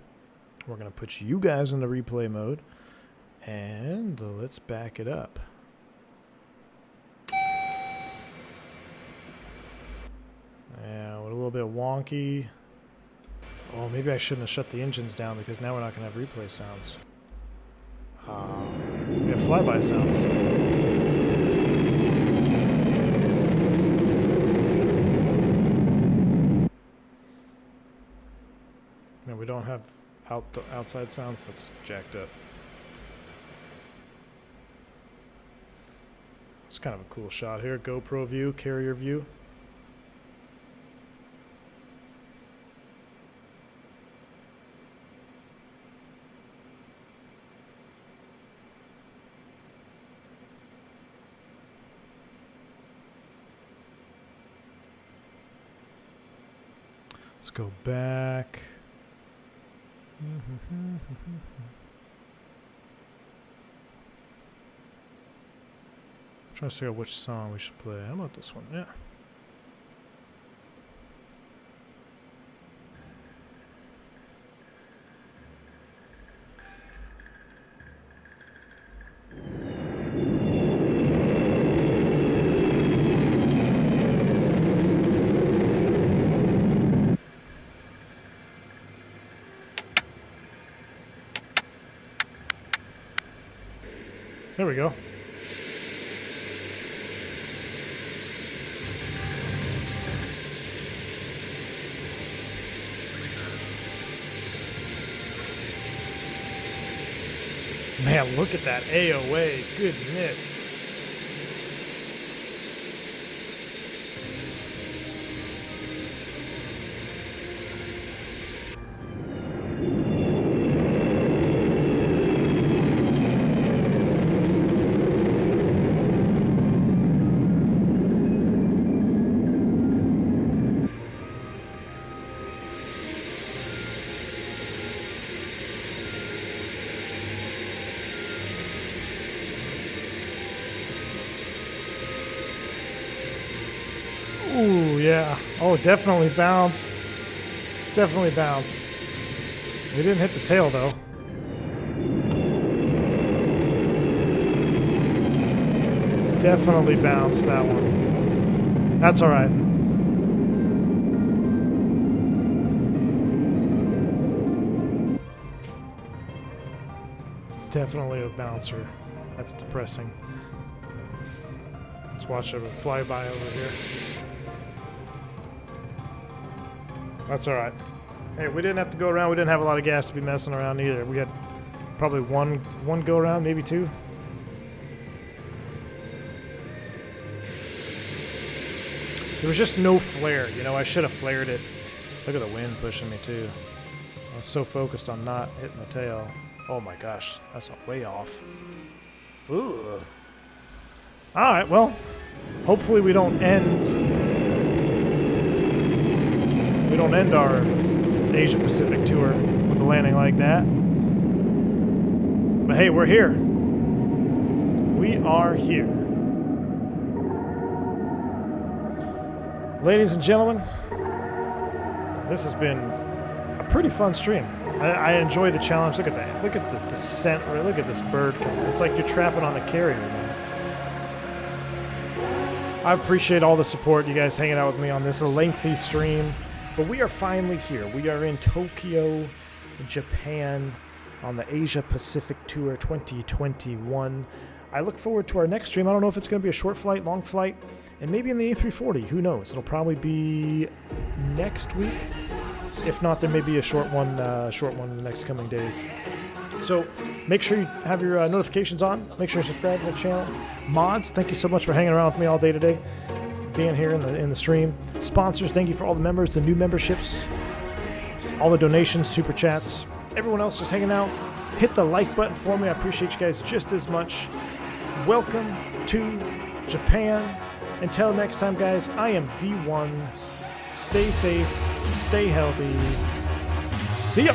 We're going to put you guys in the replay mode, and let's back it up. Yeah, a little bit wonky. Oh, maybe I shouldn't have shut the engines down because now we're not going to have replay sounds. We have flyby sounds. No, we don't have outside sounds. That's jacked up. It's kind of a cool shot here. GoPro view, carrier view. Let's go back. Trying to figure out which song we should play. How about this one? Yeah. There we go. Man, look at that AOA. Goodness. Ooh, yeah. Oh, definitely bounced. Definitely bounced. We didn't hit the tail, though. Definitely bounced that one. That's all right. Definitely a bouncer. That's depressing. Let's watch a flyby over here. That's all right. Hey, we didn't have to go around. We didn't have a lot of gas to be messing around either. We had probably one go around, maybe two. There was just no flare, you know. I should have flared it. Look at the wind pushing me too. I was so focused on not hitting the tail. Oh my gosh, that's way off. Ugh. All right, well, hopefully we don't end our Asia Pacific tour with a landing like that. But hey, we're here. We are here. Ladies and gentlemen, this has been a pretty fun stream. I enjoy the challenge. Look at that. Look at the descent. Look at this bird coming. It's like you're trapping on a carrier, man. I appreciate all the support, you guys hanging out with me on this lengthy stream. But we are finally here. We are in Tokyo, Japan, on the Asia Pacific Tour 2021. I look forward to our next stream. I don't know if it's going to be a short flight, long flight, and maybe in the A340. Who knows? It'll probably be next week. If not, there may be a short one in the next coming days. So make sure you have your notifications on. Make sure you subscribe to the channel. Mods, thank you so much for hanging around with me all day today, being here in the stream. Sponsors, thank you for all the members, the new memberships, all the donations, super chats. Everyone else just hanging out. Hit the like button for me. I appreciate you guys just as much. Welcome to Japan. Until next time, guys, I am V1. Stay safe. Stay healthy. See ya.